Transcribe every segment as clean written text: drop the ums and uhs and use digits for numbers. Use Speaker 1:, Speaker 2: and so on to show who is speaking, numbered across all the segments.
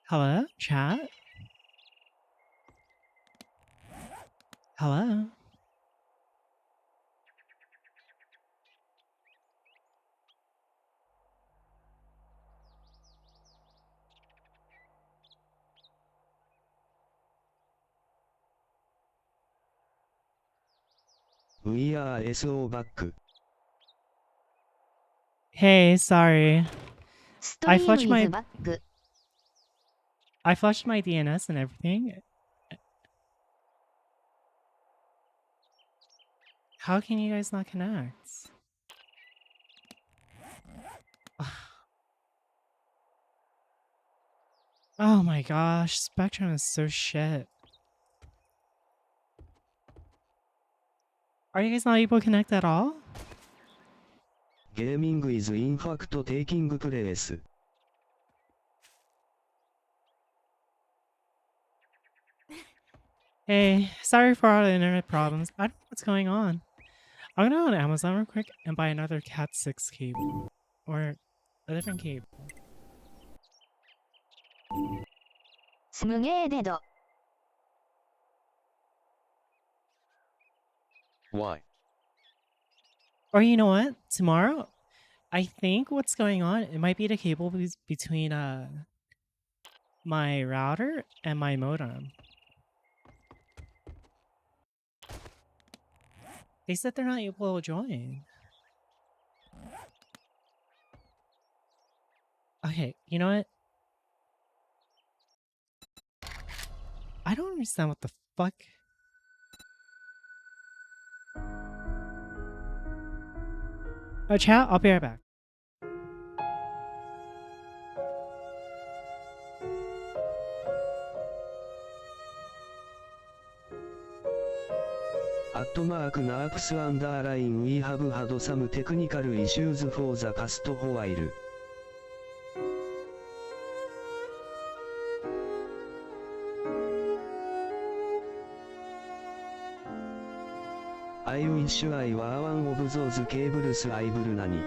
Speaker 1: Hello, chat? Hello?
Speaker 2: We are SO back.
Speaker 1: Hey, sorry. I
Speaker 3: Stream
Speaker 1: flushed
Speaker 3: is
Speaker 1: my
Speaker 3: back.
Speaker 1: DNS and everything. How can you guys not connect? Oh my gosh, Spectrum is so shit. Are you guys not able to connect at all?
Speaker 2: Gaming is in fact taking place.
Speaker 1: Hey, sorry for all the internet problems. I don't know what's going on. I'm gonna go on Amazon real quick and buy another Cat 6 cable. Or a different cable.
Speaker 3: Smugeded.
Speaker 4: Why?
Speaker 1: Or you know what? Tomorrow, I think what's going on, it might be the cable between my router and my modem. They said they're not able to join. Okay, you know what? I don't understand what the fuck. Oh, chat, I'll be right back.
Speaker 2: @nerfs underline we have had some technical issues for the past while. I wish I were one of those cables I will nani.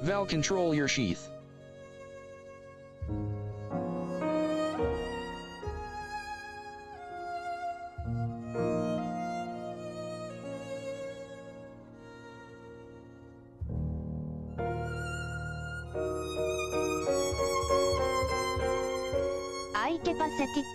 Speaker 4: Val, control your sheath.
Speaker 3: Icapacitic.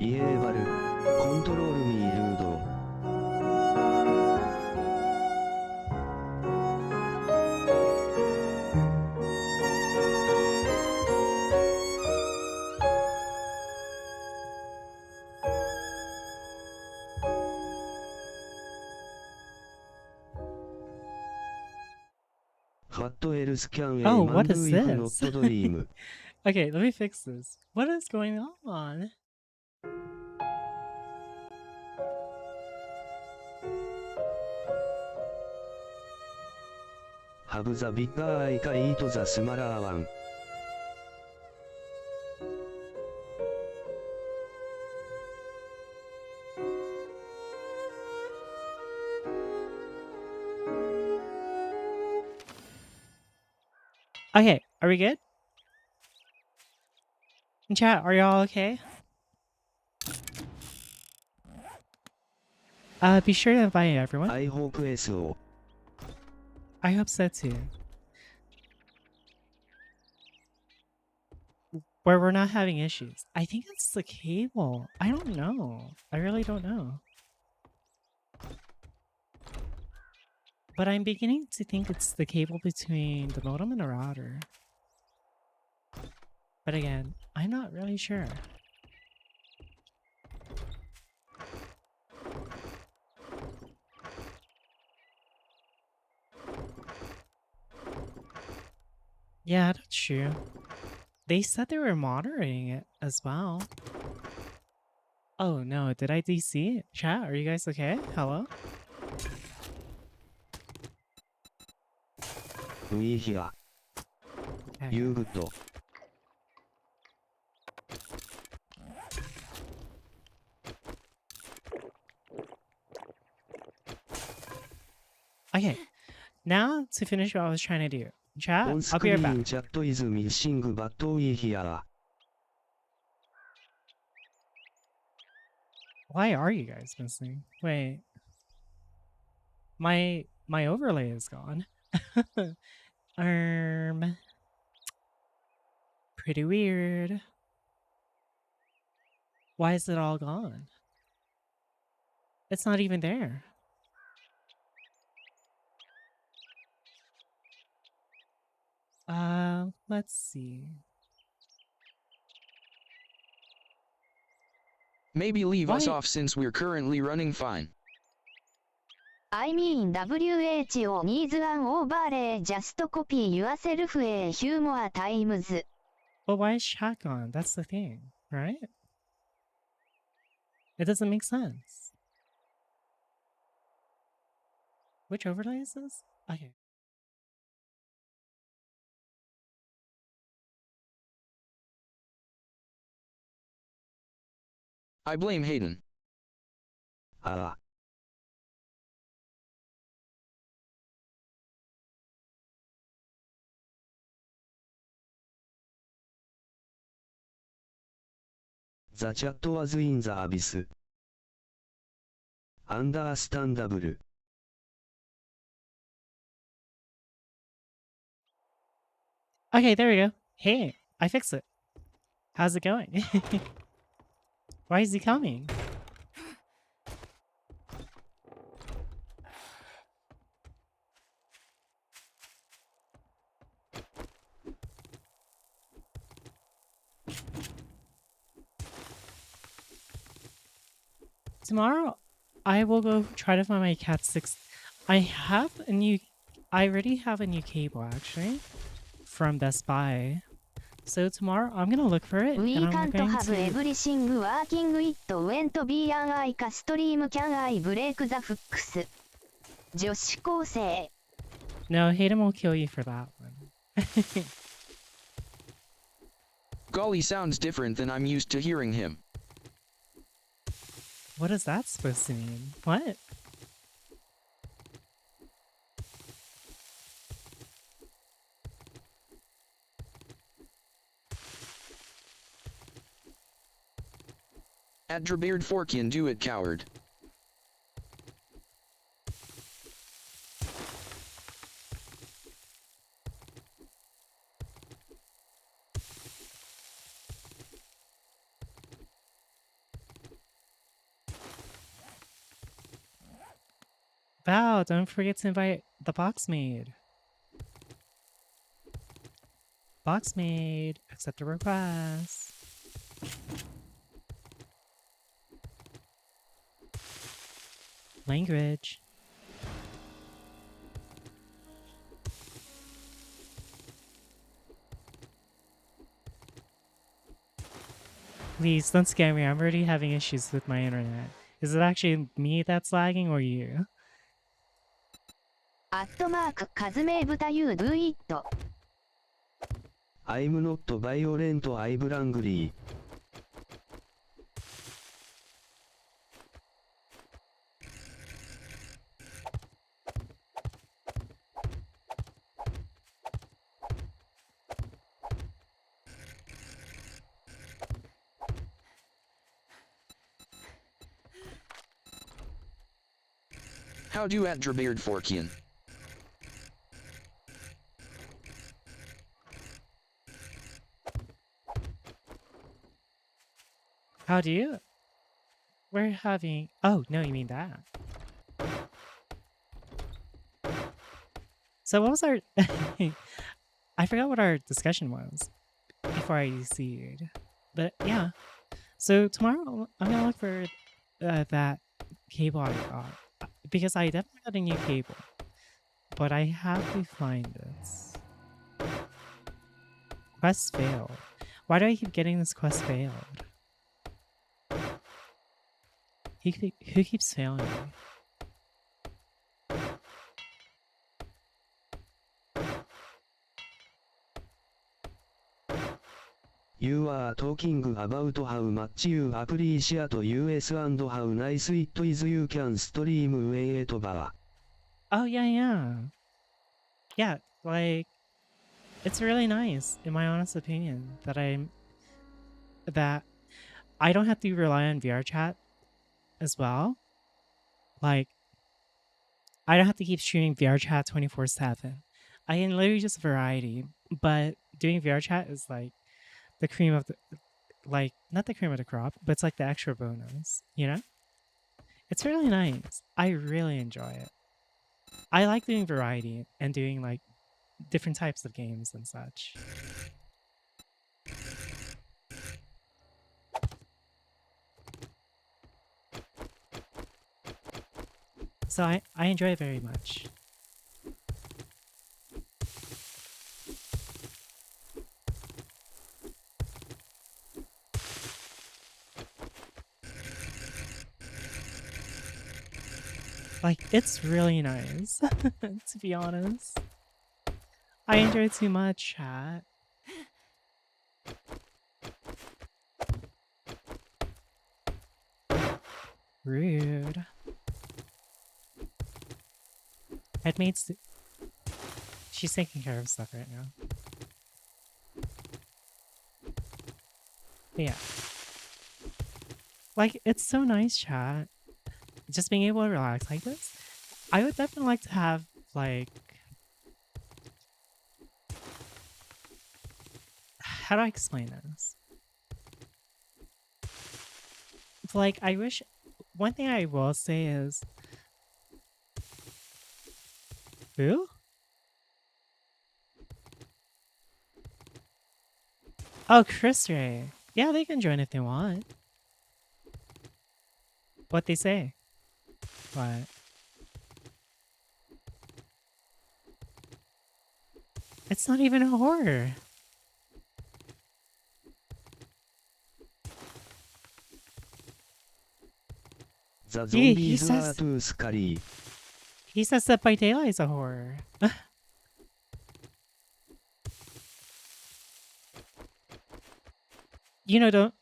Speaker 2: Ieval. Control me Ludo. What else can a
Speaker 1: Oh,
Speaker 2: man
Speaker 1: what
Speaker 2: do
Speaker 1: is
Speaker 2: if not
Speaker 1: this?
Speaker 2: dream?
Speaker 1: Okay, let me fix this. What is going on?
Speaker 2: Have the bigger eye eat the smaller one.
Speaker 1: Okay, are we good? In chat, are y'all okay? Be sure to invite everyone.
Speaker 2: I hope so.
Speaker 1: I hope so too. Where we're not having issues. I think it's the cable. I don't know. I really don't know. But I'm beginning to think it's the cable between the modem and the router. But again, I'm not really sure. Yeah, that's true. They said they were moderating it as well. Oh no, did I DC? Chat, are you guys okay? Hello?
Speaker 2: We here.
Speaker 1: Okay.
Speaker 2: You good.
Speaker 1: Okay, now to finish what I was trying to do. Chat,
Speaker 2: On
Speaker 1: I'll be right back.
Speaker 2: screen chat is missing but we here.
Speaker 1: Why are you guys missing? Wait, my overlay is gone. um, pretty weird. Why is it all gone? It's not even there. Let's see.
Speaker 4: Maybe leave us
Speaker 1: Why?
Speaker 4: off since we're currently running fine.
Speaker 3: I mean WHO needs an overlay, just copy yourself a few more times.
Speaker 1: But why is chat gone? That's the thing, right? It doesn't make sense. Which overlay is this? Okay.
Speaker 4: I blame Hayden.
Speaker 2: Ah. The chat was in the abyss. Understandable.
Speaker 1: Okay, there we go. Hey, I fixed it. How's it going? Why is he coming? Tomorrow, I will go try to find my Cat 6. I already have a new cable, actually, from Best Buy. So tomorrow, I'm going to look for it, and
Speaker 3: We
Speaker 1: I'm
Speaker 3: can't
Speaker 1: going
Speaker 3: have
Speaker 1: to...
Speaker 3: everything working, it won't be an ICA stream, can I break the fix? 女子高生
Speaker 1: No, Hayden will kill you for that one.
Speaker 4: Golly sounds different than I'm used to hearing him.
Speaker 1: What is that supposed to mean? What?
Speaker 4: At Drabeard Forkian, do it, coward.
Speaker 1: Val, don't forget to invite the box maid. Box maid, accept a request. Language. Please don't scare me. I'm already having issues with my internet. Is it actually me that's lagging or you?
Speaker 3: アットマークカズメブタユードゥイット
Speaker 2: I'm not violent, I'm angry.
Speaker 4: How do at Drabeard Forkian?
Speaker 1: How do you? We're having... Oh, no, you mean that. So what was our... I forgot what our discussion was before I UC'd. But yeah. So tomorrow I'm gonna look for that cable I got. Because I definitely got a new cable. But I have to find this. Quest failed. Why do I keep getting this quest failed? Who keeps failing me?
Speaker 2: You are talking about how much you appreciate US and how nice it is you can stream way to bar.
Speaker 1: Oh, yeah. Yeah, like, it's really nice, in my honest opinion, that I don't have to rely on VR chat as well. Like, I don't have to keep streaming VR chat 24/7. I can literally just variety, but doing VR chat is like the cream of the, like, not the cream of the crop, but it's like the extra bonus, you know? It's really nice. I really enjoy it. I like doing variety and doing like different types of games and such. So I enjoy it very much. Like, it's really nice, to be honest. I enjoy it too much, chat. Rude. Headmates, she's taking care of stuff right now. But yeah. Like, it's so nice, chat. Just being able to relax like this. I would definitely like to have, like... How do I explain this? Like, I wish... One thing I will say is... Who? Oh, Chris Ray. Yeah, they can join if they want. What they say? What? It's not even a horror.
Speaker 2: The
Speaker 1: He
Speaker 2: zombies are too scary.
Speaker 1: He says that by daylight is a horror. You know, don't...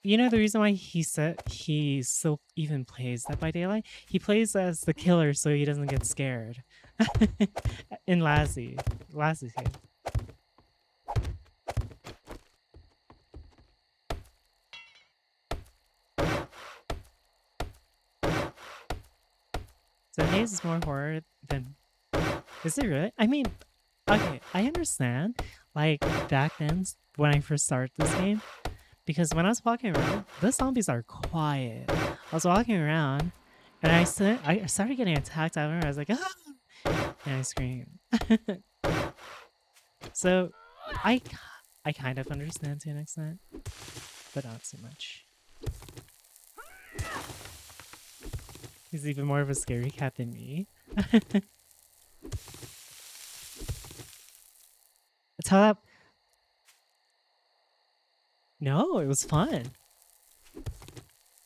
Speaker 1: You know the reason why he said he still even plays Dead by Daylight? He plays as the killer so he doesn't get scared. In Lassie's case. So Haze is more horror than... Is it really? I mean, okay, I understand. Like, back then, when I first started this game, because when I was walking around, the zombies are quiet. I was walking around, and I started getting attacked. I remember I was like, ah! And I screamed. So, I kind of understand to an extent, but not so much. He's even more of a scary cat than me. Tell that... No, it was fun.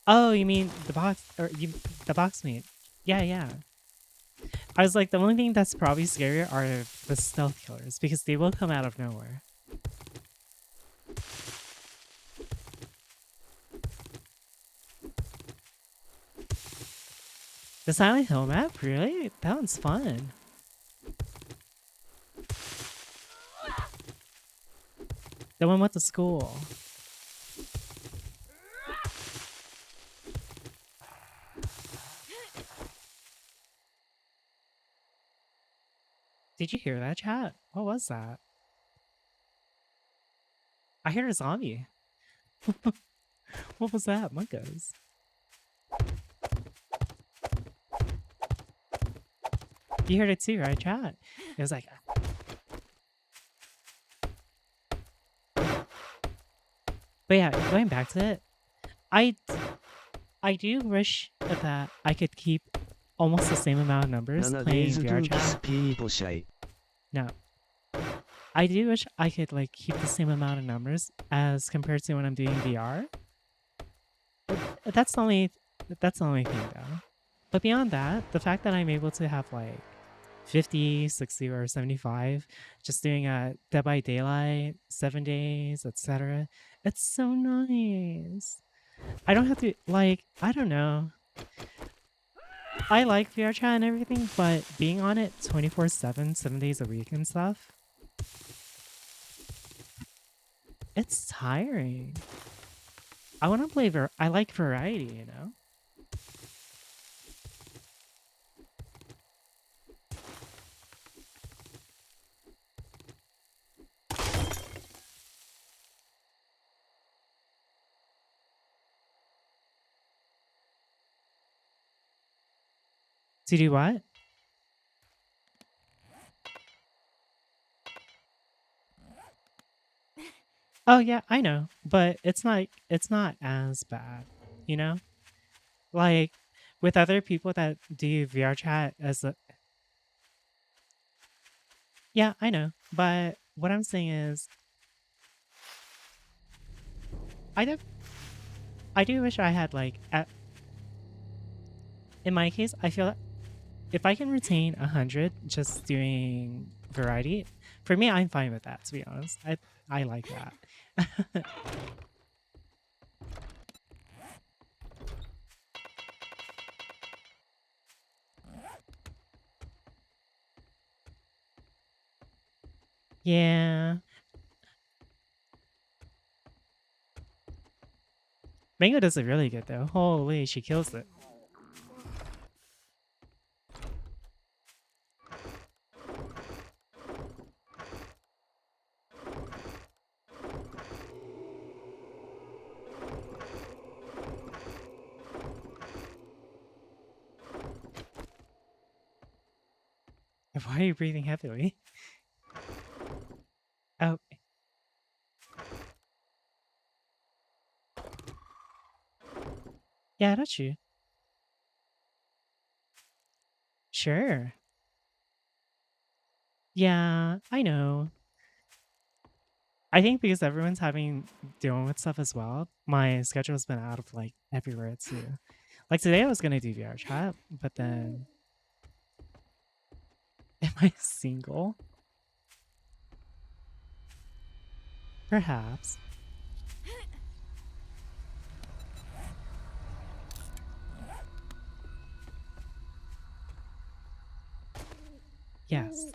Speaker 1: Oh, you mean the box, or the box meat? Yeah. I was like, the only thing that's probably scarier are the stealth killers because they will come out of nowhere. The Silent Hill map? Really? That one's fun. The one with the school. Did you hear that, chat? What was that? I heard a zombie. What was that, Monkas? You heard it too, right, chat? It was like... But yeah, going back to it, I do wish that I could keep almost the same amount of numbers playing VR chat. No. I do wish I could like keep the same amount of numbers as compared to when I'm doing VR. That's the only thing though. But beyond that, the fact that I'm able to have like 50, 60, or 75 just doing a Dead by Daylight, 7 days, etc. It's so nice. I don't have to like, I don't know. I like VR chat and everything, but being on it 24/7, 7 days a week and stuff, it's tiring. I want to play I like variety, you know? To do what? Oh yeah, I know, but it's not as bad, you know? Like with other people that do VR chat as a yeah, I know, but what I'm saying is I do I do wish I had like in my case, I feel if I can retain 100 just doing variety, for me I'm fine with that, to be honest. I like that. Yeah. Mango does it really good though. Holy, she kills it. Why are you breathing heavily? Oh, yeah, that's you. Sure. Yeah, I know. I think because everyone's dealing with stuff as well, my schedule's been out of like everywhere too. Like today I was gonna do VR chat, but then am I single? Perhaps. Yes.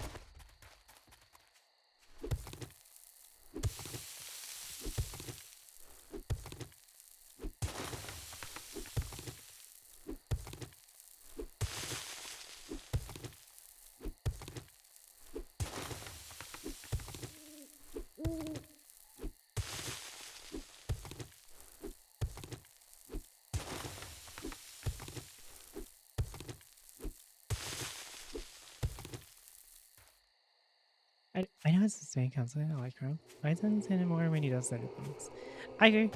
Speaker 1: I know it's his main console, I like Chrome. Why doesn't say anymore when he does other things? I agree.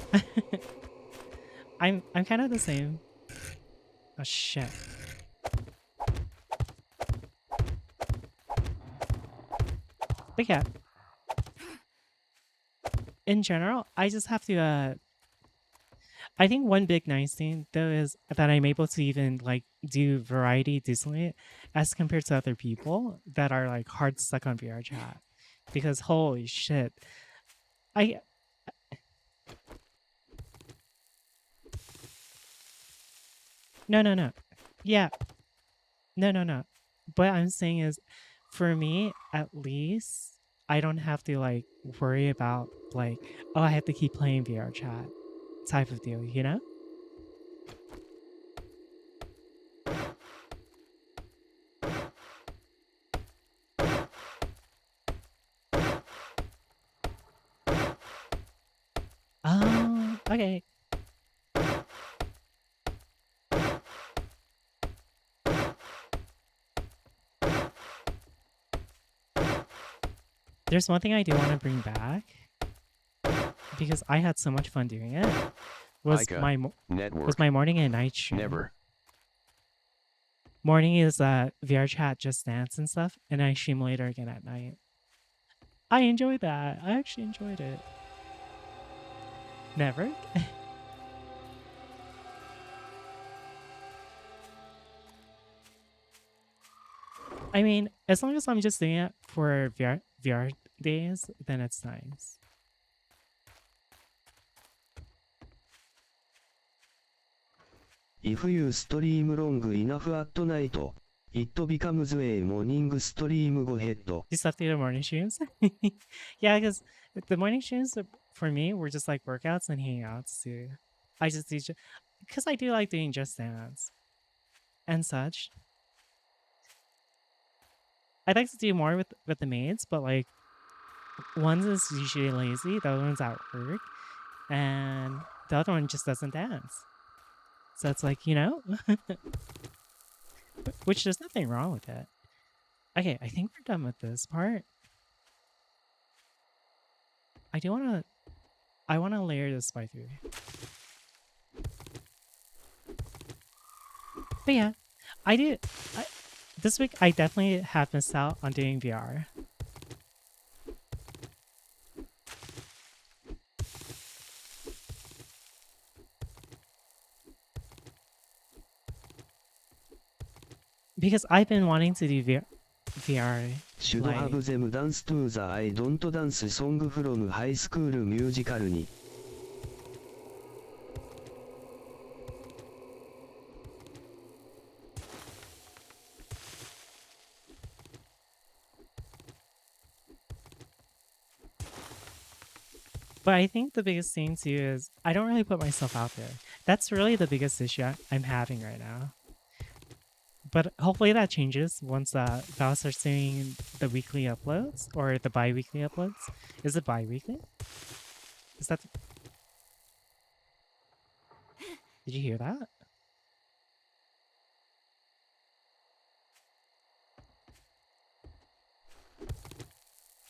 Speaker 1: I'm kind of the same. Oh shit. But yeah. In general, I just have to I think one big nice thing though is that I'm able to even like do variety decently as compared to other people that are like hard stuck on VR chat. Because holy shit. I no. Yeah. No. What I'm saying is for me at least I don't have to like worry about like, oh I have to keep playing VR chat type of deal, you know? Oh, okay. There's one thing I do want to bring back because I had so much fun doing it. Was
Speaker 2: Ica, network,
Speaker 1: my morning and night stream.
Speaker 2: never.
Speaker 1: Morning is VR chat, just dance and stuff, and I stream later again at night. I enjoyed that. I actually enjoyed it. Never? I mean, as long as I'm just doing it for VR days, then it's nice.
Speaker 2: If you stream long enough at night, it becomes a morning stream go ahead.
Speaker 1: You slept through the morning streams? Yeah, because the morning streams for me were just like workouts and hangouts too. I just do because I do like doing Just Dance and such. I'd like to do more with the maids, but like one's is usually lazy, the other one's at work, and the other one just doesn't dance. So it's like, which there's nothing wrong with it. Okay, I think we're done with this part. I wanna layer this by 3. But yeah, this week I definitely have missed out on doing VR. Because I've been wanting to do VR.
Speaker 2: Should have them dance to the I Don't Dance song from High School Musical に.
Speaker 1: But I think the biggest thing too is I don't really put myself out there. That's really the biggest issue I'm having right now. But hopefully that changes once Val starts doing the weekly uploads or the bi-weekly uploads. Is it bi-weekly? Is that... Did you hear that?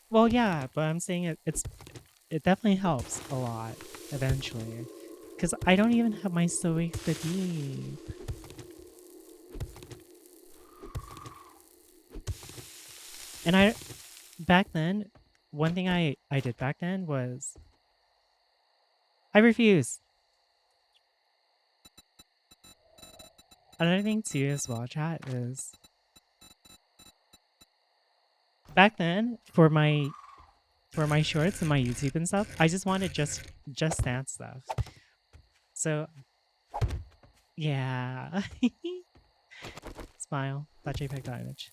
Speaker 1: Well, yeah, but I'm saying it definitely helps a lot eventually. Because I don't even have my Stoic the Deep. And back then, one thing I did back then was I refuse. Another thing too as well, chat, is back then for my shorts and my YouTube and stuff, I just wanted just dance stuff. So yeah. Smile. That JPEG image.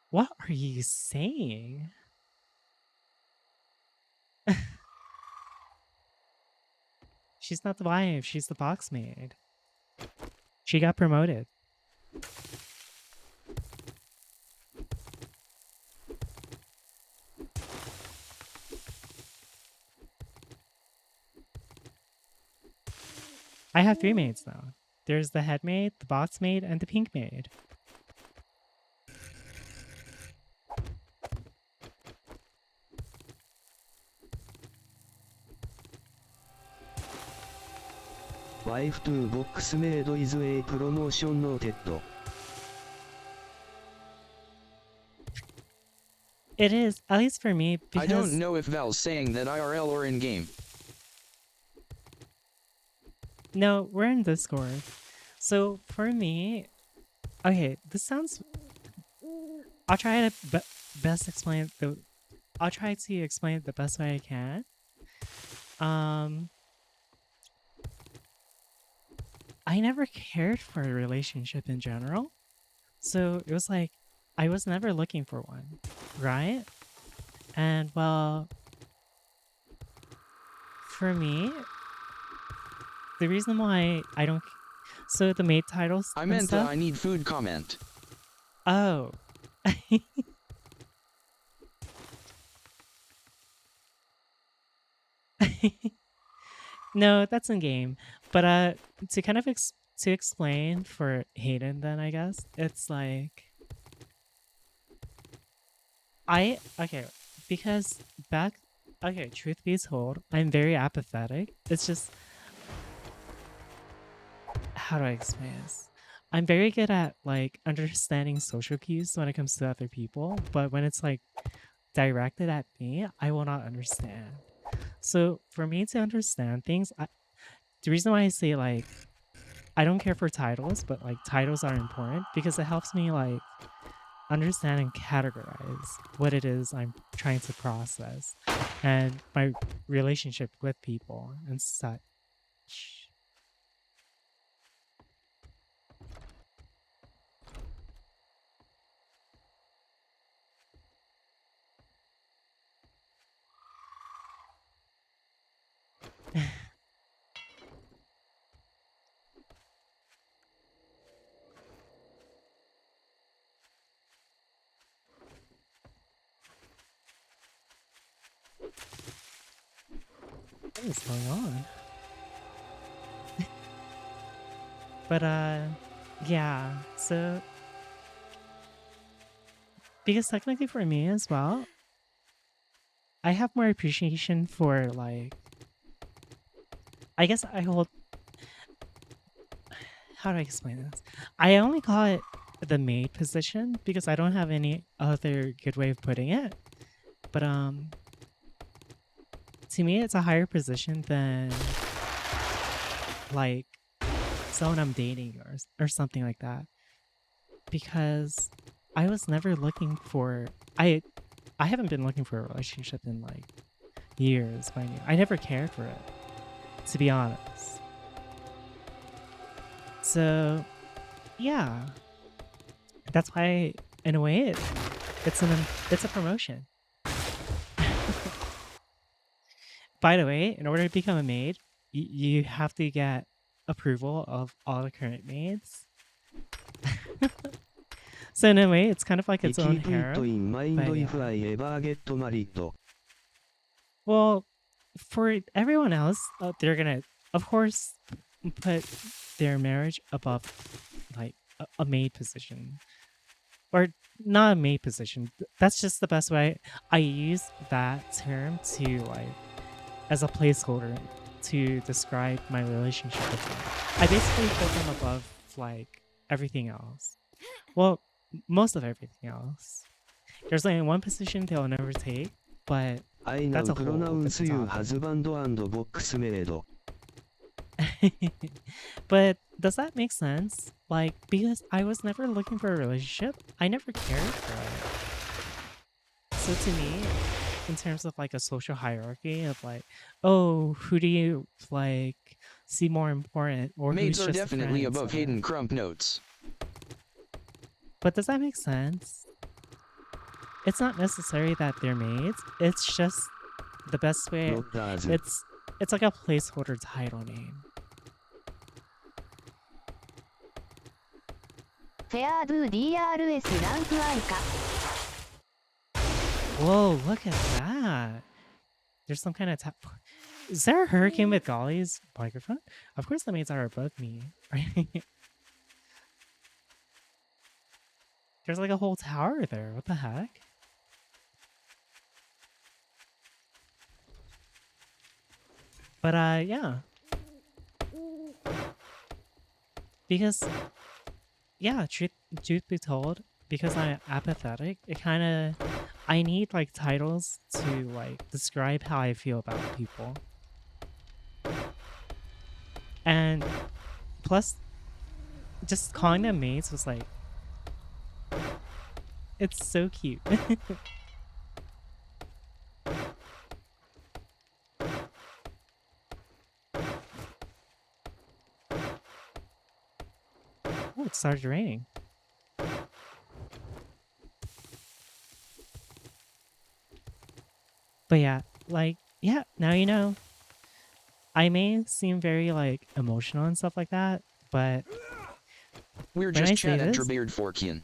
Speaker 1: What are you saying? She's not the wife, she's the box maid. She got promoted. I have 3 maids now. There's the head maid, the box maid, and the pink maid.
Speaker 2: Wife to box maid is a promotion noted.
Speaker 1: It is, at least for me, because...
Speaker 4: I don't know if Val's saying that IRL or in-game.
Speaker 1: No, we're in Discord. So for me... Okay, this sounds... I'll try to best explain the... I'll try to explain it the best way I can. I never cared for a relationship in general. So it was like, I was never looking for one, right? And well, for me, the reason why I don't... So the maid titles
Speaker 4: I
Speaker 1: and
Speaker 4: meant
Speaker 1: stuff...
Speaker 4: I need food comment.
Speaker 1: Oh. No, that's in game. But to kind of to explain for Hayden then, I guess, it's like Okay, because back okay, truth be told, I'm very apathetic. It's just how do I explain this? I'm very good at like understanding social cues when it comes to other people, but when it's like directed at me, I will not understand. So for me to understand things, the reason why I say like I don't care for titles, but like titles are important because it helps me like understand and categorize what it is I'm trying to process and my relationship with people and such. What is going on? But yeah, so because technically for me as well, I have more appreciation for like I guess I hold how do I explain this? I only call it the maid position because I don't have any other good way of putting it. But to me it's a higher position than like someone I'm dating or something like that. Because I was never looking for I haven't been looking for a relationship in like years by now. I never cared for it, to be honest. So yeah, that's why in a way it's a promotion. By the way, in order to become a maid, you have to get approval of all the current maids. So in a way, it's kind of like its own
Speaker 2: Keep it
Speaker 1: harem.
Speaker 2: in mind
Speaker 1: But
Speaker 2: if
Speaker 1: yeah.
Speaker 2: I ever get married.
Speaker 1: Well, for everyone else, they're gonna, of course, put their marriage above like a maid position, or not a maid position. That's just the best way. I use that term to like as a placeholder to describe my relationship with them. I basically put them above like everything else. Well, most of everything else. There's only one position they'll never take, but
Speaker 2: I
Speaker 1: that's
Speaker 2: now
Speaker 1: a whole
Speaker 2: pronounce
Speaker 1: different
Speaker 2: you
Speaker 1: topic.
Speaker 2: husband and box maid.
Speaker 1: But does that make sense? Like, because I was never looking for a relationship, I never cared for it. So to me, in terms of like a social hierarchy of like, oh, who do you like see more important or
Speaker 4: Maids
Speaker 1: who's
Speaker 4: are
Speaker 1: just a
Speaker 4: definitely
Speaker 1: friend,
Speaker 4: above
Speaker 1: etc.
Speaker 4: Hayden Crump notes.
Speaker 1: But does that make sense? It's not necessary that they're maids. It's just the best way.
Speaker 2: No does.
Speaker 1: It's like a placeholder title name.
Speaker 3: フェアドゥ DRS ランクアイか
Speaker 1: Whoa, look at that. There's some kind of Is there a hurricane with Golly's microphone? Of course the maids are above me, right? There's like a whole tower there. What the heck? But yeah. Because yeah, truth be told, because I'm apathetic, it kind of I need like titles to like describe how I feel about people. And plus just calling them maids was like it's so cute. Oh, it started raining. But yeah, like, yeah, now you know. I may seem very like emotional and stuff like that, but
Speaker 4: We're
Speaker 1: when
Speaker 4: just
Speaker 1: I say
Speaker 4: chat at
Speaker 1: this,
Speaker 4: Beard Forkian.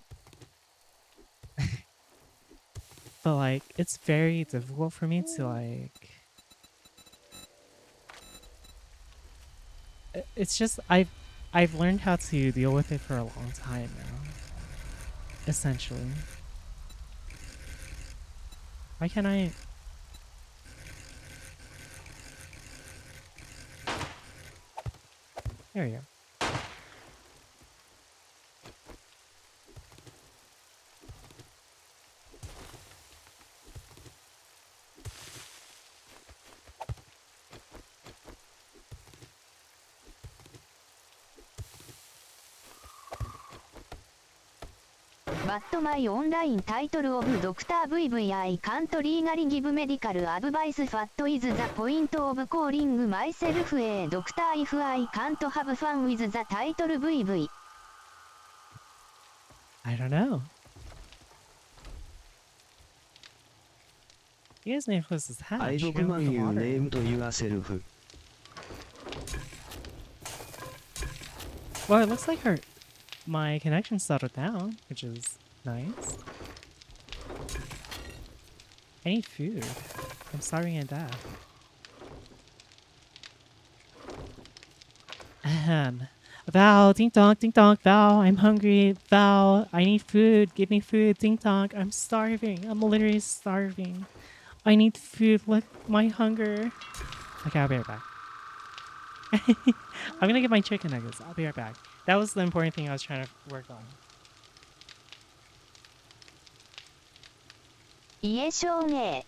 Speaker 1: but like it's very difficult for me to like it's just I've learned how to deal with it for a long time now. Essentially. Why can't I? There we go.
Speaker 3: But my online title of Doctor VVI can't legally give medical advice. What is the point of calling myself a doctor if I can't have fun with the title VV?
Speaker 1: I don't know. You guys need to close this hatch.
Speaker 2: I
Speaker 1: You're gonna
Speaker 2: dogman
Speaker 1: leak the
Speaker 2: you
Speaker 1: water.
Speaker 2: named yourself.
Speaker 1: Well, it looks like my connection settled down, which is nice. I need food. I'm starving to death. Ahem. Val, ding dong, Val, I'm hungry. Val, I need food. Give me food, ding dong. I'm starving. I'm literally starving. I need food. Look, my hunger. Okay, I'll be right back. I'm gonna get my chicken nuggets. I'll be right back. That was the important thing I was trying to work on.
Speaker 3: 家少年。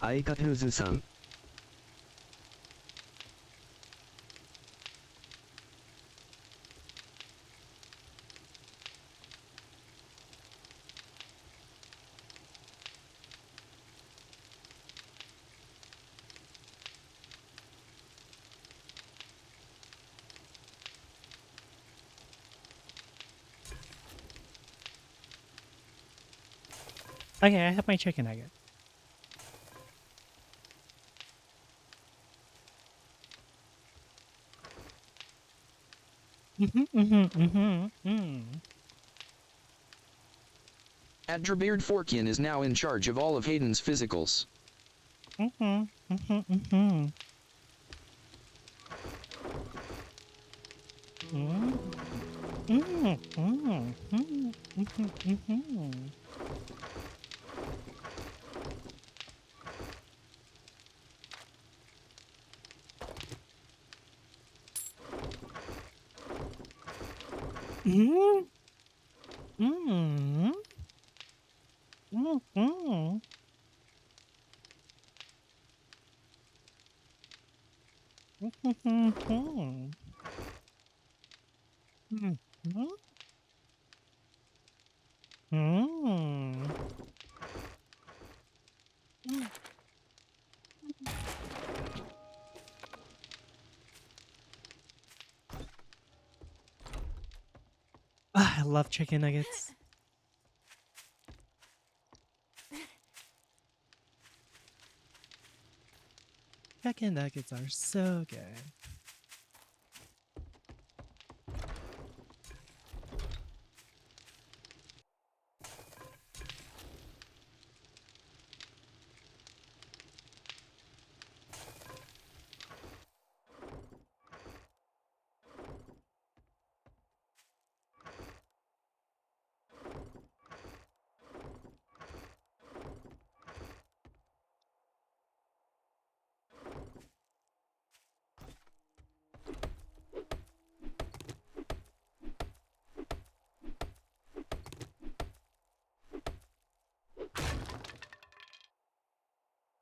Speaker 2: アイカトゥーズさん。
Speaker 1: Okay, I have my chicken nugget.
Speaker 4: Adrebeard Forkian is now in charge of all of Hayden's physicals.
Speaker 1: I love chicken nuggets. Chicken nuggets are so good.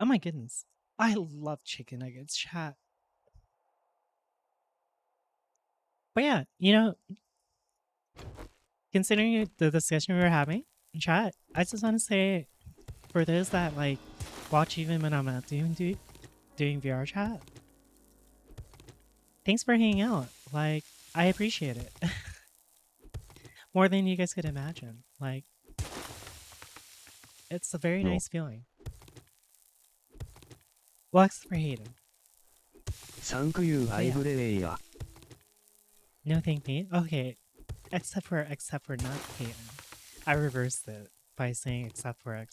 Speaker 1: Oh my goodness. I love chicken nuggets, chat. But yeah, considering the discussion we were having, chat, I just want to say, for those that like watch even when I'm not doing VR chat, thanks for hanging out. Like, I appreciate it more than you guys could imagine. Like, it's a very nice feeling. Well, except for Hayden.
Speaker 2: Thank you,
Speaker 1: Oh, yeah.
Speaker 2: Ibreya.
Speaker 1: No, thank me. Okay, except for not Hayden. I reversed it by saying except for.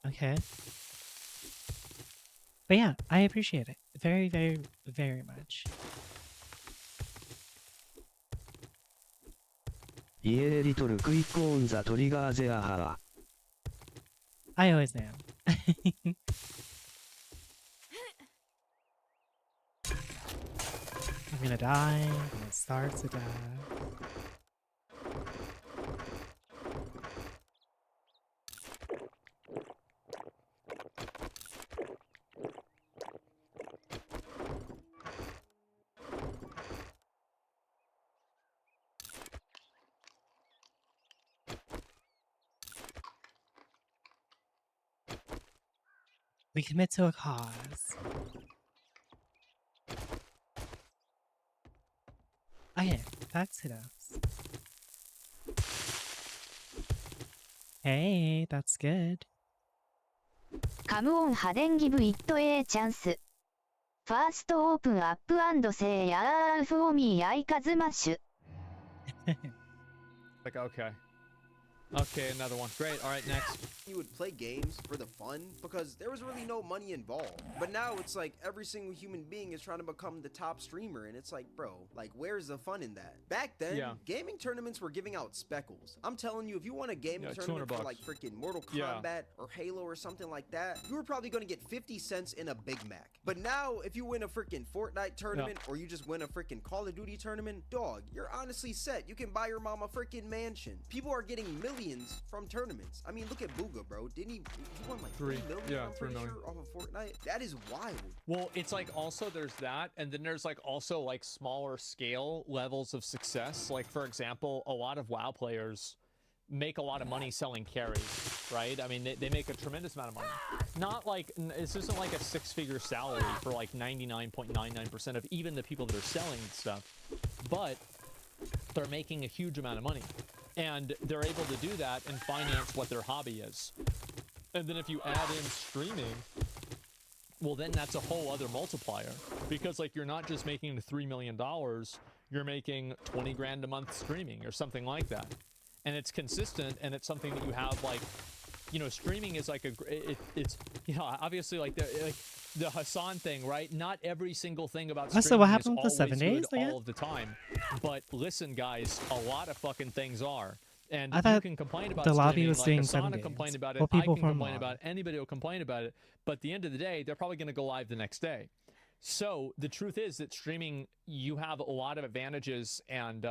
Speaker 1: Okay. But yeah, I appreciate it very, very, very much.
Speaker 2: イエーリトルクイックオンザトリガーゼアハラ。
Speaker 1: I always am. I'm gonna die. I'm gonna starve to death. We commit to a cause. Okay, back to this. Hey, that's good.
Speaker 3: カムオン派電ギブイットエーチャンス。ファーストオープンアップアンドセイヤーフォーミーアイカズマッシュ。
Speaker 5: Like, okay. Okay, another one. Great. All right, next.
Speaker 6: You would play games for the fun because there was really no money involved. But now it's like every single human being is trying to become the top streamer, and it's like, bro, like where's the fun in that? Back then, gaming tournaments were giving out speckles. I'm telling you, if you won a gaming tournament for like freaking Mortal Kombat or Halo or something like that, you were probably going to get 50 cents in a Big Mac. But now, if you win a freaking Fortnite tournament or you just win a freaking Call of Duty tournament, dog, you're honestly set. You can buy your mom a freaking mansion. People are getting millions from tournaments. I mean, look at Booga, bro. Didn't he won like 3 million?
Speaker 5: Yeah,
Speaker 6: I'm
Speaker 5: 3
Speaker 6: pretty
Speaker 5: million.
Speaker 6: sure off of Fortnite. That is wild.
Speaker 5: Well, it's like also there's that, and then there's like also like smaller scale levels of success. Like for example, a lot of WoW players make a lot of money selling carries, right? I mean, they make a tremendous amount of money. Not like, this isn't like a 6-figure salary for like 99.99% of even the people that are selling stuff, but they're making a huge amount of money. And they're able to do that and finance what their hobby is. And then if you add in streaming, well, then that's a whole other multiplier. Because like you're not just making the $3 million, you're making 20 grand a month streaming or something like that. And it's consistent, and it's something that you have like, you know, streaming is like it's you know, obviously like the Hassan thing, right? Not every single thing about streaming
Speaker 1: So what happened
Speaker 5: is
Speaker 1: with the
Speaker 5: always
Speaker 1: 7 days
Speaker 5: good
Speaker 1: again?
Speaker 5: all of the time. But listen, guys, a lot of fucking things are. And
Speaker 1: I
Speaker 5: you
Speaker 1: thought
Speaker 5: can complain about
Speaker 1: the lobby
Speaker 5: streaming,
Speaker 1: was
Speaker 5: like
Speaker 1: doing
Speaker 5: Hassan
Speaker 1: 7
Speaker 5: will complain
Speaker 1: days.
Speaker 5: about it,
Speaker 1: Well,
Speaker 5: I
Speaker 1: people
Speaker 5: can
Speaker 1: from
Speaker 5: complain
Speaker 1: lobby.
Speaker 5: about it, anybody will complain about it, but at the end of the day, they're probably going to go live the next day. So the truth is that streaming, you have a lot of advantages and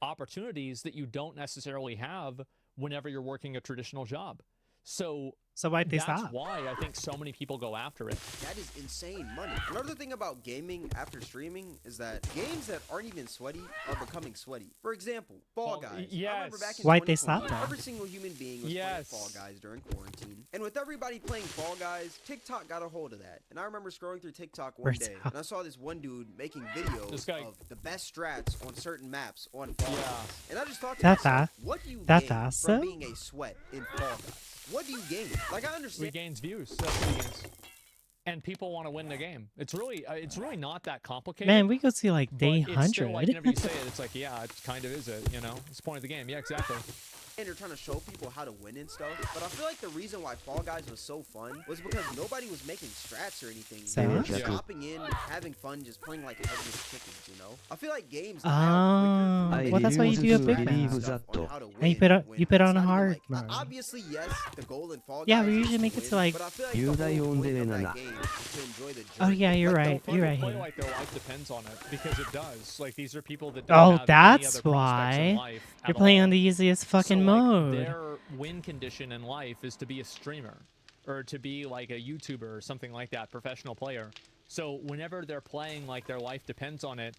Speaker 5: opportunities that you don't necessarily have whenever you're working a traditional job. So
Speaker 1: why'd they
Speaker 5: that's
Speaker 1: stop?
Speaker 5: why I think so many people go after it.
Speaker 6: That is insane money. Another thing about gaming after streaming is that games that aren't even sweaty are becoming sweaty. For example, Fall Guys. I remember back in
Speaker 1: Why'd they
Speaker 6: 2020,
Speaker 1: stop that?
Speaker 6: every single human being was playing Fall Guys during quarantine. And with everybody playing Fall Guys, TikTok got a hold of that. And I remember scrolling through TikTok one day, and I saw this one dude making videos of the best strats on certain maps on Fall Guys. And I just thought to myself, what do you gain from being a sweat in Fall Guys? What do you gain? Like, I understand.
Speaker 5: He gains views. That's what he gains. And people want to win the game. It's really not that complicated.
Speaker 1: Man, we go see like day
Speaker 5: but it's still
Speaker 1: 100.
Speaker 5: like whenever you say it, it's like, yeah, it kind of is it, you know? It's the point of the game. Yeah, exactly.
Speaker 6: And they're trying to show people how to win and stuff. But I feel like the reason why Fall Guys was so fun was because nobody was making strats or anything. They were just hopping in, having fun, just playing like headless chickens, you know? I feel like games now
Speaker 1: well, that's why you do a big map. And you put on a hard mode.
Speaker 6: Obviously, yes, the goal in Fall Guys.
Speaker 1: Yeah, we usually make it to like. Oh yeah, you're right. You're right.
Speaker 5: Play like their life depends on it because it does. Like these are people that don't
Speaker 1: Oh,
Speaker 5: have
Speaker 1: that's
Speaker 5: any other prospects in
Speaker 1: why
Speaker 5: life
Speaker 1: you're
Speaker 5: at
Speaker 1: playing
Speaker 5: all.
Speaker 1: on the easiest fucking
Speaker 5: so,
Speaker 1: mode.
Speaker 5: Like, their win condition in life is to be a streamer. or to be like a YouTuber or something like that, professional player. So whenever they're playing like their life depends on it,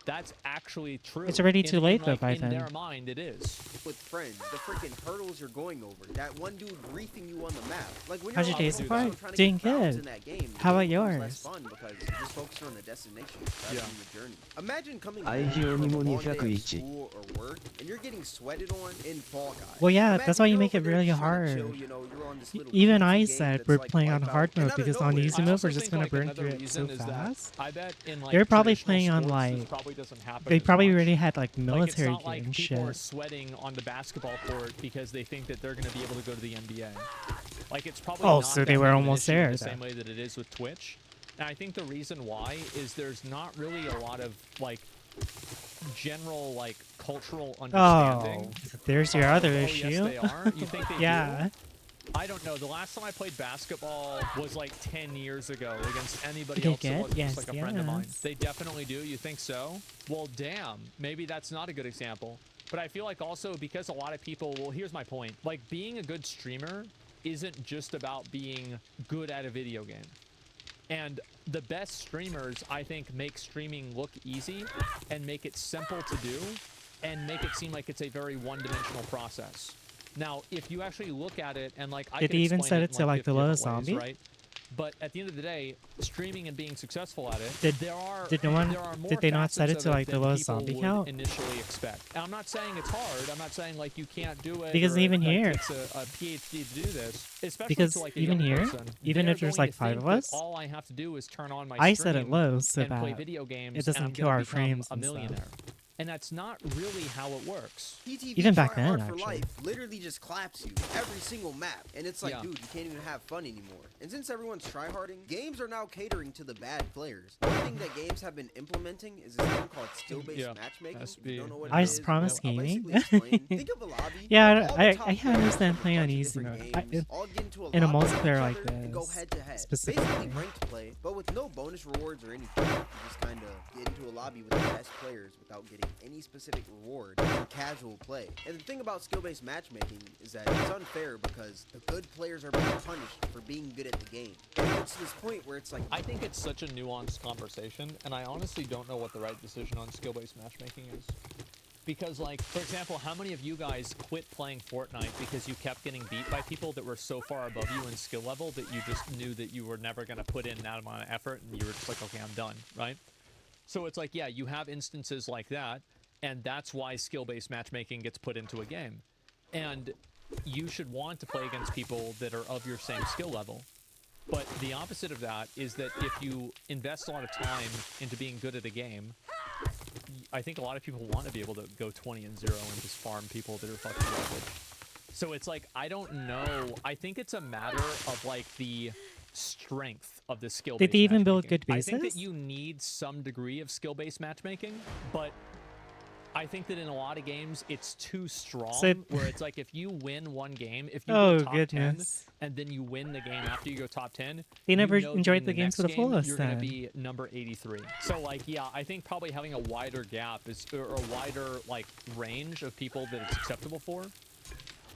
Speaker 5: that's actually true.
Speaker 1: It's already too late, though, by
Speaker 5: in
Speaker 1: then.
Speaker 5: their mind, it is.
Speaker 6: With friends, the freaking hurdles you're going over, that one dude briefing you on the map. Like when
Speaker 1: How's
Speaker 6: you're
Speaker 1: your day
Speaker 6: on
Speaker 1: so
Speaker 6: the
Speaker 1: far?
Speaker 6: phone trying to
Speaker 1: Doing
Speaker 6: get crowds
Speaker 1: good.
Speaker 6: in that game,
Speaker 1: How
Speaker 6: the
Speaker 1: about
Speaker 6: game becomes less
Speaker 1: yours?
Speaker 6: fun because you're just focused on the destination rather than the journey. Imagine coming
Speaker 2: I
Speaker 6: home
Speaker 2: hear
Speaker 6: from a
Speaker 2: Nimo
Speaker 6: long day of
Speaker 2: 201.
Speaker 6: school or work and you're getting sweated on in Fall Guys.
Speaker 1: Well, yeah,
Speaker 6: Imagine
Speaker 1: that's why you
Speaker 6: you're
Speaker 1: make
Speaker 6: over
Speaker 1: it
Speaker 6: there
Speaker 1: really
Speaker 6: just trying to
Speaker 1: hard.
Speaker 6: chill, you know, you're on this little
Speaker 1: Even
Speaker 6: cutesy
Speaker 1: I
Speaker 6: game
Speaker 1: said
Speaker 6: that's
Speaker 1: we're
Speaker 6: like
Speaker 1: playing on
Speaker 6: Wipeout,
Speaker 1: hard
Speaker 6: and
Speaker 1: mode
Speaker 6: out of
Speaker 1: because on
Speaker 6: nowhere,
Speaker 1: easy
Speaker 5: I
Speaker 1: mode
Speaker 5: also
Speaker 1: we're just
Speaker 5: think,
Speaker 1: gonna
Speaker 5: like,
Speaker 1: burn
Speaker 5: another
Speaker 1: through it so
Speaker 5: reason is that
Speaker 1: fast.
Speaker 5: I bet in like
Speaker 1: They're probably
Speaker 5: traditional
Speaker 1: playing on
Speaker 5: sports, this
Speaker 1: like
Speaker 5: probably doesn't happen
Speaker 1: they
Speaker 5: as
Speaker 1: probably
Speaker 5: much.
Speaker 1: already had like
Speaker 5: Like, it's
Speaker 1: military
Speaker 5: not like
Speaker 1: game
Speaker 5: people are
Speaker 1: shit.
Speaker 5: sweating on the basketball court because they think that they're going to be able to go to the NBA. Like, it's probably
Speaker 1: Oh,
Speaker 5: not
Speaker 1: so
Speaker 5: that
Speaker 1: they were
Speaker 5: big of an
Speaker 1: almost
Speaker 5: issue in
Speaker 1: there
Speaker 5: the
Speaker 1: then.
Speaker 5: same way that it is with Twitch. And I think the reason why is there's not really a lot of like general like cultural understanding.
Speaker 1: Oh, there's your other
Speaker 5: Oh,
Speaker 1: issue.
Speaker 5: yes, they are. You think they
Speaker 1: Yeah.
Speaker 5: do? I don't know. The last time I played basketball was like 10 years ago against anybody
Speaker 1: They
Speaker 5: else that
Speaker 1: get?
Speaker 5: wasn't
Speaker 1: Yes,
Speaker 5: just like a friend of mine.
Speaker 1: yes.
Speaker 5: They definitely do. You think so? Well, damn. Maybe that's not a good example. But I feel like also because a lot of people, well, here's my point. Like being a good streamer isn't just about being good at a video game. And the best streamers, I think, make streaming look easy and make it simple to do and make it seem like it's a very one-dimensional process. Now, if you actually look at it and like I
Speaker 1: Did
Speaker 5: could
Speaker 1: he even
Speaker 5: explain
Speaker 1: set it
Speaker 5: in,
Speaker 1: to, like,
Speaker 5: 50
Speaker 1: the lowest
Speaker 5: different ways,
Speaker 1: zombie?
Speaker 5: right? But at the end of the day, streaming and being successful at it,
Speaker 1: Did-
Speaker 5: there are
Speaker 1: did no one-
Speaker 5: there are more
Speaker 1: did they not set it
Speaker 5: facets
Speaker 1: to,
Speaker 5: of
Speaker 1: like, the
Speaker 5: than
Speaker 1: lowest
Speaker 5: people
Speaker 1: zombie
Speaker 5: would
Speaker 1: count?
Speaker 5: initially expect. And I'm not saying it's hard. I'm not saying like you can't do it.
Speaker 1: Because
Speaker 5: or
Speaker 1: even
Speaker 5: it, like,
Speaker 1: here-
Speaker 5: takes a PhD to do this, especially
Speaker 1: Because
Speaker 5: to like a
Speaker 1: even
Speaker 5: young
Speaker 1: here,
Speaker 5: person,
Speaker 1: even
Speaker 5: they're
Speaker 1: if there's,
Speaker 5: going
Speaker 1: like,
Speaker 5: to
Speaker 1: 5
Speaker 5: think
Speaker 1: of
Speaker 5: that
Speaker 1: us,
Speaker 5: all I have to do is turn on my
Speaker 1: I set it
Speaker 5: stream
Speaker 1: low so
Speaker 5: and play
Speaker 1: that
Speaker 5: video games,
Speaker 1: it doesn't
Speaker 5: and I'm
Speaker 1: kill
Speaker 5: gonna
Speaker 1: our
Speaker 5: become
Speaker 1: frames
Speaker 5: a
Speaker 1: and stuff.
Speaker 5: millionaire. And that's not really how it works.
Speaker 6: PTV
Speaker 1: Even back
Speaker 6: Try
Speaker 1: then,
Speaker 6: Hard for
Speaker 1: actually.
Speaker 6: Life literally just claps you every single map, and it's like,
Speaker 5: Yeah.
Speaker 6: dude, you can't even have fun anymore. And since everyone's tryharding, games are now catering to the bad players. One thing that games have been implementing is this thing called skill-based
Speaker 5: Yeah.
Speaker 6: matchmaking. If
Speaker 5: SB.
Speaker 6: you don't know what
Speaker 1: I
Speaker 6: it
Speaker 1: just
Speaker 6: is,
Speaker 1: promised
Speaker 6: I'll
Speaker 1: gaming.
Speaker 6: basically explain. Think of a lobby.
Speaker 1: Yeah,
Speaker 6: where all the
Speaker 1: I
Speaker 6: top
Speaker 1: can't
Speaker 6: players
Speaker 1: understand
Speaker 6: from a
Speaker 1: playing on
Speaker 6: bunch of
Speaker 1: easy
Speaker 6: different
Speaker 1: mode.
Speaker 6: games all get into
Speaker 1: In a
Speaker 6: lobby with each
Speaker 1: multiplayer like
Speaker 6: other and go
Speaker 1: this,
Speaker 6: head to head.
Speaker 1: specifically.
Speaker 6: Basically ranked play, but with no bonus rewards or anything. You just kind of get into a lobby with the best players without getting any specific reward in casual play. And the thing about skill-based matchmaking is that it's unfair because the good players are being punished for being good at the game. And it gets to this point where it's like,
Speaker 5: I think it's such a nuanced conversation, and I honestly don't know what the right decision on skill-based matchmaking is. Because, like, for example, how many of you guys quit playing Fortnite because you kept getting beat by people that were so far above you in skill level that you just knew that you were never going to put in that amount of effort, and you were just like, okay, I'm done, right? So it's like, yeah, you have instances like that, and that's why skill-based matchmaking gets put into a game. And you should want to play against people that are of your same skill level. But the opposite of that is that if you invest a lot of time into being good at a game, I think a lot of people want to be able to go 20-0 and just farm people that are fucking garbage. So it's like, I don't know. I think it's a matter of like the strength of the skill-based
Speaker 1: Did they even build
Speaker 5: matchmaking.
Speaker 1: good
Speaker 5: I think that
Speaker 1: bases?
Speaker 5: you need some degree of skill-based matchmaking, but I think that in a lot of games it's too strong.
Speaker 1: So-
Speaker 5: where it's like if you win one game, if you
Speaker 1: Oh,
Speaker 5: go top
Speaker 1: goodness.
Speaker 5: 10, and then you win the game after you go top 10,
Speaker 1: They never
Speaker 5: you know that
Speaker 1: enjoyed
Speaker 5: in
Speaker 1: the games
Speaker 5: next
Speaker 1: to the
Speaker 5: game,
Speaker 1: fullest
Speaker 5: You're gonna
Speaker 1: then.
Speaker 5: be number 83. So like, yeah, I think probably having a wider gap is or a wider like range of people that it's acceptable for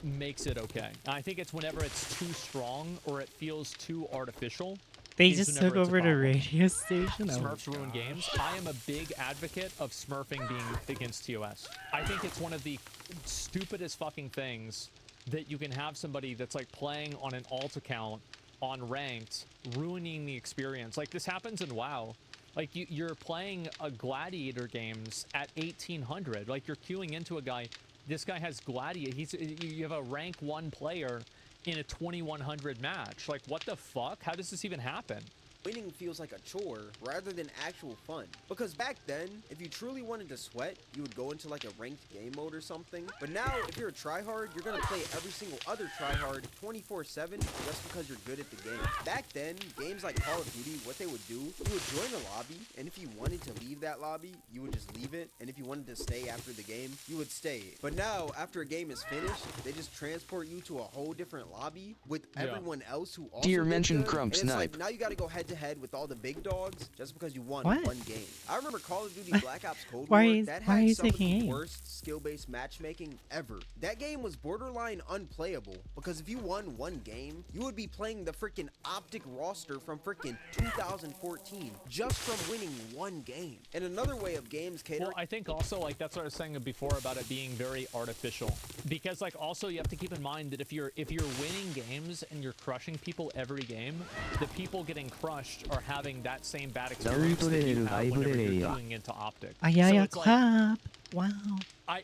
Speaker 5: makes it okay. And I think it's whenever it's too strong or it feels too artificial.
Speaker 1: They
Speaker 5: is
Speaker 1: just
Speaker 5: whenever
Speaker 1: took
Speaker 5: it's a
Speaker 1: over the
Speaker 5: problem.
Speaker 1: radio station. Oh my
Speaker 5: Smurfs ruin
Speaker 1: gosh.
Speaker 5: games. I am a big advocate of smurfing being against TOS. I think it's one of the stupidest fucking things that you can have somebody that's like playing on an alt account on ranked, ruining the experience. Like this happens in WoW. Like you're playing a gladiator games at 1800. Like you're queuing into a guy. This guy has gladiator. You have a rank 1 player in a 2100 match. Like what the fuck? How does this even happen?
Speaker 6: winning feels like a chore rather than actual fun. Because back then, if you truly wanted to sweat, you would go into like a ranked game mode or something. But now, if you're a tryhard, you're gonna play every single other tryhard 24/7 just because you're good at the game. Back then, games like Call of Duty, what they would do, you would join a lobby, and if you wanted to leave that lobby, you would just leave it. And if you wanted to stay after the game, you would stay. But now, after a game is finished, they just transport you to a whole different lobby with everyone else who also
Speaker 4: Dear
Speaker 6: did
Speaker 4: mention
Speaker 6: good.
Speaker 4: Crump
Speaker 6: And it's
Speaker 4: Snipe.
Speaker 6: like, now you gotta go head head-to-head with all the big dogs just because you won
Speaker 1: What?
Speaker 6: one game. I remember Call of Duty Black Ops Cold
Speaker 1: Why are
Speaker 6: War
Speaker 1: you-
Speaker 6: that
Speaker 1: why are
Speaker 6: had
Speaker 1: you
Speaker 6: some of
Speaker 1: taking
Speaker 6: the
Speaker 1: aim?
Speaker 6: worst skill-based matchmaking ever. That game was borderline unplayable because if you won one game, you would be playing the freaking Optic roster from freaking 2014 just from winning one game. And another way of games catering.
Speaker 5: Well, I think also like that's what I was saying before about it being very artificial, because like also you have to keep in mind that if you're winning games and you're crushing people every game, the people getting crushed are having that same bad experience that you have whenever you're doing into Optic.
Speaker 1: Ah, yeah,
Speaker 5: So
Speaker 1: yeah,
Speaker 5: it's like,
Speaker 1: clap. Wow.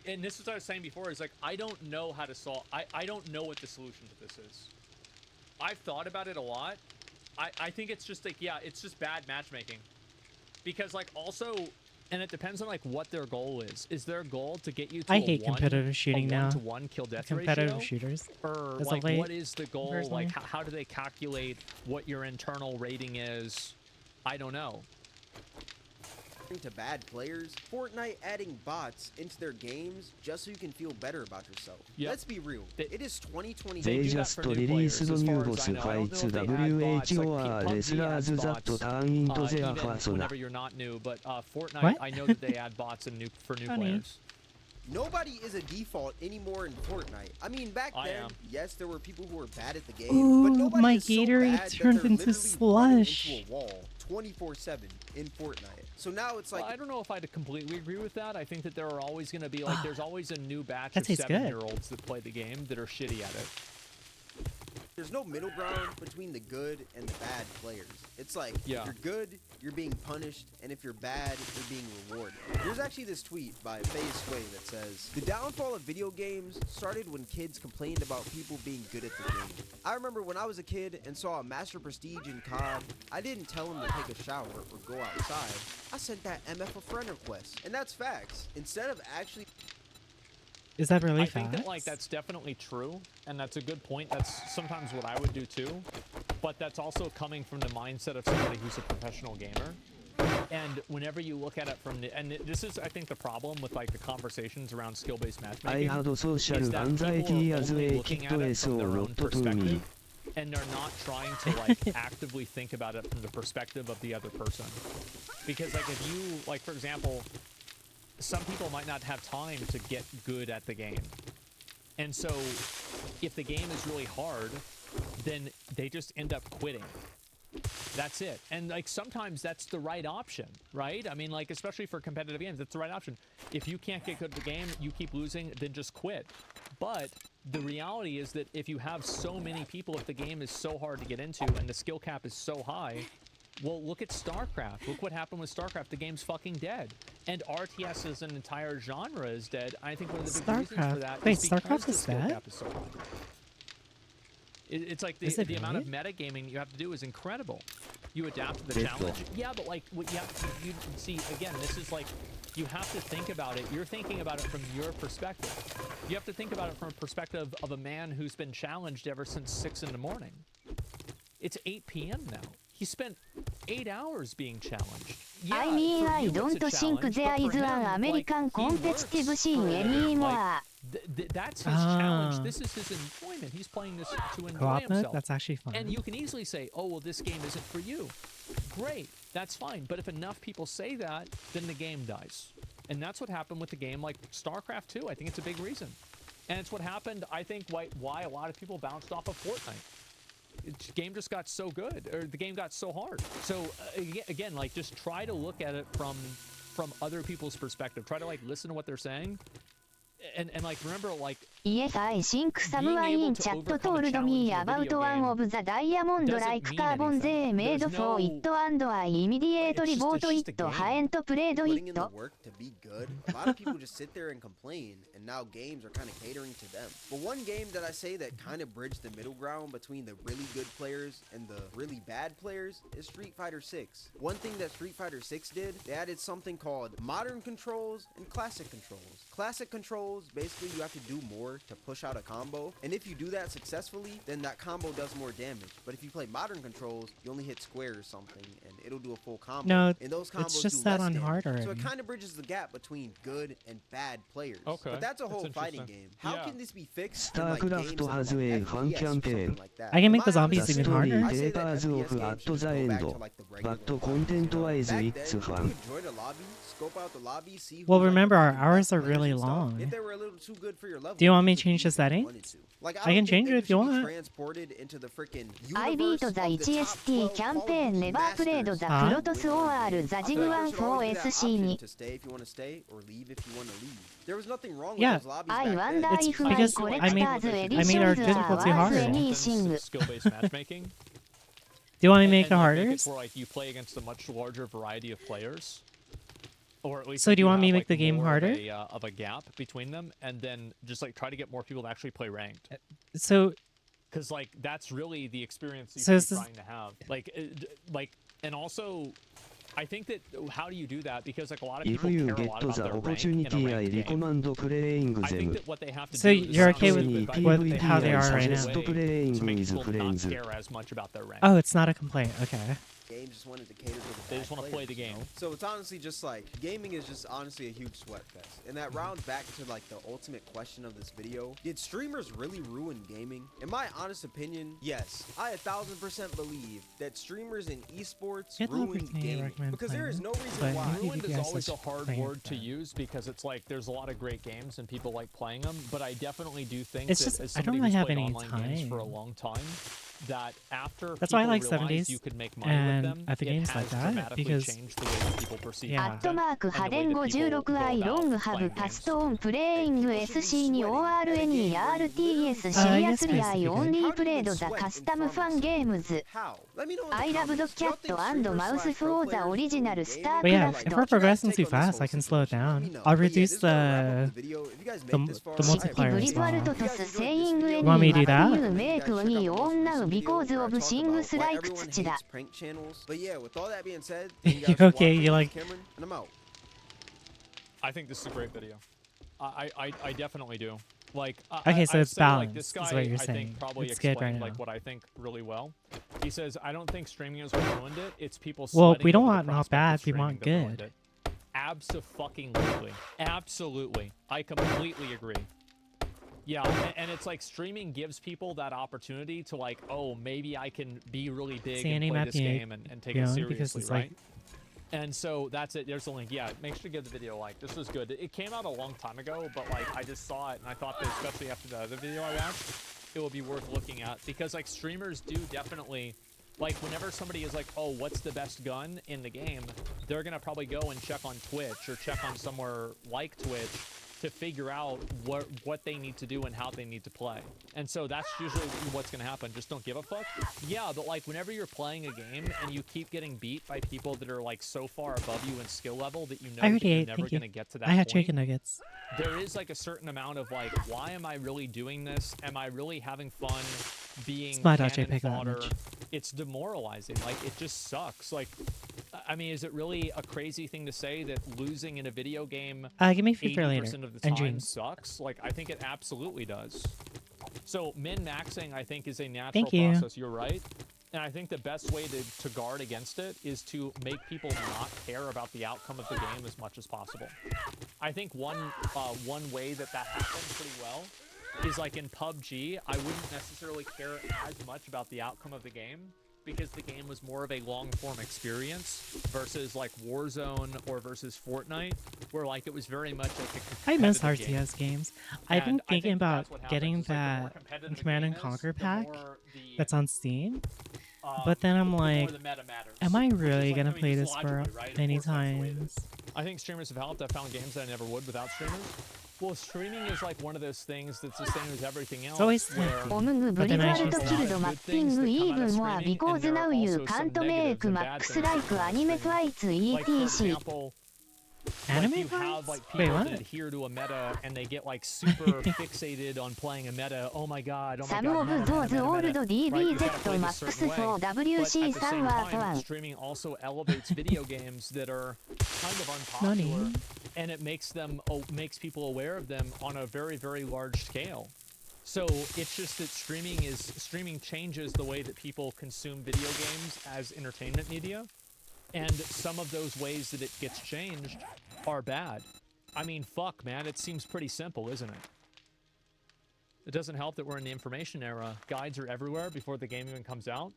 Speaker 5: and this is what I was saying before, is like I don't know how to solve. I don't know what the solution to this is. I've thought about it a lot. I think it's just like, yeah, it's just bad matchmaking, because like also. And it depends on like what their goal is. Is their goal to get you to
Speaker 1: I hate competitive shooting now.
Speaker 5: one-to-one kill death
Speaker 1: Competitive
Speaker 5: ratio?
Speaker 1: shooters.
Speaker 5: Or
Speaker 1: As of
Speaker 5: like
Speaker 1: late,
Speaker 5: what is the goal?
Speaker 1: personally.
Speaker 5: Like how do they calculate what your internal rating is? I don't know.
Speaker 6: To bad players, Fortnite adding bots into their games just so you can feel better about yourself.
Speaker 5: Yep.
Speaker 6: Let's be real. It is 2020.
Speaker 5: They
Speaker 2: They
Speaker 5: do that
Speaker 2: just
Speaker 5: for new players,
Speaker 2: released
Speaker 5: as
Speaker 2: new
Speaker 5: far as
Speaker 2: boss
Speaker 5: I know. I don't know
Speaker 2: fights
Speaker 5: if they add bots, like
Speaker 2: WHOR
Speaker 5: PUBG
Speaker 2: wrestlers
Speaker 5: adds
Speaker 2: that
Speaker 5: bots,
Speaker 2: turn into their
Speaker 5: even
Speaker 2: persona.
Speaker 5: whenever you're not new, but Fortnite,
Speaker 1: What?
Speaker 5: I know that they add bots in for new
Speaker 1: Funny.
Speaker 5: players.
Speaker 6: Nobody is a default anymore in Fortnite. I mean, back
Speaker 5: I
Speaker 6: then,
Speaker 5: am.
Speaker 6: yes, there were people who were bad at the game,
Speaker 1: Ooh,
Speaker 6: but nobody
Speaker 1: my
Speaker 6: is so
Speaker 1: Gatorade
Speaker 6: bad that
Speaker 1: turned
Speaker 6: they're
Speaker 1: into
Speaker 6: literally running
Speaker 1: slush.
Speaker 6: into a wall 24/7 in Fortnite. So now it's like
Speaker 5: Well, I don't know if I'd completely agree with that. I think that there are always going to be like there's always a new batch
Speaker 1: That
Speaker 5: of
Speaker 1: tastes good.
Speaker 5: 7-year-olds that play the game that are shitty at it.
Speaker 6: there's no middle ground between the good and the bad players. It's like,
Speaker 5: Yeah.
Speaker 6: if you're good, you're being punished, and if you're bad, you're being rewarded. There's actually this tweet by FaZe Sway that says, "The downfall of video games started when kids complained about people being good at the game. I remember when I was a kid and saw a Master Prestige in COD, I didn't tell him to take a shower or go outside. I sent that MF a friend request." And that's facts. Instead of actually
Speaker 1: Is that really
Speaker 5: I
Speaker 1: fast?
Speaker 5: think that like that's definitely true, and that's a good point. That's sometimes what I would do too, but that's also coming from the mindset of somebody who's a professional gamer. And whenever you look at it from the, and this is I think the problem with like the conversations around skill-based
Speaker 2: I
Speaker 5: matchmaking,
Speaker 2: had social
Speaker 5: is that people
Speaker 2: anxiety
Speaker 5: are
Speaker 2: as
Speaker 5: only
Speaker 2: a
Speaker 5: looking
Speaker 2: kid,
Speaker 5: at it
Speaker 2: so
Speaker 5: from their own
Speaker 2: not to me.
Speaker 5: perspective, and they're not trying to like actively think about it from the perspective of the other person. Because like if you like, for example, some people might not have time to get good at the game. And so if the game is really hard, then they just end up quitting. That's it. And like sometimes that's the right option, right? I mean, like especially for competitive games, that's the right option. If you can't get good at the game, you keep losing, then just quit. But the reality is that if you have so many people, if the game is so hard to get into and the skill cap is so high, well, look at StarCraft. Look what happened with StarCraft. The game's fucking dead. And RTS as an entire genre is dead. I think one of the big reasons for
Speaker 1: StarCraft.
Speaker 5: that
Speaker 1: Wait,
Speaker 5: is because
Speaker 1: StarCraft
Speaker 5: the
Speaker 1: is
Speaker 5: skill
Speaker 1: dead?
Speaker 5: cap is so high. It's like
Speaker 1: Is it
Speaker 5: the amount of
Speaker 1: really?
Speaker 5: metagaming you have to do is incredible. You adapt to the
Speaker 2: Faithful.
Speaker 5: challenge. Yeah, but like what you have to, you see again, this is like you have to think about it. You're thinking about it from your perspective. You have to think about it from a perspective of a man who's been challenged ever since 6 in the morning. It's 8 p.m. now. He spent 8 hours being challenged. Yeah,
Speaker 3: I mean,
Speaker 5: for
Speaker 3: I
Speaker 5: you it's a
Speaker 3: don't think
Speaker 5: challenge,
Speaker 3: there
Speaker 5: but
Speaker 3: is
Speaker 5: for
Speaker 3: an
Speaker 5: him,
Speaker 3: American
Speaker 5: like, he
Speaker 3: competitive
Speaker 5: works
Speaker 3: scene
Speaker 5: for a living.
Speaker 3: anymore.
Speaker 5: Like, that's his challenge. This is his employment. He's playing this to enjoy
Speaker 1: Co-op mode?
Speaker 5: himself.
Speaker 1: That's actually fun.
Speaker 5: And you can easily say, oh, well, this game isn't for you. Great, that's fine. But if enough people say that, then the game dies. And that's what happened with the game like StarCraft 2. I think it's a big reason. And it's what happened, I think, why a lot of people bounced off of Fortnite. The game just got so good, or the game got so hard. So again, like just try to look at it from other people's perspective. Try to like listen to what they're saying, and like remember like
Speaker 3: Yes, I think someone
Speaker 5: able
Speaker 3: in
Speaker 5: to
Speaker 3: chat
Speaker 5: overcome a
Speaker 3: told
Speaker 5: challenge
Speaker 3: me
Speaker 5: in a
Speaker 3: about
Speaker 5: video
Speaker 3: one
Speaker 5: game
Speaker 3: of the diamond
Speaker 5: doesn't
Speaker 3: like
Speaker 5: mean
Speaker 3: carbon they
Speaker 5: anything.
Speaker 3: made
Speaker 5: There's
Speaker 3: for
Speaker 5: no-
Speaker 3: it and I immediately
Speaker 5: It's
Speaker 3: bought
Speaker 5: just a
Speaker 3: it,
Speaker 5: game.
Speaker 3: hadn't played
Speaker 6: putting in
Speaker 3: it.
Speaker 6: the work to be good, a lot of people just sit there and complain, and now games are kind of catering to them. But one game that I say that kind of bridged the middle ground between the really good players and the really bad players is Street Fighter 6. One thing that Street Fighter 6 did, they added something called modern controls and classic controls. Classic controls, basically you have to do more R to push out a combo. And if you do that successfully, then that combo does more damage. But if you play modern controls, you only hit square or something, and it'll do a full combo.
Speaker 1: No,
Speaker 6: and those combos
Speaker 1: it's just
Speaker 6: do
Speaker 1: that
Speaker 6: less
Speaker 1: on
Speaker 6: damage.
Speaker 1: hard
Speaker 6: So
Speaker 1: already.
Speaker 6: it kind of bridges the gap between good and bad players.
Speaker 5: Okay,
Speaker 6: But that's a whole fighting
Speaker 5: interesting.
Speaker 6: game. How
Speaker 5: Yeah.
Speaker 6: can this be fixed in like
Speaker 2: StarCraft
Speaker 6: games that are
Speaker 2: has
Speaker 6: like
Speaker 2: a fan
Speaker 6: FPS or something
Speaker 2: campaign.
Speaker 6: like that?
Speaker 1: I can
Speaker 6: In
Speaker 1: make the
Speaker 6: my
Speaker 1: zombies
Speaker 6: honest
Speaker 1: even
Speaker 2: story
Speaker 1: harder.
Speaker 6: I say that
Speaker 2: tapers
Speaker 6: FPS
Speaker 2: off
Speaker 6: games
Speaker 2: at
Speaker 6: should
Speaker 2: the
Speaker 6: go back
Speaker 2: end,
Speaker 6: to, like, the regular
Speaker 2: but
Speaker 6: fights,
Speaker 2: content-wise
Speaker 6: Back
Speaker 2: it's
Speaker 6: then,
Speaker 2: fun.
Speaker 6: you could join a lobby, scope out the lobby, see who
Speaker 1: Well,
Speaker 6: like,
Speaker 1: remember,
Speaker 6: the
Speaker 1: our
Speaker 6: fucking
Speaker 1: hours
Speaker 6: best
Speaker 1: are
Speaker 6: players
Speaker 1: really
Speaker 6: and stuff.
Speaker 1: long.
Speaker 6: If they were a little too good for your level,
Speaker 1: Do you want me
Speaker 6: you
Speaker 1: to
Speaker 6: could
Speaker 1: change the
Speaker 6: leave if you
Speaker 1: settings?
Speaker 6: wanted to. Like,
Speaker 1: I can
Speaker 6: don't think
Speaker 1: change it
Speaker 6: they
Speaker 1: if you
Speaker 6: should be
Speaker 1: want.
Speaker 6: transported into the freaking
Speaker 3: I beat
Speaker 6: universe
Speaker 3: the
Speaker 6: of the top
Speaker 3: HST
Speaker 6: 12
Speaker 3: キャン
Speaker 6: Call of
Speaker 3: ペーン
Speaker 6: Duty
Speaker 3: Never played
Speaker 6: masters.
Speaker 3: the
Speaker 1: Huh?
Speaker 3: Protoss OR ザ
Speaker 6: I
Speaker 3: ジ
Speaker 6: feel
Speaker 3: グ
Speaker 6: like
Speaker 3: ワン
Speaker 6: there should always be that
Speaker 3: 4SC
Speaker 6: option
Speaker 3: に
Speaker 6: to stay if you want to stay or leave if you want to leave. There was nothing wrong with
Speaker 1: Yeah.
Speaker 6: those lobbies
Speaker 3: I
Speaker 6: back
Speaker 3: wonder
Speaker 6: then.
Speaker 1: It's
Speaker 3: if my
Speaker 1: because I made-
Speaker 3: collector's
Speaker 1: I made
Speaker 3: editions
Speaker 1: our
Speaker 3: are
Speaker 1: difficulty
Speaker 3: worth
Speaker 1: harder.
Speaker 3: anything.
Speaker 5: Skill-based matchmaking.
Speaker 1: Do you want me to
Speaker 5: And-
Speaker 1: make
Speaker 5: and,
Speaker 1: it
Speaker 5: like,
Speaker 1: harder?
Speaker 5: it where, like, you play against a much larger variety of players. Or at least
Speaker 1: So
Speaker 5: like,
Speaker 1: do you want me to
Speaker 5: have,
Speaker 1: make
Speaker 5: like,
Speaker 1: the game
Speaker 5: more
Speaker 1: harder?
Speaker 5: of a gap between them, and then just like try to get more people to actually play ranked.
Speaker 1: So
Speaker 5: Because like that's really the experience you
Speaker 1: So
Speaker 5: should
Speaker 1: this
Speaker 5: be
Speaker 1: is-
Speaker 5: trying to have. Like, and also, I think that how do you do that? Because like a lot of
Speaker 2: If
Speaker 5: people
Speaker 2: you
Speaker 5: care a
Speaker 2: get
Speaker 5: lot
Speaker 2: the
Speaker 5: about their rank in a
Speaker 2: opportunity, I
Speaker 5: ranked game.
Speaker 2: recommend playing
Speaker 5: I think
Speaker 2: them.
Speaker 5: that what they have to
Speaker 1: So
Speaker 5: do.
Speaker 1: you're okay with
Speaker 2: PvP
Speaker 1: how they
Speaker 2: I
Speaker 1: are right now?
Speaker 2: suggest
Speaker 5: To
Speaker 2: playing
Speaker 5: make
Speaker 2: with
Speaker 5: people not
Speaker 2: friends.
Speaker 5: care as much about their rank.
Speaker 1: oh, it's not a complaint. Okay.
Speaker 6: Games just wanted to cater to the
Speaker 5: They
Speaker 6: bad
Speaker 5: just wanna play
Speaker 6: players,
Speaker 5: the
Speaker 6: you
Speaker 5: game.
Speaker 6: know? So it's honestly just like gaming is just honestly a huge sweat fest. And that rounds back to like the ultimate question of this video. Did streamers really ruin gaming? In my honest opinion, yes. I 1000% believe that streamers in esports
Speaker 1: Get the
Speaker 6: ruined
Speaker 1: opportunity to
Speaker 6: gaming.
Speaker 1: recommend
Speaker 6: Because there is no
Speaker 1: playing,
Speaker 6: reason
Speaker 1: but
Speaker 6: why.
Speaker 1: maybe
Speaker 5: Ruined
Speaker 1: you
Speaker 5: is
Speaker 1: guys
Speaker 5: always a
Speaker 1: should
Speaker 5: hard
Speaker 1: play
Speaker 5: word to
Speaker 1: that.
Speaker 5: use because it's like there's a lot of great games and people like playing them. But I definitely do think
Speaker 1: It's
Speaker 5: that
Speaker 1: just-
Speaker 5: as
Speaker 1: I don't
Speaker 5: somebody
Speaker 1: really
Speaker 5: who's
Speaker 1: have
Speaker 5: played
Speaker 1: any
Speaker 5: online games for a
Speaker 1: time.
Speaker 5: long time, that after
Speaker 1: That's why I
Speaker 5: people
Speaker 1: like
Speaker 5: realized
Speaker 1: 70s
Speaker 5: you could make money
Speaker 1: and
Speaker 5: with them,
Speaker 1: other
Speaker 5: it
Speaker 1: games
Speaker 5: has
Speaker 1: like that,
Speaker 5: dramatically
Speaker 1: because-
Speaker 5: changed the way that people perceive
Speaker 1: Yeah.
Speaker 3: アット
Speaker 5: content
Speaker 3: マーク
Speaker 5: and the
Speaker 3: ハ
Speaker 5: way
Speaker 3: デン
Speaker 5: that
Speaker 3: ゴ
Speaker 5: people
Speaker 3: 16
Speaker 5: go
Speaker 3: アイ
Speaker 5: about
Speaker 3: ロングハ
Speaker 5: playing
Speaker 3: ブ
Speaker 5: games.
Speaker 3: パストオンプレイング SC に ORNE RTS シ
Speaker 1: Uh,
Speaker 3: リア
Speaker 1: yes,
Speaker 3: スリアイ
Speaker 1: please,
Speaker 3: オン
Speaker 1: if
Speaker 3: リ
Speaker 1: you
Speaker 3: ープレイドザカスタムファンゲームズ
Speaker 6: How? Let me know in the
Speaker 3: I love the
Speaker 6: comments. Do y'all
Speaker 3: cat
Speaker 6: think
Speaker 3: and
Speaker 6: streamers
Speaker 3: mouse
Speaker 6: slash
Speaker 3: for
Speaker 6: pro
Speaker 3: the
Speaker 6: players
Speaker 3: original
Speaker 6: ruin
Speaker 3: Star
Speaker 1: But yeah,
Speaker 3: Craft.
Speaker 1: if
Speaker 6: Don't
Speaker 1: we're
Speaker 6: you guys
Speaker 1: progressing
Speaker 6: take
Speaker 1: too
Speaker 6: on this
Speaker 1: fast,
Speaker 6: whole
Speaker 1: I can slow it
Speaker 6: situation? Let me
Speaker 1: down.
Speaker 6: know.
Speaker 1: I'll
Speaker 6: But yeah,
Speaker 1: reduce
Speaker 6: this is where I wrap up
Speaker 1: the
Speaker 6: the video. If you guys
Speaker 1: the
Speaker 6: made this far,
Speaker 1: the
Speaker 6: I
Speaker 1: multiplier
Speaker 6: appreciate
Speaker 1: as
Speaker 6: it.
Speaker 1: well.
Speaker 3: ブリズワル
Speaker 6: If
Speaker 3: ト
Speaker 6: you
Speaker 3: ス
Speaker 6: guys
Speaker 3: セ
Speaker 6: enjoyed
Speaker 3: イ
Speaker 6: this
Speaker 3: ング
Speaker 6: video,
Speaker 3: エ
Speaker 1: You want me
Speaker 3: ニ
Speaker 1: to do
Speaker 3: ー
Speaker 1: that?
Speaker 3: マティウメイクに
Speaker 6: check out the most
Speaker 3: 女
Speaker 6: recent
Speaker 3: ウビ
Speaker 6: video
Speaker 3: コーズ
Speaker 6: where
Speaker 3: オ
Speaker 6: I
Speaker 3: ブ
Speaker 6: talk
Speaker 3: シング
Speaker 6: about
Speaker 3: ス
Speaker 6: why
Speaker 3: ライク
Speaker 6: everyone
Speaker 3: 土だ
Speaker 6: hates prank channels. But yeah, with all that being said,
Speaker 1: You
Speaker 6: thank you guys for
Speaker 1: okay?
Speaker 6: watching.
Speaker 1: You
Speaker 6: This
Speaker 1: like-
Speaker 6: is Cameron, and I'm out.
Speaker 5: I think this is a great video. I definitely do. Like,
Speaker 1: Okay, so
Speaker 5: I'd
Speaker 1: it's
Speaker 5: say, like,
Speaker 1: balanced,
Speaker 5: this
Speaker 1: is
Speaker 5: guy,
Speaker 1: what you're
Speaker 5: I
Speaker 1: saying.
Speaker 5: think probably
Speaker 1: It's good right
Speaker 5: explained like
Speaker 1: now.
Speaker 5: what I think really well. He says, I don't think streaming is what ruined it. It's people.
Speaker 1: Well,
Speaker 5: sweating
Speaker 1: we don't
Speaker 5: over the
Speaker 1: want not
Speaker 5: prospect of
Speaker 1: bad, we
Speaker 5: streaming
Speaker 1: want
Speaker 5: that ruined
Speaker 1: good.
Speaker 5: it. Absolutely, absolutely. I completely agree. Yeah, and it's like streaming gives people that opportunity to like, oh, maybe I can be really big
Speaker 1: See
Speaker 5: and
Speaker 1: any
Speaker 5: play
Speaker 1: map
Speaker 5: this
Speaker 1: you
Speaker 5: game and take it
Speaker 1: know,
Speaker 5: seriously,
Speaker 1: because it's
Speaker 5: right?
Speaker 1: like-
Speaker 5: And so that's it. There's the link. Yeah, make sure to give the video a like. This was good. It came out a long time ago, but like I just saw it and I thought that especially after the other video I watched, it would be worth looking at because like streamers do definitely like whenever somebody is like, oh, what's the best gun in the game? They're gonna probably go and check on Twitch or check on somewhere like Twitch to figure out what they need to do and how they need to play. And so that's usually what's gonna happen. Just don't give a fuck. Yeah, but like whenever you're playing a game and you keep getting beat by people that are like so far above you in skill level that you know
Speaker 1: I
Speaker 5: that
Speaker 1: already
Speaker 5: you're
Speaker 1: ate.
Speaker 5: never
Speaker 1: Thank you.
Speaker 5: gonna get to that
Speaker 1: I had
Speaker 5: point,
Speaker 1: chicken nuggets.
Speaker 5: there is like a certain amount of like, why am I really doing this? Am I really having fun being
Speaker 1: It's my dodge, I
Speaker 5: cannon
Speaker 1: pick that
Speaker 5: fodder?
Speaker 1: much.
Speaker 5: It's demoralizing. Like it just sucks. Like, I mean, is it really a crazy thing to say that losing in a video game
Speaker 1: Give me food for later.
Speaker 5: 80% of the
Speaker 1: And
Speaker 5: time
Speaker 1: dreams.
Speaker 5: sucks? Like, I think it absolutely does. So min-maxing, I think, is a natural
Speaker 1: Thank you.
Speaker 5: process. You're right. And I think the best way to guard against it is to make people not care about the outcome of the game as much as possible. I think one way that happens pretty well is like in PUBG, I wouldn't necessarily care as much about the outcome of the game because the game was more of a long-form experience versus like Warzone or versus Fortnite, where like it was very much like a
Speaker 1: I miss
Speaker 5: competitive game.
Speaker 1: RTS games. I've been
Speaker 5: And I
Speaker 1: thinking
Speaker 5: think
Speaker 1: about
Speaker 5: that's what happens,
Speaker 1: getting
Speaker 5: is, like, the more
Speaker 1: that
Speaker 5: competitive a
Speaker 1: Command
Speaker 5: game
Speaker 1: and
Speaker 5: is,
Speaker 1: Conquer
Speaker 5: the
Speaker 1: pack
Speaker 5: more the,
Speaker 1: that's on Steam. But then
Speaker 5: the
Speaker 1: I'm
Speaker 5: more
Speaker 1: like,
Speaker 5: the meta matters,
Speaker 1: am I
Speaker 5: which is,
Speaker 1: really
Speaker 5: like,
Speaker 1: gonna
Speaker 5: I mean,
Speaker 1: play
Speaker 5: just
Speaker 1: this for
Speaker 5: logically, right? Of
Speaker 1: many
Speaker 5: course that's the way it is.
Speaker 1: times?
Speaker 5: I think streamers have helped. I found games that I never would without streamers. Well, streaming is like one of those things that's the same as everything else.
Speaker 1: always
Speaker 5: where
Speaker 1: tempting.
Speaker 3: オムグブリズワルトキルドマッピング
Speaker 5: Good
Speaker 3: even
Speaker 5: things that come out of
Speaker 3: more
Speaker 5: streaming,
Speaker 3: because
Speaker 5: and there
Speaker 3: now
Speaker 5: are
Speaker 3: you
Speaker 5: also some
Speaker 3: can't
Speaker 5: negatives
Speaker 3: make
Speaker 5: and bad
Speaker 3: max
Speaker 5: things that
Speaker 3: like
Speaker 5: come out of
Speaker 3: anime
Speaker 5: streaming.
Speaker 3: fights
Speaker 5: Like, for
Speaker 3: etc.
Speaker 5: example,
Speaker 1: Anime
Speaker 5: like you
Speaker 1: fights?
Speaker 5: have like
Speaker 1: Wait,
Speaker 5: people
Speaker 1: what?
Speaker 5: that adhere to a meta and they get like super fixated on playing a meta. Oh my god, oh my
Speaker 3: Some
Speaker 5: god.
Speaker 3: of
Speaker 5: meta,
Speaker 3: those
Speaker 5: meta,
Speaker 3: old
Speaker 5: meta, meta. Right, you gotta
Speaker 3: DBZ
Speaker 5: play it a
Speaker 3: max
Speaker 5: certain way.
Speaker 3: for
Speaker 5: But at the
Speaker 3: WC 3
Speaker 5: same
Speaker 3: は
Speaker 5: time,
Speaker 3: 1
Speaker 5: streaming also elevates video games that are kind of unpopular
Speaker 1: Nani?
Speaker 5: and it makes people aware of them on a very, very large scale. So it's just that streaming changes the way that people consume video games as entertainment media, and some of those ways that it gets changed are bad. I mean, fuck, man, it seems pretty simple, isn't it? It doesn't help that we're in the information era. Guides are everywhere before the game even comes out.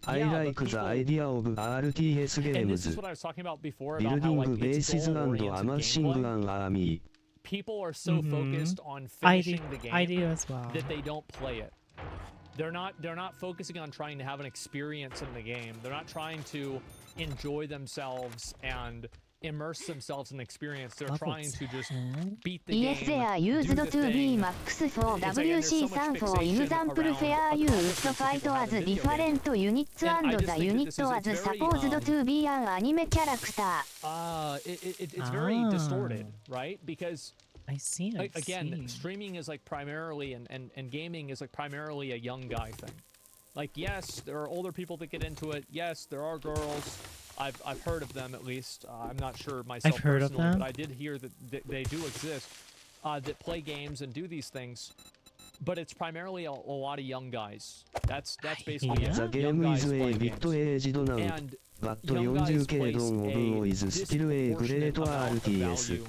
Speaker 2: I
Speaker 5: Yeah,
Speaker 2: like
Speaker 5: but
Speaker 2: the
Speaker 5: people,
Speaker 2: idea of RTS
Speaker 5: and this
Speaker 2: games,
Speaker 5: is what I was talking about before about how
Speaker 2: building
Speaker 5: like it's
Speaker 2: bases and
Speaker 5: goal-oriented
Speaker 2: amassing
Speaker 5: gameplay.
Speaker 2: an army.
Speaker 5: People are so focused on
Speaker 1: I
Speaker 5: finishing the
Speaker 1: I
Speaker 5: game
Speaker 1: do as well.
Speaker 5: that they don't play it. They're not focusing on trying to have an experience in the game. They're not trying to enjoy themselves and immerse themselves in the experience. They're trying to just beat the game,
Speaker 3: Yes, they are
Speaker 5: do
Speaker 3: used
Speaker 5: the
Speaker 3: to be
Speaker 5: thing.
Speaker 3: max for
Speaker 5: It's like, and there's so much
Speaker 3: WC3 for
Speaker 5: fixation
Speaker 3: example
Speaker 5: around
Speaker 3: fair use
Speaker 5: accomplishments
Speaker 3: to
Speaker 5: that
Speaker 3: fight
Speaker 5: people have
Speaker 3: as
Speaker 5: in video
Speaker 3: different
Speaker 5: games.
Speaker 3: units
Speaker 5: And I
Speaker 3: and
Speaker 5: just
Speaker 3: the
Speaker 5: think that
Speaker 3: unit
Speaker 5: it's
Speaker 3: as
Speaker 5: very,
Speaker 3: supposed to be an anime character.
Speaker 5: It's very distorted, right? Because
Speaker 1: I see.
Speaker 5: again, streaming is like primarily and gaming is like primarily a young guy thing. Like, yes, there are older people that get into it. Yes, there are girls. I've heard of them at least. I'm not sure myself
Speaker 1: I've heard of
Speaker 5: personally,
Speaker 1: them.
Speaker 5: but I did hear that they do exist. That play games and do these things. But it's primarily a lot of young guys. That's basically
Speaker 1: Yeah.
Speaker 5: it.
Speaker 2: The
Speaker 5: Young
Speaker 2: game
Speaker 5: guys
Speaker 2: is a
Speaker 5: play
Speaker 2: bit
Speaker 5: games.
Speaker 2: aged now,
Speaker 5: And
Speaker 2: but
Speaker 5: young guys
Speaker 2: 40
Speaker 5: place
Speaker 2: kingdom of
Speaker 5: a
Speaker 2: is still a
Speaker 5: disproportionate
Speaker 2: great
Speaker 5: amount of
Speaker 2: RTS.
Speaker 5: value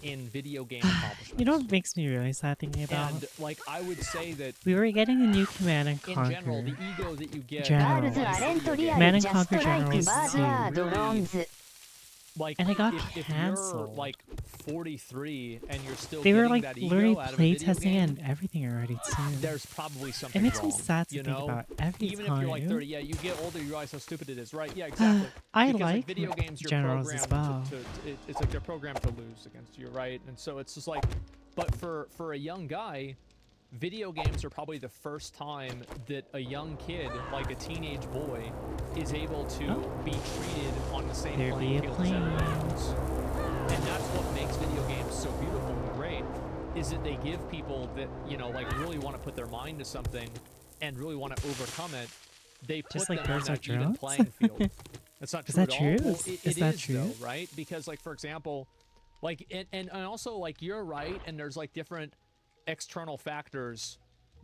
Speaker 5: in video game accomplishments.
Speaker 1: You know what makes me really sad thinking about?
Speaker 5: And like I would say that
Speaker 1: We were getting a new Command and
Speaker 5: in
Speaker 1: Conquer.
Speaker 5: general, the ego that you get
Speaker 1: General.
Speaker 3: Girls aren't
Speaker 5: video
Speaker 1: Man
Speaker 3: real
Speaker 1: and
Speaker 5: games,
Speaker 3: just
Speaker 1: Conquer
Speaker 3: like
Speaker 1: General
Speaker 3: birds
Speaker 1: is
Speaker 3: are
Speaker 5: really-
Speaker 3: drones.
Speaker 5: like
Speaker 1: And it got
Speaker 5: if you're
Speaker 1: canceled.
Speaker 5: like 43 and you're still
Speaker 1: They were
Speaker 5: getting
Speaker 1: like
Speaker 5: that
Speaker 1: literally
Speaker 5: ego out of a video
Speaker 1: playtesting
Speaker 5: game,
Speaker 1: and everything already too.
Speaker 5: there's probably something
Speaker 1: It makes
Speaker 5: wrong.
Speaker 1: me sad to
Speaker 5: you
Speaker 1: think
Speaker 5: know?
Speaker 1: about every
Speaker 5: Even
Speaker 1: time.
Speaker 5: if you're like 30, yeah, you get older, you realize how stupid it is, right? Yeah, exactly.
Speaker 1: I
Speaker 5: Because
Speaker 1: like
Speaker 5: video games, you're
Speaker 1: generals
Speaker 5: programmed
Speaker 1: as well.
Speaker 5: it's like they're programmed to lose against you, right? And so it's just like, but for a young guy, video games are probably the first time that a young kid, like a teenage boy, is able to be treated on the same
Speaker 1: There be
Speaker 5: playing
Speaker 1: a
Speaker 5: field as
Speaker 1: plane.
Speaker 5: everyone else. And that's what makes video games so beautiful and great, is that they give people that, you know, like really want to put their mind to something and really want to overcome it, they put
Speaker 1: Just like
Speaker 5: them on
Speaker 1: Birds Are
Speaker 5: that even
Speaker 1: Drones?
Speaker 5: playing field. That's not
Speaker 1: Is
Speaker 5: true
Speaker 1: that
Speaker 5: at
Speaker 1: true?
Speaker 5: all. Well,
Speaker 1: Is
Speaker 5: it
Speaker 1: that
Speaker 5: is
Speaker 1: true?
Speaker 5: though, right? Because like, for example, like, and also like you're right, and there's like different external factors,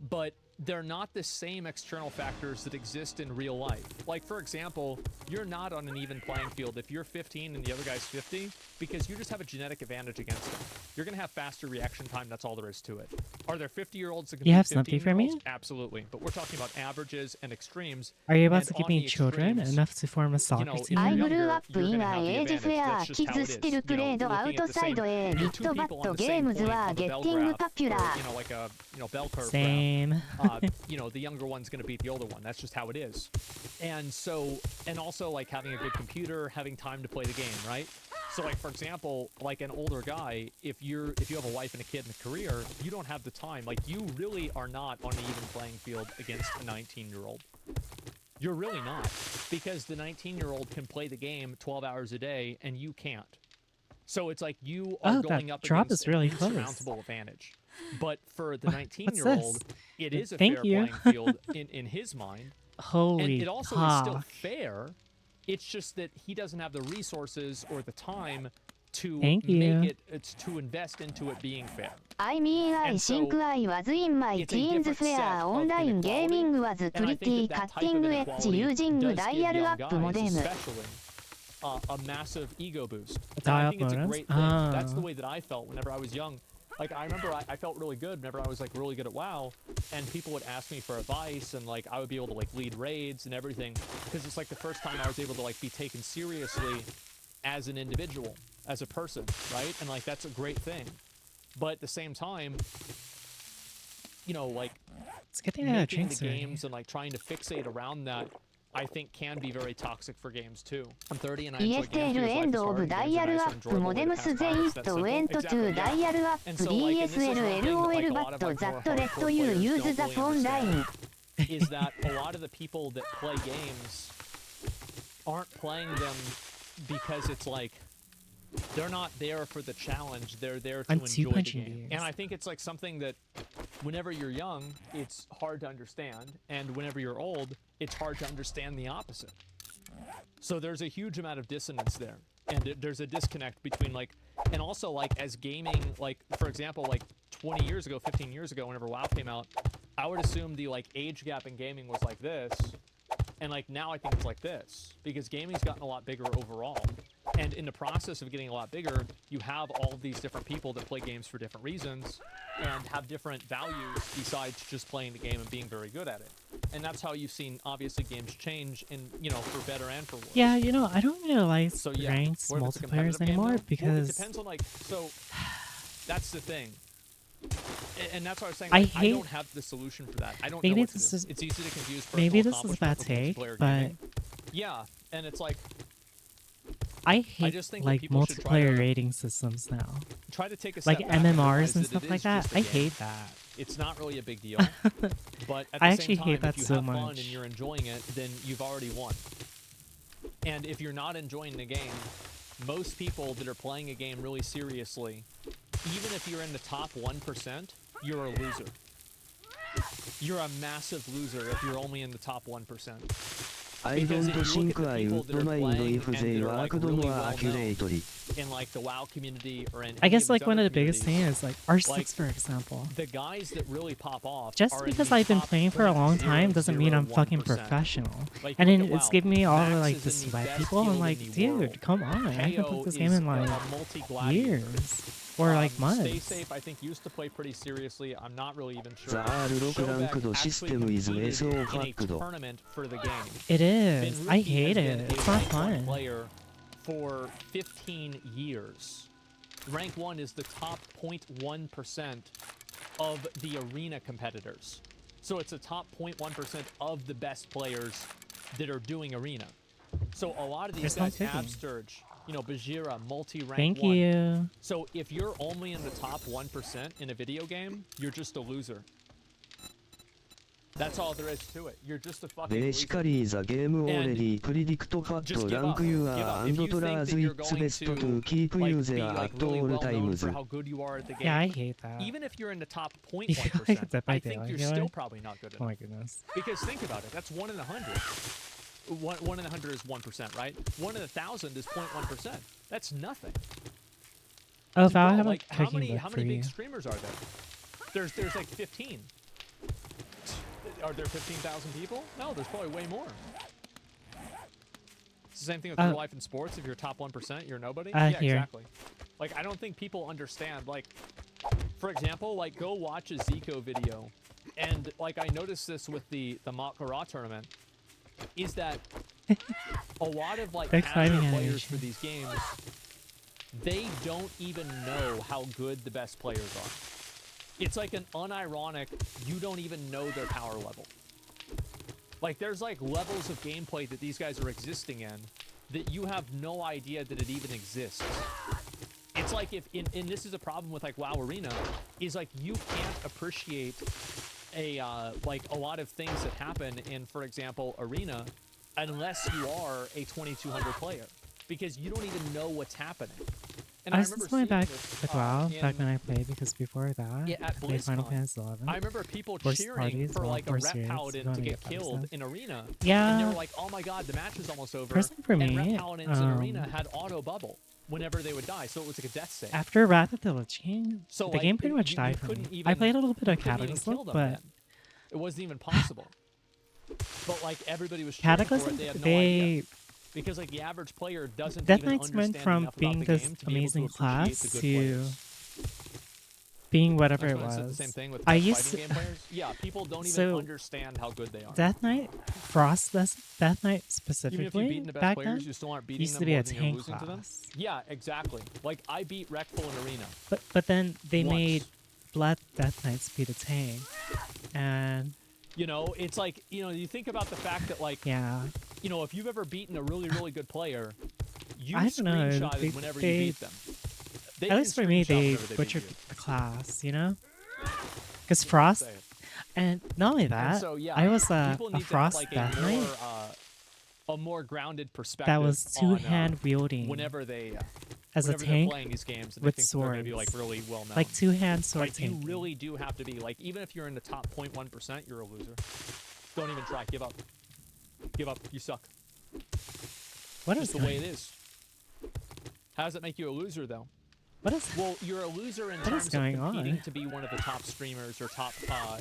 Speaker 5: but they're not the same external factors that exist in real life. Like, for example, you're not on an even playing field if you're 15 and the other guy's 50, because you just have a genetic advantage against them. You're going to have faster reaction time. That's all there is to it. Are there 50-year-olds that can
Speaker 1: You
Speaker 5: beat
Speaker 1: have something for me?
Speaker 5: 15-year-olds? Absolutely. But we're talking about averages and extremes.
Speaker 1: Are you about
Speaker 5: and
Speaker 1: to give
Speaker 5: on
Speaker 1: me
Speaker 5: the
Speaker 1: children
Speaker 5: extremes,
Speaker 1: enough to form a soccer
Speaker 5: you know, if
Speaker 1: team?
Speaker 3: I
Speaker 5: you're
Speaker 3: grew
Speaker 5: younger,
Speaker 3: up
Speaker 5: you're
Speaker 3: in
Speaker 5: gonna have
Speaker 3: an
Speaker 5: the
Speaker 3: age
Speaker 5: advantage.
Speaker 3: where
Speaker 5: That's just how
Speaker 3: kids
Speaker 5: it is.
Speaker 3: still
Speaker 5: You know,
Speaker 3: played
Speaker 5: looking at the same-
Speaker 3: outside a
Speaker 5: you're
Speaker 3: bit,
Speaker 5: two
Speaker 3: but
Speaker 5: people on the same
Speaker 3: games
Speaker 5: point
Speaker 3: were
Speaker 5: on the bell
Speaker 3: getting
Speaker 5: graph, or,
Speaker 3: popular.
Speaker 5: you know, like a bell curve graph.
Speaker 1: Same.
Speaker 5: You know, the younger one's going to beat the older one. That's just how it is. And so, and also like having a good computer, having time to play the game, right? So like, for example, like an older guy, if you have a wife and a kid and a career, you don't have the time. Like, you really are not on an even playing field against a 19-year-old. You're really not, because the 19-year-old can play the game 12 hours a day and you can't. So it's like you are going
Speaker 1: that
Speaker 5: up
Speaker 1: drop
Speaker 5: against
Speaker 1: is really
Speaker 5: an
Speaker 1: close.
Speaker 5: insurmountable advantage. But for the
Speaker 1: What's
Speaker 5: 19-year-old,
Speaker 1: this?
Speaker 5: it is a
Speaker 1: Thank
Speaker 5: fair
Speaker 1: you.
Speaker 5: playing field in his mind.
Speaker 1: Holy
Speaker 5: And it also is still
Speaker 1: cock.
Speaker 5: fair. It's just that he doesn't have the resources or the time to
Speaker 1: Thank
Speaker 5: make
Speaker 1: you.
Speaker 5: it's to invest into it being fair.
Speaker 3: I mean, I
Speaker 5: And so,
Speaker 3: think I was in my
Speaker 5: it's a
Speaker 3: teens
Speaker 5: different set
Speaker 3: where
Speaker 5: of
Speaker 3: online
Speaker 5: inequality,
Speaker 3: gaming was
Speaker 5: and I think
Speaker 3: pretty
Speaker 5: that type of
Speaker 3: cutting edge
Speaker 5: inequality
Speaker 3: using
Speaker 5: does give
Speaker 3: dial-up
Speaker 5: young guys
Speaker 3: modem.
Speaker 5: especially a massive ego boost. And I
Speaker 1: Dial-up
Speaker 5: think it's a
Speaker 1: modems?
Speaker 5: great thing. That's the
Speaker 1: Ah.
Speaker 5: way that I felt whenever I was young. Like, I remember I felt really good whenever I was like really good at WoW, and people would ask me for advice, and like I would be able to like lead raids and everything, because it's like the first time I was able to like be taken seriously as an individual, as a person, right? And like that's a great thing. But at the same time, you know, like
Speaker 1: It's a good thing I got
Speaker 5: making the
Speaker 1: drinks already.
Speaker 5: games and like trying to fixate around that, I think can be very toxic for games too. I'm 30 and I enjoy games
Speaker 3: ESL
Speaker 5: because life
Speaker 3: end
Speaker 5: is hard
Speaker 3: of
Speaker 5: and games are nice and
Speaker 3: dial-up
Speaker 5: enjoyable way to
Speaker 3: modems
Speaker 5: pass time.
Speaker 3: they
Speaker 5: It's that simple.
Speaker 3: went to
Speaker 5: Exactly, yeah.
Speaker 3: dial-up
Speaker 5: And so, like, and this is one thing that,
Speaker 3: DSL
Speaker 5: like,
Speaker 3: LOL
Speaker 5: a lot of, like,
Speaker 3: but
Speaker 5: more
Speaker 3: that let
Speaker 5: hardcore
Speaker 3: you
Speaker 5: players
Speaker 3: use
Speaker 5: don't
Speaker 3: the
Speaker 5: really
Speaker 3: phone line.
Speaker 5: understand is that a lot of the people that play games aren't playing them because it's like they're not there for the challenge. They're there to
Speaker 1: I'm
Speaker 5: enjoy the
Speaker 1: two-punching
Speaker 5: game.
Speaker 1: these.
Speaker 5: And I think it's like something that whenever you're young, it's hard to understand, and whenever you're old, it's hard to understand the opposite. So there's a huge amount of dissonance there, and there's a disconnect between like And also, like, as gaming, like, for example, like 20 years ago, 15 years ago, whenever WoW came out, I would assume the like age gap in gaming was like this, and like now I think it's like this, because gaming's gotten a lot bigger overall. And in the process of getting a lot bigger, you have all of these different people that play games for different reasons and have different values besides just playing the game and being very good at it. And that's how you've seen, obviously, games change in, you know, for better and for worse.
Speaker 1: Yeah, you know, I don't really like
Speaker 5: So yeah,
Speaker 1: ranked
Speaker 5: what if it's a
Speaker 1: multiplayers
Speaker 5: competitive game,
Speaker 1: anymore
Speaker 5: though? Well, it
Speaker 1: because
Speaker 5: depends on, like, so that's the thing. And that's what I was saying.
Speaker 1: I
Speaker 5: Like, I
Speaker 1: hate-
Speaker 5: don't have the solution for that. I don't
Speaker 1: maybe
Speaker 5: know what to
Speaker 1: this
Speaker 5: do.
Speaker 1: is-
Speaker 5: It's easy to confuse personal
Speaker 1: maybe this is a
Speaker 5: accomplishment
Speaker 1: bad
Speaker 5: with
Speaker 1: take,
Speaker 5: multiplayer
Speaker 1: but
Speaker 5: gaming. Yeah, and it's like,
Speaker 1: I hate
Speaker 5: just think that
Speaker 1: like
Speaker 5: people should try
Speaker 1: multiplayer
Speaker 5: to-
Speaker 1: rating systems now.
Speaker 5: try to take a
Speaker 1: Like
Speaker 5: step back and realize
Speaker 1: MMRs and
Speaker 5: that it
Speaker 1: stuff like
Speaker 5: is
Speaker 1: that.
Speaker 5: just a
Speaker 1: I
Speaker 5: game.
Speaker 1: hate that.
Speaker 5: It's not really a big deal. But at the
Speaker 1: I
Speaker 5: same
Speaker 1: actually
Speaker 5: time,
Speaker 1: hate that
Speaker 5: if you
Speaker 1: so
Speaker 5: have fun
Speaker 1: much.
Speaker 5: and you're enjoying it, then you've already won. And if you're not enjoying the game, most people that are playing a game really seriously, even if you're in the top 1%, you're a loser. You're a massive loser if you're only in the top 1%.
Speaker 2: I don't think I would mind if they worked more accurately.
Speaker 5: In like the WoW community or in
Speaker 1: I
Speaker 5: any
Speaker 1: guess
Speaker 5: of
Speaker 1: like
Speaker 5: these
Speaker 1: one of
Speaker 5: other
Speaker 1: the biggest
Speaker 5: communities,
Speaker 1: things, like R6
Speaker 5: like,
Speaker 1: for example.
Speaker 5: the guys that really pop off
Speaker 1: Just
Speaker 5: are in
Speaker 1: because
Speaker 5: the
Speaker 1: I've been
Speaker 5: top
Speaker 1: playing for a long time doesn't mean I'm fucking
Speaker 5: 0.001%.
Speaker 1: professional.
Speaker 5: Like,
Speaker 1: And
Speaker 5: look
Speaker 1: then
Speaker 5: at
Speaker 1: it's
Speaker 5: WoW.
Speaker 1: giving me all
Speaker 5: Max
Speaker 1: the like
Speaker 5: is
Speaker 1: the
Speaker 5: in the
Speaker 1: sweat
Speaker 5: best
Speaker 1: people. I'm
Speaker 5: guild in
Speaker 1: like,
Speaker 5: the
Speaker 1: dude,
Speaker 5: world.
Speaker 1: come on! I haven't
Speaker 5: KO
Speaker 1: played this
Speaker 5: is
Speaker 1: game in
Speaker 5: a
Speaker 1: like
Speaker 5: multi-gladiator.
Speaker 1: years or like months.
Speaker 5: Stay Safe, I think, used to play pretty seriously. I'm not really even sure.
Speaker 2: The R6
Speaker 5: Showback
Speaker 2: ranked
Speaker 5: actually
Speaker 2: system is
Speaker 5: competed
Speaker 2: so
Speaker 5: in a
Speaker 2: fucked.
Speaker 5: tournament for the game.
Speaker 1: It is.
Speaker 5: Bin
Speaker 1: I
Speaker 5: Ruki
Speaker 1: hate
Speaker 5: has
Speaker 1: it.
Speaker 5: been
Speaker 1: It's
Speaker 5: a
Speaker 1: not
Speaker 5: rank 1
Speaker 1: fun.
Speaker 5: player for 15 years. Rank 1 is the top 0.1% of the arena competitors. So it's the top 0.1% of the best players that are doing arena. So a lot of these
Speaker 1: There's no
Speaker 5: guys,
Speaker 1: picking.
Speaker 5: Absturge, you know, Bajira, multi-rank
Speaker 1: Thank
Speaker 5: 1.
Speaker 1: you.
Speaker 5: So if you're only in the top 1% in a video game, you're just a loser. That's all there is to it. You're just a fucking loser.
Speaker 2: Basically, the game already predict what
Speaker 5: Just give
Speaker 2: rank
Speaker 5: up.
Speaker 2: you
Speaker 5: Give
Speaker 2: are
Speaker 5: up.
Speaker 2: and
Speaker 5: If you think
Speaker 2: tries
Speaker 5: that you're
Speaker 2: its
Speaker 5: going
Speaker 2: best
Speaker 5: to
Speaker 2: to keep
Speaker 5: like,
Speaker 2: you
Speaker 5: be
Speaker 2: there
Speaker 5: like
Speaker 2: at
Speaker 5: really
Speaker 2: all
Speaker 5: well known
Speaker 2: times.
Speaker 5: for how good you are at the game.
Speaker 1: Yeah, I hate that.
Speaker 5: Even if you're in the top
Speaker 1: You feel like
Speaker 5: 0.1%,
Speaker 1: that by
Speaker 5: I think
Speaker 1: daylight,
Speaker 5: you're
Speaker 1: you know?
Speaker 5: still probably not good
Speaker 1: Oh
Speaker 5: enough.
Speaker 1: my goodness.
Speaker 5: Because think about it. That's 1 in 100. One in 100 is 1%, right? 1 in 1,000 is 0.1%. That's nothing.
Speaker 1: Oh, if I
Speaker 5: Bro,
Speaker 1: have a
Speaker 5: like, how
Speaker 1: cooking
Speaker 5: many
Speaker 1: book for
Speaker 5: big
Speaker 1: you.
Speaker 5: streamers are there? There's like 15. Are there 15,000 people? No, there's probably way more. It's the same thing with real life and sports. If you're top 1%, you're nobody. Yeah,
Speaker 1: here.
Speaker 5: exactly. Like, I don't think people understand. Like, for example, like, go watch a Zico video. And, like, I noticed this with the Makara tournament, is that a lot of, like,
Speaker 1: Exciting
Speaker 5: casual players
Speaker 1: animation.
Speaker 5: for these games, they don't even know how good the best players are. It's like an unironic, you don't even know their power level. Like, there's like levels of gameplay that these guys are existing in that you have no idea that it even exists. It's like if, and this is a problem with like WoW Arena, is like you can't appreciate like a lot of things that happen in, for example, Arena, unless you are a 2200 player, because you don't even know what's happening. And
Speaker 1: I
Speaker 5: I
Speaker 1: was
Speaker 5: remember
Speaker 1: just going
Speaker 5: seeing
Speaker 1: back
Speaker 5: this,
Speaker 1: with WoW back
Speaker 5: in-
Speaker 1: when I played because before that,
Speaker 5: Yeah, at
Speaker 1: I played Final
Speaker 5: BlizzCon.
Speaker 1: Fantasy 11.
Speaker 5: I remember people
Speaker 1: Forced
Speaker 5: cheering
Speaker 1: parties,
Speaker 5: for
Speaker 1: well,
Speaker 5: like a
Speaker 1: forced
Speaker 5: rep
Speaker 1: raids,
Speaker 5: paladin
Speaker 1: going
Speaker 5: to
Speaker 1: to
Speaker 5: get
Speaker 1: get
Speaker 5: killed
Speaker 1: stuff.
Speaker 5: in arena. And
Speaker 1: Yeah.
Speaker 5: they were like, "Oh my god, the match is almost over."
Speaker 1: Personally for
Speaker 5: and
Speaker 1: me,
Speaker 5: rep paladins in arena had auto bubble whenever they would die, so it was like a death save.
Speaker 1: After Wrath of the Lich King,
Speaker 5: So,
Speaker 1: the
Speaker 5: like,
Speaker 1: game pretty much
Speaker 5: you
Speaker 1: died for me.
Speaker 5: couldn't
Speaker 1: I
Speaker 5: even-
Speaker 1: played a little bit of
Speaker 5: You couldn't even
Speaker 1: Cataclysm,
Speaker 5: kill them
Speaker 1: but
Speaker 5: then. It wasn't even possible. But like everybody was cheering for
Speaker 1: Cataclysm,
Speaker 5: it, they had no idea.
Speaker 1: they
Speaker 5: Because like the average player doesn't
Speaker 1: Death
Speaker 5: even
Speaker 1: Knights went
Speaker 5: understand
Speaker 1: from
Speaker 5: enough
Speaker 1: being
Speaker 5: about the
Speaker 1: this
Speaker 5: game to be able to
Speaker 1: amazing
Speaker 5: appreciate
Speaker 1: class
Speaker 5: the good
Speaker 1: to
Speaker 5: players.
Speaker 1: being whatever
Speaker 5: That's
Speaker 1: it
Speaker 5: when I said the
Speaker 1: was.
Speaker 5: same thing with
Speaker 1: I
Speaker 5: best
Speaker 1: used
Speaker 5: fighting game players. Yeah, people don't even
Speaker 1: So,
Speaker 5: understand how good they are.
Speaker 1: Death Knight, Death Knight
Speaker 5: Even if you've
Speaker 1: specifically,
Speaker 5: beaten the best
Speaker 1: back
Speaker 5: players,
Speaker 1: then,
Speaker 5: you still aren't beating
Speaker 1: used
Speaker 5: them
Speaker 1: to be
Speaker 5: more
Speaker 1: a
Speaker 5: than you're
Speaker 1: tank
Speaker 5: losing to them.
Speaker 1: class.
Speaker 5: Yeah, exactly. Like I beat Wreckful in Arena.
Speaker 1: But then they
Speaker 5: once.
Speaker 1: made Blood Death Knights be the tank, and
Speaker 5: You know, it's like, you know, you think about the fact that like,
Speaker 1: yeah,
Speaker 5: you know, if you've ever beaten a really, really good player, you
Speaker 1: I don't know,
Speaker 5: screenshot it
Speaker 1: they-
Speaker 5: whenever
Speaker 1: they-
Speaker 5: you beat them. They
Speaker 1: at least for me,
Speaker 5: screenshot
Speaker 1: they
Speaker 5: whenever beat
Speaker 1: butchered
Speaker 5: you.
Speaker 1: the class, you know? Because Frost,
Speaker 5: Say it.
Speaker 1: and not only
Speaker 5: And
Speaker 1: that,
Speaker 5: so, yeah,
Speaker 1: I was
Speaker 5: people
Speaker 1: a
Speaker 5: need to have,
Speaker 1: Frost
Speaker 5: like,
Speaker 1: Death
Speaker 5: a
Speaker 1: Knight
Speaker 5: more, a more grounded perspective
Speaker 1: that was
Speaker 5: on,
Speaker 1: two-hand wielding
Speaker 5: whenever they
Speaker 1: as a
Speaker 5: whenever they're
Speaker 1: tank
Speaker 5: playing these games and
Speaker 1: with
Speaker 5: they think they're going to be like
Speaker 1: swords.
Speaker 5: really well known.
Speaker 1: like two-hand sword
Speaker 5: Like you
Speaker 1: tanking.
Speaker 5: really do have to be like, even if you're in the top 0.1%, you're a loser. Don't even try. Give up. Give up. You suck.
Speaker 1: What
Speaker 5: Just
Speaker 1: is
Speaker 5: the way it is. How does it make you a loser though?
Speaker 1: What is?
Speaker 5: Well, you're a loser in
Speaker 1: What is
Speaker 5: terms of
Speaker 1: going on?
Speaker 5: competing to be one of the top streamers or top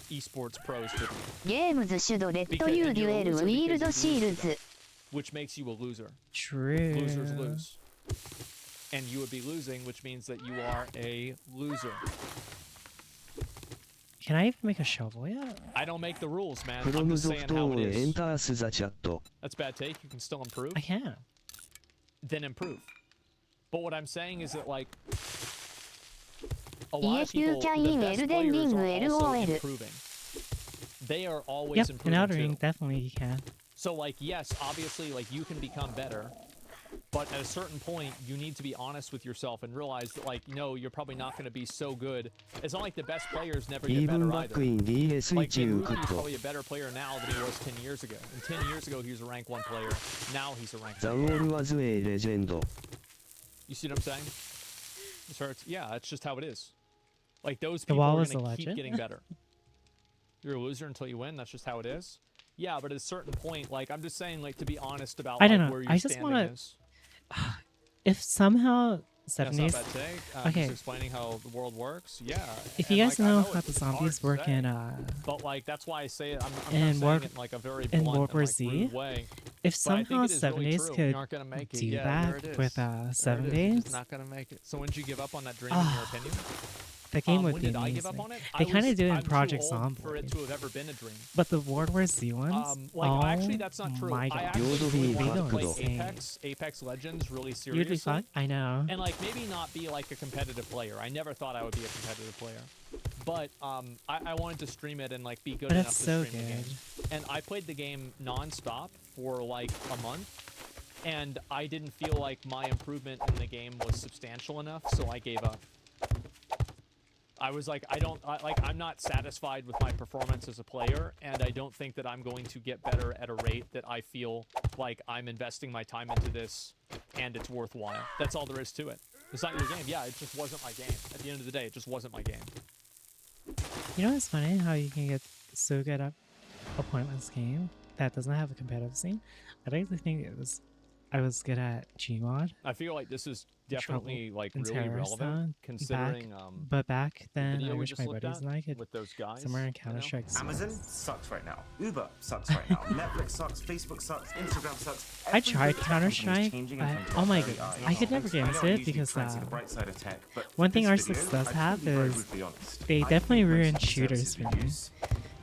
Speaker 5: esports pros for the game,
Speaker 3: ゲームズシュドレッドユーデュエルウィールドシールズ
Speaker 5: which makes you a loser.
Speaker 1: True.
Speaker 5: Losers lose. And you would be losing, which means that you are a loser.
Speaker 1: Can I even make a shovel yet?
Speaker 5: I don't make the rules, man.
Speaker 2: フロ
Speaker 5: I'm
Speaker 2: ム
Speaker 5: just
Speaker 2: ゾ
Speaker 5: saying
Speaker 2: フト
Speaker 5: how
Speaker 2: を
Speaker 5: it
Speaker 2: エン
Speaker 5: is.
Speaker 2: タースザチャット
Speaker 5: That's a bad take. You can still improve.
Speaker 1: I can.
Speaker 5: Then improve. But what I'm saying is that, like, a lot of people,
Speaker 3: Yes, you can
Speaker 5: the
Speaker 3: in
Speaker 5: best
Speaker 3: Elden
Speaker 5: players
Speaker 3: Ring
Speaker 5: are also
Speaker 3: LOL.
Speaker 5: improving. They are always
Speaker 1: Yep, in
Speaker 5: improving
Speaker 1: Outer
Speaker 5: too.
Speaker 1: Ring, definitely you can.
Speaker 5: So, like, yes, obviously, like, you can become better, but at a certain point, you need to be honest with yourself and realize that, like, no, you're probably not going to be so good. It's not like the best players never
Speaker 2: イ
Speaker 5: get
Speaker 2: ーブン
Speaker 5: better
Speaker 2: バッ
Speaker 5: either.
Speaker 2: クイン DS
Speaker 5: Like,
Speaker 2: 1 ウ
Speaker 5: Ruby
Speaker 2: ク
Speaker 5: is
Speaker 2: ット
Speaker 5: probably a better player now than he was 10 years ago. And 10 years ago, he was a rank 1 player. Now he's a rank
Speaker 2: ザ
Speaker 5: 1
Speaker 2: ウォ
Speaker 5: player.
Speaker 2: ールワズエレジェンド
Speaker 5: You see what I'm saying? So it's, yeah, that's just how it is. Like, those
Speaker 1: The
Speaker 5: people
Speaker 1: wall
Speaker 5: are
Speaker 1: is
Speaker 5: going
Speaker 1: a
Speaker 5: to keep
Speaker 1: legend.
Speaker 5: getting better. You're a loser until you win. That's just how it is. Yeah, but at a certain point, like, I'm just saying, like, to be honest about
Speaker 1: I
Speaker 5: like,
Speaker 1: don't know.
Speaker 5: where your
Speaker 1: I just
Speaker 5: standing
Speaker 1: wanna-
Speaker 5: is.
Speaker 1: If somehow
Speaker 5: That's not
Speaker 1: 70s,
Speaker 5: a bad take.
Speaker 1: okay.
Speaker 5: Just explaining how the world works. Yeah.
Speaker 1: if
Speaker 5: and,
Speaker 1: you guys
Speaker 5: like, I
Speaker 1: know
Speaker 5: it's
Speaker 1: how the
Speaker 5: hard
Speaker 1: zombies
Speaker 5: to
Speaker 1: work
Speaker 5: say,
Speaker 1: in
Speaker 5: but like that's why I say it. I'm
Speaker 1: in
Speaker 5: not saying
Speaker 1: World-
Speaker 5: it in like a very
Speaker 1: in
Speaker 5: blunt
Speaker 1: World
Speaker 5: and
Speaker 1: War
Speaker 5: like,
Speaker 1: Z,
Speaker 5: rude way.
Speaker 1: if
Speaker 5: But I think
Speaker 1: somehow
Speaker 5: it is really
Speaker 1: 70s
Speaker 5: true.
Speaker 1: could
Speaker 5: You aren't gonna make it.
Speaker 1: do
Speaker 5: Yeah,
Speaker 1: that
Speaker 5: there it is.
Speaker 1: with
Speaker 5: There
Speaker 1: 7
Speaker 5: it is.
Speaker 1: days,
Speaker 5: You're just not gonna make it. So when did you give up on that dream, in your opinion?
Speaker 1: the game would
Speaker 5: When
Speaker 1: be
Speaker 5: did I give up
Speaker 1: amazing.
Speaker 5: on it?
Speaker 1: They
Speaker 5: I
Speaker 1: kind of
Speaker 5: was-
Speaker 1: do in
Speaker 5: I'm too
Speaker 1: Project
Speaker 5: old for it
Speaker 1: Zombie,
Speaker 5: to have ever been a dream.
Speaker 1: but the World War Z ones,
Speaker 5: Like
Speaker 1: oh
Speaker 5: actually that's not true.
Speaker 1: my
Speaker 5: I
Speaker 1: god,
Speaker 5: actually
Speaker 2: Yodo
Speaker 5: really
Speaker 2: be
Speaker 5: wanted to
Speaker 2: fucked
Speaker 5: play
Speaker 2: though.
Speaker 5: Apex Legends really
Speaker 1: you'd
Speaker 5: seriously.
Speaker 1: be fine. I know.
Speaker 5: And like maybe not be like a competitive player. I never thought I would be a competitive player. But I wanted to stream it and like be good
Speaker 1: But
Speaker 5: enough
Speaker 1: it's
Speaker 5: to
Speaker 1: so
Speaker 5: stream the game.
Speaker 1: good.
Speaker 5: And I played the game non-stop for like a month. And I didn't feel like my improvement in the game was substantial enough, so I gave up. I was like, I'm not satisfied with my performance as a player, and I don't think that I'm going to get better at a rate that I feel like I'm investing my time into this and it's worthwhile. That's all there is to it. It's not your game. Yeah, it just wasn't my game. At the end of the day, it just wasn't my game.
Speaker 1: You know what's funny? How you can get so good at a pointless game that doesn't have a competitive scene? I actually think I was good at Gmod.
Speaker 5: I feel like this is definitely like
Speaker 1: in
Speaker 5: really
Speaker 1: Terrorist
Speaker 5: relevant
Speaker 1: Zone
Speaker 5: considering
Speaker 1: But back then,
Speaker 5: video
Speaker 1: I
Speaker 5: we
Speaker 1: wish
Speaker 5: just
Speaker 1: my
Speaker 5: looked
Speaker 1: buddies
Speaker 5: at
Speaker 1: and I could
Speaker 5: with those guys.
Speaker 1: somewhere in
Speaker 5: you know?
Speaker 1: Counter-Strike.
Speaker 7: Amazon sucks right now. Uber sucks right now. Netflix sucks. Facebook sucks. Instagram sucks.
Speaker 1: I
Speaker 7: Every
Speaker 1: tried
Speaker 7: big tech company is
Speaker 1: Counter-Strike,
Speaker 7: changing
Speaker 1: but
Speaker 7: in front of
Speaker 1: oh
Speaker 7: our
Speaker 1: my
Speaker 7: very
Speaker 1: goodness,
Speaker 7: eyes.
Speaker 1: I could never
Speaker 7: I
Speaker 1: get
Speaker 7: know
Speaker 1: into
Speaker 7: I
Speaker 1: it
Speaker 7: usually
Speaker 1: because
Speaker 7: try and see the bright side of tech, but
Speaker 1: one
Speaker 7: for
Speaker 1: thing
Speaker 7: this
Speaker 1: R6
Speaker 7: video,
Speaker 1: does
Speaker 7: I
Speaker 1: have
Speaker 7: can be very
Speaker 1: is
Speaker 7: brutally honest.
Speaker 1: they
Speaker 7: I
Speaker 1: definitely
Speaker 7: think most
Speaker 1: ruin
Speaker 7: of the
Speaker 1: shooters
Speaker 7: services
Speaker 1: for
Speaker 7: we
Speaker 1: me.
Speaker 7: use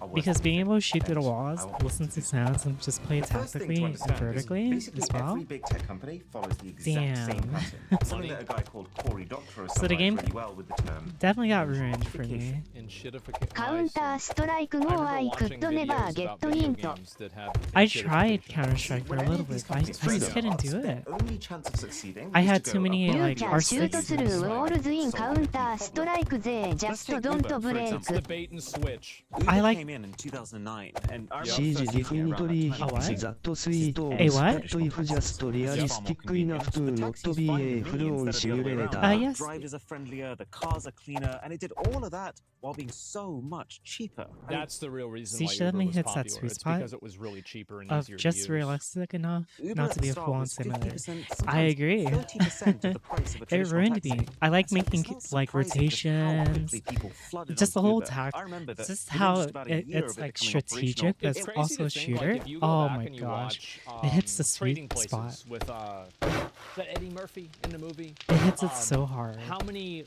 Speaker 7: are worse
Speaker 1: Because
Speaker 7: than
Speaker 1: being
Speaker 7: they
Speaker 1: able to shoot through the
Speaker 7: hence
Speaker 1: walls,
Speaker 7: I want
Speaker 1: listen
Speaker 7: this
Speaker 1: to
Speaker 7: to be
Speaker 1: sounds, and just play
Speaker 7: The first thing to
Speaker 1: tactically and
Speaker 7: understand is
Speaker 1: vertically
Speaker 7: basically
Speaker 1: as well.
Speaker 7: every big tech company follows the exact
Speaker 1: Damn.
Speaker 7: same pattern. Something that a guy called Cory Doctorow
Speaker 1: So the
Speaker 7: summarized
Speaker 1: game
Speaker 7: really well with the term
Speaker 1: definitely got ruined for me.
Speaker 5: In shitification.
Speaker 3: カウンターストライク
Speaker 5: I
Speaker 3: 後
Speaker 5: remember
Speaker 3: アイクッ
Speaker 5: watching
Speaker 3: ドネバー
Speaker 5: videos
Speaker 3: ゲッ
Speaker 5: about
Speaker 3: ト
Speaker 5: video
Speaker 3: イント
Speaker 5: games that have
Speaker 1: I
Speaker 5: shitification.
Speaker 1: tried Counter-Strike for
Speaker 7: When
Speaker 1: a
Speaker 7: any
Speaker 1: little
Speaker 7: of these
Speaker 1: bit, but I
Speaker 7: companies
Speaker 1: just
Speaker 7: freedom
Speaker 1: couldn't do
Speaker 7: their
Speaker 1: it.
Speaker 7: only chance of succeeding
Speaker 1: I
Speaker 7: was
Speaker 1: had
Speaker 7: to
Speaker 1: too
Speaker 7: go
Speaker 1: many,
Speaker 7: above
Speaker 1: like,
Speaker 3: You
Speaker 7: and
Speaker 3: can shoot
Speaker 1: R6
Speaker 3: through
Speaker 1: games.
Speaker 3: walls in
Speaker 7: solve every
Speaker 3: counter
Speaker 7: problem.
Speaker 3: strike they
Speaker 7: Let's
Speaker 3: just
Speaker 7: take
Speaker 3: don't
Speaker 7: Uber, for
Speaker 3: break.
Speaker 5: It's the bait and switch.
Speaker 7: Uber
Speaker 1: I like-
Speaker 7: came in 2009, and I remember
Speaker 2: シージ
Speaker 7: first
Speaker 2: ディ
Speaker 7: using
Speaker 2: フ
Speaker 7: it
Speaker 2: ニ
Speaker 7: around
Speaker 2: ト
Speaker 7: that
Speaker 2: リ
Speaker 7: time.
Speaker 2: ー
Speaker 1: what?
Speaker 2: ザットスイート
Speaker 1: A what?
Speaker 2: スカットイフジャストリアリスティックイナフトゥーノットビーエフルオンシミュレータ
Speaker 1: Yes.
Speaker 7: Drivers are friendlier, the cars are cleaner, and it did all of that while being so much cheaper. I mean,
Speaker 5: That's the real reason
Speaker 1: See,
Speaker 5: why
Speaker 1: she
Speaker 5: Uber
Speaker 1: definitely
Speaker 5: was
Speaker 1: hits that
Speaker 5: popular.
Speaker 1: sweet
Speaker 5: It's
Speaker 1: spot
Speaker 5: because it was really cheaper and
Speaker 1: Of
Speaker 5: easier to
Speaker 1: just
Speaker 5: use.
Speaker 1: realistic enough
Speaker 7: Uber
Speaker 1: not
Speaker 7: at
Speaker 1: to
Speaker 7: the
Speaker 1: be a
Speaker 7: start
Speaker 1: full-on
Speaker 7: was
Speaker 1: simulator.
Speaker 7: 50%,
Speaker 1: I
Speaker 7: sometimes
Speaker 1: agree.
Speaker 7: 30% of the price of a
Speaker 1: It
Speaker 7: traditional
Speaker 1: ruined
Speaker 7: taxi.
Speaker 1: me. I like
Speaker 7: So it's
Speaker 1: making
Speaker 7: not
Speaker 1: like
Speaker 7: surprising just how
Speaker 1: rotations,
Speaker 7: quickly people flooded
Speaker 1: just the
Speaker 7: onto
Speaker 1: whole
Speaker 7: Uber.
Speaker 1: tact.
Speaker 7: I remember that
Speaker 1: Just
Speaker 7: within
Speaker 1: how
Speaker 7: just about a year
Speaker 1: it's
Speaker 7: of it
Speaker 1: like
Speaker 7: becoming operational,
Speaker 1: strategic, but
Speaker 5: It's
Speaker 1: it's
Speaker 5: crazy
Speaker 1: also
Speaker 5: to
Speaker 1: a
Speaker 5: think,
Speaker 1: shooter.
Speaker 5: like, if you go
Speaker 1: Oh
Speaker 5: back
Speaker 1: my
Speaker 5: and you
Speaker 1: gosh,
Speaker 5: watch,
Speaker 1: it hits the
Speaker 5: trading
Speaker 1: sweet
Speaker 5: places
Speaker 1: spot.
Speaker 5: with is that Eddie Murphy in the movie?
Speaker 1: It hits it
Speaker 5: Um,
Speaker 1: so hard.
Speaker 5: How many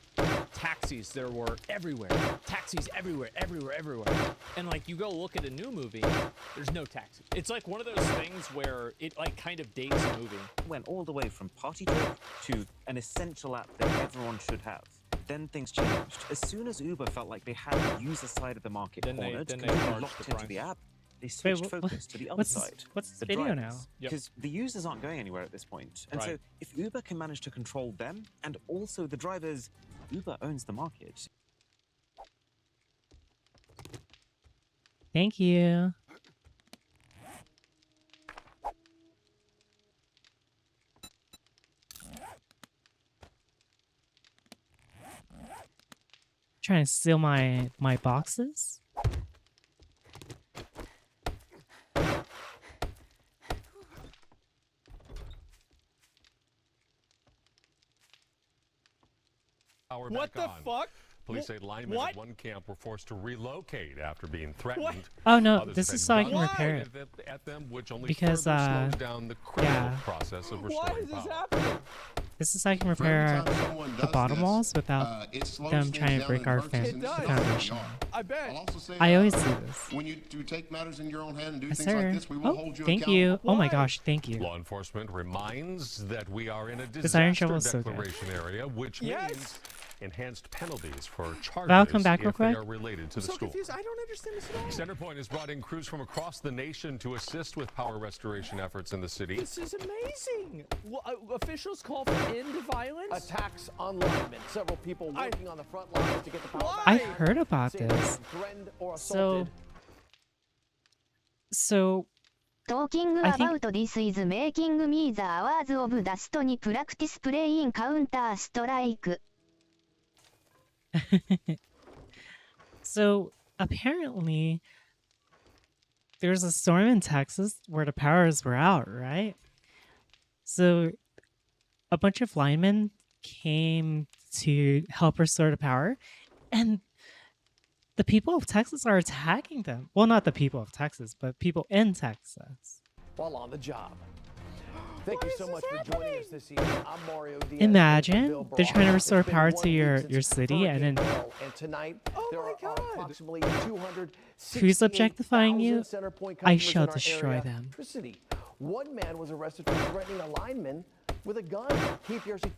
Speaker 5: taxis there were everywhere? Taxis everywhere, everywhere, everywhere. And like you go look at a new movie, there's no taxi. It's like one of those things where it like kind of dates a movie.
Speaker 7: went all the way from party trick to an essential app that everyone should have. Then things changed. As soon as Uber felt like they had the user side of the market
Speaker 5: Then they-
Speaker 7: cornered,
Speaker 5: then they
Speaker 7: completely
Speaker 5: charged
Speaker 7: locked
Speaker 5: the
Speaker 7: into
Speaker 5: price.
Speaker 7: the app, they switched focus to the other
Speaker 1: what's
Speaker 7: side.
Speaker 1: what's this
Speaker 7: the
Speaker 1: video
Speaker 7: drivers.
Speaker 1: now?
Speaker 5: Yep.
Speaker 7: Because the users aren't going anywhere at this point. And so
Speaker 5: Right.
Speaker 7: if Uber can manage to control them and also the drivers, Uber owns the market.
Speaker 1: Thank you. Trying to steal my boxes?
Speaker 8: power
Speaker 5: What
Speaker 8: back
Speaker 5: the
Speaker 8: on.
Speaker 5: fuck?
Speaker 8: Police say linemen
Speaker 5: What?
Speaker 8: at one camp were forced to relocate after being threatened.
Speaker 1: Oh no,
Speaker 8: Others
Speaker 1: this
Speaker 8: have
Speaker 1: is
Speaker 8: had
Speaker 1: so I can
Speaker 8: guns
Speaker 1: repair
Speaker 8: pointed
Speaker 1: it.
Speaker 8: at them, which only
Speaker 1: Because,
Speaker 8: further slows down the critical
Speaker 1: yeah.
Speaker 8: process of
Speaker 5: Why
Speaker 8: restoring
Speaker 5: is this
Speaker 8: power.
Speaker 5: happening?
Speaker 1: This is so I can
Speaker 9: For every
Speaker 1: repair
Speaker 9: time someone
Speaker 1: the
Speaker 9: does
Speaker 1: bottom
Speaker 9: this,
Speaker 1: walls without
Speaker 9: it slows
Speaker 1: them
Speaker 9: things
Speaker 1: trying to
Speaker 9: down
Speaker 1: break
Speaker 9: and
Speaker 1: our
Speaker 9: hurts us, and it stops
Speaker 1: foundation.
Speaker 9: who we are.
Speaker 5: I bet.
Speaker 9: I'll also say,
Speaker 1: I always do this.
Speaker 9: when you do take matters in your own hand and do
Speaker 1: Yes,
Speaker 9: things
Speaker 1: sir.
Speaker 9: like this, we will
Speaker 1: Oh,
Speaker 9: hold you
Speaker 1: thank
Speaker 9: accountable.
Speaker 1: you. Oh my
Speaker 5: Why?
Speaker 1: gosh, thank you.
Speaker 8: Law enforcement reminds that we are in a
Speaker 1: This iron
Speaker 8: disaster
Speaker 1: shovel is so good.
Speaker 8: declaration area, which
Speaker 5: Yes.
Speaker 8: means enhanced penalties for charges
Speaker 1: Val, come back real
Speaker 8: if they
Speaker 1: quick.
Speaker 8: are related to
Speaker 5: I'm
Speaker 8: the
Speaker 5: so
Speaker 8: school.
Speaker 5: confused. I don't understand this at all.
Speaker 8: Centerpoint has brought in crews from across the nation to assist with power restoration efforts in the city.
Speaker 5: This is amazing. Well, officials call for end to violence.
Speaker 10: Attacks on linemen. Several people working on the front lines to get the power
Speaker 5: Why?
Speaker 10: back.
Speaker 1: I've heard about
Speaker 10: Saying
Speaker 1: this.
Speaker 10: they've been threatened or
Speaker 1: So,
Speaker 10: assaulted.
Speaker 3: Talking
Speaker 1: I think-
Speaker 3: about this is making me the hours of dustに practice playing counter strike.
Speaker 1: So apparently, there's a storm in Texas where the powers were out, right? So a bunch of linemen came to help restore the power, and the people of Texas are attacking them. Well, not the people of Texas, but people in Texas.
Speaker 10: While on the job. Thank
Speaker 5: Why
Speaker 10: you
Speaker 5: is
Speaker 10: so
Speaker 5: this
Speaker 10: much for
Speaker 5: happening?
Speaker 10: joining us this evening. I'm Mario Diaz.
Speaker 1: Imagine
Speaker 10: Bill
Speaker 1: they're trying to
Speaker 10: Barajas.
Speaker 1: restore
Speaker 10: It's been
Speaker 1: power
Speaker 10: 1
Speaker 1: to your-
Speaker 10: week since
Speaker 1: your city, and
Speaker 10: Hurricane
Speaker 1: then-
Speaker 10: Beryl, and tonight
Speaker 5: Oh
Speaker 10: there
Speaker 5: my
Speaker 10: are
Speaker 5: God.
Speaker 10: approximately 268,000
Speaker 1: Who's objectifying you?
Speaker 10: Centerpoint
Speaker 1: I
Speaker 10: customers
Speaker 1: shall
Speaker 10: in our
Speaker 1: destroy
Speaker 10: area.
Speaker 1: them.
Speaker 10: Electricity. One man was arrested for threatening a lineman with a gun. KPRC.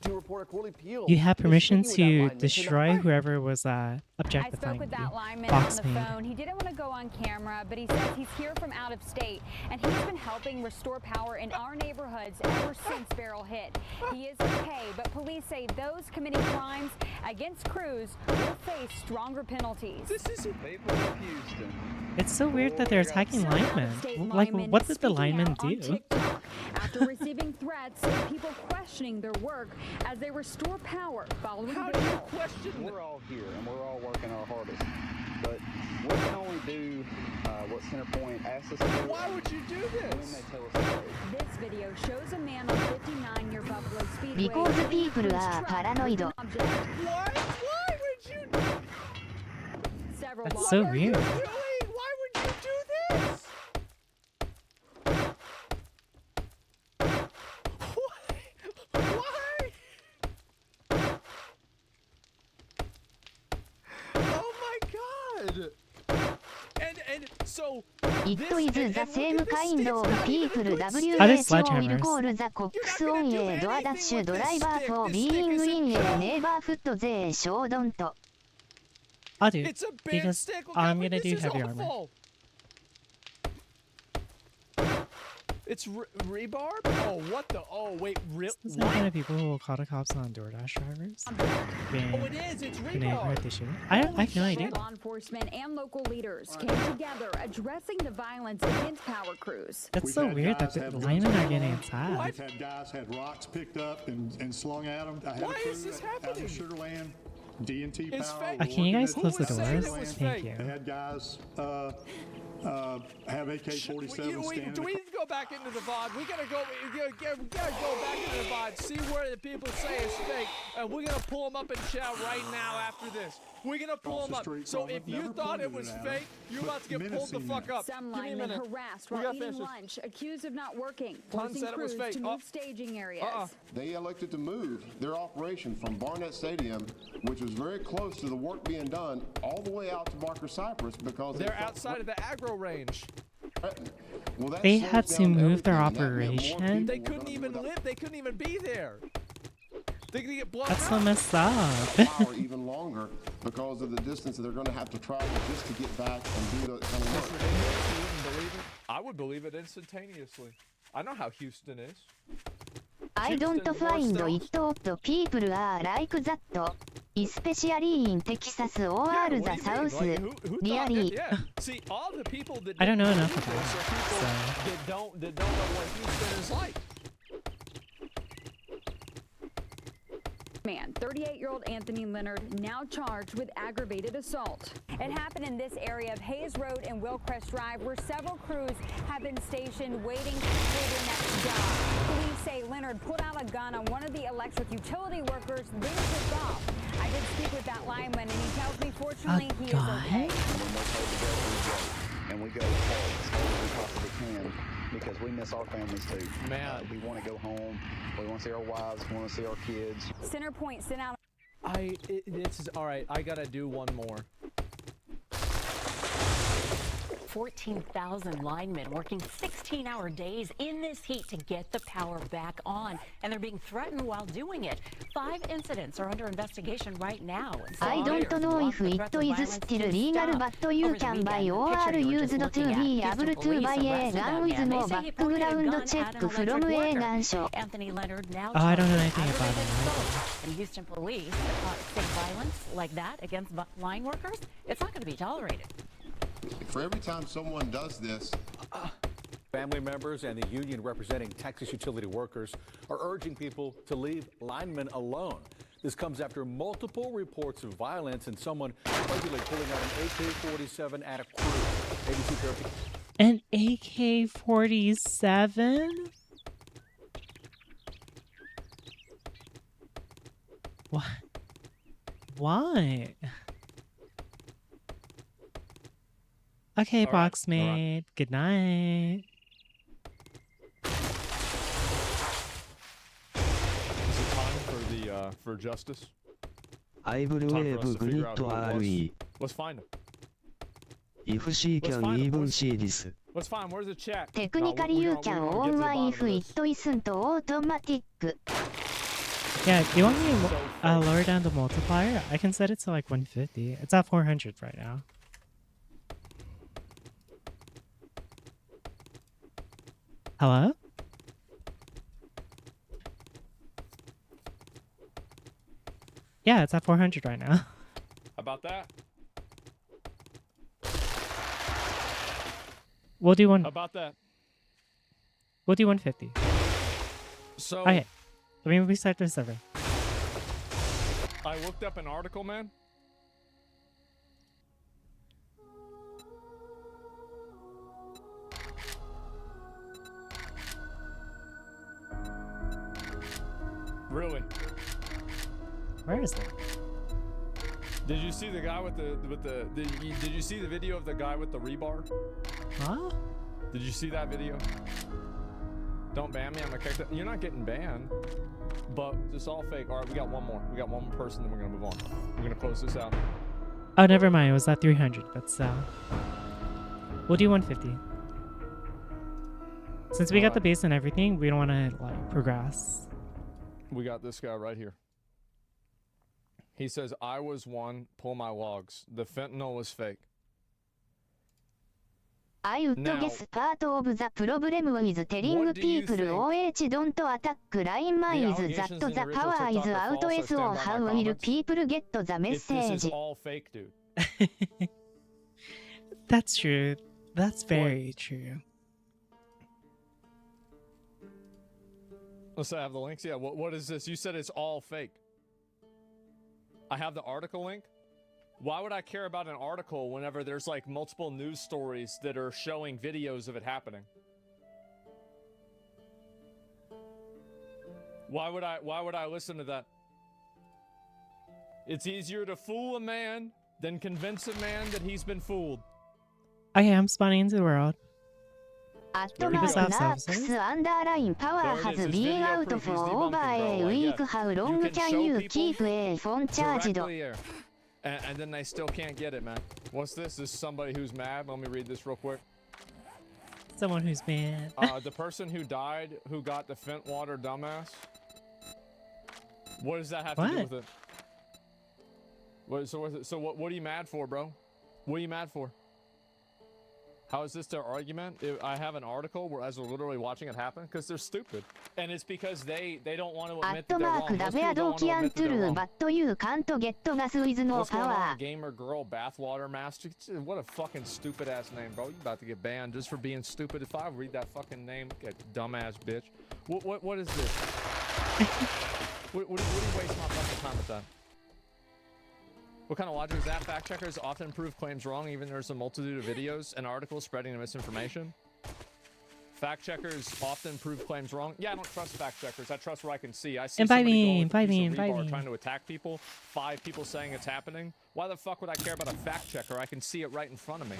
Speaker 10: To report a Corley Peel.
Speaker 1: You have
Speaker 10: is
Speaker 1: permission
Speaker 10: speaking with that
Speaker 1: to
Speaker 10: lineman
Speaker 1: destroy
Speaker 10: tonight.
Speaker 1: whoever was
Speaker 11: I
Speaker 1: objectifying
Speaker 11: spoke with
Speaker 1: you.
Speaker 11: that lineman
Speaker 1: Box
Speaker 11: on the
Speaker 1: maid.
Speaker 11: phone. He didn't want to go on camera, but he says he's here from out of state, and he's been helping restore power in our neighborhoods ever since Beryl hit. He is okay, but police say those committing crimes against crews will face stronger penalties.
Speaker 5: This is
Speaker 1: It's so weird that they're attacking
Speaker 11: Some
Speaker 1: linemen.
Speaker 11: out-of-state
Speaker 1: Like,
Speaker 11: linemen
Speaker 1: what did the
Speaker 11: speaking
Speaker 1: linemen
Speaker 11: out on
Speaker 1: do?
Speaker 11: TikTok after receiving threats and people questioning their work as they restore power following
Speaker 5: How do you
Speaker 11: Beryl.
Speaker 5: question?
Speaker 12: We're all here and we're all working our hardest, but we can only do what Centerpoint asks us to do.
Speaker 5: Why would you do
Speaker 12: when
Speaker 5: this?
Speaker 12: they tell us to do.
Speaker 11: This video shows a man on 59 near Buffalo Speedway.
Speaker 3: Because
Speaker 11: hitting
Speaker 3: people
Speaker 11: his
Speaker 3: are
Speaker 11: truck
Speaker 3: paranoid.
Speaker 11: with an object.
Speaker 5: Why? Why would you?
Speaker 11: Several
Speaker 1: That's
Speaker 11: law
Speaker 1: so
Speaker 5: What are you
Speaker 1: weird.
Speaker 5: doing? Why would you do this? Why? Why? Oh my God! And so
Speaker 3: It
Speaker 5: this,
Speaker 3: is
Speaker 5: and
Speaker 3: the
Speaker 5: look
Speaker 3: same
Speaker 5: at this,
Speaker 3: kind
Speaker 5: it's
Speaker 3: of
Speaker 5: not even
Speaker 3: people
Speaker 5: a good
Speaker 1: Are they
Speaker 3: WHO will
Speaker 1: sledgehammers?
Speaker 3: call the cops on a door dash driver for being in a neighborhood they shouldn't.
Speaker 1: I'll do.
Speaker 5: It's a big
Speaker 1: Because
Speaker 5: stick. Look
Speaker 1: I'm
Speaker 5: how
Speaker 1: gonna
Speaker 5: big
Speaker 1: do
Speaker 5: this is
Speaker 1: heavy armor.
Speaker 5: awful. It's rebar? Oh, what the? Oh, wait,
Speaker 1: Is this the
Speaker 5: what?
Speaker 1: kind of people who will call the cops on DoorDash drivers?
Speaker 5: Oh, it is. It's
Speaker 1: In a neighborhood
Speaker 5: rebar.
Speaker 1: they shouldn't? I have no idea.
Speaker 11: Law enforcement and local leaders came together addressing the violence against power crews.
Speaker 1: That's
Speaker 13: We've
Speaker 1: so
Speaker 13: had
Speaker 1: weird that
Speaker 13: guys
Speaker 1: the
Speaker 13: have
Speaker 1: linemen
Speaker 13: guns
Speaker 1: are getting
Speaker 13: on.
Speaker 1: attacked.
Speaker 13: We've had guys had rocks picked up and slung at them. I had
Speaker 5: Why
Speaker 13: a crew
Speaker 5: is this
Speaker 13: out
Speaker 5: happening?
Speaker 13: of Sugarland, D&T
Speaker 5: It's
Speaker 13: Power.
Speaker 5: fake.
Speaker 13: were
Speaker 1: Can you
Speaker 13: working
Speaker 1: guys
Speaker 13: at
Speaker 1: close the
Speaker 5: saying it
Speaker 1: doors?
Speaker 5: was
Speaker 1: Thank
Speaker 5: fake?
Speaker 1: you.
Speaker 13: They had guys have AK-47 standing.
Speaker 5: Do we need to go back into the VOD? We gotta go. We gotta go back into the VOD. See where the people say it's fake, and we're gonna pull them up in chat right now after this. We're gonna pull
Speaker 13: Across
Speaker 5: them
Speaker 13: the
Speaker 5: up.
Speaker 13: street
Speaker 5: So
Speaker 13: from
Speaker 5: if
Speaker 13: them,
Speaker 5: you
Speaker 13: never
Speaker 5: thought it
Speaker 13: pointed
Speaker 5: was
Speaker 13: it at
Speaker 5: fake,
Speaker 13: them,
Speaker 5: you're
Speaker 13: but
Speaker 5: about to get pulled the
Speaker 13: menacing
Speaker 5: fuck
Speaker 13: them.
Speaker 5: up.
Speaker 11: Some
Speaker 5: Give me a
Speaker 11: linemen
Speaker 5: minute.
Speaker 11: harassed
Speaker 5: We
Speaker 11: while
Speaker 5: gotta
Speaker 11: eating
Speaker 5: finish this.
Speaker 11: lunch, accused of not working,
Speaker 5: Ton
Speaker 11: forcing
Speaker 5: said it was
Speaker 11: crews
Speaker 5: fake.
Speaker 11: to
Speaker 5: Oh.
Speaker 11: move staging areas.
Speaker 9: They elected to move their operation from Barnett Stadium, which was very close to the work being done, all the way out to Barker Cypress because
Speaker 5: They're outside of the aggro range.
Speaker 9: Well, that
Speaker 1: They
Speaker 9: slows
Speaker 1: had to
Speaker 9: down
Speaker 1: move their
Speaker 9: everything, and that meant more
Speaker 1: operation?
Speaker 5: They
Speaker 9: people were
Speaker 5: couldn't
Speaker 9: gonna
Speaker 5: even
Speaker 9: move
Speaker 5: live. They couldn't even be there. They're gonna get blown
Speaker 1: That's so
Speaker 5: out.
Speaker 1: messed up.
Speaker 9: power even longer because of the distance that they're going to have to travel just to get back and do the kind of work.
Speaker 5: You wouldn't believe it? I would believe it instantaneously. I know how Houston is.
Speaker 3: I don't find it odd people are like that, especially in Texas or
Speaker 5: Yeah,
Speaker 3: the
Speaker 5: what do you mean?
Speaker 3: South.
Speaker 5: Like, who thought that?
Speaker 3: Really.
Speaker 5: Yeah. See, all the people that
Speaker 1: I don't know
Speaker 5: didn't
Speaker 1: enough
Speaker 5: believe
Speaker 1: about
Speaker 5: this
Speaker 1: it,
Speaker 5: are people
Speaker 1: so-
Speaker 5: that don't know what Houston is like.
Speaker 11: man, 38-year-old Anthony Leonard, now charged with aggravated assault. It happened in this area of Hayes Road and Willcrest Drive, where several crews have been stationed waiting for their next job. Police say Leonard pulled out a gun on one of the electric utility workers, then took off. I did speak with that lineman, and he tells me, fortunately, he is okay.
Speaker 12: And we go as hard as we possibly can because we miss our families too.
Speaker 5: Man,
Speaker 12: we want to go home. We want to see our wives. We want to see our kids.
Speaker 11: Centerpoint sent out.
Speaker 5: This is all right. I gotta do one more.
Speaker 14: 14,000 linemen working 16-hour days in this heat to get the power back on, and they're being threatened while doing it. 5 incidents are under investigation right now.
Speaker 3: I don't know if it is still legal, but you can buy or used to be able to buy a gun with no background check from a gun shop.
Speaker 14: Anthony Leonard now
Speaker 1: I don't know anything about it.
Speaker 14: and Houston police say violence like that against line workers, it's not going to be tolerated.
Speaker 9: For every time someone does this,
Speaker 15: family members and the union representing Texas utility workers are urging people to leave linemen alone. This comes after multiple reports of violence and someone allegedly pulling out an AK-47 at a crew. ABC therapy.
Speaker 1: An AK-47? What? Why? Okay,
Speaker 5: All right,
Speaker 1: Boxmate. Good night.
Speaker 5: Is it time for the for justice?
Speaker 2: I will
Speaker 5: Time for
Speaker 2: wave
Speaker 5: us to figure out
Speaker 2: grid
Speaker 5: who it was.
Speaker 2: RE.
Speaker 5: Let's find him.
Speaker 2: If she
Speaker 5: Let's
Speaker 2: can
Speaker 5: find him.
Speaker 2: even see this.
Speaker 5: Let's find him. Where's the chat?
Speaker 3: Technically, you can own one if it isn't automatic.
Speaker 1: Yeah, do you want me to lower down the multiplier? I can set it to like 150. It's at 400 right now. Hello? Yeah, it's at 400 right now.
Speaker 5: How about that?
Speaker 1: We'll do one.
Speaker 5: How about that?
Speaker 1: We'll do 150.
Speaker 5: So
Speaker 1: Okay, let me restart the server.
Speaker 5: I looked up an article, man. Really?
Speaker 1: Where is that?
Speaker 5: Did you see the guy with the did you see the video of the guy with the rebar?
Speaker 1: Huh?
Speaker 5: Did you see that video? Don't ban me. I'm gonna kick that. You're not getting banned, but it's all fake. All right, we got one more. We got one more person, then we're gonna move on. We're gonna close this out.
Speaker 1: Oh, never mind. It was at 300, but we'll do 150. Since we got the base and everything, we don't want to like progress.
Speaker 5: We got this guy right here. He says, I was one, pull my logs. The fentanyl was fake.
Speaker 3: I would guess part of the problem with telling people OH don't attack line is that the power is out, so how will people get the
Speaker 5: This is
Speaker 3: message?
Speaker 5: all fake, dude.
Speaker 1: That's true. That's very true.
Speaker 5: Let's have the links. Yeah, what is this? You said it's all fake. I have the article link. Why would I care about an article whenever there's like multiple news stories that are showing videos of it happening? Why would I listen to that? It's easier to fool a man than convince a man that he's been fooled.
Speaker 1: Okay, I'm spawning into the world.
Speaker 3: @Narcs underline power has been out for over a week. How long can you keep a phone charged?
Speaker 5: Directly here. And then they still can't get it, man. What's this? This is somebody who's mad. Let me read this real quick.
Speaker 1: Someone who's mad.
Speaker 5: The person who died, who got the Fent water, dumbass. What does that have to do with it? What are you mad for, bro? What are you mad for? How is this their argument? I have an article where as we're literally watching it happen because they're stupid, and it's because they don't want to admit that they're wrong. Most people don't want to admit that they're wrong.
Speaker 3: But you can't get gas with no
Speaker 5: What's going
Speaker 3: power.
Speaker 5: on, gamer girl bathwater master? What a fucking stupid ass name, bro. You about to get banned just for being stupid. If I read that fucking name, get dumbass bitch. What is this? what do you waste my fucking time with that. What kind of logic is that? Fact checkers often prove claims wrong, even there's a multitude of videos and articles spreading the misinformation. Fact checkers often prove claims wrong. Yeah, I don't trust fact checkers. I trust what I can see. I see somebody going with a piece of rebar trying to attack people. 5 people saying it's happening. Why the fuck would I care about a fact checker? I can see it right in front of me.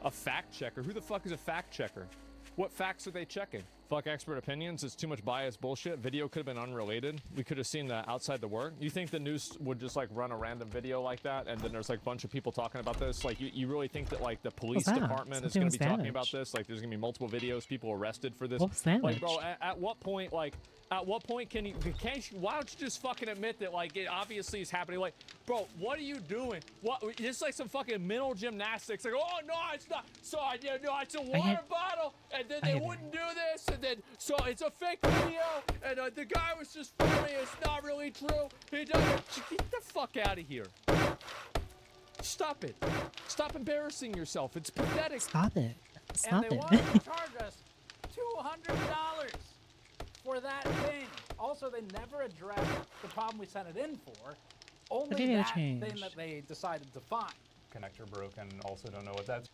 Speaker 5: A fact checker? Who the fuck is a fact checker? What facts are they checking? Fuck expert opinions. It's too much biased bullshit. Video could have been unrelated. We could have seen the outside the work. You think the news would just like run a random video like that and then there's like a bunch of people talking about this? Like you really think that like the police department is going to be talking about this? Like there's going to be multiple videos, people arrested for this? Like bro, at what point can you, why don't you just fucking admit that like it obviously is happening? Like, bro, what are you doing? What, it's like some fucking mental gymnastics. Like, oh no, it's not. So no, it's a water bottle, and then they wouldn't do this, and then so it's a fake video, and the guy was just filming. It's not really true. He doesn't. Get the fuck out of here. Stop it. Stop embarrassing yourself. It's pathetic.
Speaker 1: Stop it. Stop
Speaker 16: and they
Speaker 1: it.
Speaker 16: wanted to charge us $200 for that thing. Also, they never addressed the problem we sent it in for. Only that thing that they decided to find.
Speaker 17: Connector broken. Also don't know what that's.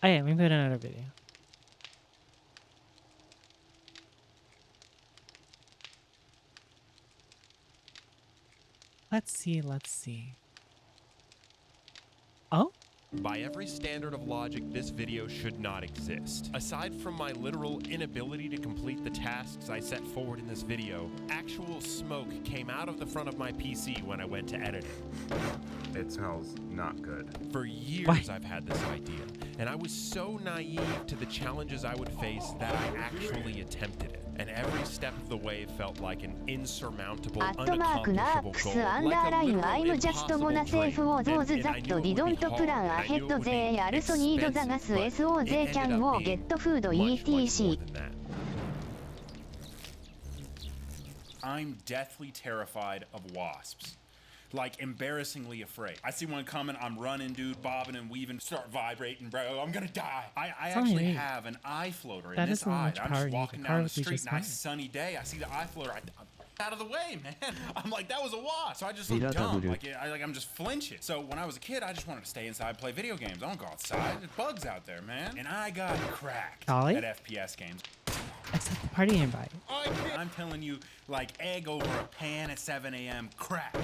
Speaker 1: Oh yeah, we put another video. Let's see. Oh?
Speaker 18: By every standard of logic, this video should not exist. Aside from my literal inability to complete the tasks I set forward in this video, actual smoke came out of the front of my PC when I went to edit it.
Speaker 19: It smells not good.
Speaker 18: For years I've had this idea, and I was so naive to the challenges I would face that I actually attempted it. And every step of the way felt like an insurmountable, unaccomplishable goal.
Speaker 3: I'm just gonna say for those that didn't plan ahead they also need the gas so they can go get food etc.
Speaker 20: I'm deathly terrified of wasps. Like, embarrassingly afraid. I see one coming, I'm running, dude, bobbing and weaving, start vibrating, bro, I'm gonna die. I actually have an eye floater in this eye. I'm just walking down the street, nice sunny day, I see the eye floater, I'm out of the way, man. I'm like, that was a wasp. So I just look dumb, I'm just flinching. So when I was a kid, I just wanted to stay inside and play video games. I don't go outside, there's bugs out there, man. And I got cracked at FPS games.
Speaker 1: Accept the party invite.
Speaker 20: I'm telling you, like egg over a pan at 7 a.m. cracked.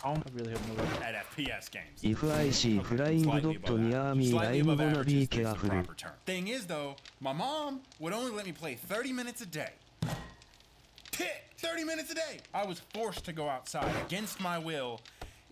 Speaker 7: I really have no
Speaker 20: at FPS games.
Speaker 2: If I see flying dot near me, I'm gonna be careful.
Speaker 20: Thing is though, my mom would only let me play 30 minutes a day. 30 minutes a day! I was forced to go outside against my will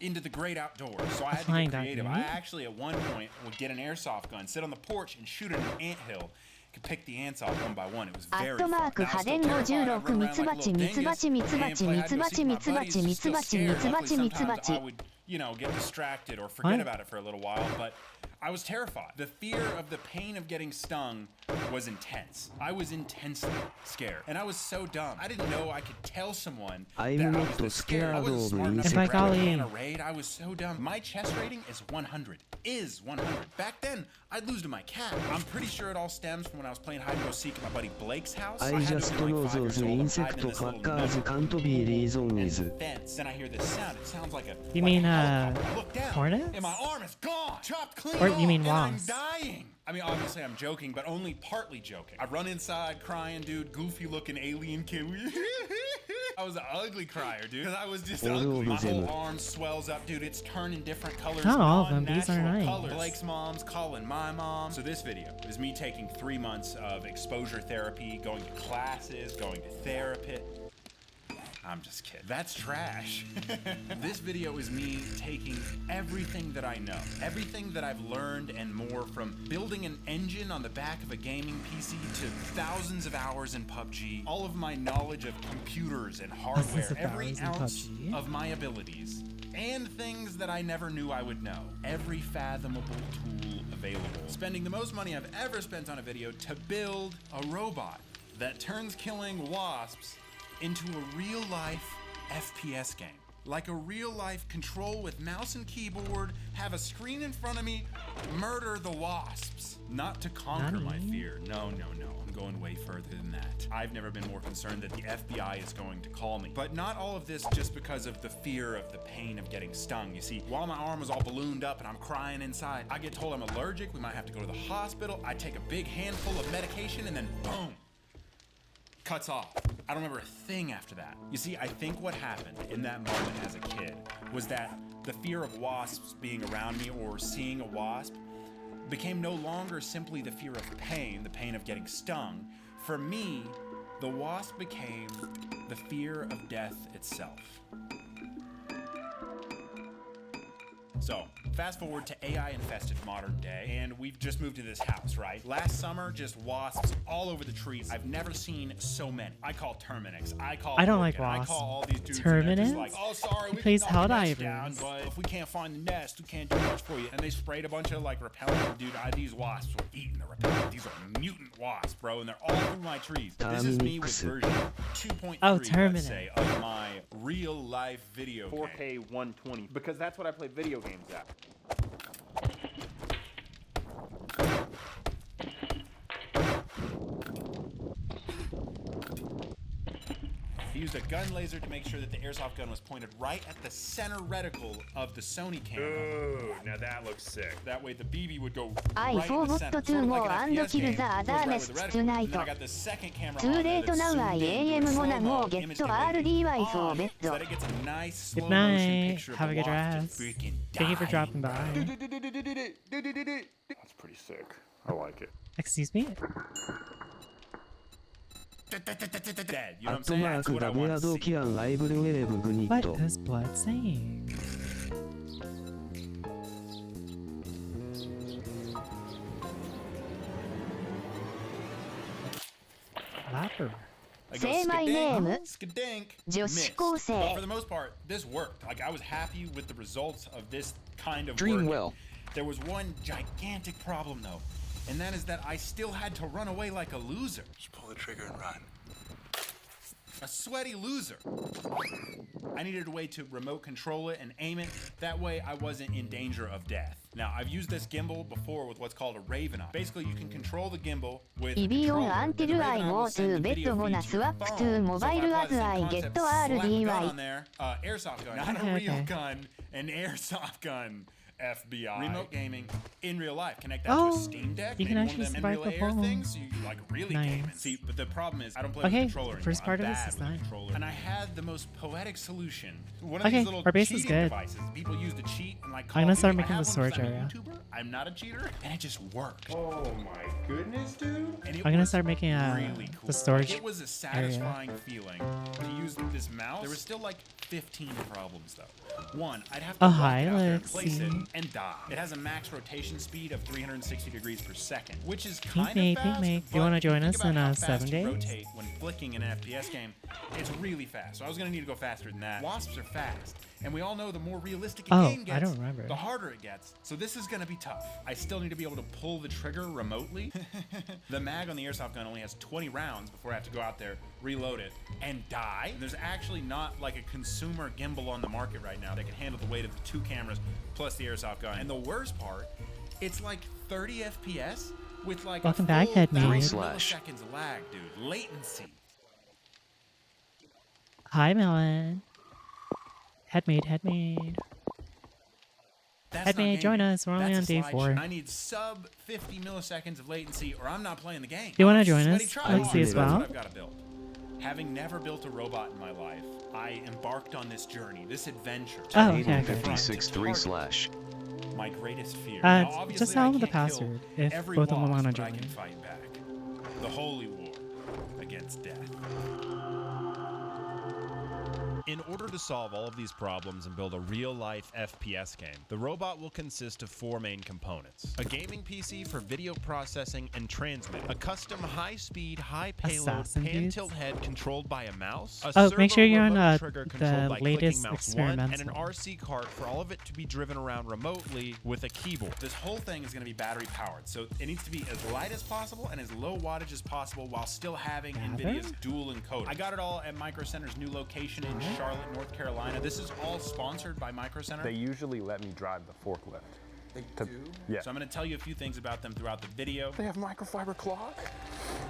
Speaker 20: into the great outdoors, so I had to get creative. I actually at one point would get an airsoft gun, sit on the porch and shoot at an anthill. Could pick the ants off one by one. It was very fun. Now, I was still terrified. I'd run around like a little dingus and play hide and go seek with my buddies. It was still scary. Luckily, sometimes I would, get distracted or forget about it for a little while, but I was terrified. The fear of the pain of getting stung was intense. I was intensely scared. And I was so dumb. I didn't know I could tell someone that I was this scared. I wasn't smart enough to grab a can of raid. I was so dumb. My chess rating is 100. Is 100. Back then, I'd lose to my cat. I'm pretty sure it all stems from when I was playing hide and go seek at my buddy Blake's house.
Speaker 2: I just know those insect fuckers can't be reasons.
Speaker 20: Then I hear this sound. It sounds like a
Speaker 1: You mean
Speaker 20: hornets? And my arm is gone. Chopped clean
Speaker 1: or you mean
Speaker 20: off,
Speaker 1: wasps?
Speaker 20: and I'm dying. I mean, obviously I'm joking, but only partly joking. I run inside crying, dude, goofy looking alien kid. I was an ugly crier, dude, because I was just ugly. My whole arm swells up, dude. It's turning different colors.
Speaker 1: Not all of them. These are nice.
Speaker 20: Colors. Blake's mom's calling my mom. So this video is me taking 3 months of exposure therapy, going to classes, going to therapy. I'm just kidding. That's trash. This video is me taking everything that I know, everything that I've learned and more, from building an engine on the back of a gaming PC to thousands of hours in PUBG, all of my knowledge of computers and hardware, every ounce of my abilities, and things that I never knew I would know. Every fathomable tool available. Spending the most money I've ever spent on a video to build a robot that turns killing wasps into a real-life FPS game. like a real life control with mouse and keyboard, have a screen in front of me, murder the wasps. Not to conquer my fear. No. I'm going way further than that. I've never been more concerned that the FBI is going to call me. But not all of this just because of the fear of the pain of getting stung. You see, while my arm was all ballooned up and I'm crying inside, I get told I'm allergic, we might have to go to the hospital, I take a big handful of medication and then boom, cuts off. I don't remember a thing after that. You see, I think what happened in that moment as a kid was that the fear of wasps being around me or seeing a wasp became no longer simply the fear of pain, the pain of getting stung. For me, the wasp became the fear of death itself. So, fast forward to AI-infested modern day, and we've just moved to this house, right? Last summer, just wasps all over the trees. I've never seen so many. I call Terminix.
Speaker 1: I don't like
Speaker 20: I
Speaker 1: wasps.
Speaker 20: call all these dudes
Speaker 1: Terminix?
Speaker 20: just like, oh, sorry,
Speaker 1: He
Speaker 20: we
Speaker 1: plays
Speaker 20: can knock your nest
Speaker 1: Helldivers.
Speaker 20: down, but if we can't find the nest, we can't do much for you. And they sprayed a bunch of like repellent. Dude, these wasps were eating the repellent. These are mutant wasps, bro, and they're all through my trees. This is me with version 2.3, let's say, of my real-life video game.
Speaker 19: 4K 120, because that's what I play video games at.
Speaker 20: He used a gun laser to make sure that the airsoft gun was pointed right at the center reticle of the Sony camera.
Speaker 19: Ooh, now that looks sick.
Speaker 20: That way the BB would go
Speaker 3: I
Speaker 20: right in the
Speaker 3: forgot
Speaker 20: center.
Speaker 3: to
Speaker 20: Sort of
Speaker 3: go
Speaker 20: like an
Speaker 3: and
Speaker 20: FPS
Speaker 3: kill
Speaker 20: game,
Speaker 3: the
Speaker 20: goes
Speaker 3: other
Speaker 20: right
Speaker 3: nests
Speaker 20: with the reticle.
Speaker 3: tonight.
Speaker 20: And then I got the second camera
Speaker 3: Too
Speaker 20: on there
Speaker 3: late
Speaker 20: that's
Speaker 3: now,
Speaker 20: zoomed
Speaker 3: I
Speaker 20: in,
Speaker 3: am
Speaker 20: doing
Speaker 3: gonna
Speaker 20: slow-mo,
Speaker 3: go get
Speaker 20: image
Speaker 3: to
Speaker 20: conversion.
Speaker 3: RDY for
Speaker 20: Oh,
Speaker 3: bed.
Speaker 20: so that it gets a nice slow
Speaker 1: Good
Speaker 20: motion
Speaker 1: night.
Speaker 20: picture of
Speaker 1: Have a
Speaker 20: the
Speaker 1: good
Speaker 20: wasp
Speaker 1: rest.
Speaker 20: just freaking
Speaker 1: Thank you for
Speaker 20: dying,
Speaker 1: dropping by.
Speaker 19: That's pretty sick. I like it.
Speaker 1: Excuse me?
Speaker 20: Dead. You know what I'm saying? That's what I want to see.
Speaker 1: What is blood saying? Lapper.
Speaker 20: I go
Speaker 3: Say my name.
Speaker 20: skadink,
Speaker 3: 女子高生。
Speaker 20: But for the most part, this worked. Like, I was happy with the results of this kind of
Speaker 4: Dream
Speaker 20: work.
Speaker 4: well.
Speaker 20: There was one gigantic problem, though, and that is that I still had to run away like a loser.
Speaker 21: Just pull the trigger and run.
Speaker 20: A sweaty loser. I needed a way to remote control it and aim it. That way I wasn't in danger of death. Now, I've used this gimbal before with what's called a Raven Eye. Basically, you can control the gimbal with a
Speaker 3: Ibion
Speaker 20: controller, and the
Speaker 3: until
Speaker 20: Raven
Speaker 3: I
Speaker 20: Eye will
Speaker 3: go
Speaker 20: send
Speaker 3: to
Speaker 20: the
Speaker 3: bed
Speaker 20: video
Speaker 3: gonna
Speaker 20: feed to your
Speaker 3: swap
Speaker 20: phone.
Speaker 3: to
Speaker 20: So if
Speaker 3: mobile
Speaker 20: I apply
Speaker 3: as
Speaker 20: the same
Speaker 3: I
Speaker 20: concept,
Speaker 3: get to
Speaker 20: slap a gun
Speaker 3: RDY.
Speaker 20: on there, airsoft gun, not
Speaker 1: Okay,
Speaker 20: a real
Speaker 1: okay.
Speaker 20: gun, an airsoft gun. FBI. Remote gaming in real life. Connect that
Speaker 1: Oh,
Speaker 20: to a Steam Deck,
Speaker 1: you
Speaker 20: maybe
Speaker 1: can
Speaker 20: one
Speaker 1: actually
Speaker 20: of them
Speaker 1: survive
Speaker 20: Unreal
Speaker 1: the
Speaker 20: Air
Speaker 1: phone.
Speaker 20: things. So you like really
Speaker 1: Nice.
Speaker 20: gaming. See, but the problem is I don't play
Speaker 1: Okay,
Speaker 20: with a controller
Speaker 1: first
Speaker 20: anymore.
Speaker 1: part
Speaker 20: I'm
Speaker 1: of this
Speaker 20: bad
Speaker 1: is
Speaker 20: with a
Speaker 1: done.
Speaker 20: controller. And I had the most poetic solution. One of
Speaker 1: Okay,
Speaker 20: these little
Speaker 1: our base is
Speaker 20: cheating
Speaker 1: good.
Speaker 20: devices people use to cheat and like
Speaker 1: I'm
Speaker 20: Call
Speaker 1: gonna
Speaker 20: of
Speaker 1: start
Speaker 20: Duty.
Speaker 1: making
Speaker 20: I
Speaker 1: the
Speaker 20: have one 'cause
Speaker 1: storage
Speaker 20: I'm a
Speaker 1: area.
Speaker 20: YouTuber. I'm not a cheater, and it just worked.
Speaker 19: Oh my goodness, dude.
Speaker 20: And it
Speaker 1: I'm gonna
Speaker 20: was
Speaker 1: start making
Speaker 20: really cool.
Speaker 1: the storage
Speaker 20: Like, it was a satisfying feeling to use this mouse. There was still like 15 problems though. One, I'd have to
Speaker 1: Oh,
Speaker 20: walk
Speaker 1: hi,
Speaker 20: it out there and place it
Speaker 1: Lexi.
Speaker 20: and die. It has a max rotation speed of 360 degrees per second, which is
Speaker 1: Pink
Speaker 20: kind
Speaker 1: me,
Speaker 20: of
Speaker 1: pink
Speaker 20: fast.
Speaker 1: me. Do you
Speaker 20: but
Speaker 1: wanna
Speaker 20: if you
Speaker 1: join
Speaker 20: think
Speaker 1: us
Speaker 20: about
Speaker 1: in,
Speaker 20: how
Speaker 1: 7
Speaker 20: fast you
Speaker 1: days?
Speaker 20: rotate when flicking in an FPS game, it's really fast. So I was gonna need to go faster than that. Wasps are fast. And we all know the more realistic a
Speaker 1: Oh,
Speaker 20: game gets,
Speaker 1: I don't remember.
Speaker 20: the harder it gets. So this is gonna be tough. I still need to be able to pull the trigger remotely. The mag on the airsoft gun only has 20 rounds before I have to go out there, reload it, and die. And there's actually not like a consumer gimbal on the market right now that can handle the weight of the 2 cameras plus the airsoft gun. And the worst part, it's like 30 FPS with like
Speaker 1: Welcome
Speaker 20: a
Speaker 1: back,
Speaker 20: full
Speaker 1: Headman.
Speaker 20: 1,000 milliseconds lag, dude. Latency.
Speaker 1: Hi, Melon. Headmaid.
Speaker 20: That's not
Speaker 1: Headmaid,
Speaker 20: gaming.
Speaker 1: join us. We're only
Speaker 20: That's
Speaker 1: on
Speaker 20: a
Speaker 1: day
Speaker 20: slideshow.
Speaker 1: 4.
Speaker 20: I need sub 50 milliseconds of latency or I'm not playing the game.
Speaker 1: You wanna
Speaker 20: I'm
Speaker 1: join
Speaker 20: sweaty
Speaker 1: us,
Speaker 20: tryhard.
Speaker 1: Lexi, as
Speaker 20: That's
Speaker 1: well?
Speaker 20: what I've got to build. Having never built a robot in my life, I embarked on this journey, this adventure.
Speaker 1: Oh, okay, okay.
Speaker 2: 56.3/
Speaker 20: My greatest fear. Now, obviously,
Speaker 1: just tell
Speaker 20: I
Speaker 1: them the
Speaker 20: can't kill
Speaker 1: password if
Speaker 20: every
Speaker 1: both of them
Speaker 20: wasp,
Speaker 1: want to
Speaker 20: but I
Speaker 1: join.
Speaker 20: can fight back. The holy war against death.
Speaker 18: In order to solve all of these problems and build a real-life FPS game, the robot will consist of 4 main components. A gaming PC for video processing and transmit, a custom high-speed, high-payload
Speaker 1: Assassin dudes?
Speaker 18: pan-tilt head controlled by a mouse, a
Speaker 1: Oh, make sure you're on
Speaker 18: servo remote trigger controlled
Speaker 1: the
Speaker 18: by
Speaker 1: latest
Speaker 18: clicking mouse 1, and an
Speaker 1: experimental.
Speaker 18: RC cart for all of it to be driven around remotely with a keyboard.
Speaker 20: This whole thing is going to be battery powered, so it needs to be as light as possible and as low wattage as possible while still having NVIDIA's dual encoder. I got it all at Micro Center's new location in Charlotte, North Carolina. This is all sponsored by Micro Center.
Speaker 17: They usually let me drive the forklift.
Speaker 20: They
Speaker 17: do? Yeah.
Speaker 20: So I'm going to tell you a few things about them throughout the video.
Speaker 17: They have microfiber cloth?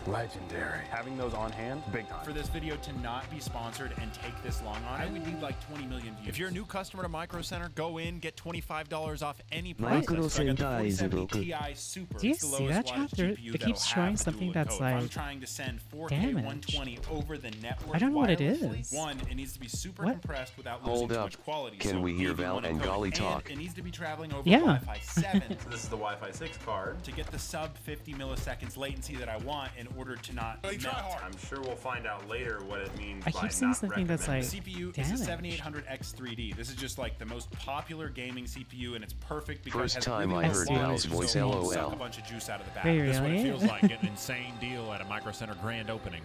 Speaker 17: Legendary. Having those on hand, big time.
Speaker 20: For this video to not be sponsored and take this long on it, I would need like 20 million views. If you're a new customer to Micro Center, go in, get $25 off any price.
Speaker 2: Micro Center is broken.
Speaker 20: Ti Super.
Speaker 1: Do you
Speaker 20: It's the
Speaker 1: see that
Speaker 20: lowest
Speaker 1: chat?
Speaker 20: wattage GPU
Speaker 1: It
Speaker 20: that'll
Speaker 1: keeps showing
Speaker 20: have
Speaker 1: something
Speaker 20: dual
Speaker 1: that's
Speaker 20: encode. If I'm
Speaker 1: like
Speaker 20: trying to send 4K
Speaker 1: damaged.
Speaker 20: 120 over the network.
Speaker 1: I don't know what it
Speaker 20: wirelessly,
Speaker 1: is.
Speaker 20: One, it needs to be super
Speaker 1: What?
Speaker 20: compressed without
Speaker 2: Hold
Speaker 20: losing too
Speaker 2: up.
Speaker 20: much quality.
Speaker 2: Can
Speaker 20: so
Speaker 2: we hear
Speaker 20: AV
Speaker 2: Val and
Speaker 20: encoding.
Speaker 2: Golly
Speaker 20: And
Speaker 2: talk?
Speaker 20: it needs to be traveling over
Speaker 1: Yeah.
Speaker 20: Wi-Fi 7.
Speaker 17: This is the Wi-Fi 6 card.
Speaker 20: To get the sub 50 milliseconds latency that I want in order to not melt.
Speaker 17: I'm sure we'll find out later what it means
Speaker 1: I
Speaker 17: by
Speaker 1: keep seeing
Speaker 17: not
Speaker 1: something that's like
Speaker 20: CPU is
Speaker 1: damaged.
Speaker 20: a 7800X3D. This is just like the most popular gaming CPU, and it's perfect because
Speaker 2: First
Speaker 20: it has
Speaker 2: time
Speaker 20: really
Speaker 2: I
Speaker 20: low
Speaker 2: heard
Speaker 20: wattage,
Speaker 2: Val's
Speaker 20: so
Speaker 2: voice,
Speaker 20: it won't suck
Speaker 2: LOL.
Speaker 20: a bunch of juice out of the back.
Speaker 1: Wait,
Speaker 5: This is what it
Speaker 1: really?
Speaker 5: feels like, getting an insane deal at a Micro Center grand opening.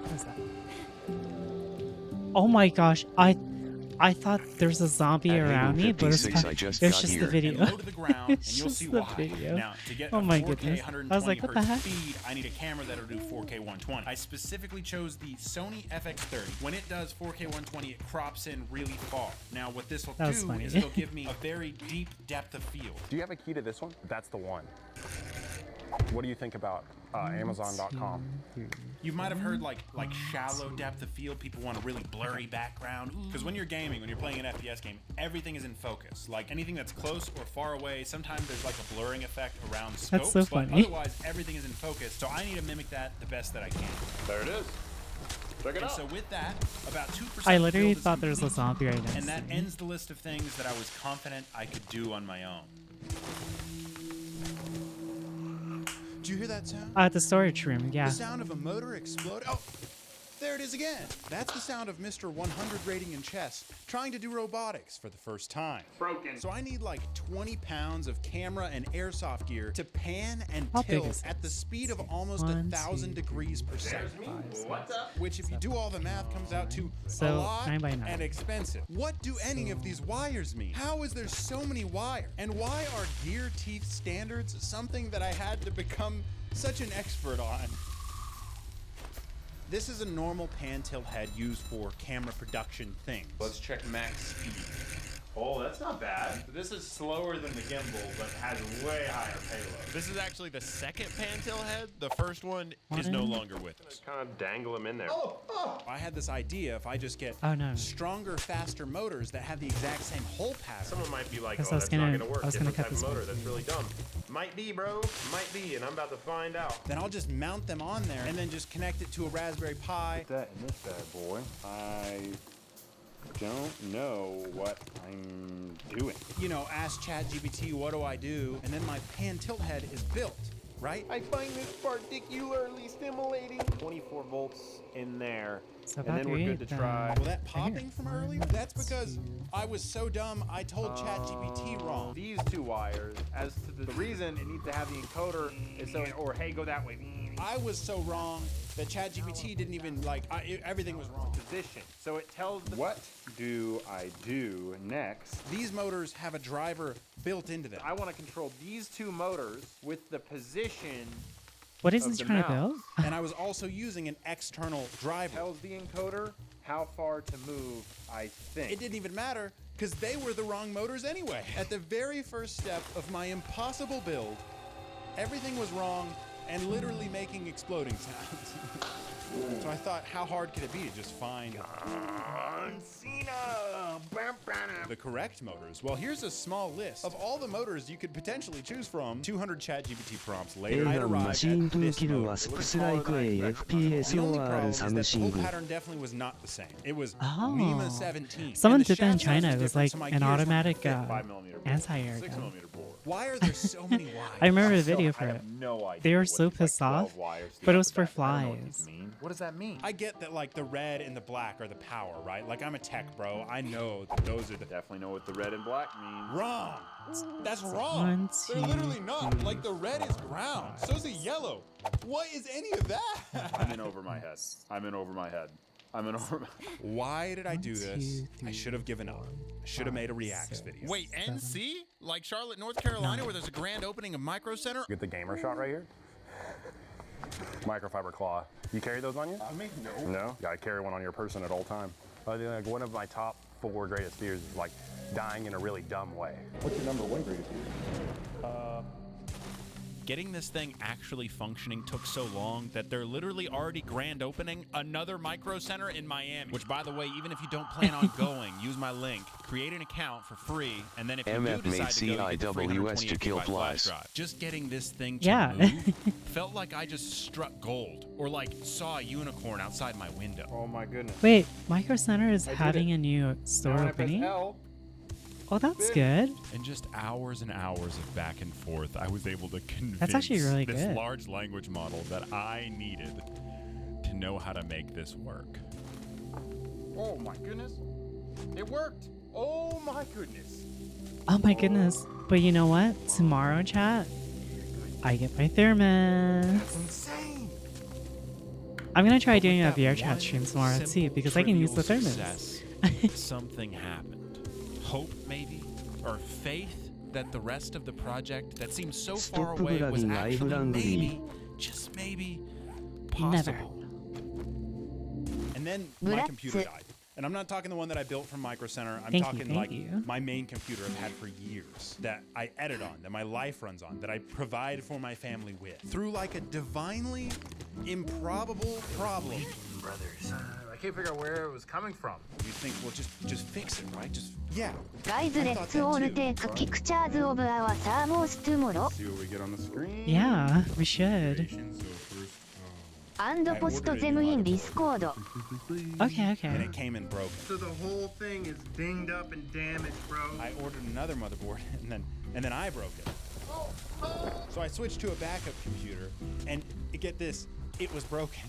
Speaker 1: What is that? Oh my gosh, I thought there's a zombie
Speaker 2: At
Speaker 1: around me, but it's
Speaker 2: 56, I just
Speaker 1: it's
Speaker 2: got
Speaker 1: just
Speaker 2: here.
Speaker 1: the video.
Speaker 20: And low to the ground,
Speaker 1: It's
Speaker 20: and you'll
Speaker 1: just
Speaker 20: see
Speaker 1: the
Speaker 20: why.
Speaker 1: video.
Speaker 20: Now, to get
Speaker 1: Oh
Speaker 20: a
Speaker 1: my
Speaker 20: 4K
Speaker 1: goodness.
Speaker 20: 120
Speaker 1: I was like, what the
Speaker 20: hertz
Speaker 1: heck?
Speaker 20: speed, I need a camera that'll do 4K 120. I specifically chose the Sony FX30. When it does 4K 120, it crops in really far. Now, what this will
Speaker 1: That was
Speaker 20: do
Speaker 1: funny.
Speaker 20: is it'll give me a very deep depth of field.
Speaker 17: Do you have a key to this one? That's the one. What do you think about Amazon.com?
Speaker 20: You might have heard like shallow depth of field. People want a really blurry background. Because when you're gaming, when you're playing an FPS game, everything is in focus. Like anything that's close or far away, sometimes there's like a blurring effect around scopes.
Speaker 1: so
Speaker 20: but
Speaker 1: funny.
Speaker 20: otherwise, everything is in focus. So I need to mimic that the best that I can.
Speaker 17: There it is. Check it
Speaker 20: And
Speaker 17: out.
Speaker 20: so with that, about 2%
Speaker 1: I
Speaker 20: of the
Speaker 1: literally
Speaker 20: build is
Speaker 1: thought there was a
Speaker 20: complete.
Speaker 1: zombie right next
Speaker 20: And that
Speaker 1: to me.
Speaker 20: ends the list of things that I was confident I could do on my own. Do you hear that sound?
Speaker 1: At the storage room, yeah.
Speaker 20: The sound of a motor explode. Oh, there it is again. That's the sound of Mr. 100 rating in chess trying to do robotics for the first time.
Speaker 17: Broken.
Speaker 20: So I need like 20 pounds of camera and airsoft gear to pan and
Speaker 1: How big
Speaker 20: tilt
Speaker 1: is
Speaker 20: at the speed of almost
Speaker 1: 1,
Speaker 20: 1,000
Speaker 1: 2,
Speaker 20: degrees per second.
Speaker 17: What's up?
Speaker 20: Which, if you do all the math, comes out to a
Speaker 1: So,
Speaker 20: lot
Speaker 1: 9 by 9.
Speaker 20: and expensive. What do any of these wires mean? How is there so many wires? And why are gear teeth standards something that I had to become such an expert on? This is a normal pan tilt head used for camera production things.
Speaker 17: Let's check max speed. Oh, that's not bad. This is slower than the gimbal, but has way higher payload.
Speaker 18: This is actually the second pan tilt head. The first one is no longer with us.
Speaker 17: Kind of dangle him in there.
Speaker 20: I had this idea if I just get
Speaker 1: Oh, no.
Speaker 20: stronger, faster motors that have the exact same hole pattern.
Speaker 17: Someone might be like,
Speaker 1: Guess
Speaker 17: oh,
Speaker 1: I was
Speaker 17: that's not
Speaker 1: gonna-
Speaker 17: gonna work.
Speaker 1: I was gonna
Speaker 17: Different
Speaker 1: cut
Speaker 17: type of
Speaker 1: this
Speaker 17: motor. That's really dumb. Might be, bro. Might be, and I'm about to find out.
Speaker 20: Then I'll just mount them on there and then just connect it to a Raspberry Pi.
Speaker 12: That in this bad boy. I don't know what I'm doing.
Speaker 20: You know, ask ChatGPT, what do I do? And then my pan tilt head is built, right?
Speaker 12: I find this particularly stimulating. 24 volts in there.
Speaker 1: So
Speaker 12: And then we're good to try.
Speaker 20: Well, that popping from earlier, that's because I was so dumb I told ChatGPT wrong.
Speaker 12: These two wires, as to the reason it needs to have the encoder, is so, or hey, go that way.
Speaker 20: I was so wrong that ChatGPT didn't even, everything was wrong.
Speaker 12: Position. So it tells the, what do I do next?
Speaker 20: These motors have a driver built into them.
Speaker 12: I want to control these two motors with the position.
Speaker 1: What is
Speaker 12: of
Speaker 1: this
Speaker 12: the
Speaker 1: trying to
Speaker 12: mouse.
Speaker 1: build?
Speaker 20: And I was also using an external driver.
Speaker 12: Tells the encoder how far to move, I think.
Speaker 20: It didn't even matter because they were the wrong motors anyway. At the very first step of my impossible build, everything was wrong and literally making exploding sounds. So I thought, how hard could it be to just find the correct motors? Well, here's a small list of all the motors you could potentially choose from. 200 ChatGPT prompts later, I'd
Speaker 2: 映画
Speaker 20: arrived
Speaker 2: マシン
Speaker 20: at
Speaker 2: トゥ
Speaker 20: this
Speaker 2: キル
Speaker 20: motor.
Speaker 2: はスプスライク FPS
Speaker 20: The
Speaker 2: を
Speaker 20: only
Speaker 2: あ
Speaker 20: problem
Speaker 2: る
Speaker 20: is
Speaker 2: サ
Speaker 20: that
Speaker 2: ム
Speaker 20: the
Speaker 2: シ
Speaker 20: pull
Speaker 2: ング
Speaker 20: pattern definitely was not the same. It was
Speaker 1: Oh.
Speaker 20: NEMA 17.
Speaker 1: Someone
Speaker 20: And the
Speaker 1: did that in
Speaker 20: shaft size
Speaker 1: China.
Speaker 20: was
Speaker 1: It was
Speaker 20: different,
Speaker 1: like
Speaker 20: so my
Speaker 1: an
Speaker 20: gears won't
Speaker 1: automatic
Speaker 20: fit.
Speaker 12: 5mm board,
Speaker 1: anti-air
Speaker 12: 6mm
Speaker 1: gun.
Speaker 12: board.
Speaker 20: Why are there so many wires?
Speaker 1: I remember the
Speaker 12: So,
Speaker 1: video
Speaker 12: I
Speaker 1: for
Speaker 12: have
Speaker 1: it.
Speaker 12: no idea
Speaker 1: They were
Speaker 12: what
Speaker 1: so
Speaker 12: these, like,
Speaker 1: pissed
Speaker 12: 12
Speaker 1: off,
Speaker 12: wires do
Speaker 1: but it
Speaker 12: off
Speaker 1: was
Speaker 12: the
Speaker 1: for
Speaker 12: back. I don't know what these
Speaker 1: flies.
Speaker 12: mean. What does that mean?
Speaker 20: I get that like the red and the black are the power, right? Like I'm a tech bro. I know that those are the
Speaker 12: Definitely know what the red and black mean.
Speaker 20: wrong. That's
Speaker 1: One,
Speaker 20: wrong. They're
Speaker 1: two,
Speaker 20: literally not. Like the red is ground. So's the yellow. What is any of that?
Speaker 12: I'm in over my head. I'm in over my head. I'm in over my
Speaker 20: Why did I do this?
Speaker 1: 1, 2,
Speaker 20: I should have given up. I should have made a reacts video.
Speaker 18: Wait, NC? Like Charlotte, North Carolina, where there's a grand opening of Micro Center?
Speaker 17: Get the gamer shot right here.
Speaker 19: microfiber claw. You carry those on you?
Speaker 9: I mean, no.
Speaker 19: No? Yeah, I carry one on your person at all time. I think like one of my top 4 greatest fears is like dying in a really dumb way.
Speaker 9: What's your number 1 greatest fear?
Speaker 18: Getting this thing actually functioning took so long that they're literally already grand opening another micro center in Miami. Which, by the way, even if you don't plan on going, use my link, create an account for free, and then if you do decide to go, you get the 328
Speaker 2: to kill
Speaker 18: GB
Speaker 2: flies.
Speaker 18: flash drive. Just getting this thing to move felt like I just struck gold, or like saw a unicorn outside my window.
Speaker 19: Oh my goodness.
Speaker 1: Wait, Micro Center is having a new store
Speaker 19: Now when I press
Speaker 1: opening?
Speaker 19: L,
Speaker 1: Oh, that's good.
Speaker 18: In just hours and hours of back and forth, I was able to convince
Speaker 1: That's actually really
Speaker 18: this
Speaker 1: good.
Speaker 18: large language model that I needed to know how to make this work.
Speaker 20: Oh my goodness. It worked. Oh my goodness.
Speaker 1: Oh my goodness. But you know what? Tomorrow, chat, I get my thermos.
Speaker 20: That's insane.
Speaker 1: I'm gonna try doing a VR chat stream tomorrow too, because I can use the thermos.
Speaker 18: Success, something happened. Hope, maybe? Or faith that the rest of the project that seems so far away was actually maybe, just maybe, possible.
Speaker 20: And then my computer died. And I'm not talking the one that I built from Micro Center. I'm talking like my main computer I've had for years, that I edit on, that my life runs on, that I provide for my family with. Through like a divinely improbable problem.
Speaker 17: Brothers. I can't figure out where it was coming from.
Speaker 20: You think, well, just fix it, right? Just, yeah.
Speaker 3: Guys, let's all take pictures of our thermos tomorrow.
Speaker 19: see what we get on the screen.
Speaker 1: Yeah, we should.
Speaker 3: And post them in Discord.
Speaker 1: Okay, okay.
Speaker 20: And it came in broken.
Speaker 17: So the whole thing is dinged up and damaged, bro.
Speaker 20: I ordered another motherboard and then I broke it. So I switched to a backup computer and get this, it was broken.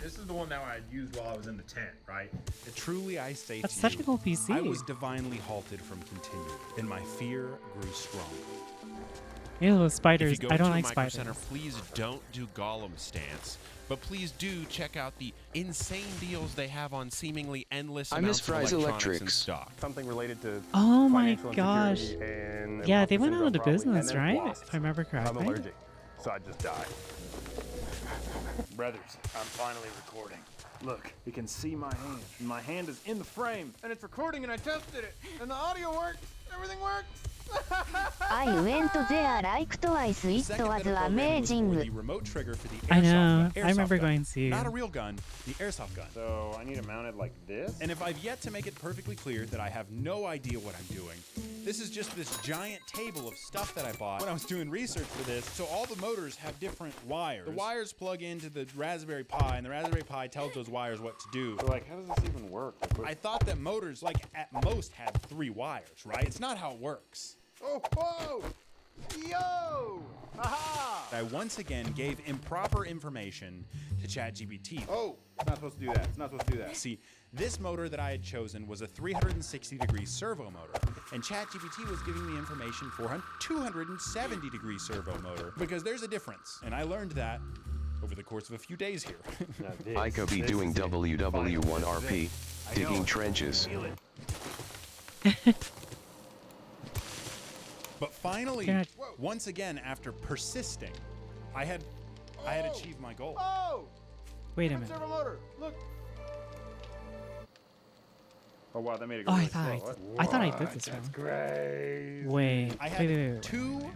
Speaker 17: This is the one that I used while I was in the tent, right?
Speaker 20: Truly, I say
Speaker 1: That's
Speaker 20: to
Speaker 1: such
Speaker 20: you,
Speaker 1: a cool PC.
Speaker 20: I was divinely halted from continuing, and my fear grew strong.
Speaker 1: Ew, spiders.
Speaker 18: If you go
Speaker 1: I don't
Speaker 18: to
Speaker 1: like
Speaker 18: Micro
Speaker 1: spiders.
Speaker 18: Center, please don't do Gollum stance, but please do check out the insane deals they have on seemingly endless amounts of electronics in stock.
Speaker 19: Something related to
Speaker 1: Oh my
Speaker 19: financial
Speaker 1: gosh.
Speaker 19: insecurity and
Speaker 1: Yeah, they went
Speaker 19: syndrome
Speaker 1: out of
Speaker 19: probably,
Speaker 1: business,
Speaker 19: and then
Speaker 1: right?
Speaker 19: wasps.
Speaker 1: If I remember
Speaker 19: I'm
Speaker 1: correctly.
Speaker 19: allergic, so I just die.
Speaker 17: Brothers, I'm finally recording. Look, you can see my hand. And my hand is in the frame, and it's recording, and I tested it. And the audio works. Everything works.
Speaker 3: I went there like twice. It was amazing.
Speaker 20: The remote trigger for the airsoft
Speaker 1: I know.
Speaker 20: gun.
Speaker 1: I remember
Speaker 20: Airsoft gun.
Speaker 1: going to.
Speaker 20: Not a real gun, the airsoft gun.
Speaker 19: So I need it mounted like this.
Speaker 20: And if I've yet to make it perfectly clear that I have no idea what I'm doing, this is just this giant table of stuff that I bought when I was doing research for this. So all the motors have different wires. The wires plug into the Raspberry Pi, and the Raspberry Pi tells those wires what to do.
Speaker 19: So like, how does this even work?
Speaker 20: I thought that motors, like at most, had 3 wires, right? It's not how it works.
Speaker 17: Oh, whoa! Yo! Aha!
Speaker 20: I once again gave improper information to ChatGPT.
Speaker 17: Oh, it's not supposed to do that. It's not supposed to do that.
Speaker 20: See, this motor that I had chosen was a 360-degree servo motor, and ChatGPT was giving me information for a 270-degree servo motor, because there's a difference, and I learned that over the course of a few days here.
Speaker 2: I could be doing WW1RP, digging trenches.
Speaker 20: But finally, once again, after persisting, I had achieved my goal.
Speaker 17: Oh!
Speaker 1: Wait a minute.
Speaker 17: Servo motor. Look.
Speaker 19: Oh wow, that made it go
Speaker 1: Oh,
Speaker 19: really
Speaker 1: I thought I did this wrong.
Speaker 19: That's great.
Speaker 1: Wait.
Speaker 20: I had
Speaker 1: wait.
Speaker 20: 2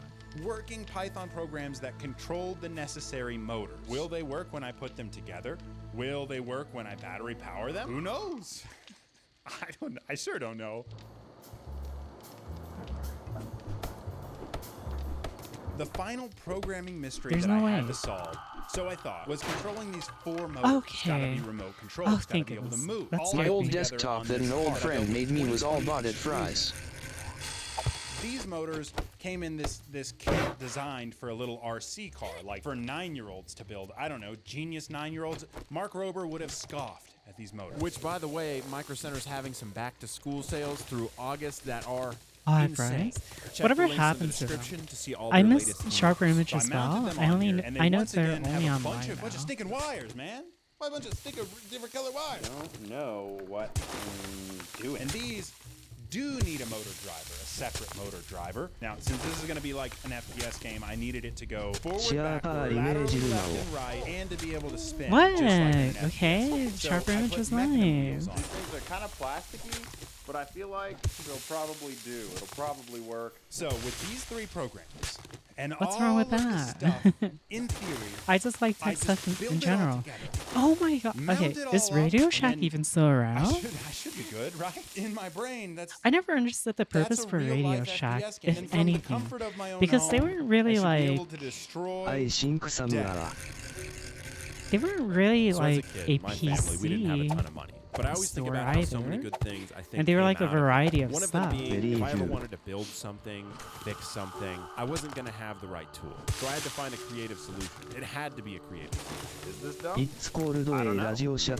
Speaker 20: working Python programs that controlled the necessary motors. Will they work when I put them together? Will they work when I battery power them? Who knows? I sure don't know. The final programming mystery
Speaker 1: There's
Speaker 20: that
Speaker 1: no
Speaker 20: I had
Speaker 1: way.
Speaker 20: to solve, so I thought, was controlling these 4 motors. It's gotta
Speaker 1: Okay.
Speaker 20: be remote controlled.
Speaker 1: Oh,
Speaker 20: It's gotta
Speaker 1: thank
Speaker 20: be able to
Speaker 1: goodness.
Speaker 20: move.
Speaker 1: That's
Speaker 20: All
Speaker 1: My
Speaker 20: working
Speaker 1: old
Speaker 20: together
Speaker 2: desktop
Speaker 20: on
Speaker 2: that
Speaker 20: this
Speaker 2: an old
Speaker 20: card.
Speaker 2: friend made me was all bought at Fry's.
Speaker 20: These motors came in this kit designed for a little RC car, like for 9-year-olds to build. I don't know, genius 9-year-olds. Mark Rober would have scoffed at these motors.
Speaker 18: Which, by the way, Micro Center's having some back-to-school sales through August that are
Speaker 1: At
Speaker 18: insane.
Speaker 1: Fry's?
Speaker 18: Check
Speaker 1: Whatever
Speaker 18: the links in the
Speaker 1: happened to them?
Speaker 18: description to see all
Speaker 1: I
Speaker 18: their
Speaker 1: miss
Speaker 18: latest
Speaker 1: Sharper
Speaker 18: news.
Speaker 1: Image
Speaker 20: So
Speaker 1: as
Speaker 20: I mounted
Speaker 1: well.
Speaker 20: them
Speaker 1: I
Speaker 20: on
Speaker 1: only
Speaker 20: here, and they
Speaker 1: I know
Speaker 20: once
Speaker 1: they're
Speaker 20: again have
Speaker 1: only
Speaker 20: a
Speaker 1: online
Speaker 20: bunch
Speaker 1: now.
Speaker 20: of stinking wires, man. Why a bunch of different color wires?
Speaker 19: I don't know what I'm doing.
Speaker 20: And these do need a motor driver, a separate motor driver. Now, since this is going to be like an FPS game, I needed it to go forward, backward, laterally, left and right, and to be able to spin.
Speaker 1: What?
Speaker 20: Just like in an FPS.
Speaker 1: Okay,
Speaker 20: So
Speaker 1: sharper
Speaker 20: I
Speaker 1: image
Speaker 20: put
Speaker 1: was
Speaker 20: mechanism
Speaker 1: nice.
Speaker 20: wheels on.
Speaker 12: These things are kind of plasticky, but I feel like they'll probably do. It'll probably work.
Speaker 20: So with these 3 programs and
Speaker 1: What's
Speaker 20: all
Speaker 1: wrong with
Speaker 20: of
Speaker 1: that?
Speaker 20: the stuff, in theory,
Speaker 1: I just like
Speaker 20: I
Speaker 1: tech
Speaker 20: just
Speaker 1: stuff
Speaker 20: build
Speaker 1: in
Speaker 20: it all
Speaker 1: general.
Speaker 20: together.
Speaker 1: Oh my god.
Speaker 20: Meld
Speaker 1: Okay,
Speaker 20: it
Speaker 1: is
Speaker 20: all
Speaker 1: Radio
Speaker 20: up,
Speaker 1: Shack
Speaker 20: and then
Speaker 1: even still around?
Speaker 20: I should be good, right? In my brain, that's
Speaker 1: I never understood the purpose
Speaker 20: that's a
Speaker 1: for
Speaker 20: real
Speaker 1: Radio
Speaker 20: life
Speaker 1: Shack,
Speaker 20: FPS game.
Speaker 1: if
Speaker 20: And from the
Speaker 1: anything.
Speaker 20: comfort of my own
Speaker 1: Because they
Speaker 20: home,
Speaker 1: weren't really
Speaker 20: I should be
Speaker 1: like
Speaker 20: able to destroy
Speaker 2: I think
Speaker 1: they weren't really
Speaker 18: So
Speaker 1: like
Speaker 18: as a kid,
Speaker 1: a
Speaker 18: my family, we didn't have a ton
Speaker 1: PC
Speaker 18: of money. But I always think
Speaker 1: store
Speaker 18: about how so many
Speaker 1: either.
Speaker 18: good things I think
Speaker 1: And they were
Speaker 18: came
Speaker 1: like a
Speaker 18: out of it.
Speaker 1: variety of
Speaker 18: One of
Speaker 1: stuff.
Speaker 18: them being,
Speaker 2: Very
Speaker 18: if I ever
Speaker 2: true.
Speaker 18: wanted to build something, fix something, I wasn't going to have the right tool. So I had to find a creative solution. It had to be a creative solution.
Speaker 12: Is this dumb?
Speaker 2: It's called a Radio Shack.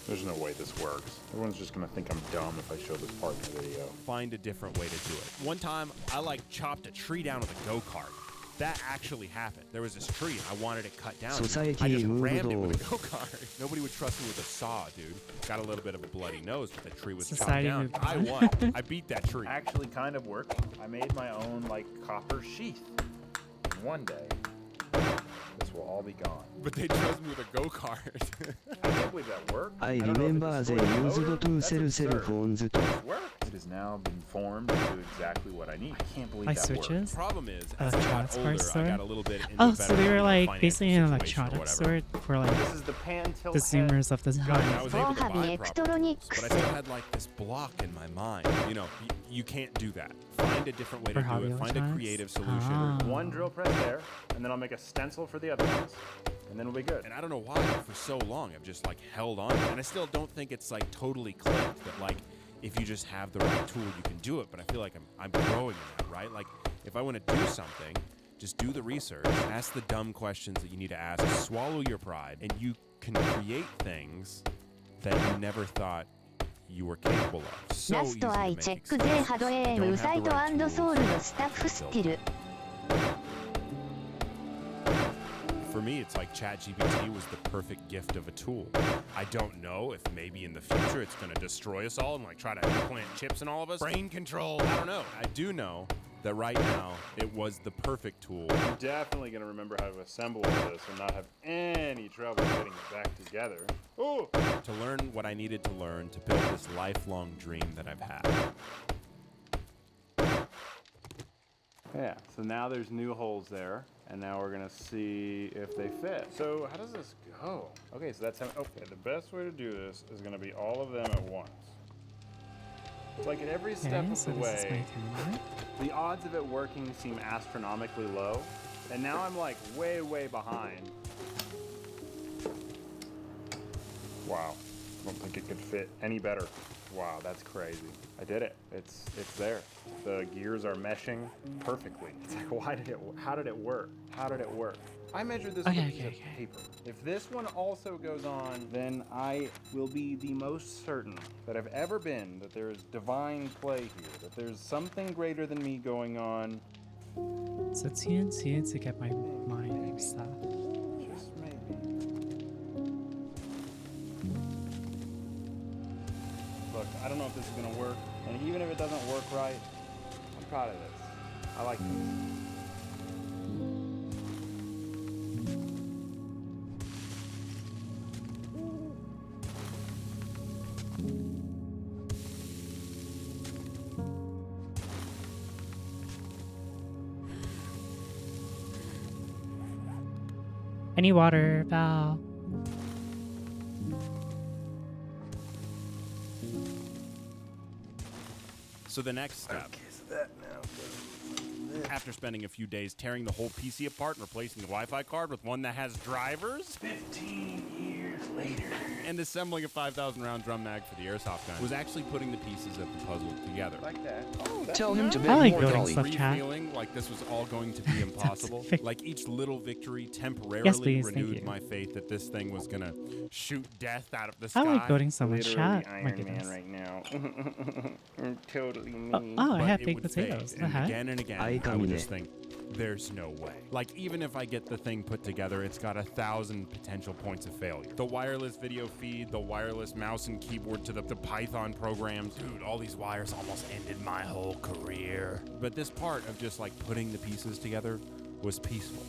Speaker 12: There's no way this works. Everyone's just gonna think I'm dumb if I show this part in the video.
Speaker 18: Find a different way to do it. One time, I chopped a tree down with a go-kart. That actually happened. There was this tree, and I wanted it cut down.
Speaker 2: Society
Speaker 18: I just
Speaker 2: moved
Speaker 18: rammed it with a
Speaker 2: on.
Speaker 18: go-kart. Nobody would trust me with a saw, dude. Got a little bit of a bloody nose, but the tree was
Speaker 1: Society
Speaker 18: chopped
Speaker 1: moved
Speaker 18: down. I
Speaker 1: on.
Speaker 18: won. I beat that tree.
Speaker 12: Actually kind of worked. I made my own like copper sheath. And one day, this will all be gone.
Speaker 18: But they trust me with a go-kart.
Speaker 12: I can't believe that worked.
Speaker 2: I
Speaker 12: don't know if it
Speaker 2: remember they
Speaker 12: destroyed the
Speaker 2: used
Speaker 12: motor.
Speaker 2: to
Speaker 12: That's
Speaker 2: sell cell
Speaker 12: absurd.
Speaker 2: phones to
Speaker 12: It worked. It has now been formed to do exactly what I need. I can't believe
Speaker 1: Like
Speaker 12: that worked.
Speaker 1: switches?
Speaker 18: Problem is, as I got
Speaker 1: Electronics
Speaker 18: older,
Speaker 1: store?
Speaker 18: I got a little bit into
Speaker 1: Oh,
Speaker 18: a
Speaker 1: so
Speaker 18: better,
Speaker 1: they were like
Speaker 18: financial
Speaker 1: basically an
Speaker 18: situation or
Speaker 1: electronics
Speaker 18: whatever.
Speaker 1: store for like
Speaker 12: This is the pan tilt
Speaker 1: the
Speaker 12: head.
Speaker 1: Zoomers of the
Speaker 18: And I
Speaker 1: time.
Speaker 18: was able to buy
Speaker 3: Mohabi
Speaker 18: properties, but I still
Speaker 3: Electronics.
Speaker 18: had like this block in my mind. You know, you can't do that. Find a different way
Speaker 1: For
Speaker 18: to do
Speaker 1: hobby
Speaker 18: it. Find a
Speaker 1: electronics?
Speaker 18: creative solution.
Speaker 1: Ah.
Speaker 12: One drill press there, and then I'll make a stencil for the other ones, and then we'll be good.
Speaker 18: And I don't know why, but for so long I've just like held on. And I still don't think it's like totally clicked that like if you just have the right tool you can do it. But I feel like I'm growing in that, right? Like if I want to do something, just do the research, ask the dumb questions that you need to ask, swallow your pride, and you can create things that you never thought you were capable of. So
Speaker 3: ラ
Speaker 18: easy
Speaker 3: ス
Speaker 18: to
Speaker 3: トアイ
Speaker 18: make
Speaker 3: チェック
Speaker 18: excuses.
Speaker 3: 税ハドエー
Speaker 18: You
Speaker 3: ム
Speaker 18: don't
Speaker 3: ウサ
Speaker 18: have
Speaker 3: イ
Speaker 18: the
Speaker 3: ト
Speaker 18: right
Speaker 3: ソウル
Speaker 18: tools.
Speaker 3: のスタッフスキル
Speaker 18: For me, it's like ChatGPT was the perfect gift of a tool. I don't know if maybe in the future it's going to destroy us all and like try to implant chips in all of us. Brain control. I don't know. I do know that right now it was the perfect tool.
Speaker 12: I'm definitely gonna remember how to assemble all this and not have any trouble getting it back together. Oh!
Speaker 18: To learn what I needed to learn to build this lifelong dream that I've had.
Speaker 12: Yeah, so now there's new holes there, and now we're gonna see if they fit. So how does this go? Okay, so that's how, okay, the best way to do this is gonna be all of them at once. It's like at every step
Speaker 1: Okay,
Speaker 12: of
Speaker 1: so
Speaker 12: the
Speaker 1: this is my
Speaker 12: way,
Speaker 1: timer.
Speaker 12: the odds of it working seem astronomically low, and now I'm like way, way behind. Wow, I don't think it could fit any better. Wow, that's crazy. I did it. It's there. The gears are meshing perfectly. It's like, how did it work? How did it work? I measured this with a piece of paper. If this one also goes on, then I will be the most certain that I've ever been that there is divine play here, that there's something greater than me going on.
Speaker 1: So TNT to get my mind stuff.
Speaker 12: Just maybe. Look, I don't know if this is gonna work, and even if it doesn't work right, I'm proud of this. I like this.
Speaker 1: I need water, Val.
Speaker 18: So the next step, after spending a few days tearing the whole PC apart and replacing the Wi-Fi card with one that has drivers,
Speaker 12: 15 years later,
Speaker 18: and assembling a 5,000 round drum mag for the airsoft gun, was actually putting the pieces of the puzzle together.
Speaker 12: Like that. Oh, that's
Speaker 2: Tell him to
Speaker 1: I like
Speaker 2: make more
Speaker 1: building
Speaker 2: dolly.
Speaker 1: stuff, chat.
Speaker 18: Feeling like this was all going to be impossible. Like each little victory temporarily
Speaker 1: Yes, please, thank
Speaker 18: renewed
Speaker 1: you.
Speaker 18: my faith that this thing was gonna shoot death out of the sky.
Speaker 1: I like building so much,
Speaker 12: Literally
Speaker 1: chat. My
Speaker 12: Iron
Speaker 1: goodness.
Speaker 12: Man right now. Totally me.
Speaker 1: Oh, I
Speaker 18: But
Speaker 1: have
Speaker 18: it
Speaker 1: baked
Speaker 18: would
Speaker 1: potatoes.
Speaker 18: fade,
Speaker 1: The
Speaker 18: and
Speaker 1: heck?
Speaker 18: again and again,
Speaker 2: I
Speaker 18: I would
Speaker 2: come
Speaker 18: just
Speaker 2: in.
Speaker 18: think, there's no way. Like, even if I get the thing put together, it's got 1,000 potential points of failure. The wireless video feed, the wireless mouse and keyboard to the Python programs. Dude, all these wires almost ended my whole career. But this part of just like putting the pieces together was peaceful.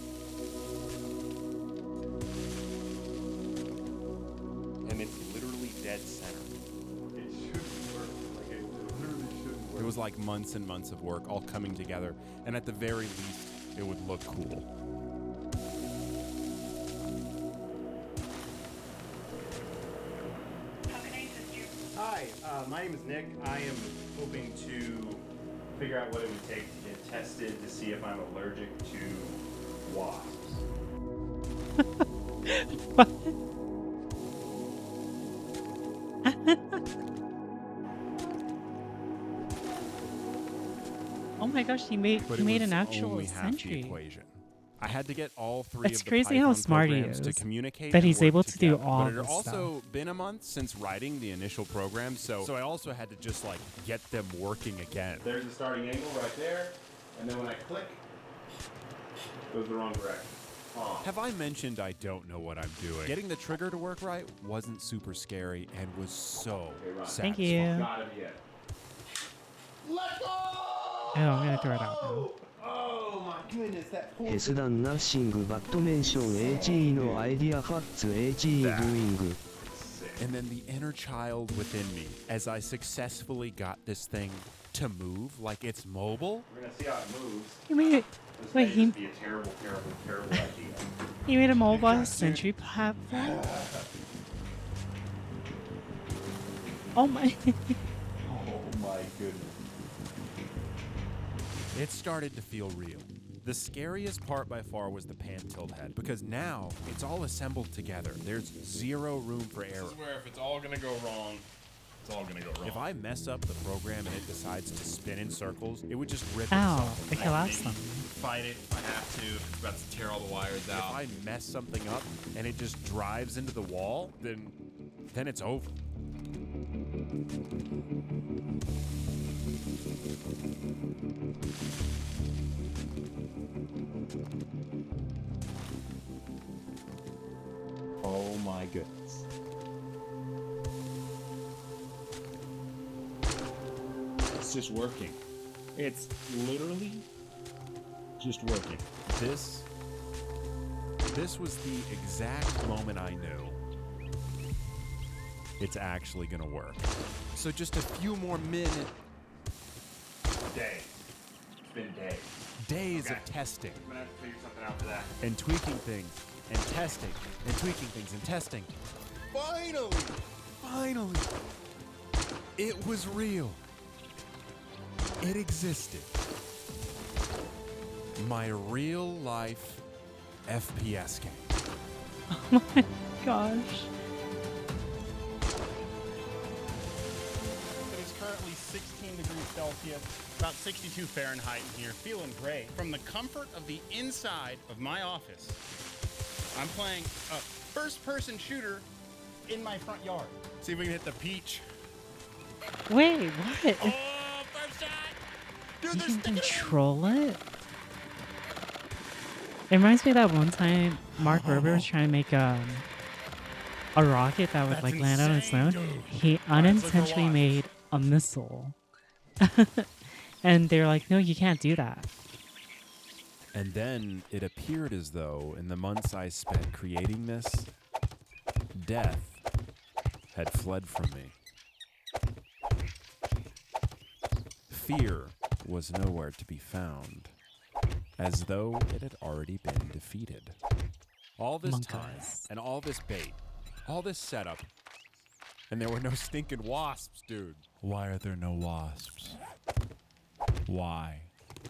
Speaker 18: And it's literally dead center.
Speaker 12: It shouldn't work. Like, it literally shouldn't work.
Speaker 18: It was like months and months of work all coming together, and at the very least, it would look cool.
Speaker 21: Hi, my name is Nick. I am hoping to figure out what it would take to get tested to see if I'm allergic to wasps.
Speaker 1: Oh my gosh, he made an actual
Speaker 18: only half the
Speaker 1: sentry.
Speaker 18: equation. I had to get all three
Speaker 1: It's
Speaker 18: of the
Speaker 1: crazy
Speaker 18: Python
Speaker 1: how smart he
Speaker 18: programs to
Speaker 1: is,
Speaker 18: communicate
Speaker 1: that
Speaker 18: and
Speaker 1: he's
Speaker 18: work
Speaker 1: able to do
Speaker 18: together.
Speaker 1: all
Speaker 18: But it had
Speaker 1: this
Speaker 18: also been a month since writing the initial program, so I also had to just like get them working again.
Speaker 21: There's the starting angle right there, and then when I click, it goes the wrong direction.
Speaker 18: Have I mentioned I don't know what I'm doing? Getting the trigger to work right wasn't super scary and was so satisfying.
Speaker 1: Thank you.
Speaker 21: Gotta be it. Let go!
Speaker 1: Oh, I'm gonna throw it out now.
Speaker 21: Oh my goodness, that poor
Speaker 2: 決断ナッシングバッドメンション AGE のアイディアファッツ AGE doing
Speaker 18: And then the inner child within me, as I successfully got this thing to move like it's mobile.
Speaker 21: We're gonna see how it moves.
Speaker 1: He made it.
Speaker 21: This
Speaker 1: Wait,
Speaker 21: may
Speaker 1: he
Speaker 21: just be a terrible, terrible, terrible idea.
Speaker 1: he made a mobile sentry platform. Oh my!
Speaker 21: Oh my goodness.
Speaker 18: It started to feel real. The scariest part by far was the pan tilt head, because now it's all assembled together. There's zero room for error.
Speaker 20: This is where if it's all gonna go wrong, it's all gonna go wrong.
Speaker 18: If I mess up the program and it decides to spin in circles, it would just rip
Speaker 1: Ow!
Speaker 18: itself.
Speaker 1: It collapsed on me.
Speaker 20: Fight it if I have to, if it's about to tear all the wires out.
Speaker 18: If I mess something up and it just drives into the wall, then it's over.
Speaker 21: Oh my goodness.
Speaker 20: It's just working. It's literally just working.
Speaker 18: This was the exact moment I knew it's actually gonna work. So just a few more minutes.
Speaker 21: Days. It's been days.
Speaker 18: Days of testing.
Speaker 21: I'm gonna have to figure something out for that.
Speaker 18: And tweaking things, and testing, and tweaking things, and testing. Finally, it was real. It existed. My real life FPS game.
Speaker 1: Oh my gosh!
Speaker 22: It is currently 16 degrees Celsius, about 62 Fahrenheit in here, feeling great. From the comfort of the inside of my office, I'm playing a first-person shooter in my front yard.
Speaker 20: See if we can hit the peach.
Speaker 1: Wait, what?
Speaker 20: Oh, first shot! Dude,
Speaker 1: You
Speaker 20: they're
Speaker 1: can
Speaker 20: sticking it.
Speaker 1: control it? It reminds me of that one time Mark Rober was trying to make a rocket that would
Speaker 20: That's
Speaker 1: like land on its
Speaker 20: insane,
Speaker 1: own.
Speaker 20: dude.
Speaker 1: He
Speaker 20: All right, let's go
Speaker 1: unintentionally
Speaker 20: watch.
Speaker 1: made a missile. And they're like, no, you can't do that.
Speaker 18: And then it appeared as though, in the months I spent creating this, death had fled from me. Fear was nowhere to be found, as though it had already been defeated. All this time, and all this bait, all this setup, and there were no stinking wasps, dude. Why are there no wasps? Why?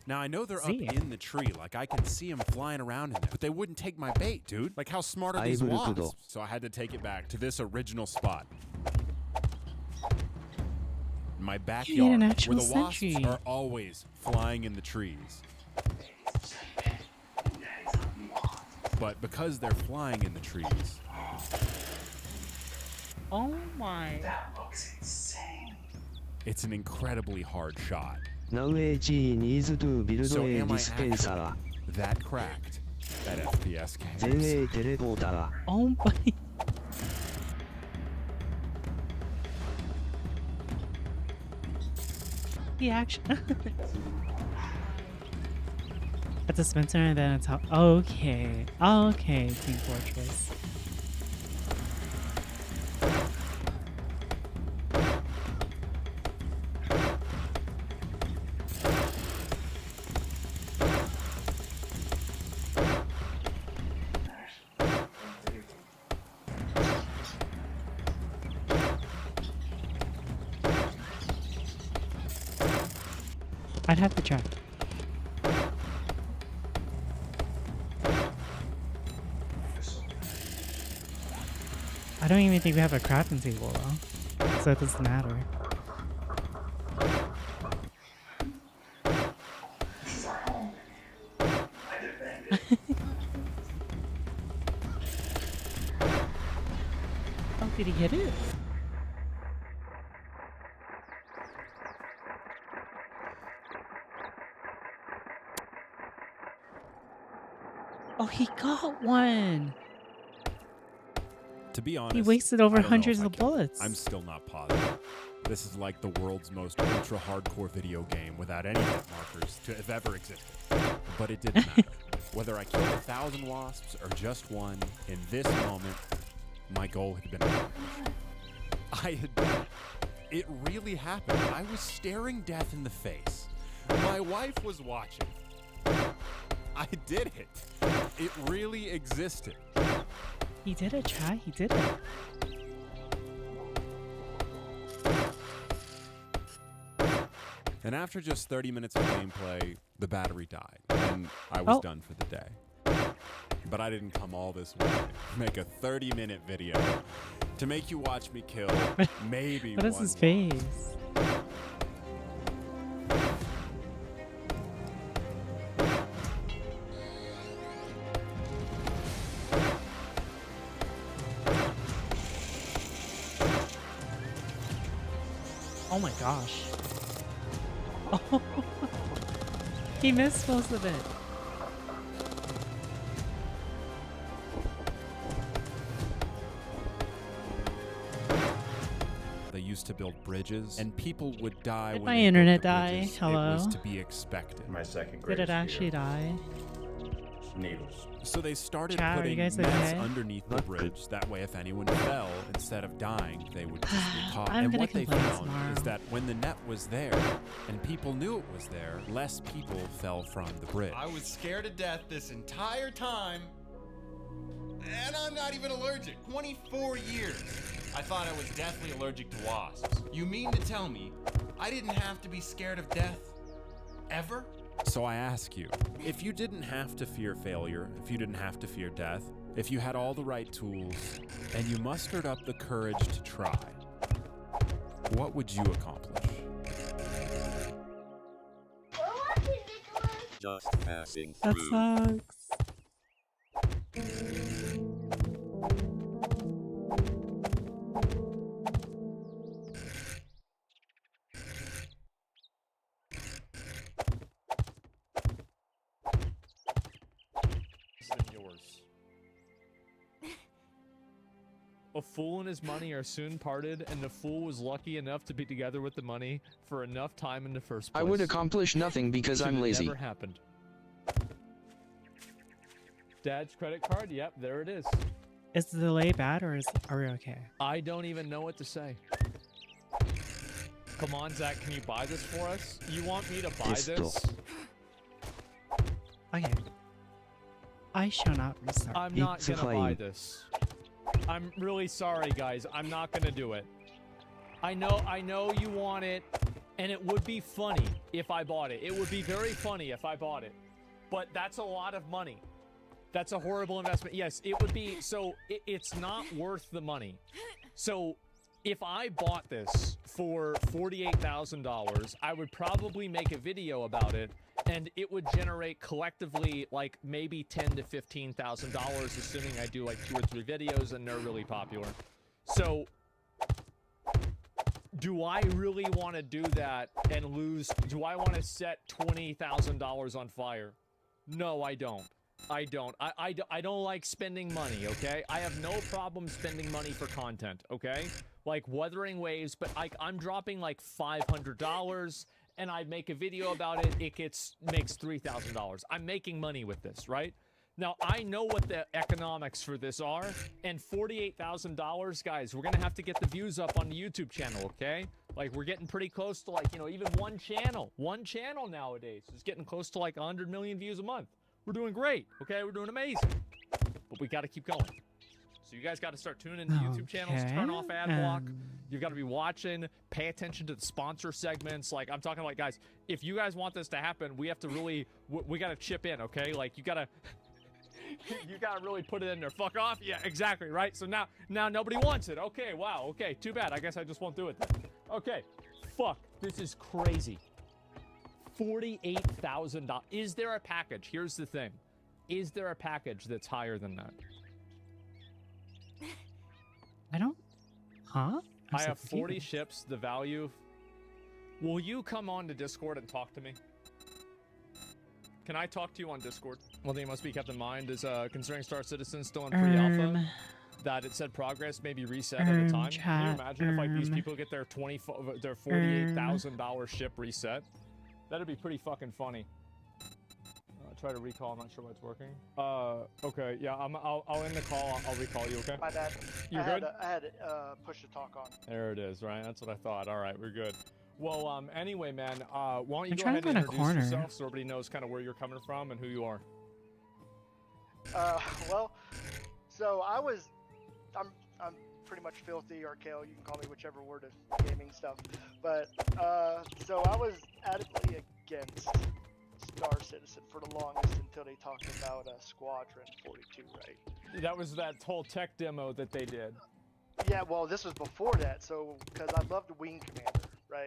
Speaker 18: Now, I know they're up in the tree, like I can see them flying around in there, but they wouldn't take my bait, dude. Like, how smart are these wasps? So I had to take it back to this original spot. My
Speaker 1: You need
Speaker 18: backyard,
Speaker 1: an
Speaker 18: where
Speaker 1: actual
Speaker 18: the wasps
Speaker 1: sentry.
Speaker 18: are always flying in the trees. But because they're flying in the trees,
Speaker 1: Oh my.
Speaker 21: That looks insane.
Speaker 18: it's an incredibly hard shot.
Speaker 2: Now AGE needs to build
Speaker 18: So
Speaker 2: a
Speaker 18: am I
Speaker 2: dispenser.
Speaker 18: That cracked that FPS game.
Speaker 2: 前衛テレポーター。
Speaker 1: Oh my. The action. A dispenser and then it's okay. Okay, Team Fortress. I'd have to check. I don't even think we have a crafting table though, so it doesn't matter. Oh, did he hit it? Oh, he got one.
Speaker 18: To be honest,
Speaker 1: He wasted over
Speaker 18: I don't know
Speaker 1: hundreds
Speaker 18: if I
Speaker 1: of
Speaker 18: can.
Speaker 1: bullets.
Speaker 18: I'm still not positive. This is like the world's most ultra hardcore video game without any hit markers to have ever existed. But it didn't matter. Whether I killed 1,000 wasps or just one, in this moment, my goal had been accomplished. I had done it. It really happened. I was staring death in the face. My wife was watching. I did it. It really existed.
Speaker 1: He did it, Chad. He did it.
Speaker 18: And after just 30 minutes of gameplay, the battery died, and I was done for the day. But I didn't come all this way to make a 30-minute video to make you watch me kill maybe
Speaker 1: What is
Speaker 18: one
Speaker 1: his
Speaker 18: wasp.
Speaker 1: face? Oh my gosh. Oh, he missed most of it.
Speaker 18: They used to build bridges, and people would die
Speaker 1: Did
Speaker 18: when
Speaker 1: my
Speaker 18: they built
Speaker 1: internet
Speaker 18: the
Speaker 1: die?
Speaker 18: bridges.
Speaker 1: Hello?
Speaker 18: It was to be expected.
Speaker 6: My second
Speaker 1: Did it actually die?
Speaker 6: Needles.
Speaker 18: So they started
Speaker 1: Chad, are
Speaker 18: putting
Speaker 1: you guys
Speaker 18: nets
Speaker 1: okay?
Speaker 18: underneath the bridge. That way, if anyone fell, instead of dying, they would just be caught.
Speaker 1: I'm
Speaker 18: And
Speaker 1: gonna
Speaker 18: what they
Speaker 1: complain
Speaker 18: found
Speaker 1: tomorrow.
Speaker 18: is that when the net was there, and people knew it was there, less people fell from the bridge.
Speaker 20: I was scared to death this entire time, and I'm not even allergic. 24 years. I thought I was deathly allergic to wasps. You mean to tell me I didn't have to be scared of death? Ever?
Speaker 18: So I ask you, if you didn't have to fear failure, if you didn't have to fear death, if you had all the right tools, and you mustered up the courage to try, what would you accomplish?
Speaker 8: Just passing
Speaker 1: That
Speaker 8: through.
Speaker 1: sucks.
Speaker 5: Than yours. A fool and his money are soon parted, and the fool was lucky enough to be together with the money for enough time in the first place.
Speaker 4: I would accomplish nothing because
Speaker 5: Should
Speaker 4: I'm
Speaker 5: have
Speaker 4: lazy.
Speaker 5: Never happened. Dad's credit card. Yep, there it is.
Speaker 1: Is the delay bad or are we okay?
Speaker 5: I don't even know what to say. Come on, Zach, can you buy this for us? You want me to buy this?
Speaker 1: Okay. I shall not restart.
Speaker 5: I'm not gonna buy this. I'm really sorry, guys. I'm not gonna do it. I know you want it, and it would be funny if I bought it. It would be very funny if I bought it. But that's a lot of money. That's a horrible investment. Yes, it would be. So it's not worth the money. So if I bought this for $48,000, I would probably make a video about it, and it would generate collectively like maybe $10,000 to $15,000, assuming I do like 2 or 3 videos and they're really popular. So do I really want to do that and lose? Do I want to set $20,000 on fire No, I don't. I don't like spending money, okay? I have no problem spending money for content, okay? Like Wuthering Waves, but I'm dropping like $500 and I make a video about it, makes $3,000. I'm making money with this, right? Now, I know what the economics for this are, and $48,000, guys, we're gonna have to get the views up on the YouTube channel, okay? Like, we're getting pretty close to, like, you know, even one channel nowadays is getting close to, like, 100 million views a month. We're doing great, okay? We're doing amazing. But we gotta keep going. So you guys gotta start tuning into YouTube channels, turn off ad block. You've gotta be watching, pay attention to the sponsor segments. Like, I'm talking like, guys, if you guys want this to happen, we have to really, we gotta chip in, okay? Like, you gotta... you gotta really put it in there. Fuck off. Yeah, exactly, right? So now nobody wants it. Okay, wow. Okay, too bad. I guess I just won't do it then. Okay, fuck. This is crazy. $48,000. Is there a package? Here's the thing. Is there a package that's higher than that?
Speaker 1: I don't... Huh?
Speaker 5: I have 40 ships. The value... Will you come on to Discord and talk to me? Can I talk to you on Discord? One thing must be kept in mind is considering Star Citizen still in pre-alpha, that it said progress may be reset at a time. Can you imagine if like these people get their $48,000 ship reset? That'd be pretty fucking funny. Try to recall. I'm not sure why it's working. Okay, yeah, I'll end the call. I'll recall you. Okay.
Speaker 8: My bad.
Speaker 5: You're good.
Speaker 8: I had push to talk on.
Speaker 5: There it is. Right. That's what I thought. All right, we're good. Well, anyway, man, why don't you
Speaker 1: I'm
Speaker 5: go
Speaker 1: trying
Speaker 5: ahead
Speaker 1: to
Speaker 5: and
Speaker 1: find a
Speaker 5: introduce
Speaker 1: corner.
Speaker 5: yourself so everybody knows kind of where you're coming from and who you are.
Speaker 8: Well, so I'm pretty much filthy or kale. You can call me whichever word of gaming stuff. But so I was adamantly against Star Citizen for the longest until they talked about Squadron 42, right?
Speaker 5: That was that whole tech demo that they did.
Speaker 8: Yeah, well, this was before that. So because I loved Wing Commander.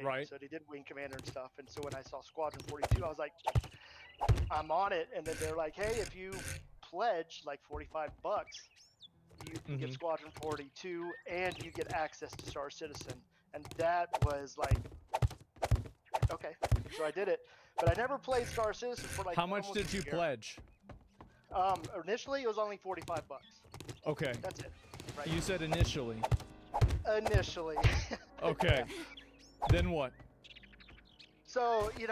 Speaker 8: Right. So they did Wing Commander and stuff, and so when I saw Squadron 42, I was like, I'm on it. And then they're like, hey, if you pledge like $45, you can get Squadron 42, and you get access to Star Citizen. And that was like, okay. So I did it, but I never played Star Citizen for like.
Speaker 5: How much did you pledge?
Speaker 8: Initially it was only $45.
Speaker 5: Okay.
Speaker 8: That's it. Right.
Speaker 5: You said initially.
Speaker 8: Initially.
Speaker 5: Okay. Then what?
Speaker 8: So, you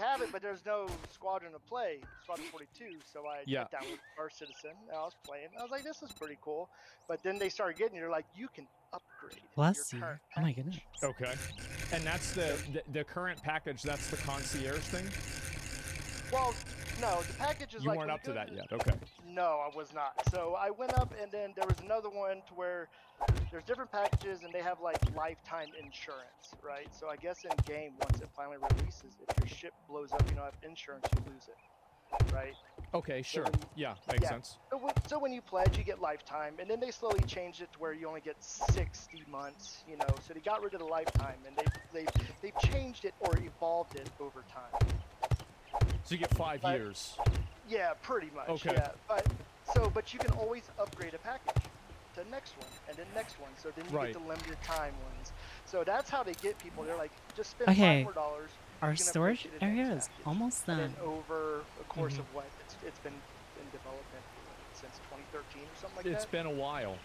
Speaker 8: have it, but there's no Squadron to play, Squadron 42, so I downloaded Star Citizen, and I was playing. I was like, this is pretty cool. But then they started getting, you're like, you can upgrade
Speaker 1: Bless
Speaker 8: your
Speaker 1: you.
Speaker 8: current
Speaker 1: Oh my goodness.
Speaker 5: Okay. And that's the current package, that's the concierge thing?
Speaker 8: Well, no, the package is
Speaker 5: you
Speaker 8: like...
Speaker 5: weren't up to that yet, okay.
Speaker 8: No, I was not. So I went up, and then there was another one to where there's different packages, and they have like lifetime insurance, right? So I guess in game, once it finally releases, if your ship blows up, you don't have insurance, you lose it, right?
Speaker 5: Okay, sure.
Speaker 8: So
Speaker 5: yeah, makes sense.
Speaker 8: So when you pledge, you get lifetime, and then they slowly changed it to where you only get 60 months, So they got rid of the lifetime, and they've changed it or evolved it over time.
Speaker 5: So you get 5 years.
Speaker 8: Yeah, pretty much.
Speaker 5: Okay.
Speaker 8: Yeah, but you can always upgrade a package to the next one and the next one. So then you get the limited time ones. So that's how they get people. They're like, just spend
Speaker 1: Okay.
Speaker 8: $5 more.
Speaker 1: Our storage area is almost
Speaker 8: And
Speaker 1: done.
Speaker 8: then over a course of what? It's been in development since 2013 or something like that.
Speaker 5: It's been a while.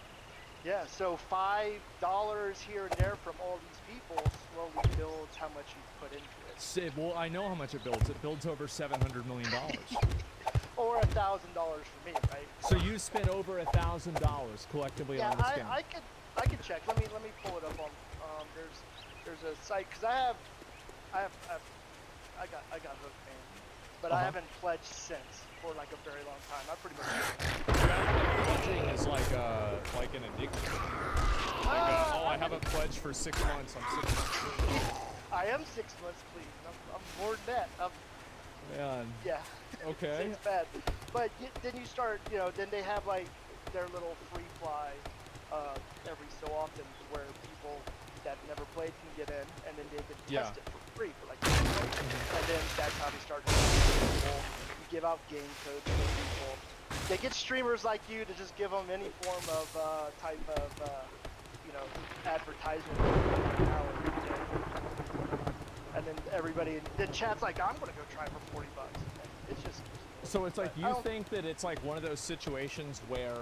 Speaker 8: Yeah, so $5 here and there from all these people slowly builds how much you put into it.
Speaker 5: Well, I know how much it builds. It builds over $700 million.
Speaker 8: Or $1,000 for me, right?
Speaker 5: So you spent over $1,000 collectively on this game.
Speaker 8: I could check. Let me pull it up on. There's a site because I got hooked, man. But I haven't pledged since for like a very long time. I pretty much.
Speaker 5: Pledging is like an addiction. I haven't pledged for 6 months. I'm 6 months.
Speaker 8: I am 6 months clean. I'm more than that. Yeah.
Speaker 5: Okay.
Speaker 8: It's bad. But then you start, then they have like their little free fly every so often where people that never played can get in, and then they can test it for free for like 2 months. And then that's how they start to people. You give out game codes to people. They get streamers like you to just give them any form of type of advertisement. And then everybody, then chat's like, I'm gonna go try for $40. It's just.
Speaker 5: So it's like you think that it's like one of those situations where,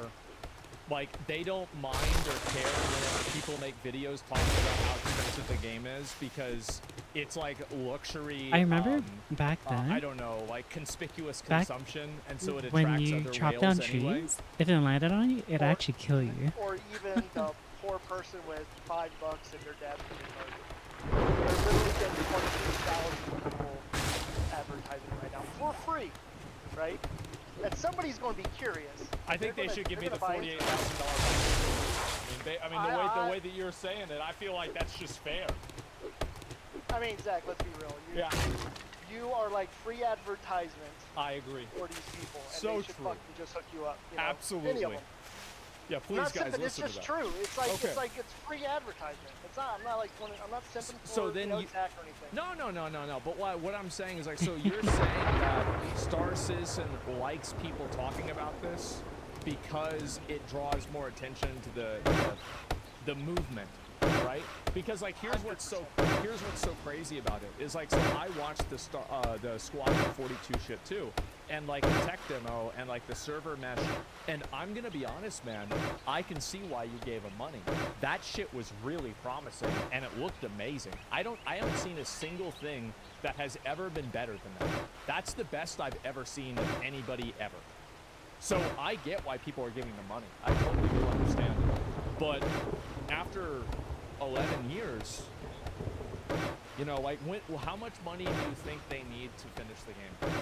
Speaker 5: like, they don't mind or care whenever people make videos talking about how expensive the game is because it's like luxury.
Speaker 1: I remember back then.
Speaker 5: I don't know, like conspicuous consumption, and so it attracts
Speaker 1: when you
Speaker 5: other
Speaker 1: chop
Speaker 5: whales
Speaker 1: down
Speaker 5: anyway.
Speaker 1: trees, if it landed on you, it'd actually kill you.
Speaker 8: Or even the poor person with $5 and their dad's getting murdered. They're literally getting 22,000 people advertising right now for free, right? And somebody's going to be curious.
Speaker 5: I think they should give me the $48,000. I mean, the way that you're saying it, I feel like that's just fair.
Speaker 8: I mean, Zach, let's be real. You are like free advertisement.
Speaker 5: I agree.
Speaker 8: For these people, and
Speaker 5: So
Speaker 8: they should
Speaker 5: true.
Speaker 8: fucking just hook you up. You know?
Speaker 5: Absolutely.
Speaker 8: Any of them.
Speaker 5: Yeah, please,
Speaker 8: Not
Speaker 5: guys,
Speaker 8: simping,
Speaker 5: listen
Speaker 8: it's
Speaker 5: to
Speaker 8: just
Speaker 5: that.
Speaker 8: true. It's like
Speaker 5: Okay.
Speaker 8: it's free advertisement. It's not. I'm not like I'm not simping for
Speaker 5: So then you-
Speaker 8: Zach or anything.
Speaker 5: No. But what I'm saying is like, so you're saying that Star Citizen likes people talking about this because it draws more attention to the movement, right? Because like here's what's so crazy about it is like, so I watched the Squadron 42 shit too, and like the tech demo and like the server mesh, and I'm gonna be honest, man, I can see why you gave him money. That shit was really promising and it looked amazing. I haven't seen a single thing that has ever been better than that. That's the best I've ever seen of anybody ever. So I get why people are giving them money. I totally do understand. But after 11 years, you know, like how much money do you think they need to finish the game?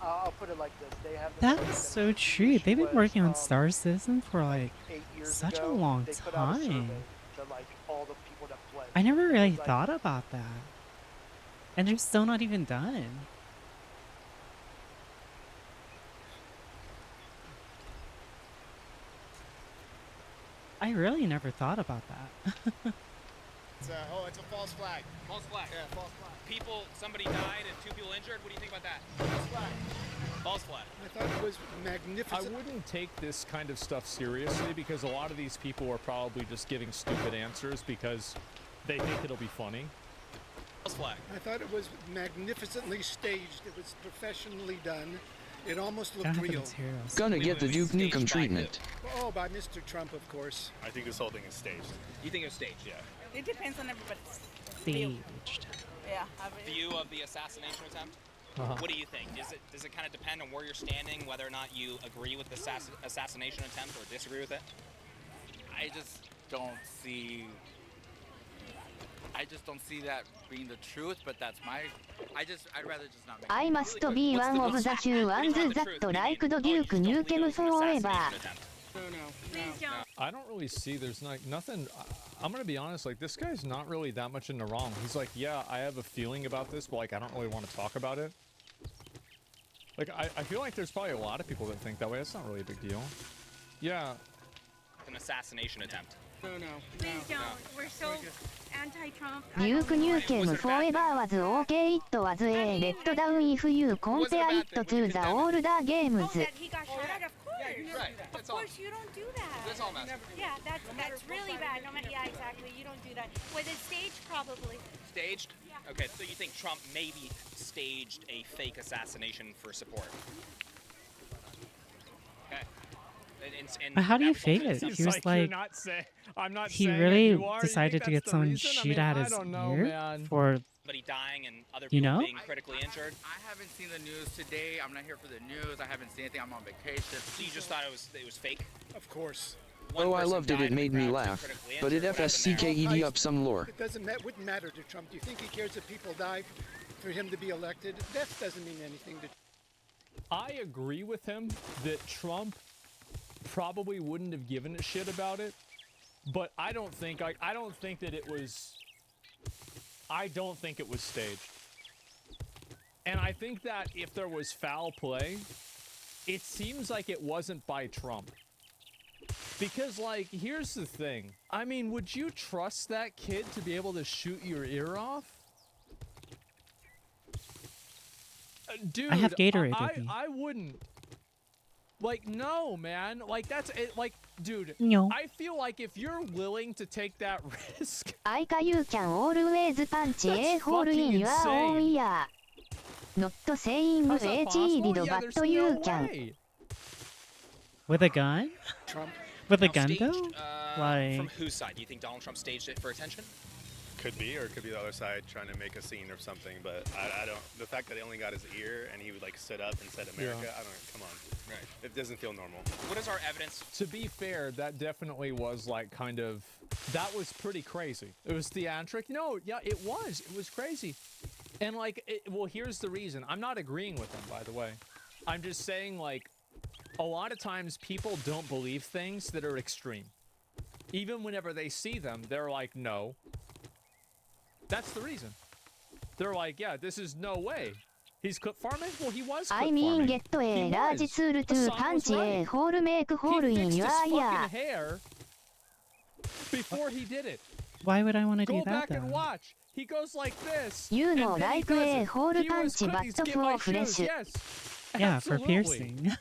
Speaker 8: I'll put it like this: they have.
Speaker 1: That's so true. They've been working on Star Citizen for like
Speaker 8: 8 years
Speaker 1: such a
Speaker 8: ago,
Speaker 1: long
Speaker 8: they put out a survey
Speaker 1: time.
Speaker 8: to like all the people that play.
Speaker 1: I never really
Speaker 8: Like,
Speaker 1: thought about that. And they're still not even done. I really never thought about that.
Speaker 10: It's a false flag. False flag. Yeah, false flag. Somebody died and 2 people injured. What do you think about that? False flag. False flag.
Speaker 13: I thought it was magnificent.
Speaker 5: I wouldn't take this kind of stuff seriously because a lot of these people are probably just giving stupid answers because they think it'll be funny.
Speaker 10: False flag.
Speaker 13: I thought it was magnificently staged. It was professionally done. It almost
Speaker 1: I
Speaker 13: looked
Speaker 1: don't have the
Speaker 13: real.
Speaker 1: materials.
Speaker 4: Gonna get the Duke Nukem treatment.
Speaker 13: Oh, by Mr. Trump, of course.
Speaker 21: I think this whole thing is staged.
Speaker 10: You think it was staged?
Speaker 21: Yeah.
Speaker 23: It depends on everybody's
Speaker 1: Staged.
Speaker 23: Yeah.
Speaker 10: View of the assassination attempt.
Speaker 5: Uh-huh.
Speaker 10: What do you think? Does it kind of depend on where you're standing, whether or not you agree with the assassination attempt or disagree with it?
Speaker 24: I just don't see that being the truth, but that's I'd rather just not make
Speaker 3: I must be one of the few ones that liked Duke Nukem Forever.
Speaker 5: I don't really see, there's nothing, I'm gonna be honest, like this guy's not really that much in the wrong. He's like, yeah, I have a feeling about this, but like I don't really want to talk about it. Like I feel like there's probably a lot of people that think that way. It's not really a big deal. Yeah.
Speaker 10: An assassination attempt.
Speaker 23: Please don't. We're so anti-Trump.
Speaker 3: Duke Nukem Forever was okay. It was a letdown if you compare it to the older games.
Speaker 23: That he got shot at, of course.
Speaker 10: Right.
Speaker 23: Of course, you don't do that.
Speaker 10: That's all messed.
Speaker 23: Yeah, that's really bad. No matter, yeah, exactly. You don't do that. Was it staged? Probably.
Speaker 10: Staged? Okay, so you think Trump maybe staged a fake assassination for support? Okay.
Speaker 1: But how do you fake it? He was like,
Speaker 5: I'm not
Speaker 1: he
Speaker 5: saying
Speaker 1: really
Speaker 5: you are. You
Speaker 1: decided
Speaker 5: think
Speaker 1: to get
Speaker 5: that's the
Speaker 1: someone
Speaker 5: reason?
Speaker 1: shoot
Speaker 5: I
Speaker 1: at
Speaker 5: mean,
Speaker 1: his
Speaker 5: I don't know,
Speaker 1: ear
Speaker 5: man.
Speaker 1: for,
Speaker 10: Somebody dying and other
Speaker 1: you
Speaker 10: people
Speaker 1: know?
Speaker 10: being critically injured.
Speaker 24: I haven't seen the news today. I'm not here for the news. I haven't seen anything. I'm on vacation.
Speaker 10: So you just thought it was fake?
Speaker 13: Of course.
Speaker 4: Oh, I loved it. It made me laugh. But it FSCKED up some lore.
Speaker 13: It wouldn't matter to Trump. Do you think he cares if people die for him to be elected? Death doesn't mean anything to
Speaker 5: I agree with him that Trump probably wouldn't have given a shit about it, but I don't think that it was. I don't think it was staged, and I think that if there was foul play, it seems like it wasn't by Trump. Because, like, here's the thing. I mean, would you trust that kid to be able to shoot your ear off? Dude,
Speaker 1: I have Gatorade with me.
Speaker 5: I wouldn't. Like, no, man. Like, that's it. Like, dude,
Speaker 1: No.
Speaker 5: I feel like if you're willing to take that risk.
Speaker 3: Aika, you can always punch a hole in your own ear. Not saying
Speaker 5: How's that
Speaker 3: age
Speaker 5: possible?
Speaker 3: did,
Speaker 5: Yeah,
Speaker 3: but
Speaker 5: there's
Speaker 3: you
Speaker 5: no
Speaker 3: can.
Speaker 5: way.
Speaker 1: With a gun?
Speaker 10: Trump.
Speaker 1: With a
Speaker 10: Now,
Speaker 1: gun
Speaker 10: staged,
Speaker 1: though?
Speaker 10: From
Speaker 1: Like,
Speaker 10: whose side? Do you think Donald Trump staged it for attention?
Speaker 19: Could be, or it could be the other side trying to make a scene or something. But I don't. The fact that he only got his ear and he would like stood up and said America.
Speaker 5: Yeah.
Speaker 19: I don't. Come on.
Speaker 10: Right.
Speaker 19: It doesn't feel normal.
Speaker 10: What is our evidence?
Speaker 5: To be fair, that definitely was like kind of, that was pretty crazy. It was theatric. No, yeah, it was. It was crazy. And like, well, here's the reason. I'm not agreeing with them, by the way. I'm just saying, like, a lot of times people don't believe things that are extreme. Even whenever they see them, they're like, no. That's the reason. They're like, yeah, this is no way. He's clip farming? Well, he was clip
Speaker 3: I mean,
Speaker 5: farming.
Speaker 3: get a
Speaker 5: He
Speaker 3: large
Speaker 5: was.
Speaker 3: tool to
Speaker 5: Hassan
Speaker 3: punch
Speaker 5: was right.
Speaker 3: a hole, make hole
Speaker 5: He
Speaker 3: in
Speaker 5: fixed
Speaker 3: your
Speaker 5: his fucking
Speaker 3: ear.
Speaker 5: hair before he did it.
Speaker 1: why would I want to do
Speaker 5: Go
Speaker 1: that
Speaker 5: back and
Speaker 1: though?
Speaker 5: watch. He goes like this.
Speaker 3: You know,
Speaker 5: and then he
Speaker 3: like
Speaker 5: does
Speaker 3: a
Speaker 5: it.
Speaker 3: hole
Speaker 5: He
Speaker 3: punch,
Speaker 5: was quick.
Speaker 3: but
Speaker 5: He's getting my
Speaker 3: for
Speaker 5: shoes.
Speaker 3: fresh.
Speaker 5: Yes.
Speaker 1: Yeah, for
Speaker 5: Absolutely.
Speaker 1: piercing.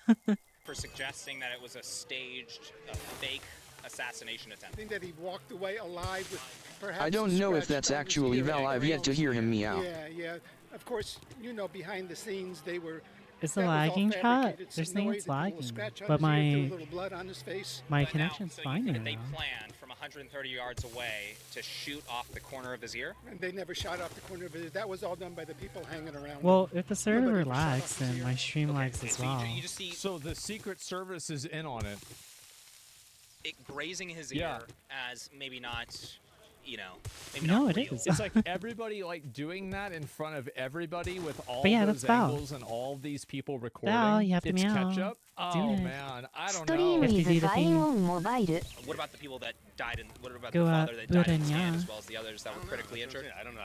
Speaker 10: For suggesting that it was a staged, fake assassination
Speaker 13: I
Speaker 10: attempt.
Speaker 13: think that he walked away alive with perhaps.
Speaker 4: I don't
Speaker 13: a
Speaker 4: know if
Speaker 13: scratch
Speaker 4: that's
Speaker 13: on his
Speaker 4: actually
Speaker 13: ear.
Speaker 4: Val. I've yet to hear him meow.
Speaker 13: Yeah. Of course, you know, behind the scenes they were.
Speaker 1: Is
Speaker 13: that
Speaker 1: the
Speaker 13: was all
Speaker 1: lagging chat?
Speaker 13: fabricated.
Speaker 1: They're
Speaker 13: Some
Speaker 1: saying
Speaker 13: noise,
Speaker 1: it's
Speaker 13: they put a little
Speaker 1: lagging,
Speaker 13: scratch on
Speaker 1: but
Speaker 13: his ear, threw a
Speaker 1: my
Speaker 13: little blood on his face.
Speaker 1: my
Speaker 10: But
Speaker 1: connection's
Speaker 10: now, so
Speaker 1: fine
Speaker 10: you think
Speaker 1: right
Speaker 10: that
Speaker 1: now.
Speaker 10: they planned from 130 yards away to shoot off the corner of his ear?
Speaker 13: And they never shot off the corner of it. That was all done by the people hanging around.
Speaker 1: Well,
Speaker 13: him.
Speaker 1: if the server
Speaker 13: Nobody ever shot
Speaker 1: lags,
Speaker 13: off his
Speaker 1: then
Speaker 13: ear.
Speaker 1: my stream lags as
Speaker 10: So
Speaker 1: well.
Speaker 10: you just see
Speaker 5: So the Secret Service is in on it.
Speaker 10: it grazing his
Speaker 5: Yeah.
Speaker 10: ear as maybe not, you know, maybe
Speaker 1: No,
Speaker 10: not
Speaker 1: it
Speaker 10: real.
Speaker 1: is.
Speaker 5: It's like everybody like doing that in front of everybody with all
Speaker 1: But yeah,
Speaker 5: those
Speaker 1: that's Val.
Speaker 5: angles and all these people recording.
Speaker 1: Val, you have to
Speaker 5: it's
Speaker 1: meow.
Speaker 5: catch up.
Speaker 1: Do
Speaker 5: Oh
Speaker 1: it.
Speaker 5: man, I don't
Speaker 3: Stream
Speaker 5: know.
Speaker 1: If you do
Speaker 3: is
Speaker 1: the
Speaker 3: fine
Speaker 1: thing.
Speaker 3: on mobile.
Speaker 10: What about the people that died in? What about
Speaker 1: Go
Speaker 10: the
Speaker 1: up,
Speaker 10: father that died in the
Speaker 1: Buddha,
Speaker 10: stand,
Speaker 1: yeah.
Speaker 10: as well as the others that were critically injured?
Speaker 19: I don't know.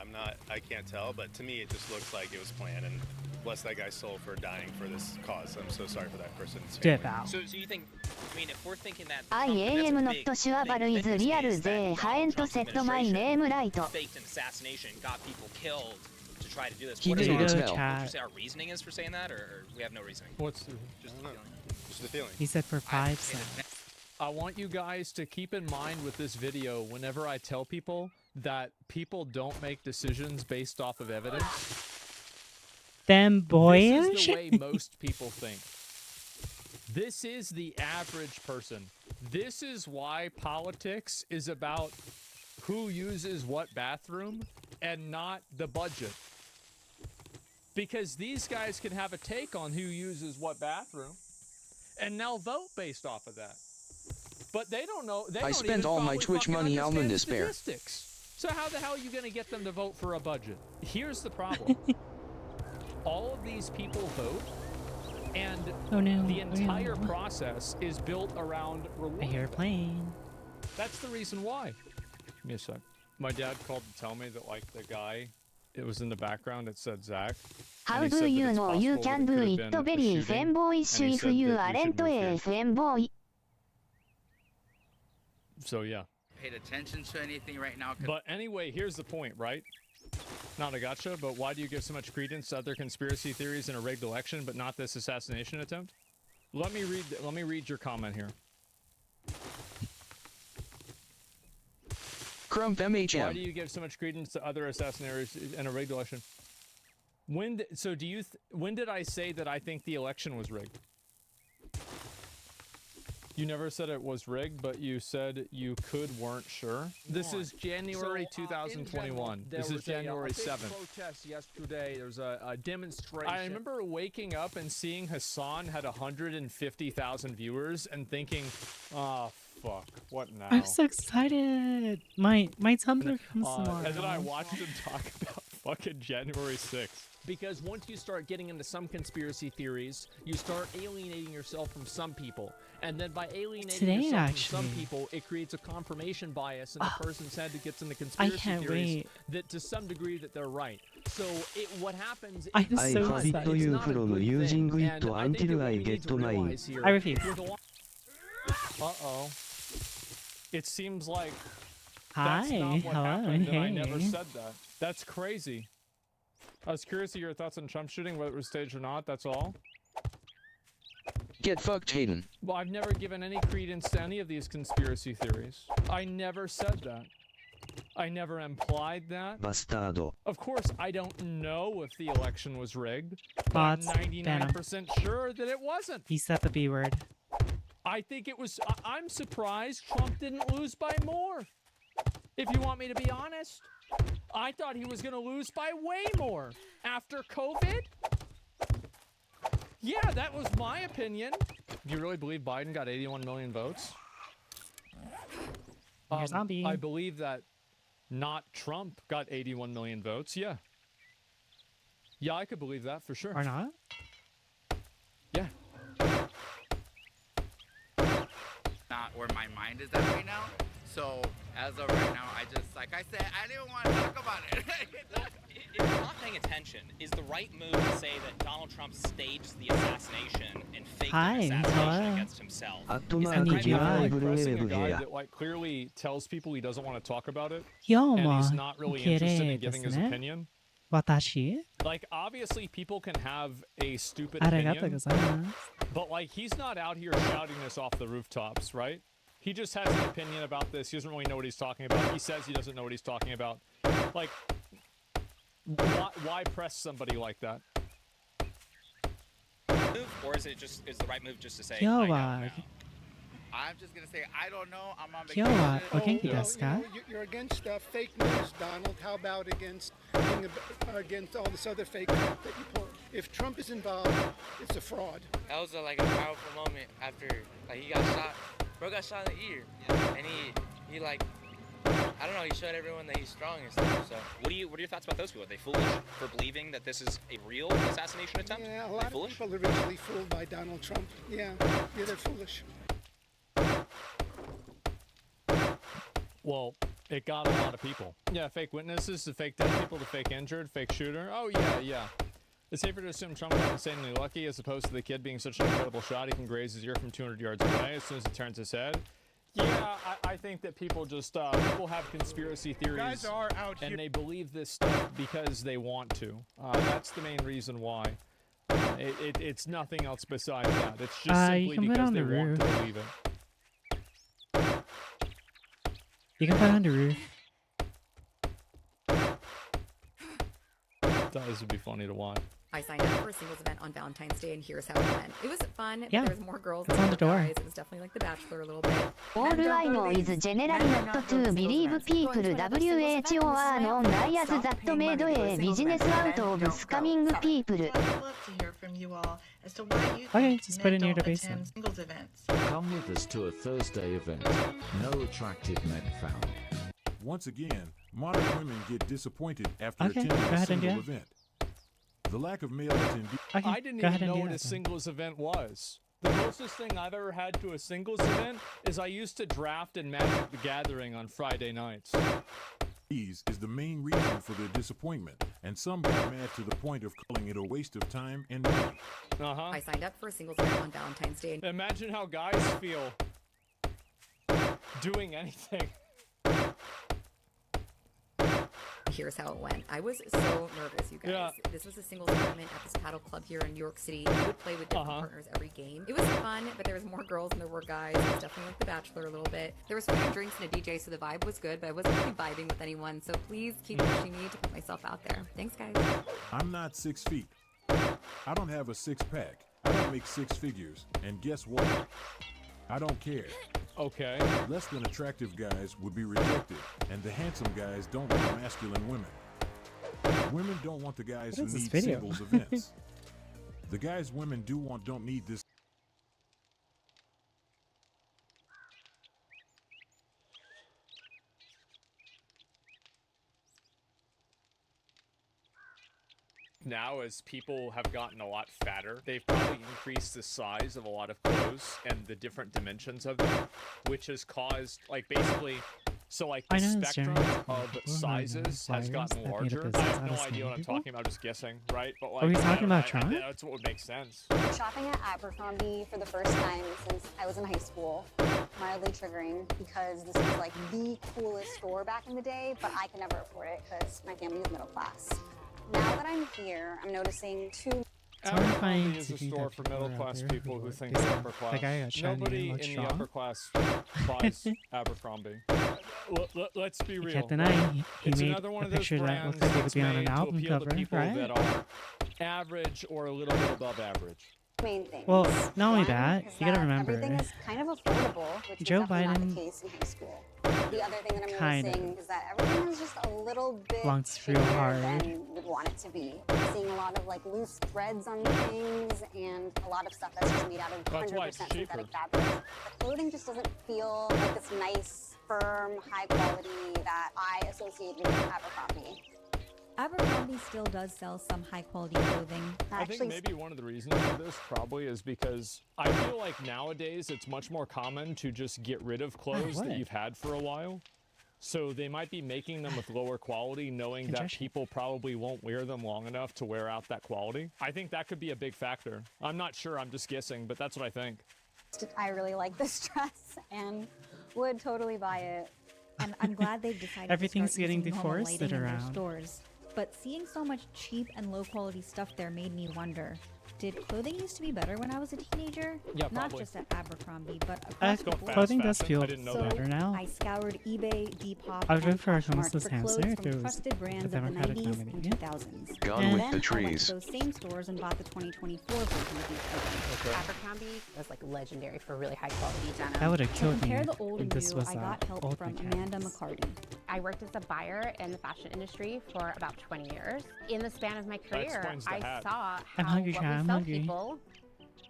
Speaker 19: I can't tell. But to me, it just looks like it was planned. And bless that guy's soul for dying for this cause. I'm so sorry for that person's
Speaker 1: Do it,
Speaker 19: family.
Speaker 1: Val.
Speaker 10: So you think? I mean, if we're thinking that
Speaker 3: I
Speaker 10: Trump, that's a
Speaker 3: am not
Speaker 10: big
Speaker 3: sure, but
Speaker 10: thing,
Speaker 3: is
Speaker 10: then this
Speaker 3: real.
Speaker 10: means that
Speaker 3: They
Speaker 10: Donald
Speaker 3: haven't
Speaker 10: Trump's
Speaker 3: set my
Speaker 10: administration
Speaker 3: name right.
Speaker 10: faked an assassination, got people killed to try to do this.
Speaker 4: He
Speaker 10: What is
Speaker 4: did
Speaker 10: our,
Speaker 4: it
Speaker 10: would
Speaker 4: well.
Speaker 10: you
Speaker 1: Chat.
Speaker 10: say our reasoning is for saying that, or we have no reasoning?
Speaker 5: What's the,
Speaker 10: Just
Speaker 19: I
Speaker 10: the
Speaker 19: don't know.
Speaker 10: feeling.
Speaker 19: Just the feeling.
Speaker 1: He said for 5 cents.
Speaker 5: I want you guys to keep in mind with this video whenever I tell people that people don't make decisions based off of evidence.
Speaker 1: Them
Speaker 5: This
Speaker 1: boyish?
Speaker 5: is the way most people think. This is the average person. This is why politics is about who uses what bathroom and not the budget. Because these guys can have a take on who uses what bathroom and now vote based off of that. But they don't know. They
Speaker 4: I
Speaker 5: don't
Speaker 4: spent
Speaker 5: even
Speaker 4: all my
Speaker 5: probably
Speaker 4: Twitch
Speaker 5: fucking
Speaker 4: money on
Speaker 5: understand
Speaker 4: despair.
Speaker 5: statistics. So how the hell are you going to get them to vote for a budget? Here's the problem. All of these people vote, and
Speaker 1: Oh no.
Speaker 5: the
Speaker 1: oh,
Speaker 5: entire
Speaker 1: no.
Speaker 5: process is built around reward.
Speaker 1: I hear a plane.
Speaker 5: That's the reason why. Give me a sec. My dad called to tell me that, like, the guy, it was in the background, it said Zach.
Speaker 3: How
Speaker 5: and he
Speaker 3: do
Speaker 5: said that
Speaker 3: you
Speaker 5: it's
Speaker 3: know you
Speaker 5: possible
Speaker 3: can
Speaker 5: that it
Speaker 3: do
Speaker 5: could
Speaker 3: it
Speaker 5: have been a
Speaker 3: very
Speaker 5: shooting,
Speaker 3: fanboyish
Speaker 5: and he
Speaker 3: if
Speaker 5: said
Speaker 3: you
Speaker 5: that we
Speaker 3: aren't
Speaker 5: should move
Speaker 3: a
Speaker 5: here.
Speaker 3: fanboy?
Speaker 5: So, yeah.
Speaker 24: Paid attention to anything right now.
Speaker 5: But anyway, here's the point, right? Not a gotcha, but why do you give so much credence to other conspiracy theories in a rigged election, but not this assassination attempt? Let me read your comment here.
Speaker 4: Crump
Speaker 5: Why do
Speaker 4: MHM.
Speaker 5: you give so much credence to other assassinations in a rigged election? When did I say that I think the election was rigged? You never said it was rigged, but you said you weren't sure. This is January 2021. This is January 7th.
Speaker 11: Protest yesterday. There was a demonstration.
Speaker 5: I remember waking up and seeing Hassan had 150,000 viewers and thinking, oh, fuck, what now?
Speaker 1: I'm so excited. My Tumblr comes tomorrow.
Speaker 5: And then I watched him talk about fucking January 6th.
Speaker 11: Because once you start getting into some conspiracy theories, you start alienating yourself from some people. And then by alienating
Speaker 1: Today,
Speaker 11: yourself from some
Speaker 1: actually.
Speaker 11: people, it creates a confirmation bias in the person's head that gets into conspiracy
Speaker 1: can't
Speaker 11: theories
Speaker 1: wait.
Speaker 11: that to some degree that they're right. So what happens
Speaker 1: I'm
Speaker 11: is
Speaker 1: so
Speaker 2: I
Speaker 1: excited.
Speaker 2: habit you from using it
Speaker 11: and I think
Speaker 2: until
Speaker 11: that what
Speaker 2: I
Speaker 11: we need
Speaker 2: get
Speaker 11: to
Speaker 2: mine.
Speaker 11: realize here
Speaker 1: I refuse.
Speaker 11: with a lot-
Speaker 5: Uh-oh. It seems like
Speaker 1: Hi,
Speaker 5: that's not what
Speaker 1: hello,
Speaker 5: happened, and I never
Speaker 1: hey.
Speaker 5: said that. That's crazy. I was curious of your thoughts on Trump shooting, whether it was staged or not, that's all.
Speaker 4: Get fucked, Hayden.
Speaker 5: Well, I've never given any credence to any of these conspiracy theories. I never said that. I never implied that.
Speaker 2: Bastardo.
Speaker 5: Of course, I don't know if the election was rigged, but
Speaker 1: Bots.
Speaker 5: I'm 99% sure that it wasn't.
Speaker 1: He said the B word.
Speaker 5: I think it was. I'm surprised Trump didn't lose by more. If you want me to be honest, I thought he was going to lose by way more after COVID. Yeah, that was my opinion. Do you really believe Biden got 81 million votes? I believe that not Trump got 81 million votes. Yeah. Yeah, I could believe that for sure.
Speaker 1: Or not?
Speaker 5: Yeah.
Speaker 24: Not where my mind is at right now. So as of right now, I just, like I said, I didn't want to talk about it.
Speaker 7: If you're not paying attention, is the right move to say that Donald Trump staged the assassination and faked an assassination against himself? Is that the right move?
Speaker 5: Pressing a guy that like clearly tells people he doesn't want to talk about it,
Speaker 1: 今日
Speaker 5: and
Speaker 1: も
Speaker 5: he's not really
Speaker 1: 綺
Speaker 5: interested
Speaker 1: 麗
Speaker 5: in
Speaker 1: で
Speaker 5: giving
Speaker 1: す
Speaker 5: his
Speaker 1: ね。
Speaker 5: opinion.
Speaker 1: 私
Speaker 5: Like obviously people can have a stupid
Speaker 1: ありがとう
Speaker 5: opinion,
Speaker 1: ございます。
Speaker 5: but like he's not out here shouting this off the rooftops, right? He just has an opinion about this. He doesn't really know what he's talking about. He says he doesn't know what he's talking about. Like, why press somebody like that?
Speaker 7: Or is the right move just to say,
Speaker 1: 今
Speaker 7: I
Speaker 1: 日
Speaker 7: don't
Speaker 1: は
Speaker 7: know?
Speaker 24: I'm just going to say, I don't know. I'm on
Speaker 1: 今日は
Speaker 24: vacation.
Speaker 1: お元気ですか？
Speaker 13: You're against fake news, Donald. How about against against all this other fake crap that you pull? If Trump is involved, it's a fraud.
Speaker 14: That was like a powerful moment after like he got shot. Bro got shot in the ear, and he like I don't know. He showed everyone that he's strong and stuff. So
Speaker 7: What are your thoughts about those people? Are they foolish for believing that this is a real assassination attempt?
Speaker 13: Yeah, a
Speaker 7: Are they
Speaker 13: lot of
Speaker 7: foolish?
Speaker 13: people are easily fooled by Donald Trump. Yeah, they're foolish.
Speaker 5: Well, it got a lot of people. Yeah, fake witnesses, the fake dead people, the fake injured, fake shooter. Oh yeah. It's safer to assume Trump got insanely lucky as opposed to the kid being such an incredible shot he can graze his ear from 200 yards away as soon as he turns his head. Yeah, I think that people just people have conspiracy theories
Speaker 13: Guys are out
Speaker 5: and
Speaker 13: here.
Speaker 5: they believe this stuff because they want to. That's the main reason why. It's nothing else besides that. It's just
Speaker 1: You
Speaker 5: simply
Speaker 1: can put
Speaker 5: because
Speaker 1: on
Speaker 5: they
Speaker 1: the
Speaker 5: want
Speaker 1: roof.
Speaker 5: to believe it.
Speaker 1: You can put on the roof.
Speaker 5: This would be funny to watch.
Speaker 15: I signed up for a singles event on Valentine's Day, and here's how it went. It was fun.
Speaker 1: Yeah,
Speaker 15: There was more girls
Speaker 1: it's
Speaker 15: than
Speaker 1: on the
Speaker 15: there were
Speaker 1: door.
Speaker 15: guys. It was definitely like The Bachelor a little bit.
Speaker 3: All I know is generally not to believe people. WHO are known liars that made a business out of scamming people.
Speaker 16: I'd love to hear from you all as to why you
Speaker 1: Okay,
Speaker 16: think
Speaker 1: just put
Speaker 16: men
Speaker 1: in your
Speaker 16: don't
Speaker 1: debate
Speaker 16: attend
Speaker 1: then.
Speaker 16: singles events.
Speaker 25: Come with us to a Thursday event. No attractive men found.
Speaker 6: Once again, modern women get disappointed after
Speaker 1: Okay,
Speaker 6: attending
Speaker 1: go
Speaker 6: a
Speaker 1: ahead and do
Speaker 6: single
Speaker 1: it.
Speaker 6: event. The lack of male attendees.
Speaker 1: Okay,
Speaker 5: I didn't
Speaker 1: go ahead
Speaker 5: even
Speaker 1: and
Speaker 5: know
Speaker 1: do
Speaker 5: what a
Speaker 1: that then.
Speaker 5: singles event was. The closest thing I've ever had to a singles event is I used to draft in Magic the Gathering on Friday nights.
Speaker 6: is the main reason for their disappointment, and some got mad to the point of calling it a waste of time and money.
Speaker 15: I signed up for a singles event on Valentine's Day.
Speaker 5: Imagine how guys feel doing anything.
Speaker 15: Here's how it went. I was so nervous, you guys.
Speaker 5: Yeah.
Speaker 15: This was a singles tournament at this paddle club here in New York City. We would play with different partners every game. It was fun, but there was more girls than there were guys. It was definitely like The Bachelor a little bit. There was food and drinks and a DJ, so the vibe was good, but I wasn't really vibing with anyone. So please keep pushing me to put myself out there. Thanks, guys.
Speaker 6: I'm not 6 feet. I don't have a six-pack. I don't make six figures. And guess what? I don't care.
Speaker 5: Okay.
Speaker 6: Less than attractive guys would be rejected, and the handsome guys don't want masculine women. Women don't want the guys
Speaker 1: What
Speaker 6: who
Speaker 1: is this
Speaker 6: need
Speaker 1: video?
Speaker 6: singles events. The guys women do want don't need this.
Speaker 5: Now, as people have gotten a lot fatter, they've probably increased the size of a lot of clothes and the different dimensions of them, which has caused, like, basically, so, like, the
Speaker 1: I know this
Speaker 5: spectrum
Speaker 1: journey.
Speaker 5: of sizes has
Speaker 1: Flyers
Speaker 5: gotten
Speaker 1: that made a
Speaker 5: larger. I
Speaker 1: business
Speaker 5: have
Speaker 1: out
Speaker 5: no
Speaker 1: of
Speaker 5: idea what I'm
Speaker 1: scamming people?
Speaker 5: talking about, just guessing, right? But, like,
Speaker 1: Are we
Speaker 5: I
Speaker 1: talking
Speaker 5: don't
Speaker 1: about
Speaker 5: know,
Speaker 1: Trump?
Speaker 5: that's what would make sense.
Speaker 26: Shopping at Abercrombie for the first time since I was in high school. Mildly triggering because this was like the coolest store back in the day, but I could never afford it because my family is middle class. Now that I'm here, I'm noticing two.
Speaker 1: It's hard to
Speaker 5: Abercrombie
Speaker 1: find
Speaker 5: is a
Speaker 1: TV
Speaker 5: store
Speaker 1: that
Speaker 5: for
Speaker 1: people
Speaker 5: middle
Speaker 1: are out
Speaker 5: class
Speaker 1: there
Speaker 5: people
Speaker 1: who
Speaker 5: who
Speaker 1: like
Speaker 5: think they're upper
Speaker 1: the
Speaker 5: class.
Speaker 1: guy got shiny and
Speaker 5: Nobody
Speaker 1: looks
Speaker 5: in the
Speaker 1: strong.
Speaker 5: upper class buys Abercrombie. Let's be real.
Speaker 1: Can't deny he
Speaker 5: It's
Speaker 1: made
Speaker 5: another one
Speaker 1: a
Speaker 5: of those
Speaker 1: picture that
Speaker 5: brands
Speaker 1: looks like it could
Speaker 5: that's
Speaker 1: be on an
Speaker 5: made to
Speaker 1: album
Speaker 5: appeal to
Speaker 1: cover,
Speaker 5: people
Speaker 1: right?
Speaker 5: that are average or a little bit above average.
Speaker 26: Main things.
Speaker 1: Well, not only
Speaker 26: One
Speaker 1: that,
Speaker 26: is
Speaker 1: you gotta
Speaker 26: that
Speaker 1: remember,
Speaker 26: everything is kind of affordable, which
Speaker 1: Joe
Speaker 26: was definitely not
Speaker 1: Biden
Speaker 26: the case in high school. The other thing that I'm
Speaker 1: kind
Speaker 26: noticing
Speaker 1: of
Speaker 26: is that everything is just a little bit
Speaker 1: wants real
Speaker 26: shittier
Speaker 1: hard.
Speaker 26: than we'd want it to be. I'm seeing a lot of like loose threads on things and a lot of stuff that's just made out of
Speaker 5: That's why
Speaker 26: 100%
Speaker 5: it's cheaper.
Speaker 26: synthetic fabric. The clothing just doesn't feel like this nice, firm, high quality that I associate with Abercrombie.
Speaker 9: Abercrombie still does sell some high-quality clothing.
Speaker 5: I think maybe one of the reasons for this probably is because I feel like nowadays it's much more common to just get rid of clothes that
Speaker 1: what?
Speaker 5: you've had for a while. So they might be making them with lower quality, knowing that
Speaker 1: Congestion.
Speaker 5: people probably won't wear them long enough to wear out that quality. I think that could be a big factor. I'm not sure, I'm just guessing, but that's what I think.
Speaker 26: I really like this dress and would totally buy it.
Speaker 9: And I'm glad they've decided
Speaker 1: Everything's
Speaker 9: to start
Speaker 1: getting
Speaker 9: using normal
Speaker 1: deforested
Speaker 9: lighting in their
Speaker 1: around.
Speaker 9: stores. But seeing so much cheap and low-quality stuff there made me wonder, did clothing used to be better when I was a teenager?
Speaker 5: Yeah,
Speaker 9: Not
Speaker 5: probably.
Speaker 9: just at Abercrombie, but across the board.
Speaker 1: Clothing does
Speaker 5: fashion.
Speaker 1: feel
Speaker 5: I didn't know
Speaker 9: So
Speaker 1: better now.
Speaker 9: I scoured eBay, Depop,
Speaker 1: I would vote
Speaker 9: and
Speaker 1: for a
Speaker 9: Poshmark
Speaker 1: homeless
Speaker 9: for
Speaker 1: hamster
Speaker 9: clothes
Speaker 1: if
Speaker 9: from
Speaker 1: it was
Speaker 9: trusted brands
Speaker 1: a
Speaker 9: of the
Speaker 1: Democratic
Speaker 9: 90s
Speaker 1: nominee.
Speaker 9: and 2000s.
Speaker 12: Gone
Speaker 9: and
Speaker 12: with
Speaker 9: then
Speaker 12: the
Speaker 9: I went
Speaker 12: trees.
Speaker 9: to those same stores and bought the 2024 version of these clothing.
Speaker 17: Abercrombie was like legendary for really high quality denim.
Speaker 1: That would have
Speaker 9: To
Speaker 1: killed me
Speaker 9: compare the old
Speaker 1: if
Speaker 9: and
Speaker 1: this
Speaker 9: new,
Speaker 1: was
Speaker 9: I got help
Speaker 1: old
Speaker 9: from
Speaker 1: mechanics.
Speaker 9: Amanda McCarty.
Speaker 17: I worked as a buyer in the fashion industry for about 20 years. In the span of my
Speaker 5: That
Speaker 17: career,
Speaker 5: explains the
Speaker 17: I
Speaker 5: hat.
Speaker 17: saw
Speaker 1: I'm
Speaker 17: how
Speaker 1: hungry,
Speaker 17: what
Speaker 1: Chad,
Speaker 17: we
Speaker 1: I'm
Speaker 17: sell
Speaker 1: hungry.
Speaker 17: people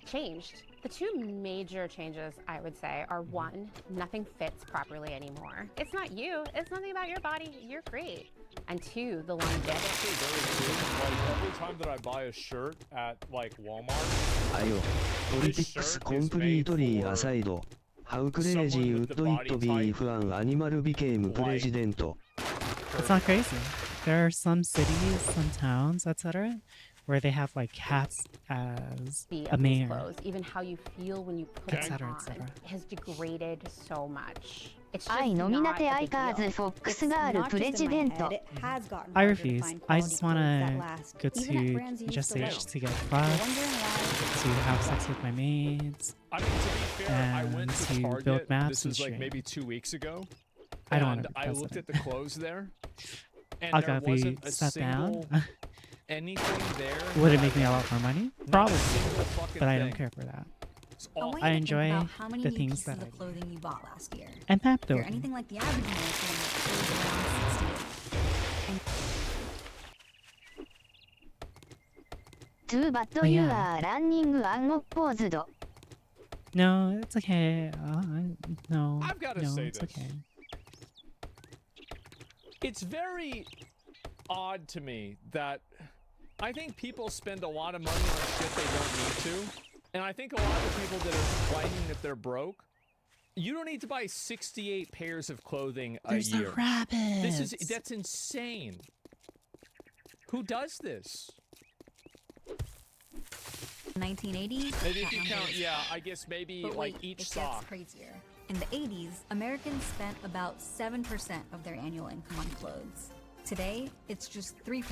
Speaker 17: changed. The two major changes I would say are one, nothing fits properly anymore. It's not you, it's nothing about your body, you're great. And two, the
Speaker 5: That's
Speaker 17: longevity.
Speaker 5: actually very true. Like every time that I buy a shirt at like Walmart,
Speaker 2: あよ、ポリティックスコンプリートリーアサイド。How crazy would it be if an animal became president?
Speaker 1: It's not crazy. There are some cities, some towns, etc., where they have like cats as a
Speaker 17: Of these
Speaker 1: mayor.
Speaker 17: clothes, even how you feel when you put
Speaker 1: Et
Speaker 17: them
Speaker 1: cetera, et
Speaker 17: on,
Speaker 1: cetera.
Speaker 17: has degraded so much. It's just
Speaker 3: 愛ノミナ
Speaker 17: not
Speaker 3: テ
Speaker 17: a
Speaker 3: ア
Speaker 17: big
Speaker 3: イカーズ
Speaker 17: deal.
Speaker 3: フォックスガール
Speaker 9: Not
Speaker 3: プ
Speaker 9: just
Speaker 3: レ
Speaker 9: in
Speaker 3: ジ
Speaker 9: my
Speaker 3: デン
Speaker 9: head,
Speaker 3: ト
Speaker 9: it has gotten
Speaker 1: I
Speaker 9: harder to
Speaker 1: refuse.
Speaker 9: find
Speaker 1: I
Speaker 9: quality
Speaker 1: just
Speaker 9: clothes that
Speaker 1: wanna
Speaker 9: last,
Speaker 1: go
Speaker 9: even at
Speaker 1: to
Speaker 9: brands you used to
Speaker 1: gestation
Speaker 9: like.
Speaker 1: to get
Speaker 9: You're
Speaker 1: fucked,
Speaker 9: wondering why.
Speaker 1: to have sex with my maids.
Speaker 5: I mean, to be fair, I went
Speaker 1: And
Speaker 5: to
Speaker 1: to build
Speaker 5: Target.
Speaker 1: maps
Speaker 5: This
Speaker 1: and
Speaker 5: is like
Speaker 1: shit.
Speaker 5: maybe 2 weeks ago.
Speaker 1: I don't wanna
Speaker 5: and
Speaker 1: be
Speaker 5: I looked at
Speaker 1: president.
Speaker 5: the clothes there, and
Speaker 1: I
Speaker 5: there
Speaker 1: gotta be
Speaker 5: wasn't a
Speaker 1: sat down.
Speaker 5: single anything there.
Speaker 1: Would it
Speaker 5: that
Speaker 1: make me a
Speaker 5: I
Speaker 1: lot
Speaker 5: liked.
Speaker 1: more money?
Speaker 5: Not a
Speaker 1: Probably.
Speaker 5: single fucking
Speaker 1: But I don't
Speaker 5: thing.
Speaker 1: care for that.
Speaker 5: It's
Speaker 9: I
Speaker 5: awful.
Speaker 9: want
Speaker 1: I
Speaker 9: you to
Speaker 1: enjoy
Speaker 9: think about how many
Speaker 1: the
Speaker 9: new
Speaker 1: things
Speaker 9: pieces
Speaker 1: that I
Speaker 9: of
Speaker 1: do.
Speaker 9: clothing you bought last year.
Speaker 1: And map
Speaker 9: If you're
Speaker 1: building.
Speaker 9: anything like the average American, it was around 68. And
Speaker 3: トゥーバットユーアーランニングアンオッポーズド
Speaker 1: No, it's okay. No.
Speaker 5: I've gotta
Speaker 1: no,
Speaker 5: say
Speaker 1: it's
Speaker 5: this.
Speaker 1: okay.
Speaker 5: It's very odd to me that I think people spend a lot of money on shit they don't need to. And I think a lot of people that are complaining that they're broke, you don't need to buy 68 pairs of clothing a
Speaker 1: There's the
Speaker 5: year.
Speaker 1: rabbits.
Speaker 5: That's insane. Who does this?
Speaker 9: 1980s,
Speaker 5: Maybe if
Speaker 9: that
Speaker 5: you
Speaker 9: number
Speaker 5: count,
Speaker 9: is
Speaker 5: yeah,
Speaker 9: high.
Speaker 5: I guess maybe
Speaker 9: But
Speaker 5: like
Speaker 9: wait,
Speaker 5: each
Speaker 9: it
Speaker 5: sock.
Speaker 9: gets crazier. In the 80s, Americans spent about 7% of their annual income on clothes. Today, it's just 3%.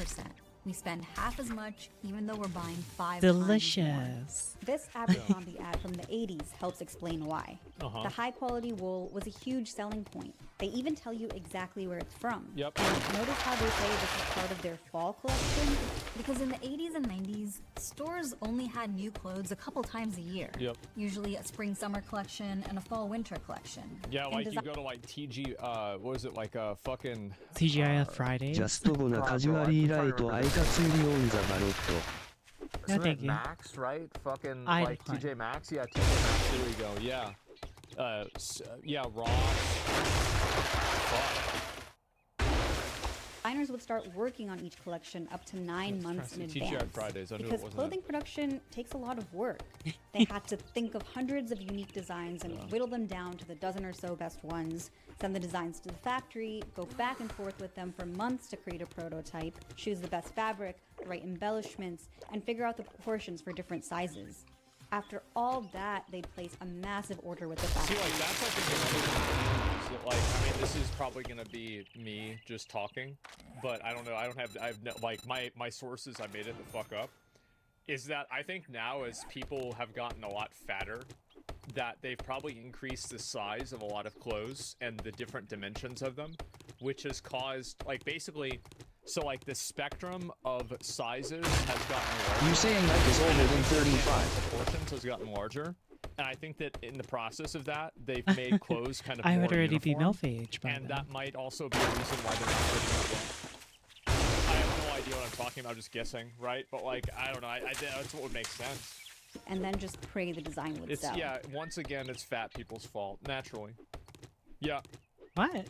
Speaker 9: We spend half as much, even though we're buying 5 times more.
Speaker 1: Delicious.
Speaker 9: This Abercrombie ad from the 80s helps explain why.
Speaker 5: Uh-huh.
Speaker 9: The high-quality wool was a huge selling point. They even tell you exactly where it's from.
Speaker 5: Yep.
Speaker 9: And notice how they say this is part of their fall collection? Because in the 80s and 90s, stores only had new clothes a couple times a year.
Speaker 5: Yep.
Speaker 9: Usually a spring-summer collection and a fall-winter collection.
Speaker 5: Yeah,
Speaker 9: And
Speaker 5: like you
Speaker 9: desi-
Speaker 5: go to like TG, what is it, like a fucking...
Speaker 1: TGIF Fridays.
Speaker 2: ジャストゴなカジュアリーライトアイカツーリオンザバロット。
Speaker 1: No,
Speaker 5: Isn't
Speaker 1: thank
Speaker 5: it
Speaker 1: you.
Speaker 5: Max, right? Fucking
Speaker 1: I
Speaker 5: like
Speaker 1: decline.
Speaker 5: TJ Maxx? Yeah, TJ Maxx, there we go, yeah. Yeah, Ross. Fuck.
Speaker 9: Designers would start working on each collection up to 9 months in
Speaker 5: TGI
Speaker 9: advance.
Speaker 5: Fridays, I knew it
Speaker 9: because
Speaker 5: wasn't
Speaker 9: clothing
Speaker 5: it.
Speaker 9: production takes a lot of work. They had to think of hundreds of unique designs and whittle them down to the dozen or so best ones, send the designs to the factory, go back and forth with them for months to create a prototype, choose the best fabric, the right embellishments, and figure out the proportions for different sizes. After all that, they'd place a massive order with the factory.
Speaker 5: See, like, that's, I think, another thing. So, like, I mean, this is probably gonna be me just talking, but I don't know, I have no, like, my sources, I made it the fuck up. is that I think now as people have gotten a lot fatter, that they've probably increased the size of a lot of clothes and the different dimensions of them, which has caused, like, basically, so, like, the spectrum of sizes has gotten larger.
Speaker 4: You saying Nike is older than 35?
Speaker 5: Proportions has gotten larger. And I think that in the process of that, they've made clothes kind of
Speaker 1: I
Speaker 5: more
Speaker 1: would already be
Speaker 5: uniform,
Speaker 1: MILF age by
Speaker 5: and
Speaker 1: then.
Speaker 5: that might also be a reason why they're not putting up well. I have no idea what I'm talking about, I'm just guessing, right? But, like, I don't know, that's what would make sense.
Speaker 9: And then just pray the design would sell.
Speaker 5: Yeah, once again, it's fat people's fault, naturally. Yeah.
Speaker 1: What?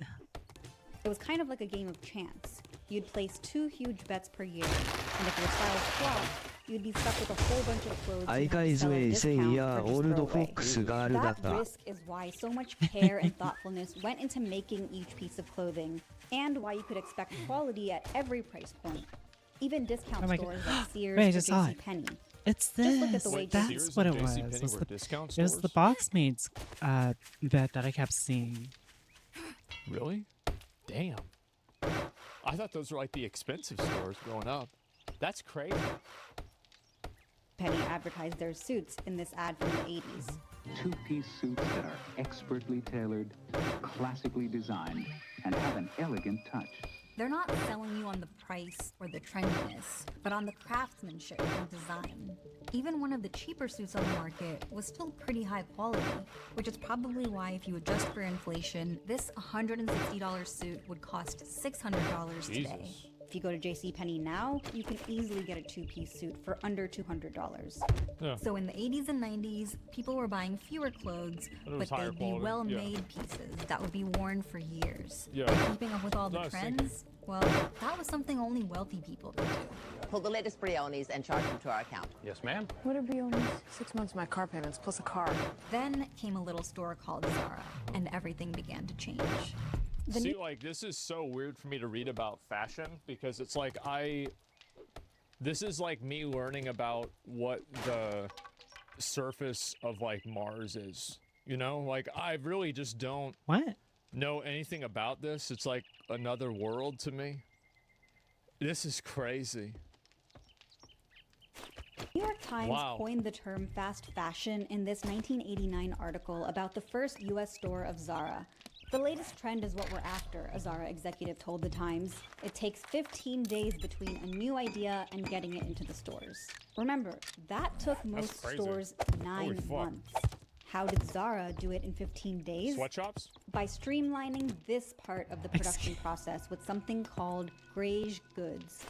Speaker 9: It was kind of like a game of chance. You'd place 2 huge bets per year, and if your styles flopped, you'd be stuck with a whole bunch of clothes you'd have to sell at a discount or just throw away. That risk is why so much care and thoughtfulness went into making each piece of clothing, and why you could expect quality at every price point. Even discount stores like Sears
Speaker 1: Wait, I
Speaker 9: or
Speaker 1: just saw it.
Speaker 9: JCPenney.
Speaker 1: It's
Speaker 9: Just look at
Speaker 1: this.
Speaker 9: the way
Speaker 1: That's
Speaker 5: Sears
Speaker 1: what it
Speaker 5: and
Speaker 1: was.
Speaker 5: JCPenney
Speaker 1: It was
Speaker 5: were
Speaker 1: the,
Speaker 5: discount
Speaker 1: it was the
Speaker 5: stores?
Speaker 1: Boxmaid's bet that I kept seeing.
Speaker 5: Really? Damn. I thought those were like the expensive stores growing up. That's crazy.
Speaker 9: Penny advertised their suits in this ad from the 80s.
Speaker 8: Two-piece suits that are expertly tailored, classically designed, and have an elegant touch.
Speaker 12: They're not selling you on the price or the trendiness, but on the craftsmanship and design. Even one of the cheaper suits on the market was still pretty high quality, which is probably why if you adjust for inflation, this $160 suit would cost $600 today.
Speaker 9: If you go to JCPenney now, you can easily get a 2-piece suit for under $200.
Speaker 5: Yeah.
Speaker 12: So in the 80s and 90s, people were buying fewer clothes,
Speaker 5: But it was
Speaker 12: but
Speaker 5: higher
Speaker 12: they'd be
Speaker 5: quality,
Speaker 12: well-made pieces that would be worn for years.
Speaker 5: Yeah.
Speaker 12: And keeping up with all the
Speaker 5: No, I was
Speaker 12: trends, well, that was something only wealthy people could do.
Speaker 18: Pull the latest Briones and charge them to our account.
Speaker 20: Yes, ma'am.
Speaker 12: What are Briones? 6 months of my car payments plus a car. Then came a little store called Zara, and everything began to change.
Speaker 5: See, like, this is so weird for me to read about fashion because it's like this is like me learning about what the surface of, like, Mars is. You know? Like, I really just don't know anything about this. It's like another world to me. This is crazy.
Speaker 9: New York Times
Speaker 5: Wow.
Speaker 9: coined the term fast fashion in this 1989 article about the first U.S. store of Zara. The latest trend is what we're after, a Zara executive told the Times. It takes 15 days between a new idea and getting it into the stores. Remember, that took most
Speaker 5: crazy.
Speaker 9: stores
Speaker 5: Holy
Speaker 9: 9
Speaker 5: fuck.
Speaker 9: months. How did Zara do it in 15 days?
Speaker 5: Sweatshops?
Speaker 9: By streamlining this part of the production process with something called greige goods.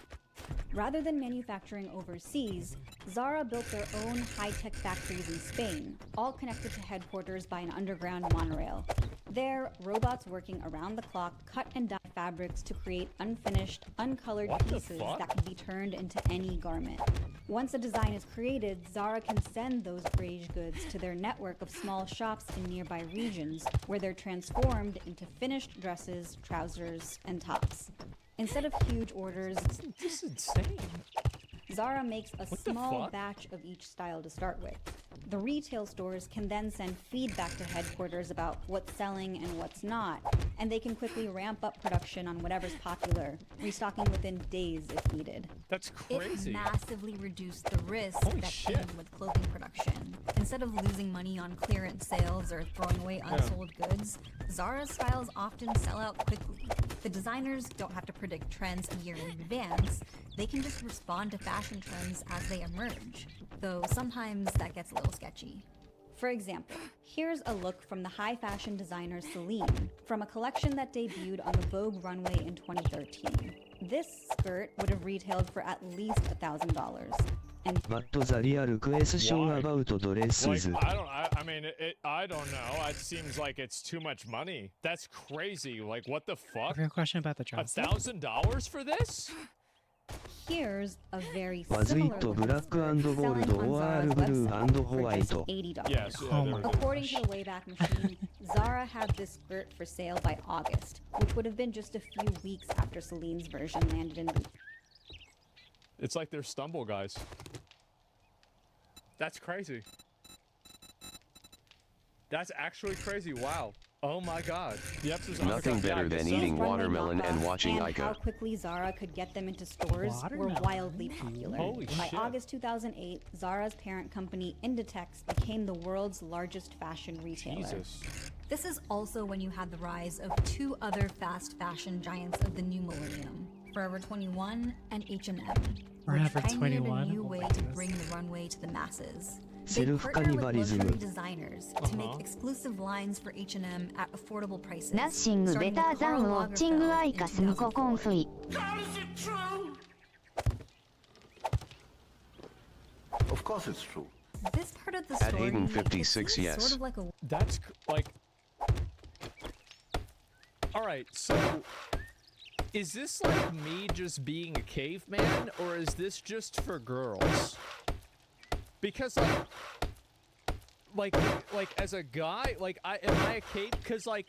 Speaker 9: Rather than manufacturing overseas, Zara built their own high-tech factories in Spain, all connected to headquarters by an underground monorail. There, robots working around the clock cut and dye fabrics to create unfinished, uncolored
Speaker 5: What the
Speaker 9: pieces
Speaker 5: fuck?
Speaker 9: that can be turned into any garment. Once a design is created, Zara can send those greige goods to their network of small shops in nearby regions, where they're transformed into finished dresses, trousers, and tops. Instead of huge orders,
Speaker 5: this is insane.
Speaker 9: Zara makes a
Speaker 5: What the
Speaker 9: small
Speaker 5: fuck?
Speaker 9: batch of each style to start with. The retail stores can then send feedback to headquarters about what's selling and what's not, and they can quickly ramp up production on whatever's popular, restocking within days if needed.
Speaker 5: That's crazy.
Speaker 12: It massively reduced the risk
Speaker 5: Holy
Speaker 12: that
Speaker 5: shit.
Speaker 12: came with clothing production. Instead of losing money on clearance sales or throwing away unsold goods, Zara's styles often sell out quickly. The designers don't have to predict trends a year in advance. They can just respond to fashion trends as they emerge, though sometimes that gets a little sketchy.
Speaker 9: For example, here's a look from the high fashion designer Celine, from a collection that debuted on the Vogue runway in 2013. This skirt would have retailed for at least $1,000. And
Speaker 2: What the real question
Speaker 5: Why?
Speaker 2: about dresses?
Speaker 5: Like, I mean, I don't know. It seems like it's too much money. That's crazy. Like, what the fuck?
Speaker 1: Real question about the dress.
Speaker 5: $1,000 for this?
Speaker 9: here's a very
Speaker 2: Was
Speaker 9: similar
Speaker 2: it
Speaker 9: looking
Speaker 2: black
Speaker 9: skirt
Speaker 2: and
Speaker 9: selling
Speaker 2: gold
Speaker 9: on
Speaker 2: or
Speaker 9: Zara's
Speaker 2: blue
Speaker 9: website
Speaker 2: and
Speaker 9: for
Speaker 2: white?
Speaker 9: just $80.
Speaker 5: Yes, yeah,
Speaker 1: Oh
Speaker 5: there
Speaker 1: my
Speaker 5: it is.
Speaker 9: According to the Wayback Machine, Zara had this skirt for sale by August, which would have been just a few weeks after Celine's version landed in boutique.
Speaker 5: It's like they're stumble guys. That's crazy. That's actually crazy. Wow. Oh my god. Yep,
Speaker 2: Nothing better than eating watermelon and watching
Speaker 9: and how
Speaker 2: Ica.
Speaker 9: quickly Zara could get them into stores were wildly popular.
Speaker 5: Holy
Speaker 9: By
Speaker 5: shit.
Speaker 9: August 2008, Zara's parent company Inditex became the world's largest fashion retailer.
Speaker 5: Jesus.
Speaker 12: This is also when you had the rise of two other fast fashion giants of the new millennium, Forever 21 and H&M, which
Speaker 1: Forever
Speaker 12: pioneered
Speaker 1: 21?
Speaker 12: a new
Speaker 1: Oh
Speaker 12: way
Speaker 1: my
Speaker 12: to
Speaker 1: goodness.
Speaker 12: bring the runway to the masses. They
Speaker 2: Self
Speaker 12: partner with
Speaker 2: cannibalism.
Speaker 12: luxury designers to make exclusive lines for H&M at affordable prices.
Speaker 3: ナッシングベターザンウォッチングアイカスムココンフイ
Speaker 10: Of course it's true.
Speaker 12: This part of the
Speaker 2: At
Speaker 12: story
Speaker 2: Hayden
Speaker 12: it
Speaker 2: 56,
Speaker 12: seems
Speaker 2: yes.
Speaker 12: sort of like a
Speaker 5: That's like. Alright, so. Is this like me just being a caveman, or is this just for girls? Because like as a guy, like am I a cave? Because like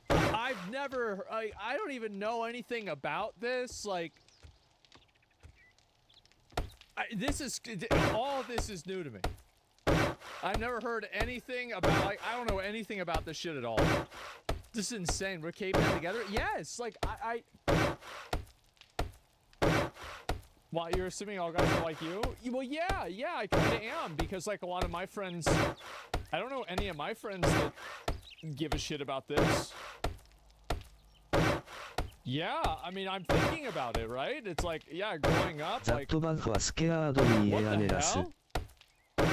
Speaker 5: I've never I don't even know anything about this. Like all of this is new to me. I've never heard anything about I don't know anything about this shit at all. This is insane. We're cavemen together? Yes! Like, I... Why, you're assuming all guys are like you? Well, yeah, I kinda am. Because, like, a lot of my friends... I don't know any of my friends that give a shit about this. Yeah, I mean, I'm thinking about it, right? It's like, yeah, growing up, like... What the hell?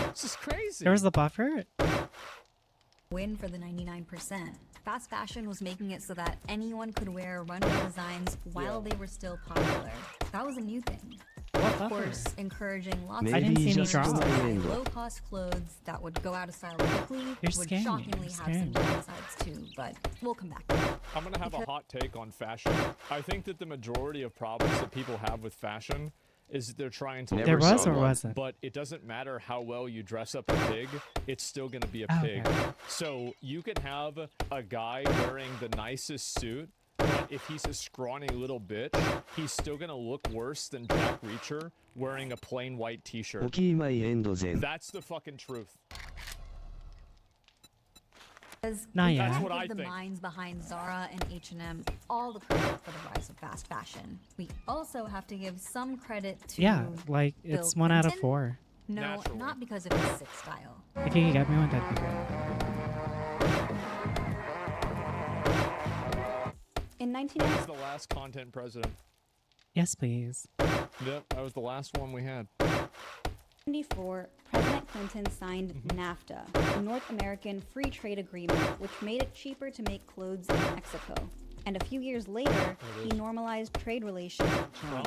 Speaker 5: This is crazy.
Speaker 1: There was the buffer?
Speaker 12: win for the 99%. Fast fashion was making it so that anyone could wear runway designs while they were still popular. That was a new thing. Of course, encouraging lots of consumers to buy low-cost clothes that would go out of style quickly would shockingly have some downsides too, but we'll come back to that.
Speaker 5: I'm gonna have a hot take on fashion. I think that the majority of problems that people have with fashion is that they're trying to
Speaker 1: There was or wasn't?
Speaker 5: but it doesn't matter how well you dress up a pig, it's still gonna be a pig. So you can have a guy wearing the nicest suit, but if he's a scrawny little bitch, he's still gonna look worse than Jack Reacher wearing a plain white t-shirt. That's the fucking truth.
Speaker 12: That's what I think. The minds behind Zara and H&M all the credit for the rise of fast fashion. We also have to give some credit to
Speaker 1: like
Speaker 12: Bill
Speaker 1: it's 1 out of
Speaker 12: Clinton.
Speaker 1: 4.
Speaker 12: No,
Speaker 5: Naturally.
Speaker 12: not because of his sick style.
Speaker 1: If you could get me one, that'd be great.
Speaker 9: In
Speaker 5: That was the last content president.
Speaker 1: Yes, please.
Speaker 5: Yep, that was the last one we had.
Speaker 9: 1994, President Clinton signed NAFTA, the North American Free Trade Agreement, which made it cheaper to make clothes in Mexico. And a few years later, he normalized trade relations with China.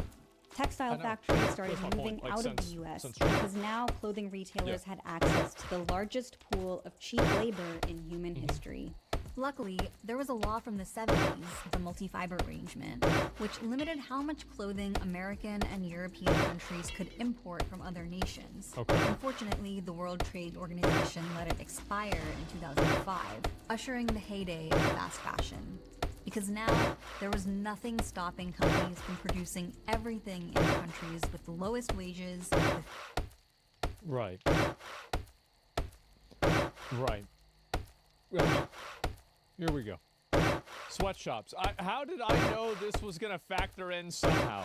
Speaker 9: Textile factories started moving out of the U.S. because now clothing retailers had access to the largest pool of cheap labor in human history.
Speaker 12: Luckily, there was a law from the 70s, the multi-fiber arrangement, which limited how much clothing American and European countries could import from other nations. Unfortunately, the World Trade Organization let it expire in 2005, ushering the heyday of fast fashion. Because now, there was nothing stopping companies from producing everything in countries with the lowest wages.
Speaker 5: Right. Here we go. Sweatshops. How did I know this was going to factor in somehow?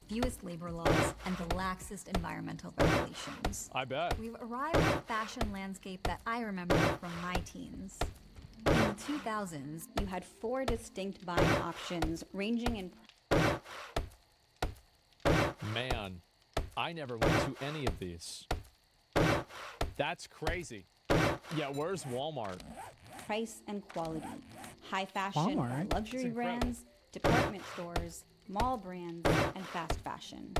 Speaker 12: Fewest labor laws and the laxest environmental regulations.
Speaker 5: I bet.
Speaker 12: We've arrived at a fashion landscape that I remember from my teens. In the 2000s,
Speaker 9: you had 4 distinct buying options ranging in...
Speaker 5: Man, I never went to any of these. That's crazy. Yeah, where's Walmart?
Speaker 9: price and quality. High fashion,
Speaker 1: Walmart?
Speaker 9: luxury brands, department stores, mall brands, and fast fashion.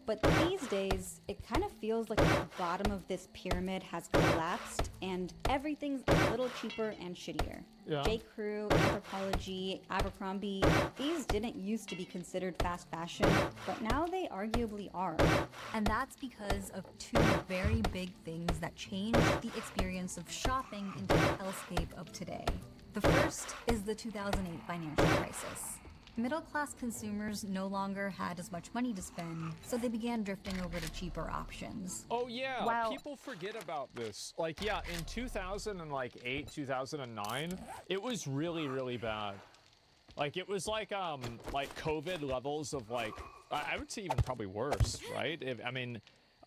Speaker 9: But these days, it kind of feels like the bottom of this pyramid has collapsed and everything's a little cheaper and shittier.
Speaker 5: Yeah.
Speaker 9: J. Crew, Anthropologie, Abercrombie, these didn't used to be considered fast fashion, but now they arguably are.
Speaker 12: And that's because of 2 very big things that changed the experience of shopping into the hellscape of today. The first is the 2008 financial crisis. Middle-class consumers no longer had as much money to spend, so they began drifting over to cheaper options.
Speaker 5: Oh yeah,
Speaker 12: Wow.
Speaker 5: people forget about this. Like, yeah, in 2008, 2009, it was really bad. Like, it was like COVID levels of like, I would say even probably worse, right?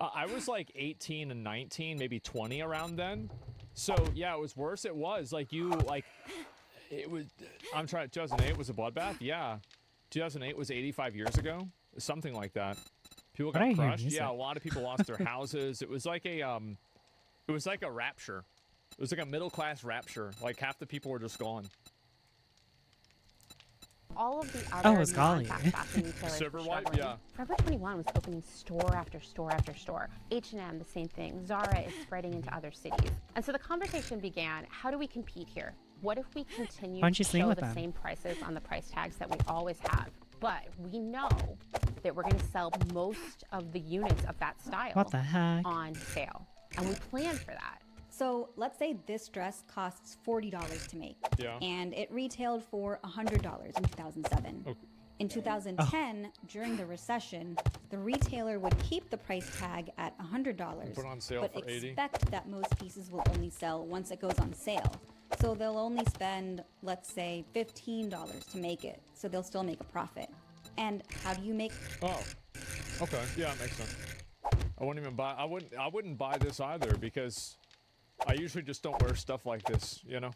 Speaker 5: I was like 18 and 19, maybe 20 around then. So yeah, it was worse. It was like it was, 2008 was a bloodbath? Yeah. 2008 was 85 years ago? Something like that. People got crushed. Yeah, a lot of people lost their houses. It was like a rapture. It was like a middle-class rapture. Like, half the people were just gone.
Speaker 17: All of the other
Speaker 1: golly.
Speaker 17: non-fast fashion retailers
Speaker 5: Silver
Speaker 17: were
Speaker 5: White,
Speaker 17: struggling.
Speaker 5: yeah.
Speaker 17: Forever 21 was opening store after store after store. H&M, the same thing. Zara is spreading into other cities. And so the conversation began, how do we compete here? What if we continue
Speaker 1: Why don't you
Speaker 17: to
Speaker 1: sing
Speaker 17: show
Speaker 1: with
Speaker 17: the
Speaker 1: them?
Speaker 17: same prices on the price tags that we always have? But we know that we're going to sell most of the units of that style
Speaker 1: What the heck?
Speaker 17: on sale. And we plan for that.
Speaker 9: So let's say this dress costs $40 to make.
Speaker 5: Yeah.
Speaker 9: And it retailed for $100 in 2007.
Speaker 5: Okay.
Speaker 9: In 2010, during the recession, the retailer would keep the price tag at $100,
Speaker 5: Put on sale
Speaker 9: but
Speaker 5: for 80.
Speaker 9: expect that most pieces will only sell once it goes on sale. So they'll only spend, let's say, $15 to make it. So they'll still make a profit. And how do you make?
Speaker 5: Oh, okay, yeah, it makes sense. I wouldn't buy this either because I usually just don't wear stuff like this, you know?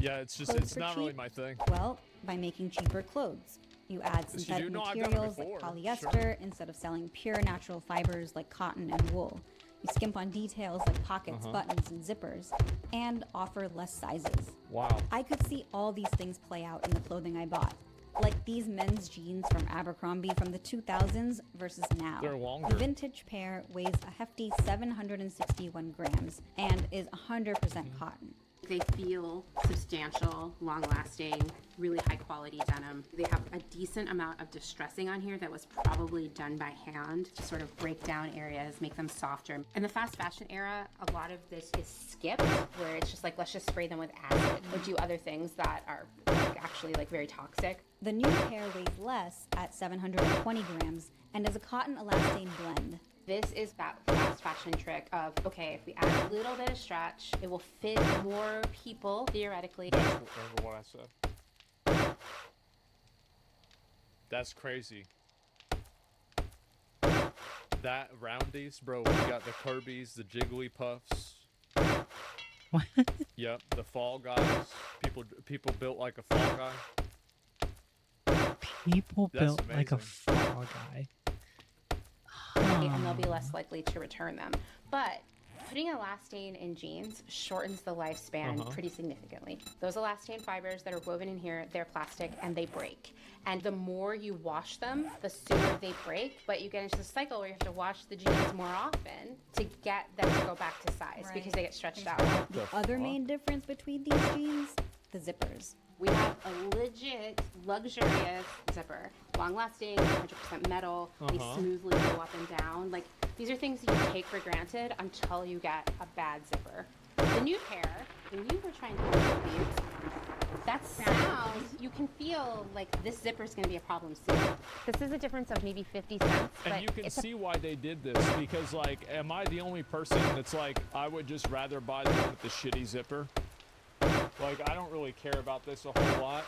Speaker 5: Yeah, it's
Speaker 9: Clothes for
Speaker 5: not really
Speaker 9: cheap?
Speaker 5: my thing.
Speaker 9: Well, by making cheaper clothes. You add
Speaker 5: Yes, you
Speaker 9: synthetic
Speaker 5: do. No, I've done it
Speaker 9: materials
Speaker 5: before,
Speaker 9: like polyester instead of selling pure natural fibers like cotton and wool. You skimp on details like pockets, buttons, and zippers, and offer less sizes.
Speaker 5: Wow.
Speaker 9: I could see all these things play out in the clothing I bought. Like these men's jeans from Abercrombie from the 2000s versus now.
Speaker 5: They're longer.
Speaker 9: The vintage pair weighs a hefty 761 grams and is 100% cotton.
Speaker 11: They feel substantial, long-lasting, really high-quality denim. They have a decent amount of distressing on here that was probably done by hand to sort of break down areas, make them softer. In the fast fashion era, a lot of this is skipped, where it's just like, let's just spray them with acid or do other things that are actually very toxic.
Speaker 9: The new pair weighs less at 720 grams and is a cotton elastane blend.
Speaker 11: This is that fast fashion trick of, okay, if we add a little bit of stretch, it will fit more people, theoretically.
Speaker 5: That's what I said. That's crazy. That roundies, bro, we got the Kirby's, the Jigglypuffs.
Speaker 1: What?
Speaker 5: Yep, the Fall Guys. People built like a Fall Guy.
Speaker 1: People
Speaker 5: That's
Speaker 1: built like a
Speaker 5: amazing.
Speaker 1: fall guy.
Speaker 11: And they'll be less likely to return them. But putting elastane in jeans shortens the lifespan pretty significantly. Those elastane fibers that are woven in here, they're plastic and they break. And the more you wash them, the sooner they break. But you get into the cycle where you have to wash the jeans more often to get them to go back to size because they get stretched out.
Speaker 9: The other main difference between these jeans, the zippers.
Speaker 11: We have a legit, luxurious zipper. Long-lasting, 100% metal. They smoothly go up and down. Like, these are things you take for granted until you get a bad zipper. The new pair, when you were trying to remove these, that sound, you can feel like this zipper is going to be a problem soon.
Speaker 17: This is a difference of maybe 50 cents.
Speaker 5: And
Speaker 17: but
Speaker 5: you can
Speaker 17: it's a
Speaker 5: see why they did this, because am I the only person that's I would just rather buy the one with the shitty zipper? I don't really care about this a whole lot.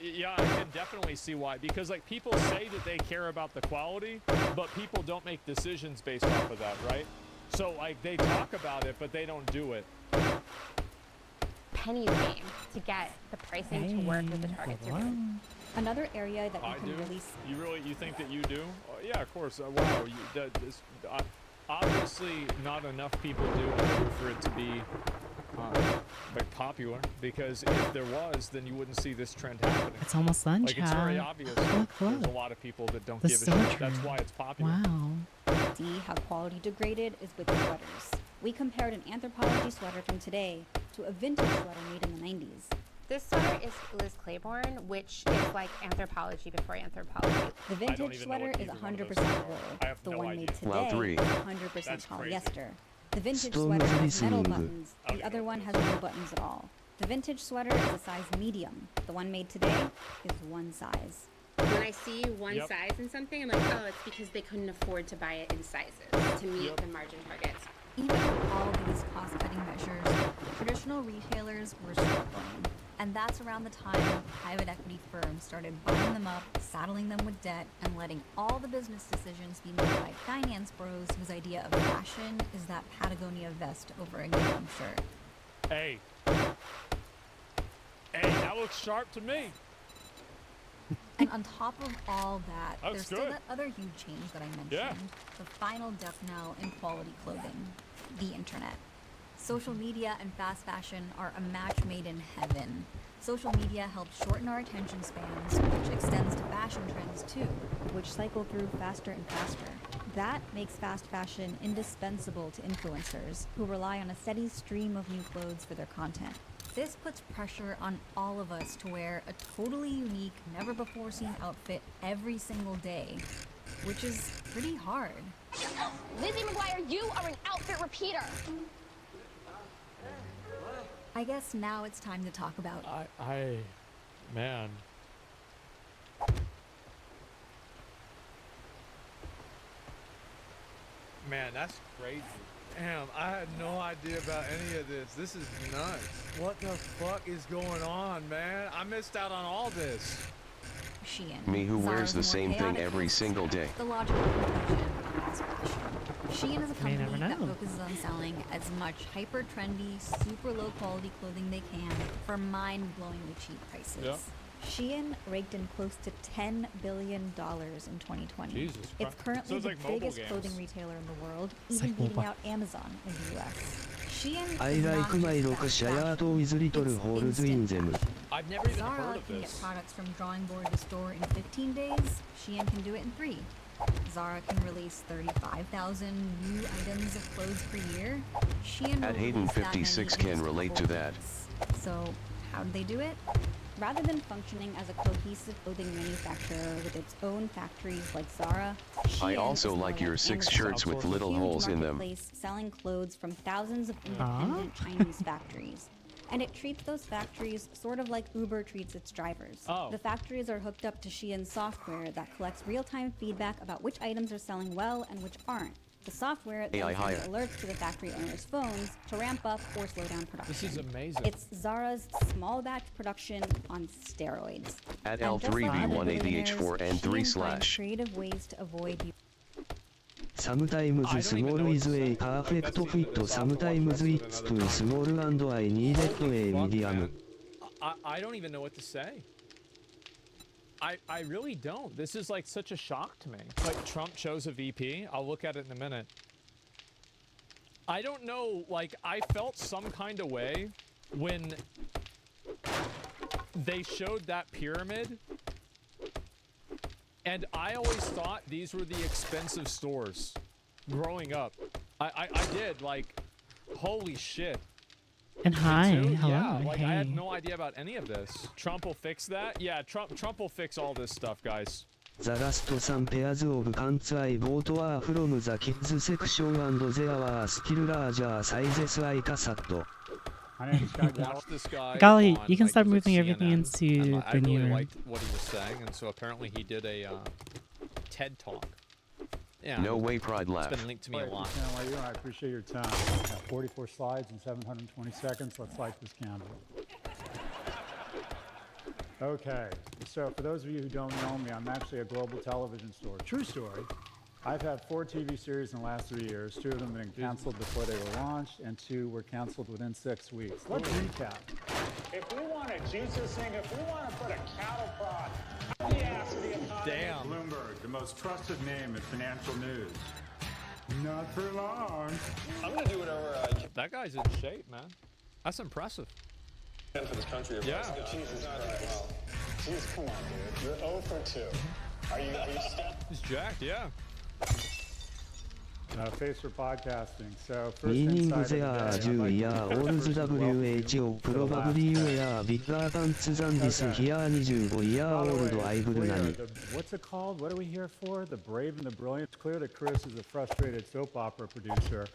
Speaker 5: Yeah, I can definitely see why. Because, people say that they care about the quality, but people don't make decisions based off of that, right? So, they talk about it, but they don't do it.
Speaker 17: pennies game to get the pricing to work with the targets you're doing.
Speaker 9: Another area that you
Speaker 5: I
Speaker 9: can
Speaker 5: do.
Speaker 9: really
Speaker 5: You think that you do? Yeah, of course. Wow. Obviously, not enough people do in order for it to be popular. Because if there was, then you wouldn't see this trend happening.
Speaker 1: It's almost done,
Speaker 5: It's very
Speaker 1: Chad.
Speaker 5: obvious.
Speaker 1: Look.
Speaker 5: There's a lot of people that don't
Speaker 1: The
Speaker 5: give a shit.
Speaker 1: symmetry.
Speaker 5: That's why it's popular.
Speaker 1: Wow.
Speaker 9: see how quality degraded is with sweaters. We compared an Anthropology sweater from today to a vintage sweater made in the 90s.
Speaker 17: This sweater is Liz Claiborne, which is like Anthropology before Anthropology.
Speaker 9: The vintage sweater is 100% wool. The one made today is 100% polyester. The vintage
Speaker 2: Storm
Speaker 9: sweater has
Speaker 2: listening.
Speaker 9: metal buttons. The other one has no buttons at all. The vintage sweater is a size medium. The one made today is one size.
Speaker 17: When I see one size in something, I'm like, oh, it's because they couldn't afford to buy it in sizes to meet the margin targets.
Speaker 12: Even with all these cost-cutting measures, traditional retailers were struggling. And that's around the time private equity firms started buying them up, saddling them with debt, and letting all the business decisions be made by finance bros whose idea of fashion is that Patagonia vest over a gingham shirt.
Speaker 5: Hey, that looks sharp to me.
Speaker 12: And on top of all that,
Speaker 5: That's
Speaker 12: there's still
Speaker 5: good.
Speaker 12: that other huge change that I mentioned.
Speaker 5: Yeah.
Speaker 12: The final death knell in quality clothing. The internet. Social media and fast fashion are a match made in heaven. Social media helps shorten our attention spans, which extends to fashion trends too,
Speaker 9: which cycle through faster and faster. That makes fast fashion indispensable to influencers who rely on a steady stream of new clothes for their content.
Speaker 12: This puts pressure on all of us to wear a totally unique, never-before-seen outfit every single day, which is pretty hard.
Speaker 19: Lizzie McGuire, you are an outfit repeater.
Speaker 12: I guess now it's time to talk about...
Speaker 5: Man. Man, that's crazy. Damn, I had no idea about any of this. This is nuts. What the fuck is going on, man? I missed out on all this.
Speaker 12: Shein.
Speaker 20: Me who wears
Speaker 12: Zara's
Speaker 20: the
Speaker 12: more
Speaker 20: same thing
Speaker 12: chaotic
Speaker 20: every single day.
Speaker 12: The logical conclusion of fast fashion. Shein is a
Speaker 1: May
Speaker 12: company
Speaker 1: never
Speaker 12: that
Speaker 1: know.
Speaker 12: focuses on selling as much hyper trendy, super low quality clothing they can for mind-blowingly cheap prices.
Speaker 5: Yep.
Speaker 9: Shein raked in close to $10 billion in 2020.
Speaker 5: Jesus
Speaker 9: It's
Speaker 5: Christ.
Speaker 9: currently
Speaker 5: So it's
Speaker 9: the
Speaker 5: like mobile
Speaker 9: biggest
Speaker 5: games.
Speaker 9: clothing retailer in the world,
Speaker 1: It's
Speaker 9: even
Speaker 1: like
Speaker 9: beating
Speaker 1: mobile.
Speaker 9: out Amazon in the US. Shein
Speaker 2: I
Speaker 9: is not
Speaker 2: like my
Speaker 9: just
Speaker 2: look
Speaker 9: fast
Speaker 2: shayato
Speaker 9: fashion,
Speaker 2: with little
Speaker 9: it's
Speaker 2: holes in
Speaker 9: instant
Speaker 2: them.
Speaker 9: fashion.
Speaker 5: I've never even
Speaker 12: Zara
Speaker 5: heard of
Speaker 12: can
Speaker 5: this.
Speaker 12: get products from drawing board to store in 15 days. Shein can do it in 3. Zara can release 35,000 new items of clothes per year. Shein
Speaker 20: At
Speaker 12: will
Speaker 20: Hayden
Speaker 12: release that many
Speaker 20: 56
Speaker 12: in
Speaker 20: can
Speaker 12: just a
Speaker 20: relate
Speaker 12: couple
Speaker 20: to that.
Speaker 12: weeks. So, how do they do it?
Speaker 9: Rather than functioning as a cohesive clothing manufacturer with its own factories like Zara,
Speaker 20: I
Speaker 9: Shein
Speaker 20: also
Speaker 9: is more
Speaker 20: like your 6
Speaker 9: Amazon.
Speaker 20: shirts with
Speaker 9: It's a
Speaker 20: little
Speaker 9: huge
Speaker 20: holes in them.
Speaker 9: marketplace selling clothes from thousands of independent Chinese factories. And it treats those factories sort of like Uber treats its drivers.
Speaker 5: Oh.
Speaker 9: The factories are hooked up to Shein's software that collects real-time feedback about which items are selling well and which aren't. The software then
Speaker 20: AI
Speaker 9: sends
Speaker 20: hire.
Speaker 9: alerts to the factory owners' phones to ramp up or slow down production.
Speaker 5: This is amazing.
Speaker 9: It's Zara's small batch production on steroids.
Speaker 20: At
Speaker 9: And just like other
Speaker 20: L3B1ADH4 and 3
Speaker 9: Shein finds
Speaker 20: /
Speaker 9: creative ways to avoid
Speaker 2: Sometimes small is a perfect fit, sometimes it's too small and I needed a medium.
Speaker 5: I don't even know what to say. I really don't. This is like such a shock to me. Like Trump chose a VP. I'll look at it in a minute. I don't know, like I felt some kind of way when they showed that pyramid. And I always thought these were the expensive stores growing up. I did, like, holy shit.
Speaker 1: And hi,
Speaker 5: Too,
Speaker 1: hello,
Speaker 5: yeah, like I had
Speaker 1: hey.
Speaker 5: no idea about any of this. Trump will fix that? Yeah, Trump will fix all this stuff, guys.
Speaker 2: The last some pairs of pants I bought were from the kids section and there were still larger sizes like a set.
Speaker 5: Watch this guy.
Speaker 1: Golly,
Speaker 5: on,
Speaker 1: you can
Speaker 5: like,
Speaker 1: start
Speaker 5: it was, like,
Speaker 1: moving everything
Speaker 5: CNN,
Speaker 1: into
Speaker 5: and I
Speaker 1: the new
Speaker 5: really
Speaker 1: room.
Speaker 5: liked what he was saying, and so apparently he did a TED talk. Yeah.
Speaker 20: No way, pride laugh.
Speaker 5: It's been linked to me a lot.
Speaker 21: I appreciate your time. 44 slides in 720 seconds. Let's light this candle. Okay, so for those of you who don't know me, I'm actually a global television store. True story. I've had 4 TV series in the last 3 years. 2 of them have been canceled before they were launched, and 2 were canceled within 6 weeks. Let's recap.
Speaker 22: If we want to juice this thing, if we want to put a cattle prod on the ass of the economy.
Speaker 5: Damn.
Speaker 21: Bloomberg, the most trusted name in financial news. Not for long.
Speaker 22: I'm going to do whatever I can
Speaker 5: That guy's in shape, man. That's impressive.
Speaker 22: for this country.
Speaker 5: Yeah.
Speaker 22: Jesus Christ. Jeez, come on, dude. You're 0 for 2. Are you
Speaker 5: He's jacked, yeah.
Speaker 21: Face for podcasting. So first
Speaker 2: Meaning
Speaker 21: insight
Speaker 2: there
Speaker 21: of
Speaker 2: are
Speaker 21: the day,
Speaker 2: 10
Speaker 21: I'd
Speaker 2: year
Speaker 21: like to
Speaker 2: olds
Speaker 21: first welcome you
Speaker 2: WHO
Speaker 21: to the last
Speaker 2: probably wear bigger pants than this here 25 year
Speaker 21: By the
Speaker 2: old
Speaker 21: way,
Speaker 2: I
Speaker 21: it's
Speaker 2: would
Speaker 21: clear
Speaker 2: nanny.
Speaker 21: what's it called? What are we here for? The brave and the brilliant. It's clear that Chris is a frustrated soap opera producer.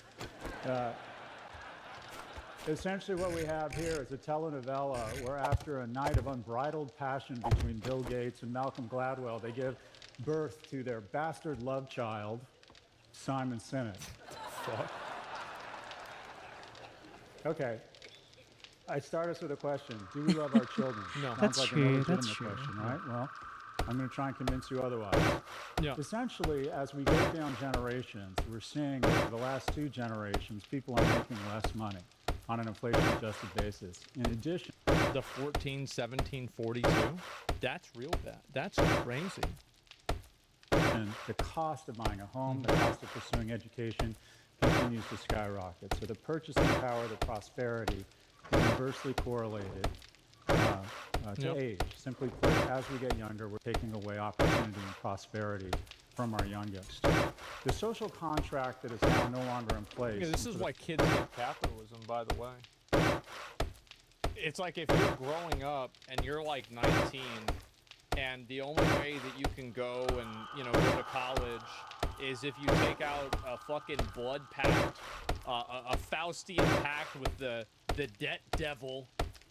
Speaker 21: Essentially what we have here is a telenovela where after a night of unbridled passion between Bill Gates and Malcolm Gladwell, they give birth to their bastard love child, Simon Sinek. Okay. I start us with a question. Do we love our children?
Speaker 5: No.
Speaker 21: Sounds
Speaker 1: That's
Speaker 21: like
Speaker 1: true,
Speaker 21: an
Speaker 1: that's
Speaker 21: illegitimate
Speaker 1: true.
Speaker 21: question, right? Well, I'm going to try and convince you otherwise.
Speaker 5: Yeah.
Speaker 21: Essentially, as we go down generations, we're seeing over the last 2 generations, people are making less money on an inflation-adjusted basis. In addition,
Speaker 5: The 14, 17, 42, that's real bad. That's crazy.
Speaker 21: the cost of buying a home, the cost of pursuing education continues to skyrocket. So the purchasing power, the prosperity is inversely correlated to age. Simply put, as we get younger, we're taking away opportunity and prosperity from our youngest. The social contract that is now no longer in place.
Speaker 5: Yeah, this is why kids hate capitalism, by the way. It's like if you're growing up and you're like 19, and the only way that you can go and, you know, go to college is if you take out a fucking blood pact, a Faustian pact with the debt devil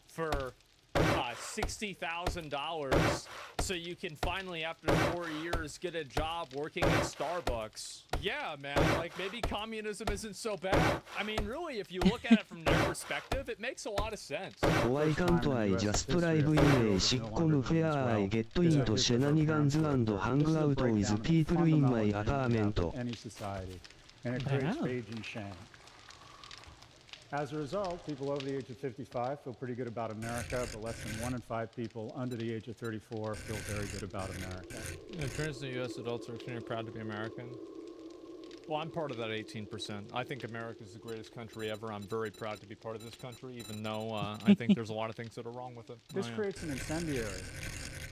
Speaker 5: for $60,000 so you can finally, after 4 years, get a job working at Starbucks. Yeah, man, like maybe communism isn't so bad. I mean, really, if you look at it from their perspective, it makes a lot of sense.
Speaker 2: Why can't I just drive in a sitcom where I get into shenanigans and hang out with people in my apartment?
Speaker 21: Any society, and it creates rage and shame. As a result, people over the age of 55 feel pretty good about America, but less than 1 in 5 people under the age of 34 feel very good about America.
Speaker 5: Parents in the U.S. adults are extremely proud to be American. Well, I'm part of that 18%. I think America is the greatest country ever. I'm very proud to be part of this country, even though I think there's a lot of things that are wrong with it.
Speaker 21: This creates an incendiary.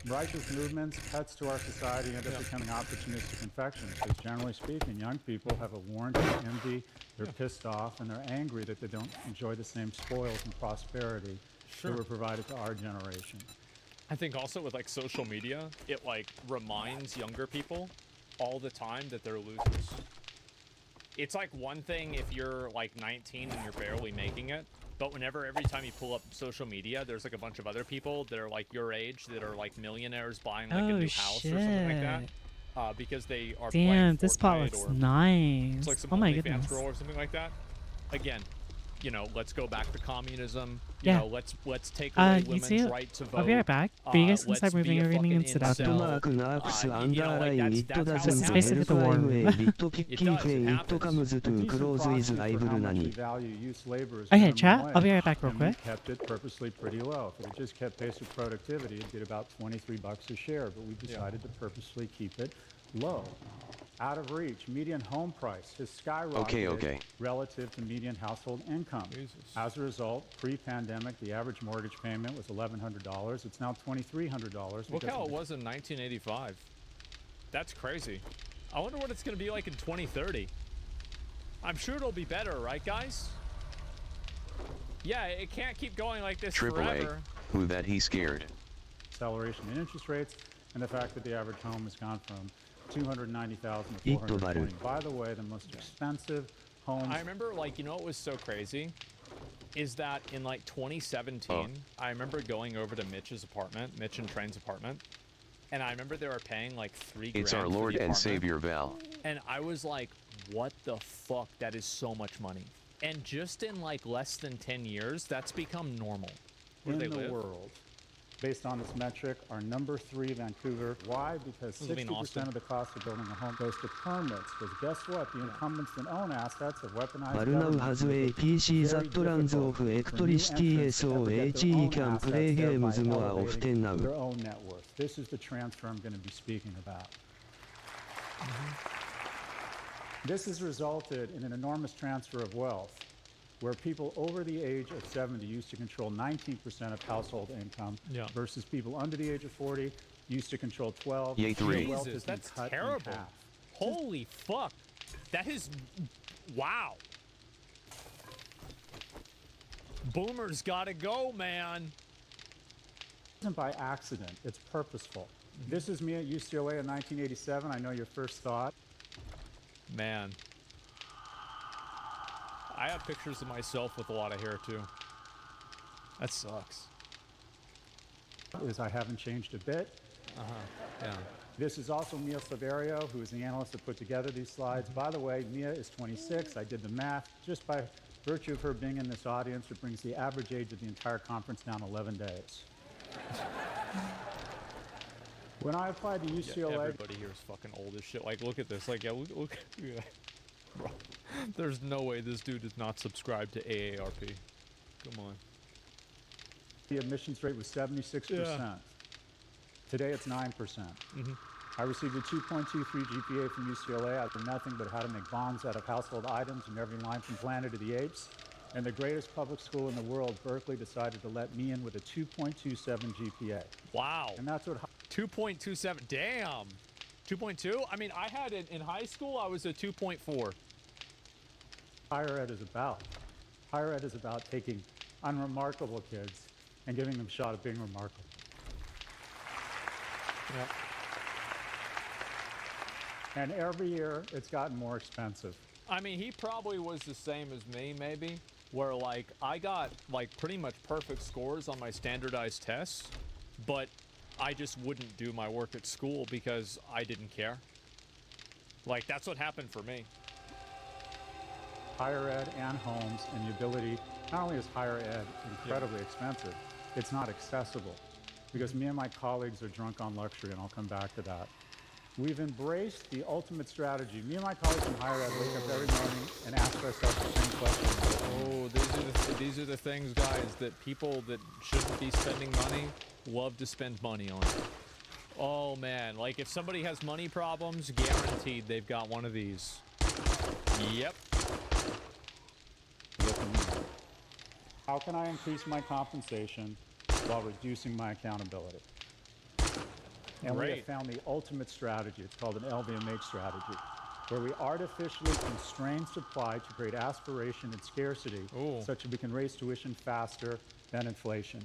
Speaker 21: Righteous movements, cuts to our society end up becoming opportunistic infections, because generally speaking, young people have a warranted envy, they're pissed off, and they're angry that they don't enjoy the same spoils and prosperity that were provided to our generation.
Speaker 5: I think also with like social media, it like reminds younger people all the time that they're losers. It's like one thing if you're like 19 and you're barely making it, but every time you pull up social media, there's like a bunch of other people that are like your age that are like millionaires buying like a new house or something like that, because they are playing Fortnite,
Speaker 1: this spot looks nice.
Speaker 5: It's like some
Speaker 1: Oh my
Speaker 5: OnlyFans
Speaker 1: goodness.
Speaker 5: girl or something like that. Again, you know, let's go back to communism.
Speaker 1: Yeah.
Speaker 5: You know, let's take away
Speaker 1: you
Speaker 5: women's
Speaker 1: too.
Speaker 5: right to vote.
Speaker 1: I'll be right back. But you guys can start
Speaker 5: Let's be
Speaker 1: moving
Speaker 5: a
Speaker 1: everything and
Speaker 5: fucking
Speaker 1: sit out there.
Speaker 2: Mark Narks underline it doesn't
Speaker 1: This is basically
Speaker 2: help
Speaker 1: the war
Speaker 2: I'm
Speaker 1: room.
Speaker 2: a bit picky when it comes to close with rival nani.
Speaker 1: Okay, chat. I'll be right back real quick.
Speaker 21: We kept it purposely pretty low. If it just kept pace with productivity, it'd get about $23 a share, but we decided to purposely keep it low. Out of reach, median home price has skyrocketed relative to median household income. As a result, pre-pandemic, the average mortgage payment was $1,100. It's now $2,300.
Speaker 5: Look how it was in 1985. That's crazy. I wonder what it's going to be like in 2030. I'm sure it'll be better, right, guys? Yeah, it can't keep going like this forever.
Speaker 20: Who that he scared?
Speaker 21: Acceleration in interest rates, and the fact that the average home has gone from $290,000 to $420,000. By the way, the most expensive homes.
Speaker 5: I remember, like, you know what was so crazy? Is that in, like, 2017, I remember going over to Mitch and Train's apartment, and I remember they were paying, like, $3,000
Speaker 20: It's our Lord and Savior Val.
Speaker 5: And I was like, what the fuck? That is so much money. And just in, like, less than 10 years, that's become normal. Where
Speaker 21: in
Speaker 5: they
Speaker 21: the
Speaker 5: live.
Speaker 21: world, based on this metric, are number 3 Vancouver. Why? Because 60% of the cost of building a home goes to permits. Because guess what? The incumbents that own assets have weaponized
Speaker 2: Marunau has a PC that runs off electricity, so he can play games more often now.
Speaker 21: Their own net worth. This is the transfer I'm going to be speaking about. This has resulted in an enormous transfer of wealth, where people over the age of 70 used to control 19% of household income, versus people under the age of 40 used to control 12%.
Speaker 20: Yay, 3.
Speaker 5: Jesus, that's terrible. Holy fuck. That is... Wow. Boomers gotta go, man.
Speaker 21: It isn't by accident. It's purposeful. This is me at UCLA in 1987. I know your first thought.
Speaker 5: Man. I have pictures of myself with a lot of hair too. That sucks.
Speaker 21: Is I haven't changed a bit.
Speaker 5: Yeah.
Speaker 21: This is also Mia Silverio, who is the analyst that put together these slides. By the way, Mia is 26. I did the math. Just by virtue of her being in this audience, it brings the average age of the entire conference down 11 days. When I applied to UCLA...
Speaker 5: Yeah, everybody here is fucking old as shit. Like, look at this. Like, yeah, look. Yeah. Bro, there's no way this dude is not subscribed to AARP. Come on.
Speaker 21: The admissions rate was 76%.
Speaker 5: Yeah.
Speaker 21: Today it's 9%. I received a 2.23 GPA from UCLA. I did nothing but how to make bombs out of household items in every line from Planet of the Apes. And the greatest public school in the world, Berkeley, decided to let me in with a 2.27 GPA.
Speaker 5: Wow.
Speaker 21: And that's what...
Speaker 5: 2.27. Damn. 2.2? I mean, I had it in high school, I was a 2.4.
Speaker 21: Higher ed is about. Higher ed is about taking unremarkable kids and giving them a shot at being remarkable. Yeah. And every year, it's gotten more expensive.
Speaker 5: I mean, he probably was the same as me, maybe, where, like, I got, like, pretty much perfect scores on my standardized tests, but I just wouldn't do my work at school because I didn't care. Like, that's what happened for me.
Speaker 21: Higher ed and homes, and the ability, not only is higher ed incredibly expensive, it's not accessible. Because me and my colleagues are drunk on luxury, and I'll come back to that. We've embraced the ultimate strategy. Me and my colleagues in higher ed wake up every morning and ask ourselves the same question.
Speaker 5: Oh, these are the things, guys, that people that shouldn't be spending money love to spend money on. Oh, man. Like, if somebody has money problems, guaranteed they've got one of these. Yep.
Speaker 21: How can I increase my compensation while reducing my accountability? And we have found the ultimate strategy. It's called an LVMH strategy, where we artificially constrain supply to create aspiration and scarcity such that we can raise tuition faster than inflation.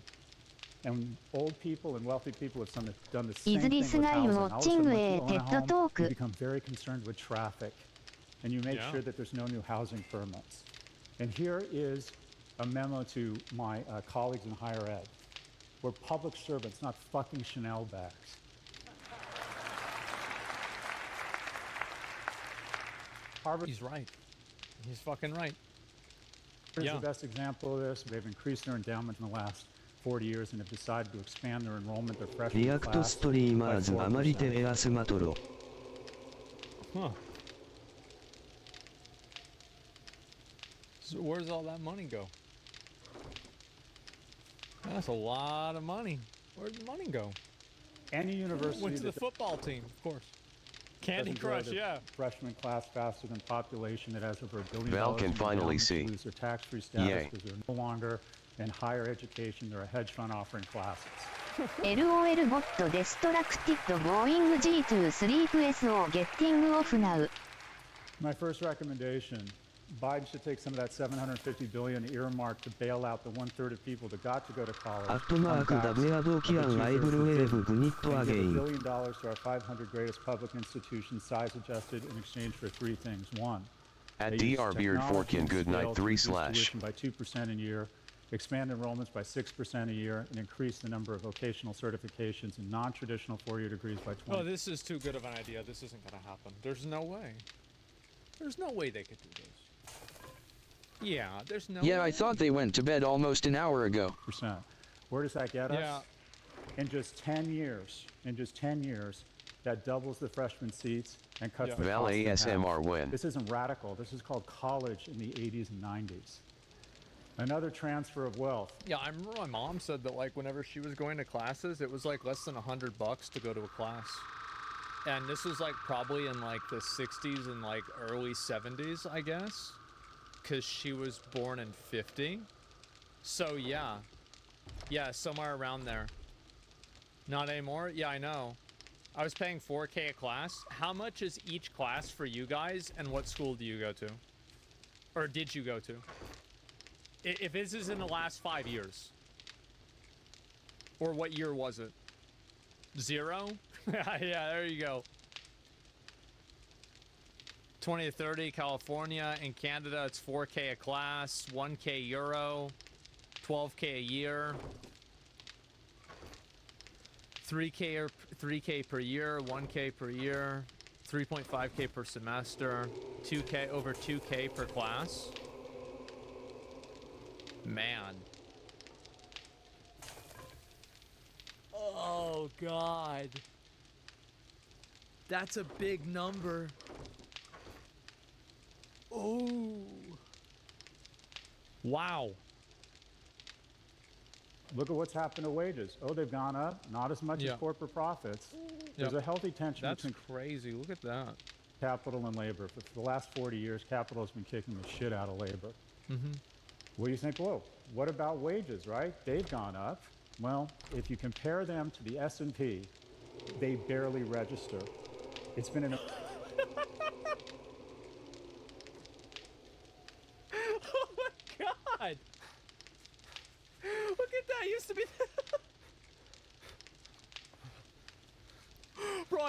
Speaker 21: And old people and wealthy people have done the same thing with housing. All of a sudden, once you own a home, you become very concerned with traffic, and you make sure that there's no new housing permits. And here is a memo to my colleagues in higher ed. We're public servants, not fucking Chanel bags. Harvard.
Speaker 5: He's right. He's fucking right.
Speaker 21: Here's the best example of this. They've increased their endowment in the last 40 years and have decided to expand their enrollment, their freshman class by 4%.
Speaker 5: Huh. So where's all that money go? That's a lot of money. Where'd the money go?
Speaker 21: Any university
Speaker 5: went to the football team, of course. Candy Crush, yeah.
Speaker 21: Freshman class faster than population that has over $1 billion.
Speaker 20: Val can finally see.
Speaker 21: Lose their tax-free status because they're no longer in higher education. They're a hedge fund offering classes.
Speaker 3: LOL bot destructed Boeing G2 3PSO getting off now.
Speaker 21: My first recommendation, Biden should take some of that $750 billion earmark to bail out the 1/3 of people that got to go to college.
Speaker 2: @WAVOKIAN live wave gunit
Speaker 21: $1
Speaker 2: again.
Speaker 21: billion to our 500 greatest public institutions, size adjusted, in exchange for three things. One,
Speaker 20: At DR Beard Forkin good night 3/
Speaker 21: by 2% a year, expand enrollments by 6% a year, and increase the number of vocational certifications and non-traditional four-year degrees by 20%.
Speaker 5: Oh, this is too good of an idea. This isn't going to happen. There's no way. There's no way they could do this. Yeah, there's no
Speaker 4: Yeah,
Speaker 5: way.
Speaker 4: I thought they went to bed almost an hour ago.
Speaker 21: Where does that get us? In just 10 years, that doubles the freshman seats and cuts the
Speaker 20: Val
Speaker 21: cost in
Speaker 20: ASMR
Speaker 21: half.
Speaker 20: win.
Speaker 21: This isn't radical. This is called college in the 80s and 90s. Another transfer of wealth.
Speaker 5: Yeah, I remember my mom said that, like, whenever she was going to classes, it was like less than $100 to go to a class. And this was like probably in like the 60s and like early 70s, I guess, because she was born in 50. So yeah, somewhere around there. Not anymore? Yeah, I know. I was paying $4K a class. How much is each class for you guys, and what school do you go to? Or did you go to? If this is in the last 5 years. Or what year was it? 0? Yeah, there you go. 20 to 30, California. In Canada, it's 4K a class, 1K euro, 12K a year, 3K per year, 1K per year, 3.5K per semester, 2K over 2K per class. Man. Oh God. That's a big number. Oh. Wow.
Speaker 21: Look at what's happened to wages. Oh, they've gone up, not as much as corporate profits. There's a healthy tension
Speaker 5: That's
Speaker 21: between
Speaker 5: crazy. Look at that.
Speaker 21: capital and labor. For the last 40 years, capital has been kicking the shit out of labor. What do you think? Whoa, what about wages, right? They've gone up. Well, if you compare them to the S&P, they barely register. It's been an...
Speaker 5: Oh my God. Look at that. Used to be... Bro,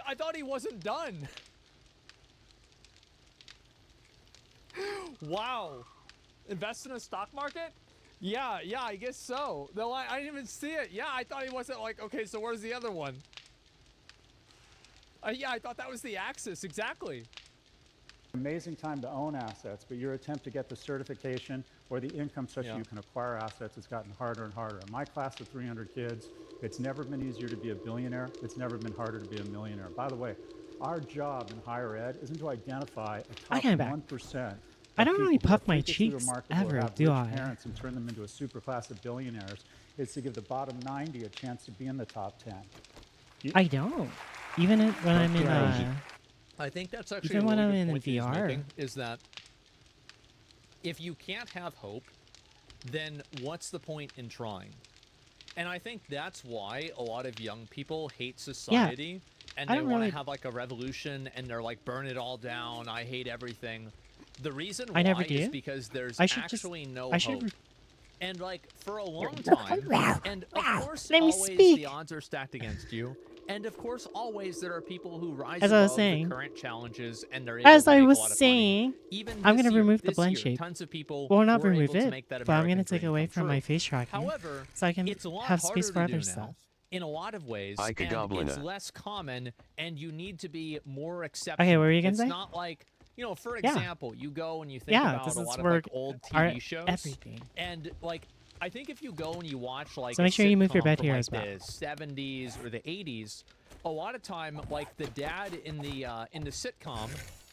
Speaker 5: I thought he wasn't done. Wow. Invest in a stock market? Yeah, I guess so. No, I didn't even see it. Yeah, I thought he wasn't like, okay, so where's the other one? Yeah, I thought that was the axis. Exactly.
Speaker 21: Amazing time to own assets, but your attempt to get the certification or the income such that you can acquire assets has gotten harder and harder. In my class of 300 kids, it's never been easier to be a billionaire. It's never been harder to be a millionaire. By the way, our job in higher ed isn't to identify a top 1%.
Speaker 1: I don't really puff my cheeks ever, do I?
Speaker 21: Parents and turn them into a super class of billionaires. It's to give the bottom 90 a chance to be in the top 10.
Speaker 1: I don't. Even when I'm in
Speaker 5: I think that's actually
Speaker 1: even when I'm
Speaker 5: really
Speaker 1: in
Speaker 5: good point that he's
Speaker 1: VR.
Speaker 5: making, is that if you can't have hope, then what's the point in trying? And I think that's why a lot of young people hate society and they want to have like a revolution and they're like, burn it all down. I hate everything. The reason why is because there's actually no hope. And like for a long time, and of course always the odds are stacked against you. And of course, always there are people who rise above the current challenges, and they're able to make a lot of money. Even
Speaker 1: I'm going to remove the
Speaker 5: this
Speaker 1: blend
Speaker 5: year,
Speaker 1: shape.
Speaker 5: tons of people
Speaker 1: Well, not
Speaker 5: were able
Speaker 1: remove
Speaker 5: to
Speaker 1: it,
Speaker 5: make that
Speaker 1: but I'm
Speaker 5: American
Speaker 1: going to take
Speaker 5: dream
Speaker 1: away
Speaker 5: come
Speaker 1: from
Speaker 5: true.
Speaker 1: my face tracking,
Speaker 5: However,
Speaker 1: so I can
Speaker 5: it's a lot
Speaker 1: have space for
Speaker 5: harder to
Speaker 1: other
Speaker 5: do
Speaker 1: stuff.
Speaker 5: now, in a lot of ways,
Speaker 20: Ike
Speaker 5: and
Speaker 20: Goblin.
Speaker 5: it's less common, and you need to be more accepting.
Speaker 1: Okay, what were you going to say?
Speaker 5: It's not like, you know, for example, you go and you think
Speaker 1: Yeah,
Speaker 5: about
Speaker 1: this
Speaker 5: a
Speaker 1: is
Speaker 5: lot of
Speaker 1: where
Speaker 5: like old TV shows,
Speaker 1: everything.
Speaker 5: and like I think if you go and you watch like
Speaker 1: So make sure you move your
Speaker 5: sitcom
Speaker 1: bed
Speaker 5: from,
Speaker 1: here
Speaker 5: like,
Speaker 1: as well.
Speaker 5: the 70s or the 80s, a lot of time like the dad in the sitcom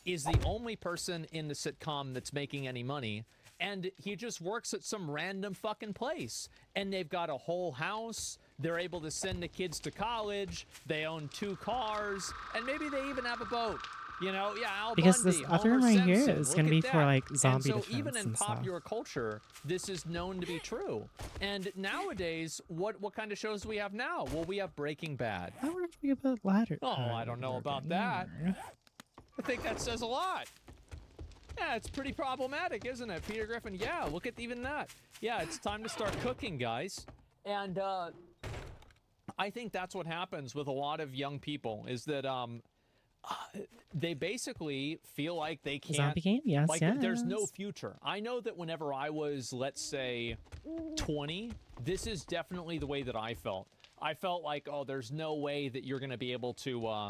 Speaker 5: is the only person in the sitcom that's making any money, and he just works at some random fucking place, and they've got a whole house. They're able to send the kids to college. They own 2 cars, and maybe they even have a boat. You know, yeah, Al
Speaker 1: Because
Speaker 5: Bundy,
Speaker 1: this other
Speaker 5: Homer
Speaker 1: room right here
Speaker 5: Simpson,
Speaker 1: is
Speaker 5: look
Speaker 1: gonna
Speaker 5: at
Speaker 1: be
Speaker 5: that.
Speaker 1: for, like, zombie
Speaker 5: and so even
Speaker 1: defense
Speaker 5: in
Speaker 1: and stuff.
Speaker 5: popular culture, this is known to be true. And nowadays, what kind of shows do we have now? Well, we have Breaking Bad.
Speaker 1: I wonder if we could put ladder.
Speaker 5: Oh, I don't know about that. I think that says a lot. Yeah, it's pretty problematic, isn't it, Peter Griffin? Yeah, look at even that. Yeah, it's time to start cooking, guys. And I think that's what happens with a lot of young people is that they basically feel like they can't.
Speaker 1: Zombie game? Yes,
Speaker 5: like
Speaker 1: yes.
Speaker 5: there's no future. I know that whenever I was, let's say, 20, this is definitely the way that I felt. I felt like, oh, there's no way that you're going to be able to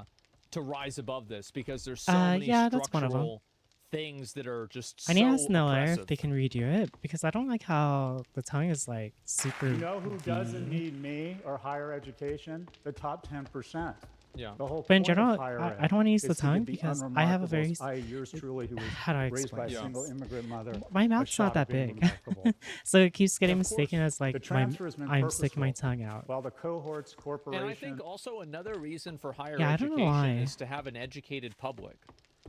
Speaker 5: rise above this because there's so many
Speaker 1: that's one of them.
Speaker 5: structural things that are just
Speaker 1: I need to
Speaker 5: so
Speaker 1: ask Nella
Speaker 5: oppressive.
Speaker 1: if they can redo it because I don't like how the tongue is like super.
Speaker 21: You know who doesn't
Speaker 1: V.
Speaker 21: need me or higher education? The top 10%.
Speaker 5: Yeah.
Speaker 21: The whole
Speaker 1: But in
Speaker 21: point of
Speaker 1: general,
Speaker 21: higher
Speaker 1: I
Speaker 21: ed
Speaker 1: don't want to use the
Speaker 21: is to give
Speaker 1: tongue
Speaker 21: the
Speaker 1: because I have a very.
Speaker 21: unremarkables, i.e. yours truly, who was
Speaker 1: How do I
Speaker 21: raised by a
Speaker 1: explain
Speaker 21: single
Speaker 1: this?
Speaker 21: immigrant mother.
Speaker 1: My
Speaker 21: a
Speaker 1: mouth's
Speaker 21: shot
Speaker 1: not that
Speaker 21: of being
Speaker 1: big,
Speaker 21: remarkable.
Speaker 1: so it keeps getting
Speaker 21: Of course,
Speaker 1: mistaken as
Speaker 21: the
Speaker 1: like
Speaker 21: transfer has been
Speaker 1: I'm sticking my
Speaker 21: purposeful.
Speaker 1: tongue out.
Speaker 21: While the cohorts, corporation.
Speaker 5: And I think also another reason for higher
Speaker 1: Yeah, I don't know
Speaker 5: education
Speaker 1: why.
Speaker 5: is to have an educated public.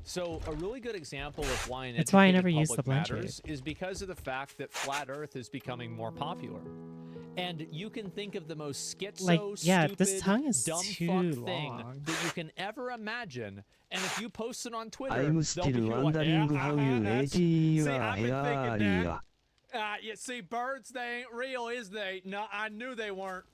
Speaker 5: So a really good example of why an
Speaker 1: That's why I
Speaker 5: educated
Speaker 1: never use
Speaker 5: public
Speaker 1: the blend
Speaker 5: matters is because of the fact that flat Earth is becoming more popular. And you can think of the most schizo,
Speaker 1: yeah,
Speaker 5: stupid,
Speaker 1: this tongue is
Speaker 5: dumb
Speaker 1: too
Speaker 5: fuck thing
Speaker 1: long.
Speaker 5: that you can ever imagine. And if you post it on Twitter,
Speaker 2: I'm
Speaker 5: they'll
Speaker 2: still
Speaker 5: be people like,
Speaker 2: wondering
Speaker 5: yeah,
Speaker 2: how you
Speaker 5: that's-
Speaker 2: ate your
Speaker 5: See, I've been thinking
Speaker 2: hair.
Speaker 5: that. You see, birds, they ain't real, is they? No, I knew they weren't.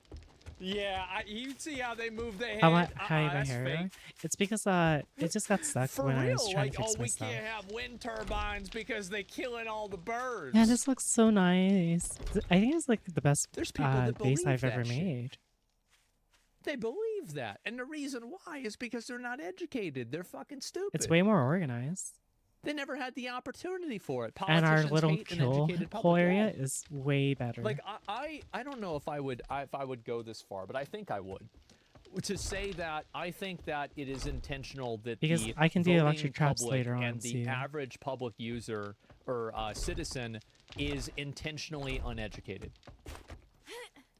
Speaker 5: Yeah, you see how they move their head.
Speaker 1: How my
Speaker 5: That's
Speaker 1: hair?
Speaker 5: fake.
Speaker 1: It's because it just got stuck
Speaker 5: For
Speaker 1: when I
Speaker 5: real,
Speaker 1: was trying
Speaker 5: like,
Speaker 1: to fix my
Speaker 5: we
Speaker 1: stuff.
Speaker 5: can't have wind turbines because they're killing all the birds.
Speaker 1: Yeah, this looks so nice. I think it's like the best
Speaker 5: There's people that
Speaker 1: base
Speaker 5: believe
Speaker 1: I've
Speaker 5: that
Speaker 1: ever
Speaker 5: shit.
Speaker 1: made.
Speaker 5: They believe that, and the reason why is because they're not educated. They're fucking stupid.
Speaker 1: It's way more organized.
Speaker 5: They never had the opportunity for it.
Speaker 1: And our
Speaker 5: Politicians
Speaker 1: little
Speaker 5: hate an
Speaker 1: kill
Speaker 5: educated
Speaker 1: hole
Speaker 5: public.
Speaker 1: area is way better.
Speaker 5: Like I don't know if I would go this far, but I think I would. To say that I think that it is intentional that
Speaker 1: because
Speaker 5: the
Speaker 1: I can do
Speaker 5: voting
Speaker 1: electric traps
Speaker 5: public
Speaker 1: later on.
Speaker 5: and the
Speaker 1: too.
Speaker 5: average public user or citizen is intentionally uneducated.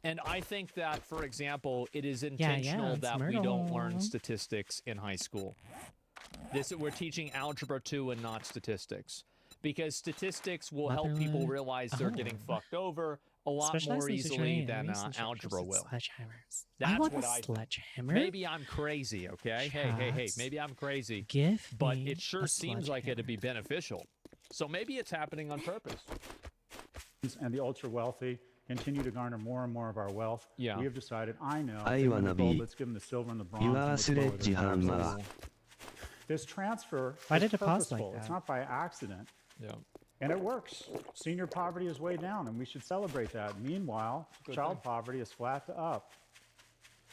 Speaker 5: And I think that, for example, it is intentional that we don't learn statistics in high school. We're teaching algebra 2 and not statistics. Because statistics will help people realize they're getting fucked over a lot more easily than algebra will. That's
Speaker 1: I want
Speaker 5: what
Speaker 1: a sledgehammer.
Speaker 5: Maybe I'm crazy, okay? Hey, maybe I'm crazy. But it sure seems like it'd be beneficial. So maybe it's happening on purpose.
Speaker 21: And the ultra wealthy continue to garner more and more of our wealth.
Speaker 5: Yeah.
Speaker 21: We have decided,
Speaker 2: I wanna be
Speaker 21: let's give them the silver and the bronze.
Speaker 2: your sledgehammer.
Speaker 21: This transfer
Speaker 1: Why
Speaker 21: is
Speaker 1: did it pause like
Speaker 21: purposeful. It's
Speaker 1: that?
Speaker 21: not by accident.
Speaker 5: Yeah.
Speaker 21: And it works. Senior poverty is way down, and we should celebrate that. Meanwhile, child poverty is flat to up.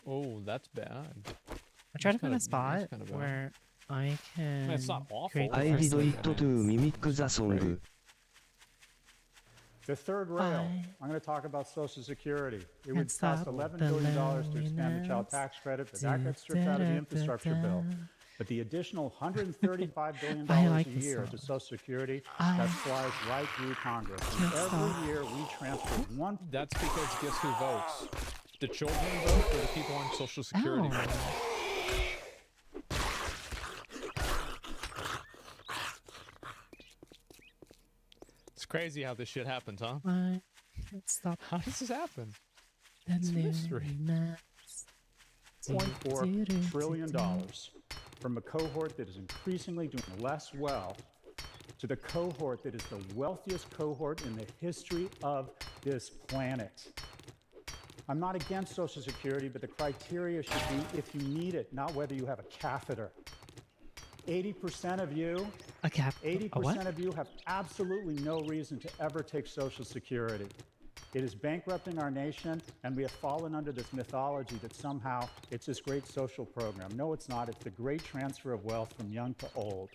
Speaker 5: Oh, that's bad.
Speaker 1: I try to find a spot where I can.
Speaker 5: It's not awful.
Speaker 1: create the
Speaker 2: I
Speaker 1: first
Speaker 2: did
Speaker 1: layer.
Speaker 2: it to mimic the song.
Speaker 21: The third rail, I'm going to talk about Social Security. It would
Speaker 1: Let's
Speaker 21: cost
Speaker 1: stop
Speaker 21: $11
Speaker 1: the
Speaker 21: billion to expand the child
Speaker 1: loneliness.
Speaker 21: tax credit, but that got stripped out of the infrastructure bill. But the additional $135 billion
Speaker 1: I like
Speaker 21: a
Speaker 1: this
Speaker 21: year
Speaker 1: song.
Speaker 21: to Social Security, that flies right through Congress. And every year we transfer one.
Speaker 5: That's because guess who votes? The children vote or the people on Social Security? It's crazy how this shit happens, huh?
Speaker 1: Let's stop.
Speaker 5: How does this happen?
Speaker 1: It's
Speaker 5: a mystery.
Speaker 21: $0.4 trillion from a cohort that is increasingly doing less well to the cohort that is the wealthiest cohort in the history of this planet. I'm not against Social Security, but the criteria should be if you need it, not whether you have a catheter. 80% of you, 80% of you have absolutely no reason to ever take Social Security. It is bankrupting our nation, and we have fallen under this mythology that somehow it's this great social program. No, it's not. It's the great transfer of wealth from young to old.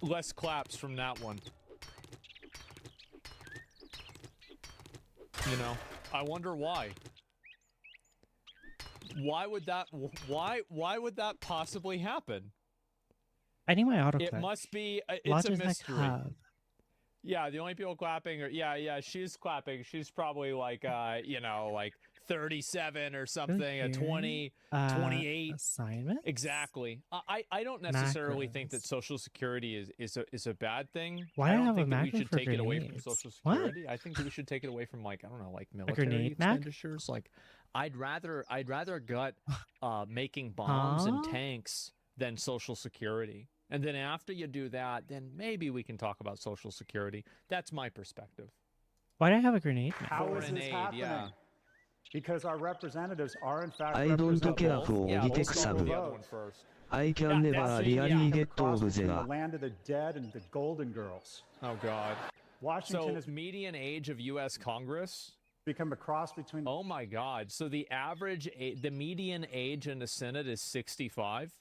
Speaker 5: Less claps from that one. You know, I wonder why. Why would that possibly happen?
Speaker 1: I need my autoclave.
Speaker 5: It must be it's
Speaker 1: Logitech
Speaker 5: a mystery.
Speaker 1: Hub.
Speaker 5: Yeah, the only people clapping are she's clapping. She's probably like like 37 or something, a 20, 28
Speaker 1: assignment.
Speaker 5: Exactly. I don't necessarily think that Social Security is a bad thing.
Speaker 1: Why
Speaker 5: I
Speaker 1: do I
Speaker 5: don't
Speaker 1: have a
Speaker 5: think that we
Speaker 1: macro
Speaker 5: should
Speaker 1: for
Speaker 5: take it away from
Speaker 1: grenades?
Speaker 5: Social
Speaker 1: What?
Speaker 5: Security. I think that we should take it away from like military
Speaker 1: grenade mag?
Speaker 5: expenditures. Like I'd rather gut making bombs and tanks than Social Security. And then after you do that, then maybe we can talk about Social Security. That's my perspective.
Speaker 1: Why do I have a grenade?
Speaker 21: How is this
Speaker 5: Grenade,
Speaker 21: happening?
Speaker 5: yeah.
Speaker 21: Because our representatives are in fact
Speaker 2: I don't
Speaker 21: representatives.
Speaker 2: care for Logitech sub. I can never really get over
Speaker 21: The
Speaker 2: there.
Speaker 21: land of the dead and the golden girls.
Speaker 5: Oh God.
Speaker 21: Washington
Speaker 5: So
Speaker 21: is
Speaker 5: median age of U.S. Congress
Speaker 21: become a cross between.
Speaker 5: Oh my God. So the the median age in the Senate is 65.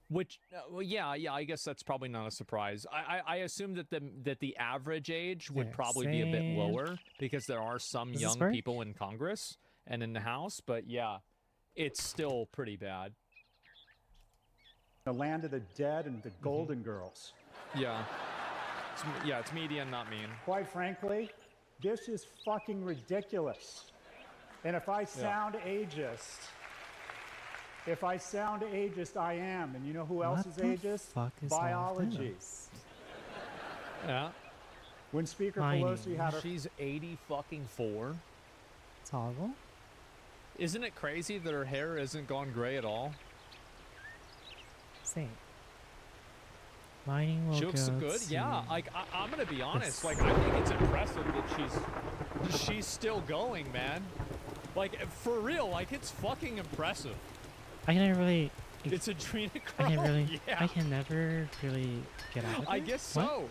Speaker 5: Which, yeah, I guess that's probably not a surprise. I assume that the average age would probably be a bit lower because there are some
Speaker 1: Does this
Speaker 5: young
Speaker 1: work?
Speaker 5: people in Congress and in the House, but yeah, it's still pretty bad.
Speaker 21: The land of the dead and the golden girls.
Speaker 5: Yeah. It's median, not mean.
Speaker 21: Quite frankly, this is fucking ridiculous. And if I sound ageist, I am. And you know who else
Speaker 1: What
Speaker 21: is
Speaker 1: the
Speaker 21: ageist?
Speaker 1: fuck is all
Speaker 21: Biology.
Speaker 1: this?
Speaker 5: Yeah.
Speaker 21: When Speaker
Speaker 1: Tiny.
Speaker 21: Pelosi had her
Speaker 5: She's 84.
Speaker 1: It's horrible.
Speaker 5: Isn't it crazy that her hair isn't gone gray at all?
Speaker 1: Same. Mining will
Speaker 5: She looks
Speaker 1: go
Speaker 5: good.
Speaker 1: to
Speaker 5: Yeah, like I'm gonna be honest. Like I think it's impressive that she's still going, man. Like for real, like it's fucking impressive.
Speaker 1: I can never really.
Speaker 5: It's Adrena
Speaker 1: I can
Speaker 5: Crow.
Speaker 1: really.
Speaker 5: Yeah.
Speaker 1: I can never really get out of it.
Speaker 5: I guess
Speaker 1: What?
Speaker 5: so.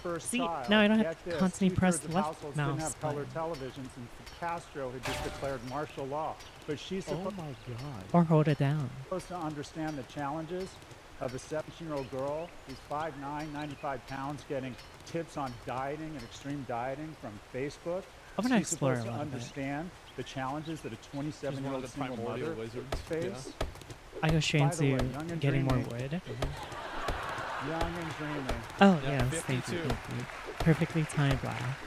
Speaker 21: First
Speaker 1: See,
Speaker 21: child.
Speaker 1: now I don't have
Speaker 21: Get
Speaker 1: to
Speaker 21: this,
Speaker 1: constantly press
Speaker 21: two-thirds of
Speaker 1: left
Speaker 21: households
Speaker 1: mouse
Speaker 21: didn't have color
Speaker 1: button.
Speaker 21: televisions, and Castro had just declared martial law. But she's
Speaker 6: Oh
Speaker 21: supposed
Speaker 6: my god.
Speaker 1: Or hold it down.
Speaker 21: to understand the challenges of a 17-year-old girl who's 5'9", 95 pounds, getting tips on dieting and extreme dieting from Facebook.
Speaker 1: I'm gonna
Speaker 21: She's
Speaker 1: explore
Speaker 21: supposed
Speaker 1: a
Speaker 21: to
Speaker 1: little bit.
Speaker 21: understand the challenges that a
Speaker 5: She's one
Speaker 21: 27-year-old
Speaker 5: of the
Speaker 21: single
Speaker 5: primordial
Speaker 21: mother
Speaker 5: wizards.
Speaker 21: face.
Speaker 1: I go straight
Speaker 21: By the way,
Speaker 1: into
Speaker 21: young and
Speaker 1: getting more
Speaker 21: dreamy.
Speaker 1: wood.
Speaker 21: Young and dreamy.
Speaker 1: Oh
Speaker 5: Yeah,
Speaker 1: yes, thank you,
Speaker 5: 52.
Speaker 1: thank you. Perfectly timed laugh.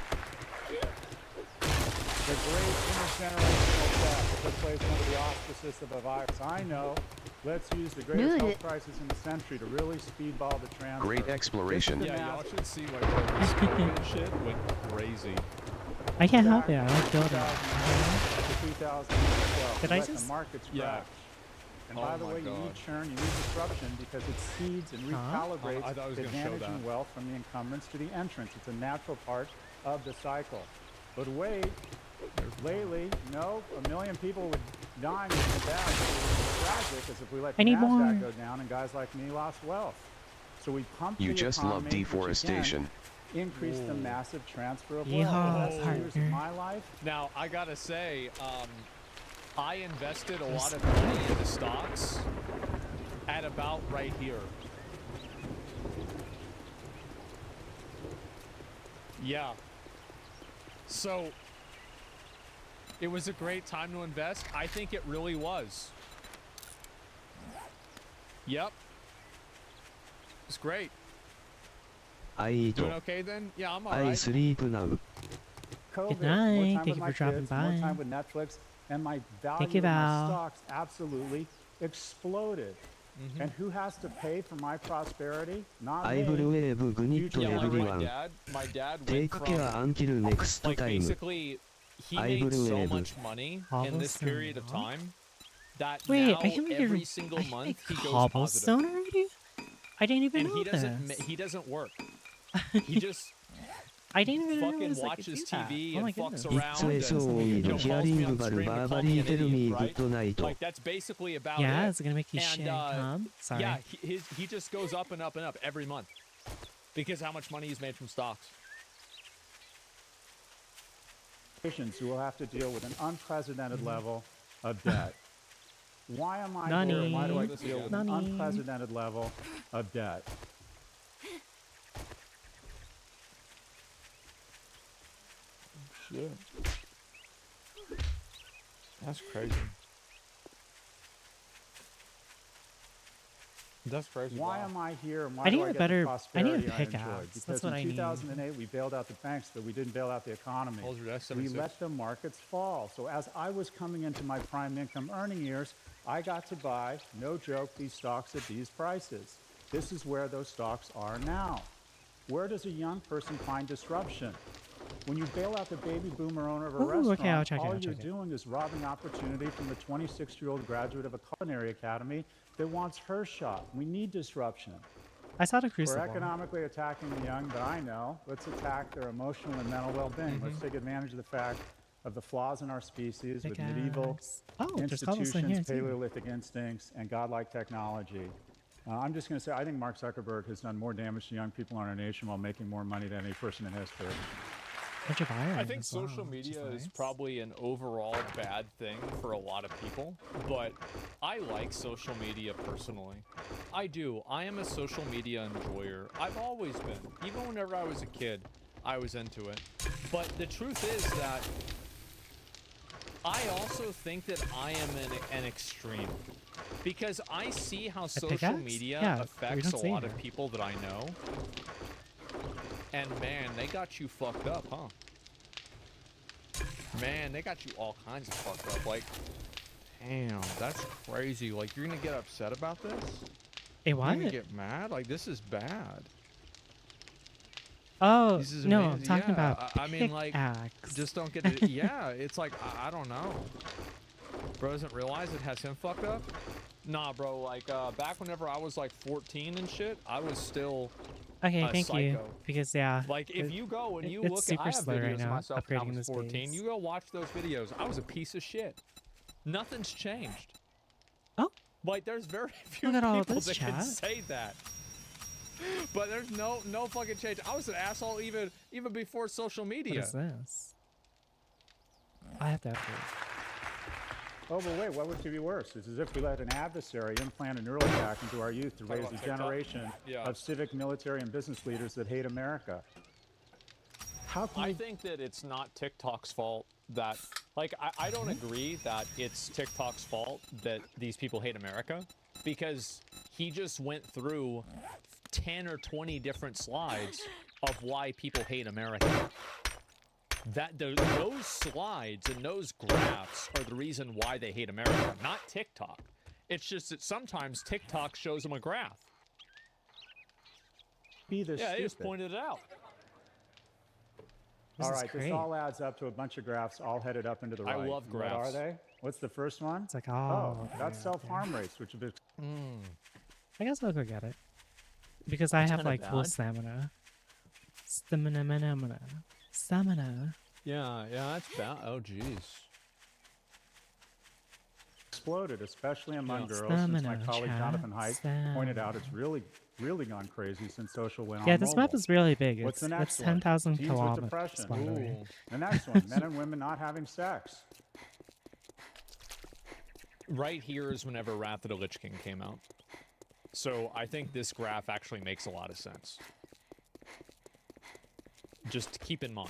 Speaker 21: The great intergenerational death that took place under the auspices of a virus. I know. Let's use the greatest health crisis in the century to really speedball the transfer.
Speaker 20: Great exploration.
Speaker 21: This is the
Speaker 5: Yeah, y'all
Speaker 21: mass-
Speaker 5: should see like where this COVID shit went crazy.
Speaker 1: I can't help
Speaker 21: back
Speaker 1: it. I like building.
Speaker 21: 2012.
Speaker 1: Did I
Speaker 21: Let
Speaker 1: just-
Speaker 21: the markets
Speaker 5: Yeah.
Speaker 21: crash. And
Speaker 5: Oh
Speaker 21: by the
Speaker 5: my
Speaker 21: way, you
Speaker 5: God.
Speaker 21: need churn, you need disruption because it seeds and recalibrates
Speaker 5: I thought I was gonna show
Speaker 21: advantaging
Speaker 5: that.
Speaker 21: wealth from the incumbents to the entrants. It's a natural part of the cycle. But wait, lately, no, 1 million people would die in the bad. It would be tragic as if we let
Speaker 1: I
Speaker 21: the
Speaker 1: need
Speaker 21: NASDAQ
Speaker 1: more.
Speaker 21: go down and guys like me lost wealth. So we pumped
Speaker 20: You
Speaker 21: the
Speaker 20: just love
Speaker 21: economy, which again
Speaker 20: deforestation.
Speaker 21: increased the massive transfer of
Speaker 1: Yeehaw,
Speaker 21: wealth. The last 2 years of
Speaker 1: partner.
Speaker 21: my life,
Speaker 5: Now I gotta say, I invested a lot of money into stocks at about right here. Yeah. So it was a great time to invest. I think it really was. Yep. It's great.
Speaker 2: I eat.
Speaker 5: Doing okay then? Yeah, I'm
Speaker 2: I
Speaker 5: alright.
Speaker 2: sleep now.
Speaker 21: COVID,
Speaker 1: Good
Speaker 21: more
Speaker 1: night.
Speaker 21: time
Speaker 1: Thank
Speaker 21: with
Speaker 1: you
Speaker 21: my
Speaker 1: for dropping
Speaker 21: kids,
Speaker 1: by.
Speaker 21: more time with Netflix, and my value
Speaker 1: Thank you,
Speaker 21: of my
Speaker 1: Val.
Speaker 21: stocks absolutely exploded. And who has to pay for my prosperity? Not
Speaker 2: I
Speaker 21: me.
Speaker 2: will wave good night to
Speaker 5: Yeah, like
Speaker 2: everyone.
Speaker 5: my dad went
Speaker 2: Take
Speaker 5: from
Speaker 2: care until next
Speaker 5: like
Speaker 2: time.
Speaker 5: basically he
Speaker 2: I
Speaker 5: made so
Speaker 2: believe.
Speaker 5: much money in this period of time that
Speaker 1: Wait,
Speaker 5: now
Speaker 1: I can make
Speaker 5: every
Speaker 1: a,
Speaker 5: single
Speaker 1: I can
Speaker 5: month
Speaker 1: make
Speaker 5: he goes
Speaker 1: cobblestone
Speaker 5: positive.
Speaker 1: already? I didn't even
Speaker 5: And
Speaker 1: know
Speaker 5: he doesn't
Speaker 1: this.
Speaker 5: he doesn't work. He just
Speaker 1: I didn't even
Speaker 5: fucking
Speaker 1: realize I could
Speaker 5: watches
Speaker 1: do that.
Speaker 5: TV
Speaker 1: Oh my
Speaker 5: and fucks
Speaker 1: goodness.
Speaker 5: around
Speaker 2: It's
Speaker 5: and
Speaker 2: so
Speaker 5: calls me
Speaker 2: hearing
Speaker 5: on
Speaker 2: bar
Speaker 5: stream to call
Speaker 2: verbally
Speaker 5: me an
Speaker 2: tell me
Speaker 5: idiot, right?
Speaker 2: good night.
Speaker 5: Like that's basically about
Speaker 1: Yeah,
Speaker 5: it.
Speaker 1: it's gonna make you
Speaker 5: And,
Speaker 1: shit, huh? Sorry.
Speaker 5: Yeah, he just goes up and up and up every month because how much money he's made from stocks.
Speaker 21: Nations who will have to deal with an unprecedented level of debt. Why am I
Speaker 1: Nani.
Speaker 21: here? Why do I deal with an
Speaker 1: Nani.
Speaker 21: unprecedented level of debt?
Speaker 5: Shit. That's crazy. That's crazy.
Speaker 21: Why
Speaker 5: wow.
Speaker 21: am I here and why
Speaker 1: I need
Speaker 21: do I
Speaker 1: a
Speaker 21: get
Speaker 1: better-
Speaker 21: the
Speaker 1: I need a
Speaker 21: prosperity I
Speaker 1: pickaxe.
Speaker 21: enjoyed?
Speaker 1: That's
Speaker 21: Because
Speaker 1: what I
Speaker 21: in
Speaker 1: need.
Speaker 21: 2008 we bailed out the banks, but we didn't bail out the economy.
Speaker 5: Hold your
Speaker 21: We
Speaker 5: 76.
Speaker 21: let the markets fall. So as I was coming into my prime income earning years, I got to buy, no joke, these stocks at these prices. This is where those stocks are now. Where does a young person find disruption? When you bail out the baby boomer owner of a
Speaker 1: Ooh,
Speaker 21: restaurant,
Speaker 1: okay, I'll check it,
Speaker 21: all
Speaker 1: I'll
Speaker 21: you're
Speaker 1: check it.
Speaker 21: doing is robbing opportunity from the 26-year-old graduate of a culinary academy that wants her shot. We need disruption.
Speaker 1: I saw the
Speaker 21: We're
Speaker 1: crucible.
Speaker 21: economically attacking the young, but I know, let's attack their emotional and mental well-being. Let's take advantage of the fact of the flaws in our species with medieval
Speaker 1: Pickaxe. Oh, there's cobblestone here
Speaker 21: institutions,
Speaker 1: too.
Speaker 21: Paleolithic instincts, and godlike technology. I'm just going to say, I think Mark Zuckerberg has done more damage to young people in our nation while making more money than any person in history.
Speaker 1: Bunch of iron
Speaker 5: I think
Speaker 1: as well,
Speaker 5: social
Speaker 1: which
Speaker 5: media is
Speaker 1: nice.
Speaker 5: probably an overall bad thing for a lot of people, but I like social media personally. I do. I am a social media enjoyer. I've always been. Even whenever I was a kid, I was into it. But the truth is that I also think that I am an extreme. Because I see how social
Speaker 1: pickaxe?
Speaker 5: media
Speaker 1: Yeah, we
Speaker 5: affects
Speaker 1: don't
Speaker 5: a
Speaker 1: see
Speaker 5: lot
Speaker 1: her.
Speaker 5: of people that I know. And man, they got you fucked up, huh? Man, they got you all kinds of fucked up. Like, damn, that's crazy. Like, you're gonna get upset about this?
Speaker 1: Hey,
Speaker 5: You're
Speaker 1: what?
Speaker 5: gonna get mad? Like, this is bad.
Speaker 1: Oh,
Speaker 5: This is
Speaker 1: no,
Speaker 5: amazing.
Speaker 1: I'm talking
Speaker 5: Yeah,
Speaker 1: about
Speaker 5: I mean, like,
Speaker 1: pickaxe.
Speaker 5: just don't get it. Yeah, it's like, I don't know. Bro doesn't realize it has him fucked up? Nah, bro. Like back whenever I was like 14 and shit, I was still
Speaker 1: Okay,
Speaker 5: a
Speaker 1: thank
Speaker 5: psycho.
Speaker 1: you. Because yeah,
Speaker 5: Like if you go and you
Speaker 1: it's
Speaker 5: look at, I
Speaker 1: super
Speaker 5: have
Speaker 1: slow right
Speaker 5: videos of
Speaker 1: now
Speaker 5: myself when I
Speaker 1: upgrading
Speaker 5: was
Speaker 1: this
Speaker 5: 14.
Speaker 1: base.
Speaker 5: You go watch those videos. I was a piece of shit. Nothing's changed.
Speaker 1: Oh.
Speaker 5: Like there's very few
Speaker 1: Look at all
Speaker 5: people
Speaker 1: this
Speaker 5: that can
Speaker 1: chat.
Speaker 5: say that. But there's no fucking change. I was an asshole even before social media.
Speaker 1: What is this? I have to upgrade.
Speaker 21: Oh, but wait, what would be worse? It's as if we let an adversary implant a neural attack into our youth to
Speaker 5: Talk
Speaker 21: raise
Speaker 5: about
Speaker 21: a
Speaker 5: TikTok?
Speaker 21: generation
Speaker 5: Yeah.
Speaker 21: of civic, military, and business leaders that hate America. How can
Speaker 5: I
Speaker 21: you...
Speaker 5: think that it's not TikTok's fault that, like, I don't agree that it's TikTok's fault that these people hate America, because he just went through 10 or 20 different slides of why people hate America. Those slides and those graphs are the reason why they hate America, not TikTok. It's just that sometimes TikTok shows them a graph.
Speaker 21: Be this
Speaker 5: Yeah, they just
Speaker 21: stupid?
Speaker 5: pointed it out.
Speaker 21: All right, this all adds up to a bunch of graphs all headed up into the right.
Speaker 5: I love
Speaker 21: What are
Speaker 5: graphs.
Speaker 21: they? What's the first one?
Speaker 1: It's like,
Speaker 21: that's self-harm rates, which have been...
Speaker 1: I guess I'll go get it. Because I have
Speaker 5: kinda
Speaker 1: like full
Speaker 5: bad.
Speaker 1: stamina. Stamina.
Speaker 5: Yeah, that's bad. Oh, jeez.
Speaker 21: exploded, especially among
Speaker 1: Yeah.
Speaker 21: girls, since my
Speaker 1: Stamina,
Speaker 21: colleague
Speaker 1: chat.
Speaker 21: Jonathan Haidt pointed out it's really gone crazy since social went on
Speaker 1: Yeah, this map
Speaker 21: mobile.
Speaker 1: is really big.
Speaker 21: What's the
Speaker 1: It's
Speaker 21: next one?
Speaker 1: 10,000
Speaker 21: Teens with
Speaker 1: kilometers,
Speaker 21: depression.
Speaker 1: by the way.
Speaker 21: The next one, men and women not having sex.
Speaker 5: Right here is whenever Wrath of the Lich King came out. So I think this graph actually makes a lot of sense. Just to keep in mind.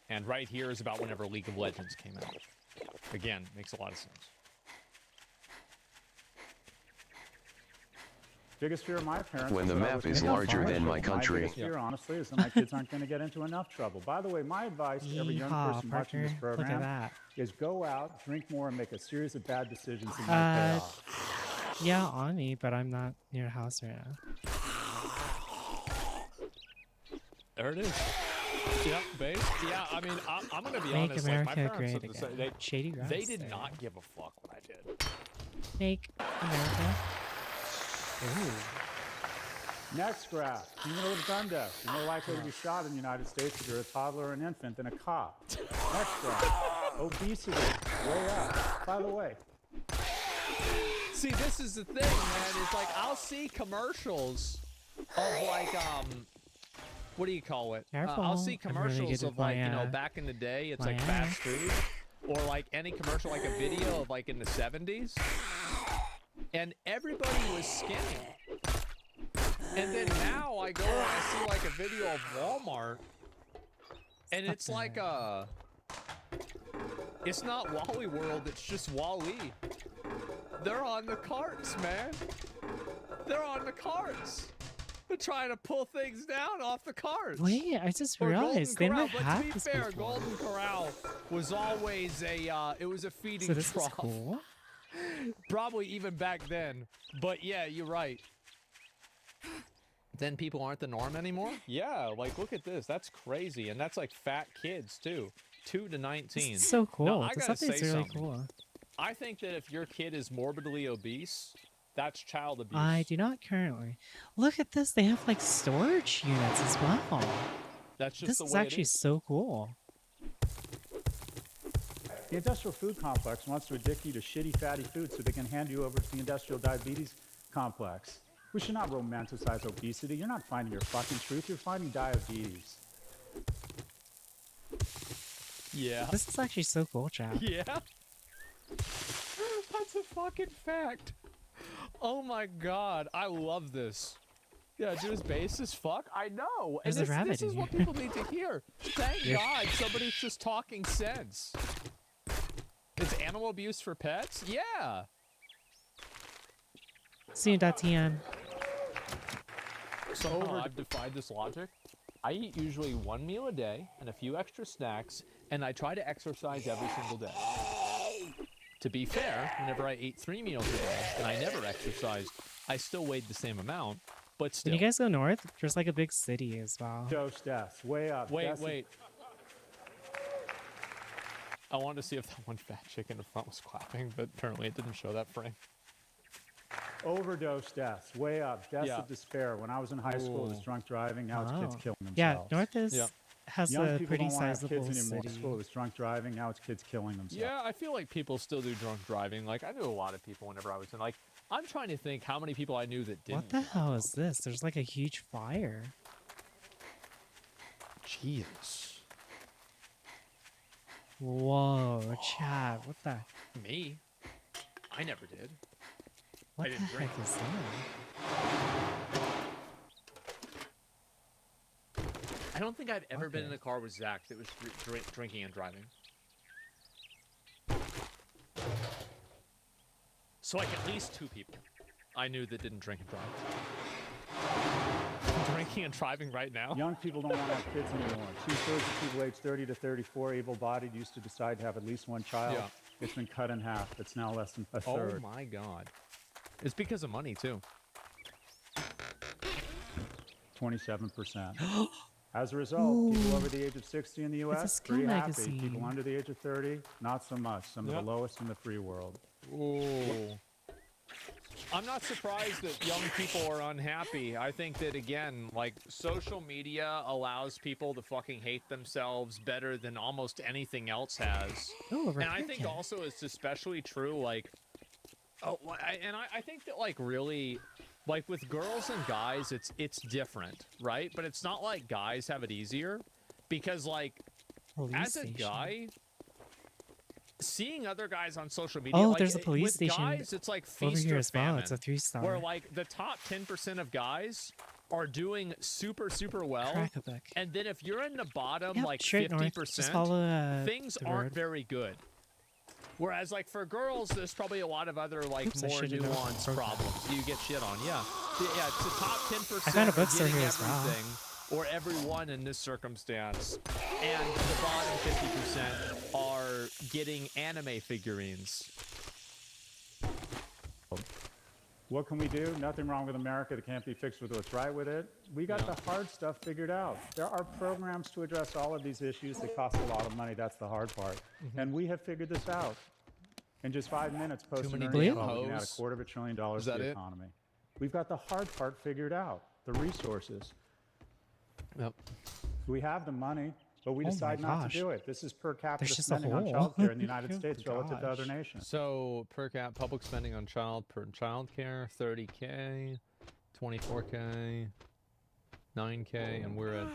Speaker 5: And right here is about whenever League of Legends came out. Again, makes a lot of sense.
Speaker 21: Biggest fear of my parents.
Speaker 20: When
Speaker 21: is
Speaker 20: the
Speaker 21: that I
Speaker 20: map
Speaker 21: was
Speaker 20: is
Speaker 21: gonna get
Speaker 20: larger
Speaker 21: into
Speaker 20: than my
Speaker 21: trouble.
Speaker 20: country.
Speaker 21: My biggest fear, honestly, is that my kids aren't going to get into enough trouble. By the way, my advice to every young
Speaker 1: Yeehaw,
Speaker 21: person watching this
Speaker 1: partner. Look at
Speaker 21: program
Speaker 1: that.
Speaker 21: is go out, drink more, and make a series of bad decisions that might pay off.
Speaker 1: Yeah, on me, but I'm not near the house right now.
Speaker 5: There it is. Yep, base. Yeah, I mean, I'm going to be
Speaker 1: Make
Speaker 5: honest.
Speaker 1: America
Speaker 5: like, my parents
Speaker 1: great
Speaker 5: said the same-
Speaker 1: again. Shady grass
Speaker 5: they did
Speaker 1: there.
Speaker 5: not give a fuck what I did.
Speaker 1: Make America. Ooh.
Speaker 21: Next graph. Cumulative gun deaths. You're more likely to be shot in the United States if you're a toddler or an infant than a cop. Next graph. Obesity. Way up. By the way,
Speaker 5: See, this is the thing, man. It's like I'll see commercials of like what do you call it?
Speaker 1: Careful.
Speaker 5: I'll see
Speaker 1: I'm really
Speaker 5: commercials
Speaker 1: good
Speaker 5: of
Speaker 1: with
Speaker 5: like,
Speaker 1: my,
Speaker 5: you know, back in the day, it's
Speaker 1: my
Speaker 5: like fast food, or like any commercial, like a video of like in the 70s, and everybody was skinny. And then now I go and I see like a video of Walmart, and it's like it's not Wally World, it's just Wally. They're on the carts, man. They're on the carts. They're trying to pull things down off the carts.
Speaker 1: Wait, I just
Speaker 5: Or
Speaker 1: realized they
Speaker 5: Golden
Speaker 1: never
Speaker 5: Corral, but to
Speaker 1: had
Speaker 5: be
Speaker 1: this
Speaker 5: fair,
Speaker 1: before.
Speaker 5: Golden Corral was always a it was a feeding
Speaker 1: So this is
Speaker 5: trough.
Speaker 1: cool.
Speaker 5: Probably even back then. But yeah, you're right. Then people aren't the norm anymore? Yeah, like look at this. That's crazy. And that's like fat kids too. 2 to 19.
Speaker 1: This is so cool.
Speaker 5: Now, I
Speaker 1: This
Speaker 5: gotta
Speaker 1: update's
Speaker 5: say
Speaker 1: really
Speaker 5: something.
Speaker 1: cool.
Speaker 5: I think that if your kid is morbidly obese, that's child abuse.
Speaker 1: I do not currently. Look at this. They have like storage units as well.
Speaker 5: That's just
Speaker 1: This
Speaker 5: the
Speaker 1: is
Speaker 5: way
Speaker 1: actually
Speaker 5: it is.
Speaker 1: so cool.
Speaker 21: the industrial food complex wants to addict you to shitty, fatty food so they can hand you over to the industrial diabetes complex. We should not romanticize obesity. You're not finding your fucking truth. You're finding diabetes.
Speaker 5: Yeah.
Speaker 1: This is actually so cool, chat.
Speaker 5: Yeah. That's a fucking fact. Oh my god, I love this. Yeah, just base as fuck. I know. And
Speaker 1: There's a rabbit
Speaker 5: this is
Speaker 1: in
Speaker 5: what
Speaker 1: here.
Speaker 5: people need to hear. Thank
Speaker 1: Yeah.
Speaker 5: God somebody's just talking sense. Is animal abuse for pets? Yeah.
Speaker 1: See you, .tn.
Speaker 5: Somehow I've defied this logic. I eat usually 1 meal a day and a few extra snacks, and I try to exercise every single day. To be fair, whenever I ate 3 meals a day and I never exercised, I still weighed the same amount, but still.
Speaker 1: When you guys go north, there's like a big city as well.
Speaker 21: Dose deaths. Way up.
Speaker 5: Wait,
Speaker 21: That's
Speaker 5: wait. I wanted to see if that one fat chick in the front was clapping, but apparently it didn't show that frame.
Speaker 21: Overdose deaths, way up. Deaths of despair. When I was in high school, it was drunk driving. Now it's kids killing themselves.
Speaker 1: Yeah, North has
Speaker 21: Young
Speaker 1: a
Speaker 21: people
Speaker 1: pretty
Speaker 21: don't want to have
Speaker 1: sizable
Speaker 21: kids anymore.
Speaker 1: city.
Speaker 21: School, it was drunk driving. Now it's kids killing themselves.
Speaker 5: Yeah, I feel like people still do drunk driving. Like, I knew a lot of people whenever I was in, like, I'm trying to think how many people I knew that didn't.
Speaker 1: What the hell is this? There's like a huge fire.
Speaker 5: Jesus.
Speaker 1: Whoa, Chad, what the?
Speaker 5: Me? I never did.
Speaker 1: What
Speaker 5: I didn't
Speaker 1: the
Speaker 5: drink.
Speaker 1: heck is that?
Speaker 5: I don't think I've ever been in a car with Zach that was drinking and driving. So like at least 2 people I knew that didn't drink and drive. Drinking and driving right now?
Speaker 21: Young people don't want to have kids anymore. 2/3 of people aged 30 to 34 able-bodied used to decide to have at least one child.
Speaker 5: Yeah.
Speaker 21: It's been cut in half. It's now less than a third.
Speaker 5: Oh my God. It's because of money too.
Speaker 21: 27%. As a result, people over the age of 60 in the U.S.
Speaker 1: skill
Speaker 21: pretty happy.
Speaker 1: magazine.
Speaker 21: People under the age of 30, not so much. Some of the lowest in the free world.
Speaker 5: Ooh. I'm not surprised that young people are unhappy. I think that, again, like, social media allows people to fucking hate themselves better than almost anything else has.
Speaker 1: Ooh,
Speaker 5: and I think also it's especially true, like, I think that, like, really, like, with girls and guys, it's different, right? But it's not like guys have it easier because, like, as a guy, seeing other guys on social media,
Speaker 1: Oh,
Speaker 5: like,
Speaker 1: there's a police
Speaker 5: with
Speaker 1: station
Speaker 5: guys, it's like
Speaker 1: over
Speaker 5: feast
Speaker 1: here
Speaker 5: or
Speaker 1: as well.
Speaker 5: famine,
Speaker 1: It's a 3-star.
Speaker 5: where like the top 10% of guys are doing super well,
Speaker 1: Crack-a-buck.
Speaker 5: and then if you're in the bottom
Speaker 1: Yep,
Speaker 5: like
Speaker 1: straight north.
Speaker 5: 50%,
Speaker 1: Just follow,
Speaker 5: things
Speaker 1: the
Speaker 5: aren't
Speaker 1: road.
Speaker 5: very good. Whereas like for girls, there's probably a lot of other like
Speaker 1: Oops, I
Speaker 5: more
Speaker 1: should've known.
Speaker 5: nuanced
Speaker 1: Broke that.
Speaker 5: problems. You get shit on, yeah. It's the top 10%
Speaker 1: I found a
Speaker 5: are
Speaker 1: bookstore
Speaker 5: getting
Speaker 1: here as well.
Speaker 5: everything, or everyone in this circumstance, and the bottom 50% are getting anime figurines.
Speaker 21: What can we do? Nothing wrong with America that can't be fixed with what's right with it. We got the hard stuff figured out. There are programs to address all of these issues that cost a lot of money. That's the hard part. And we have figured this out. In just 5 minutes, post an
Speaker 5: many
Speaker 21: earnings call, we can add
Speaker 5: hoes.
Speaker 21: $250 billion
Speaker 5: Is
Speaker 21: to
Speaker 5: that
Speaker 21: the
Speaker 5: it?
Speaker 21: economy. We've got the hard part figured out, the resources.
Speaker 5: Yep.
Speaker 21: We have the money, but we
Speaker 1: Oh my
Speaker 21: decide not
Speaker 1: gosh.
Speaker 21: to do it. This is per capita
Speaker 1: There's just a
Speaker 21: spending on
Speaker 1: hole.
Speaker 21: childcare in the United
Speaker 1: Oh
Speaker 21: States
Speaker 1: my
Speaker 21: relative to other
Speaker 1: gosh.
Speaker 21: nations.
Speaker 5: So per cap public spending on child care, 30K, 24K, 9K, and we're at.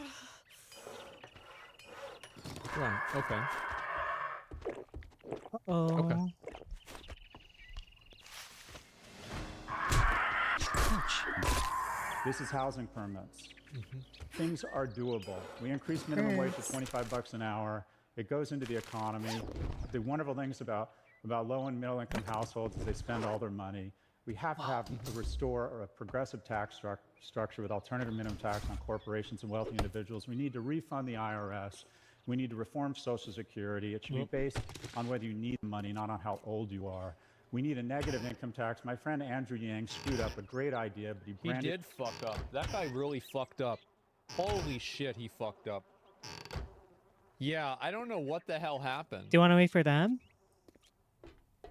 Speaker 5: Right. Okay.
Speaker 1: Uh-oh.
Speaker 5: Okay.
Speaker 21: This is housing permits. Things are doable. We increase minimum wage to $25 an hour. It goes into the economy. The wonderful things about low and middle income households is they spend all their money. We have to restore a progressive tax structure with alternative minimum tax on corporations and wealthy individuals. We need to refund the IRS. We need to reform Social Security. It should be based on whether you need the money, not on how old you are. We need a negative income tax. My friend Andrew Yang screwed up a great idea, but he
Speaker 5: He
Speaker 21: branded
Speaker 5: did fuck up. That guy really fucked up. Holy shit, he fucked up. Yeah, I don't know what the hell happened.
Speaker 1: Do you want to wait for them?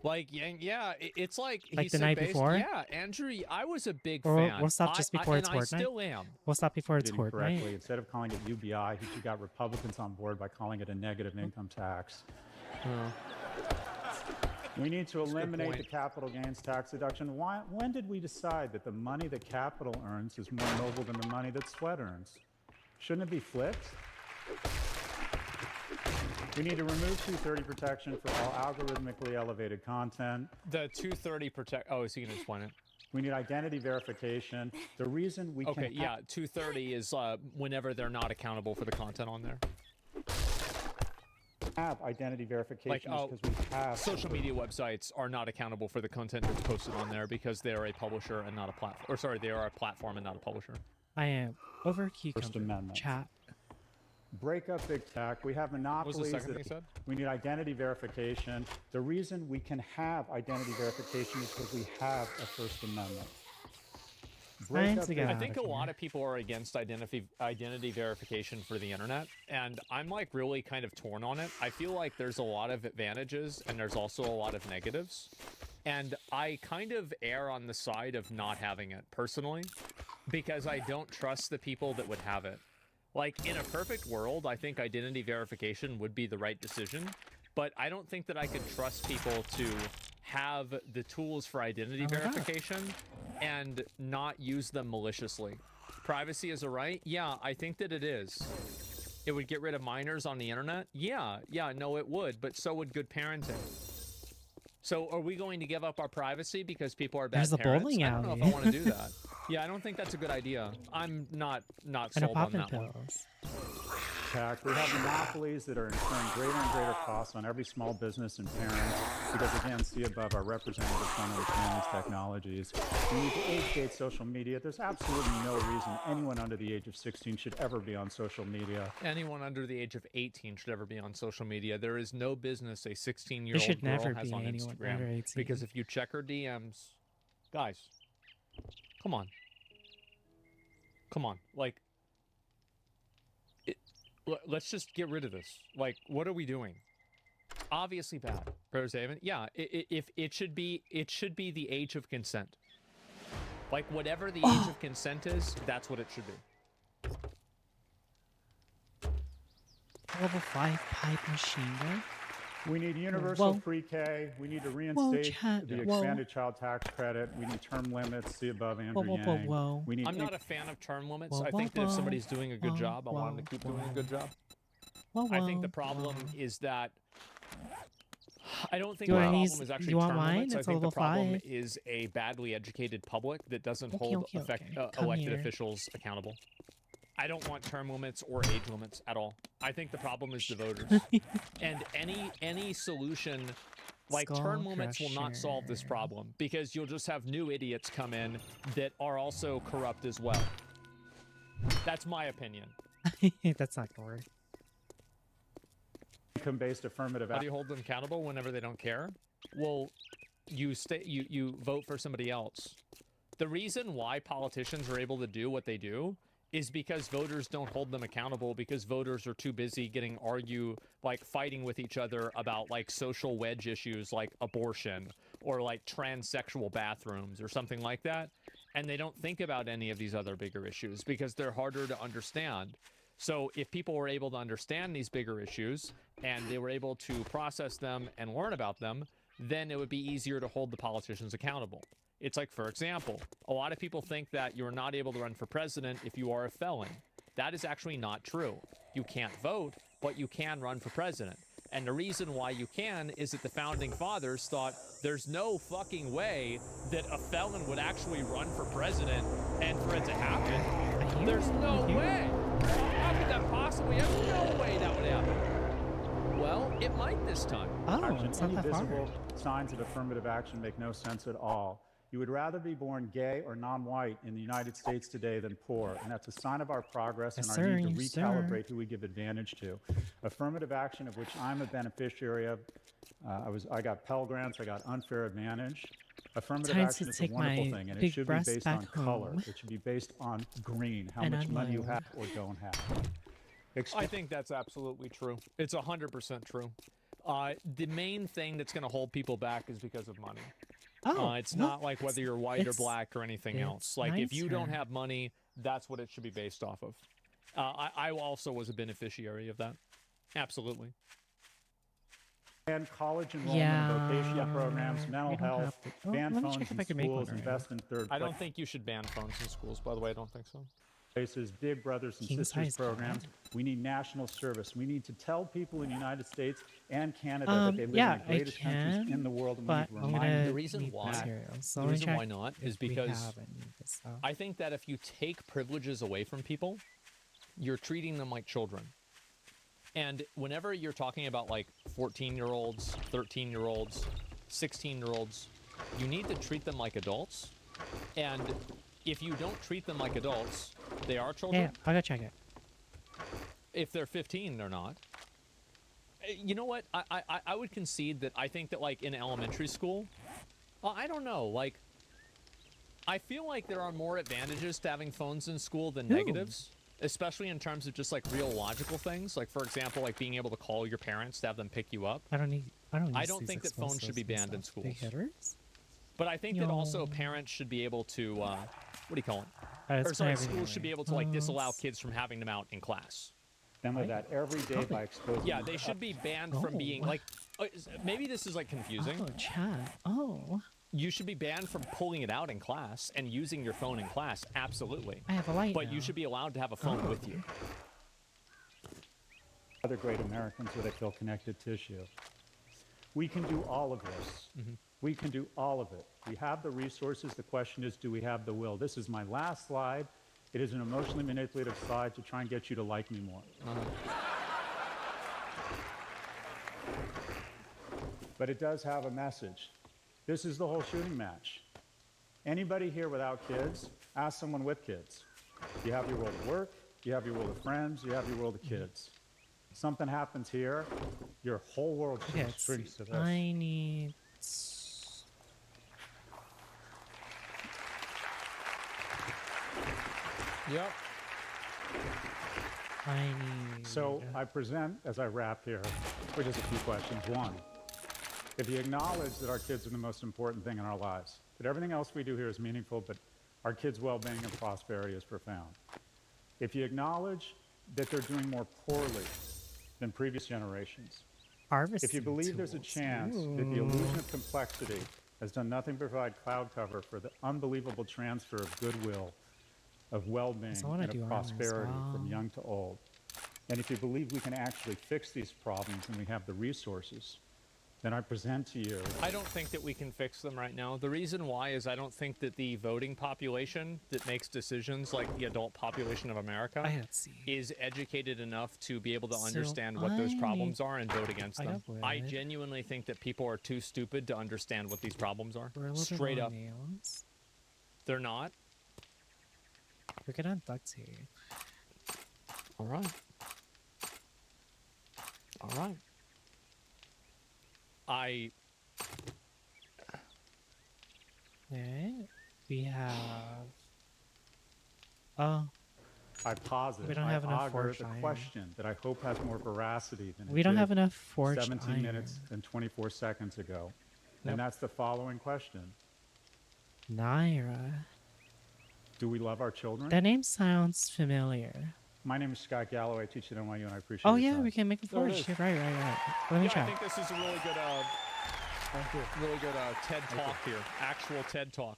Speaker 5: Like, yeah, it's like
Speaker 1: Like
Speaker 5: he
Speaker 1: the
Speaker 5: said
Speaker 1: night before?
Speaker 5: Yeah, Andrew, I was a big
Speaker 1: Or
Speaker 5: fan.
Speaker 1: we'll stop just before it's
Speaker 5: and
Speaker 1: court
Speaker 5: I
Speaker 1: night?
Speaker 5: still am.
Speaker 1: We'll stop before it's
Speaker 21: it
Speaker 1: court
Speaker 21: incorrectly.
Speaker 1: night.
Speaker 21: Instead of calling it UBI, he got Republicans on board by calling it a negative income tax. We need to eliminate the
Speaker 5: point.
Speaker 21: capital gains tax deduction. When did we decide that the money that capital earns is more noble than the money that sweat earns? Shouldn't it be flipped? We need to remove 230 protection for all algorithmically elevated content.
Speaker 5: The 230 protect. Oh, is he gonna explain it?
Speaker 21: We need identity verification. The reason we
Speaker 5: Okay,
Speaker 21: can
Speaker 5: yeah, 230 is whenever they're not accountable for the content on there.
Speaker 21: have identity verification
Speaker 5: Like,
Speaker 21: is because we have
Speaker 5: social media websites are not accountable for the content that's posted on there because they're a publisher and not a platform. Or sorry, they are a platform and not a publisher.
Speaker 1: I am over
Speaker 21: First Amendment.
Speaker 1: chat.
Speaker 21: Break up big tech. We have monopolies.
Speaker 5: What was the second
Speaker 21: that-
Speaker 5: thing you said?
Speaker 21: We need identity verification. The reason we can have identity verification is because we have a First Amendment. Break up big
Speaker 5: I
Speaker 21: tech.
Speaker 5: think a lot of people are against identity verification for the internet, and I'm like really kind of torn on it. I feel like there's a lot of advantages and there's also a lot of negatives. And I kind of err on the side of not having it personally, because I don't trust the people that would have it. Like, in a perfect world, I think identity verification would be the right decision, but I don't think that I could trust people to have the tools for identity verification and not use them maliciously. Privacy is a right? Yeah, I think that it is. It would get rid of minors on the internet? Yeah, no, it would, but so would good parenting. So are we going to give up our privacy because people are bad
Speaker 1: There's the
Speaker 5: parents?
Speaker 1: bowling
Speaker 5: I don't know if
Speaker 1: alley.
Speaker 5: I want to do that. Yeah, I don't think that's a good idea. I'm not
Speaker 1: And a
Speaker 5: sold on
Speaker 1: poppin'
Speaker 5: that one.
Speaker 1: pills.
Speaker 21: Tech. We have monopolies that are incurring greater and greater costs on every small business and parent because, again, see above our representative fund understanding these technologies. We need to age-gate social media. There's absolutely no reason anyone under the age of 16 should ever be on social media.
Speaker 5: Anyone under the age of 18 should ever be on social media. There is no business a 16-year-old
Speaker 1: There should
Speaker 5: girl
Speaker 1: never
Speaker 5: has
Speaker 1: be
Speaker 5: on
Speaker 1: anyone
Speaker 5: Instagram.
Speaker 1: under 18.
Speaker 5: Because if you check her DMs, guys, come on. Come on. Like, let's just get rid of this. Like, what are we doing? Obviously bad. Prozaven. Yeah, if it should be the age of consent. Like, whatever the age of consent is, that's what it should be.
Speaker 1: Level 5 pipe machine gun.
Speaker 21: We need universal pre-K. We need to reinstate the expanded child tax credit. We need term limits. See above Andrew Yang. We need
Speaker 5: I'm not a fan of term limits. I think that if somebody's doing a good job, I want them to keep doing a good job. I think the problem is that I don't think the problem is actually term limits. I think the problem is a badly educated public that doesn't hold elected officials accountable. I don't want term limits or age limits at all. I think the problem is the voters. And any solution, like term limits, will not solve this problem because you'll just have new idiots come in that are also corrupt as well. That's my opinion.
Speaker 1: That's not gonna work.
Speaker 21: Income-based affirmative
Speaker 5: How do you hold them accountable whenever they don't care? Well, you vote for somebody else. The reason why politicians are able to do what they do is because voters don't hold them accountable, because voters are too busy fighting with each other about like social wedge issues like abortion or like transsexual bathrooms or something like that. And they don't think about any of these other bigger issues because they're harder to understand. So if people were able to understand these bigger issues and they were able to process them and learn about them, then it would be easier to hold the politicians accountable. It's like, for example, a lot of people think that you're not able to run for president if you are a felon. That is actually not true. You can't vote, but you can run for president. And the reason why you can is that the founding fathers thought there's no fucking way that a felon would actually run for president and for it to happen. There's no way. How could that possibly happen? No way that would happen. Well, it might this time.
Speaker 1: It's not that far.
Speaker 21: Visible signs of affirmative action make no sense at all. You would rather be born gay or non-white in the United States today than poor, and that's a sign of our progress and our need to recalibrate who we give advantage to. Affirmative action, of which I'm a beneficiary of, I got Pell Grants, I got unfair advantage. Affirmative action is a wonderful thing, and it should be based on color. It should be based on green, how much money you have or don't have.
Speaker 5: I think that's absolutely true. It's 100% true. The main thing that's going to hold people back is because of money. It's not like whether you're white or black or anything else. Like, if you don't have money, that's what it should be based off of. I also was a beneficiary of that. Absolutely.
Speaker 21: And college enrollment, vocational programs, mental health, ban phones in schools, invest in third.
Speaker 5: I don't think you should ban phones in schools, by the way. I don't think so.
Speaker 21: Places, big brothers and sisters programs. We need national service. We need to tell people in the United States and Canada that they live in the greatest countries in the world. And we need to remind them.
Speaker 5: The reason why not is because I think that if you take privileges away from people, you're treating them like children. And whenever you're talking about like 14-year-olds, 13-year-olds, 16-year-olds, you need to treat them like adults. And if you don't treat them like adults, they are children.
Speaker 1: Yeah, I gotta check it.
Speaker 5: If they're 15, they're not. You know what? I would concede that I think that like in elementary school, I don't know, like I feel like there are more advantages to having phones in school than negatives, especially in terms of just like real logical things. Like, for example, like being able to call your parents to have them pick you up.
Speaker 1: I don't
Speaker 5: think that phones should be banned in schools. But I think that also parents should be able to, what do you call it?
Speaker 1: Let's
Speaker 5: Or
Speaker 1: put
Speaker 5: sorry,
Speaker 1: everything
Speaker 5: schools should
Speaker 1: away.
Speaker 5: be able to like disallow kids from having them out in class.
Speaker 21: Then with that every day by exposing
Speaker 5: Yeah,
Speaker 21: them
Speaker 5: they
Speaker 21: to
Speaker 5: should be banned from being like. Maybe this is like confusing.
Speaker 1: Oh, chat. Oh.
Speaker 5: You should be banned from pulling it out in class and using your phone in class. Absolutely.
Speaker 1: I have a light
Speaker 5: But
Speaker 1: now.
Speaker 5: you should be allowed to have a phone with you.
Speaker 21: other great Americans where they feel connected tissue. We can do all of this. We can do all of it. We have the resources. The question is, do we have the will? This is my last slide. It is an emotionally manipulative slide to try and get you to like me more. But it does have a message. This is the whole shooting match. Anybody here without kids, ask someone with kids. You have your world of work, you have your world of friends, you have your world of kids. Something happens here, your whole world shrinks to this.
Speaker 1: I need...
Speaker 5: Yep.
Speaker 1: I need...
Speaker 21: So I present, as I wrap here, with just a few questions. One, if you acknowledge that our kids are the most important thing in our lives, that everything else we do here is meaningful, but our kids' well-being and prosperity is profound. If you acknowledge that they're doing more poorly than previous generations, if you believe there's a chance that the illusion of complexity has done nothing but provide cloud cover for the unbelievable transfer of goodwill, of well-being, and of prosperity from young to old, and if you believe we can actually fix these problems and we have the resources, then I present to you...
Speaker 5: I don't think that we can fix them right now. The reason why is I don't think that the voting population that makes decisions, like the adult population of America, is educated enough to be able to understand what those problems are and vote against them. I genuinely think that people are too stupid to understand what these problems are. Straight up.
Speaker 1: Nails.
Speaker 5: They're not.
Speaker 1: We're good on duct tape.
Speaker 5: All right. All right.
Speaker 1: Alright. We have... Oh.
Speaker 21: I posit,
Speaker 1: we don't have enough
Speaker 21: augur
Speaker 1: forged
Speaker 21: the
Speaker 1: iron.
Speaker 21: question that I hope has more veracity than
Speaker 1: We
Speaker 21: it
Speaker 1: don't
Speaker 21: did
Speaker 1: have enough forged
Speaker 21: 17
Speaker 1: iron.
Speaker 21: minutes and 24 seconds ago.
Speaker 1: Nope.
Speaker 21: And that's the following question.
Speaker 1: Naira.
Speaker 21: Do we love our children?
Speaker 1: That name sounds familiar.
Speaker 21: My name is Scott Galloway. I teach at NYU, and I appreciate
Speaker 1: Oh
Speaker 21: your
Speaker 1: yeah,
Speaker 21: time.
Speaker 1: we can make a
Speaker 5: There it
Speaker 1: forged.
Speaker 5: is.
Speaker 1: Right. Let me
Speaker 5: Yeah, I
Speaker 1: try.
Speaker 5: think this is a really good, TED Talk here. Actual TED Talk.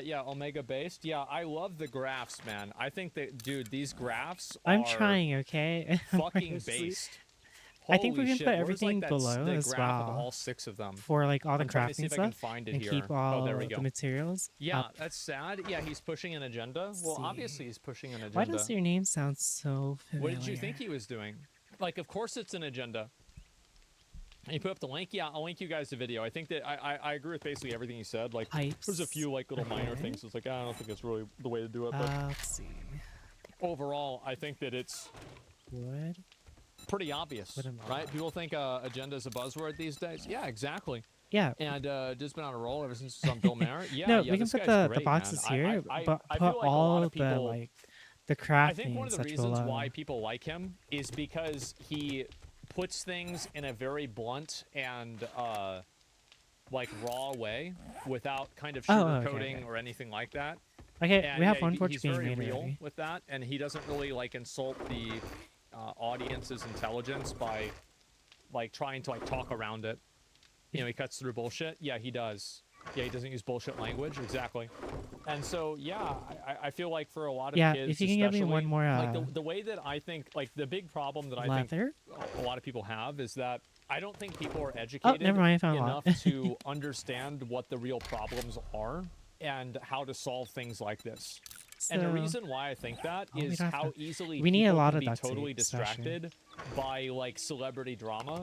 Speaker 5: Yeah, Omega based. Yeah, I love the graphs, man. I think that, dude, these graphs
Speaker 1: I'm
Speaker 5: are
Speaker 1: trying, okay?
Speaker 5: fucking based.
Speaker 1: I think we
Speaker 5: Holy
Speaker 1: can
Speaker 5: shit,
Speaker 1: put
Speaker 5: where's,
Speaker 1: everything
Speaker 5: like,
Speaker 1: below
Speaker 5: the
Speaker 1: as
Speaker 5: graph of
Speaker 1: well.
Speaker 5: all 6 of them?
Speaker 1: For like all the
Speaker 5: I'm trying to see
Speaker 1: crafting
Speaker 5: if I can
Speaker 1: stuff
Speaker 5: find it
Speaker 1: and
Speaker 5: here.
Speaker 1: keep all
Speaker 5: there we go.
Speaker 1: the materials.
Speaker 5: Yeah,
Speaker 1: up.
Speaker 5: that's sad. Yeah, he's pushing an agenda. Well, obviously he's pushing an agenda.
Speaker 1: Why does your name sound so familiar?
Speaker 5: What did you think he was doing? Like, of course it's an agenda. And you put up the link. Yeah, I'll link you guys the video. I think that I agree with basically everything you said. Like, there's a few like little minor things. It's like, I don't think it's really the way to do it. But
Speaker 1: let's see.
Speaker 5: Overall, I think that it's pretty obvious, right? People think agenda is a buzzword these days. Yeah, exactly.
Speaker 1: Yeah.
Speaker 5: And just been on a roll ever since it's on Bill Maher. Yeah,
Speaker 1: No,
Speaker 5: yeah,
Speaker 1: we can
Speaker 5: this
Speaker 1: put
Speaker 5: guy's
Speaker 1: the
Speaker 5: great,
Speaker 1: boxes
Speaker 5: man.
Speaker 1: here, but
Speaker 5: I
Speaker 1: put
Speaker 5: feel like a lot
Speaker 1: all
Speaker 5: of
Speaker 1: of the
Speaker 5: people,
Speaker 1: like the crafting.
Speaker 5: I think one of the
Speaker 1: such
Speaker 5: reasons
Speaker 1: below.
Speaker 5: why people like him is because he puts things in a very blunt and like raw way without kind of sugarcoating or anything like that.
Speaker 1: Okay,
Speaker 5: And,
Speaker 1: we have
Speaker 5: yeah,
Speaker 1: one forge
Speaker 5: he's
Speaker 1: being
Speaker 5: very
Speaker 1: made
Speaker 5: real
Speaker 1: already.
Speaker 5: with that, and he doesn't really like insult the audience's intelligence by like trying to like talk around it. You know, he cuts through bullshit. Yeah, he does. Yeah, he doesn't use bullshit language. Exactly. And so, yeah, I feel like for a lot of
Speaker 1: Yeah,
Speaker 5: kids,
Speaker 1: if you can give me one more,
Speaker 5: like the way that I think, like the big problem that I think a lot of people have is that I don't think people are educated
Speaker 1: never mind, I found a
Speaker 5: enough
Speaker 1: lot.
Speaker 5: to understand what the real problems are and how to solve things like this. And the
Speaker 1: So-
Speaker 5: reason why I think that
Speaker 1: Oh, we
Speaker 5: is
Speaker 1: don't have
Speaker 5: how
Speaker 1: to-
Speaker 5: easily
Speaker 1: we need a
Speaker 5: people
Speaker 1: lot
Speaker 5: can
Speaker 1: of
Speaker 5: be
Speaker 1: duct
Speaker 5: totally
Speaker 1: tape, especially.
Speaker 5: distracted by like celebrity drama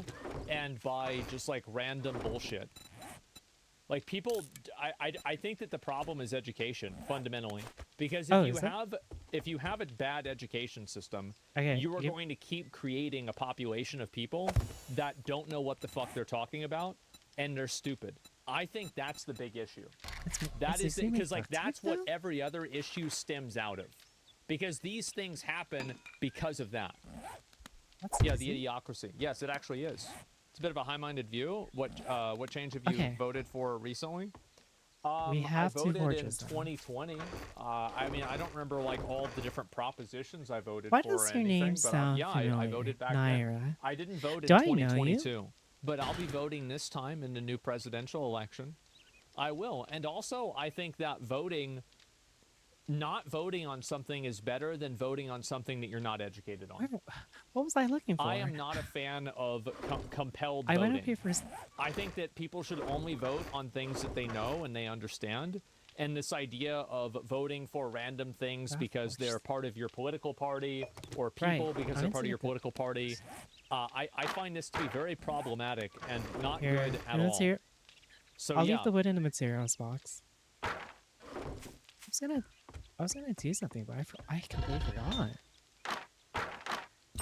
Speaker 5: and by just like random bullshit. Like people, I think that the problem is education fundamentally, because if you have a bad education system, you are going to keep creating a population of people that don't know what the fuck they're talking about and they're stupid. I think that's the big issue. That is because like that's what every other issue stems out of, because these things happen because of that. Yeah, the idiocracy. Yes, it actually is. It's a bit of a high-minded view. What change have you voted for recently?
Speaker 1: We have
Speaker 5: I
Speaker 1: two
Speaker 5: voted in
Speaker 1: forges.
Speaker 5: 2020. I mean, I don't remember like all the different propositions I voted
Speaker 1: Why
Speaker 5: for
Speaker 1: does
Speaker 5: or
Speaker 1: your
Speaker 5: anything,
Speaker 1: name
Speaker 5: but
Speaker 1: sound
Speaker 5: yeah,
Speaker 1: familiar?
Speaker 5: I voted back
Speaker 1: Naira.
Speaker 5: then. I didn't vote
Speaker 1: Do
Speaker 5: in
Speaker 1: I know you?
Speaker 5: 2022, but I'll be voting this time in the new presidential election. I will. And also, I think that not voting on something is better than voting on something that you're not educated on.
Speaker 1: What was I looking for?
Speaker 5: I am not a fan of compelled
Speaker 1: I
Speaker 5: voting.
Speaker 1: went up here for.
Speaker 5: I think that people should only vote on things that they know and they understand. And this idea of voting for random things because they're part of your political party or people because they're part of your political party, I find this to be very problematic and not good at all.
Speaker 1: Here.
Speaker 5: So
Speaker 1: I'll
Speaker 5: yeah.
Speaker 1: leave the wood in the materials box. I was gonna do something, but I completely forgot.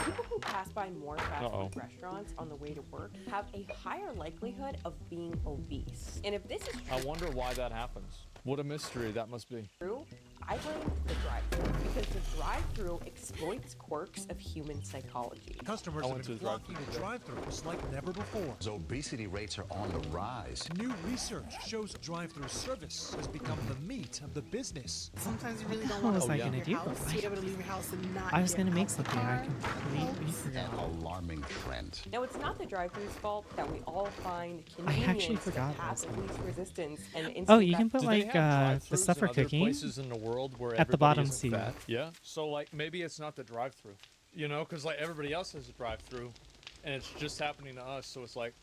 Speaker 7: People who pass by more fast food restaurants on the way to work have a higher likelihood of being obese. And if this is
Speaker 5: I wonder why that happens. What a mystery that must be.
Speaker 7: true, I blame the drive-thru because the drive-thru exploits quirks of human psychology.
Speaker 13: Customers have been flocking to drive-thrus like never before.
Speaker 10: Obesity rates are on the rise.
Speaker 13: New research shows drive-thru service has become the meat of the business.
Speaker 14: Sometimes you really
Speaker 1: What
Speaker 14: don't
Speaker 1: the hell
Speaker 14: want
Speaker 1: was
Speaker 14: to
Speaker 1: I
Speaker 14: leave
Speaker 1: gonna
Speaker 14: your
Speaker 1: do?
Speaker 14: house. To be able to leave your house and not
Speaker 1: I was
Speaker 14: get
Speaker 1: gonna make
Speaker 14: out the
Speaker 1: something. I
Speaker 14: car.
Speaker 1: completely forgot.
Speaker 10: An alarming trend.
Speaker 7: Now, it's not the drive-thru's fault that we all find
Speaker 1: I actually
Speaker 7: convenience the
Speaker 1: forgot
Speaker 7: path
Speaker 1: this
Speaker 7: of
Speaker 1: one.
Speaker 7: least resistance and instant
Speaker 1: Oh, you can put
Speaker 5: Do they
Speaker 1: like
Speaker 5: have
Speaker 1: the
Speaker 5: drive-thrus
Speaker 1: stuff for
Speaker 5: in other
Speaker 1: cooking
Speaker 5: places in the world where
Speaker 1: at the
Speaker 5: everybody
Speaker 1: bottom
Speaker 5: isn't
Speaker 1: seat.
Speaker 5: fat? Yeah. So like maybe it's not the drive-through, you know, because like everybody else has a drive-through, and it's just happening to us. So it's like,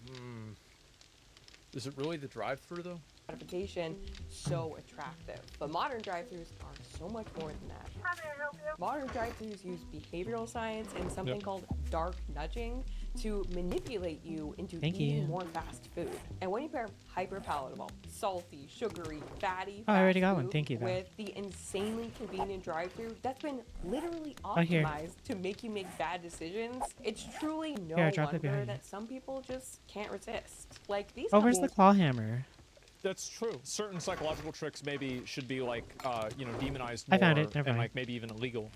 Speaker 5: is it really the drive-through though?
Speaker 7: Gratification so attractive. But modern drive-thrus are so much more than that.
Speaker 14: How may I help you?
Speaker 7: Modern drive-thrus use behavioral science and something called dark nudging to manipulate you into eating more fast food. And when you pair hyper-palatable, salty, sugary, fatty
Speaker 1: Oh, I already
Speaker 7: fast
Speaker 1: got one.
Speaker 7: food
Speaker 1: Thank you, though.
Speaker 7: with the insanely convenient drive-thru that's been literally
Speaker 1: Oh, here.
Speaker 7: optimized to make you make bad decisions, it's truly no
Speaker 1: Here, I dropped it
Speaker 7: wonder
Speaker 1: behind you.
Speaker 7: that some people just can't resist. Like these
Speaker 1: Oh, where's the
Speaker 7: couples-
Speaker 1: claw hammer?
Speaker 5: That's true. Certain psychological tricks maybe should be like, you know, demonized
Speaker 1: I
Speaker 5: more
Speaker 1: found it. Never
Speaker 5: and
Speaker 1: mind.
Speaker 5: like maybe even illegal.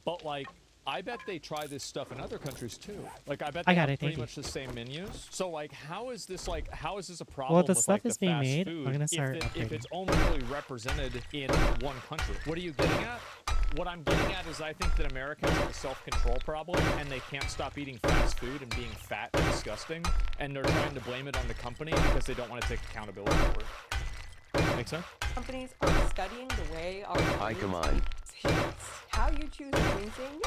Speaker 5: But like, I bet they try this stuff in other countries too. Like, I bet
Speaker 1: I
Speaker 5: they
Speaker 1: got
Speaker 5: have
Speaker 1: it,
Speaker 5: pretty
Speaker 1: thank you.
Speaker 5: much the same menus. So like, how is this a problem?
Speaker 1: Well, the
Speaker 5: with,
Speaker 1: stuff
Speaker 5: like,
Speaker 1: is
Speaker 5: the
Speaker 1: being
Speaker 5: fast
Speaker 1: made.
Speaker 5: food
Speaker 1: I'm gonna start
Speaker 5: if
Speaker 1: upgrading.
Speaker 5: it's only really represented in one country. What are you getting at? What I'm getting at is I think that Americans have a self-control problem and they can't stop eating fast food and being fat and disgusting, and they're trying to blame it on the company because they don't want to take accountability for it. Make sense?
Speaker 7: Companies are studying the way our
Speaker 20: Hi, come on.
Speaker 7: how you choose between things.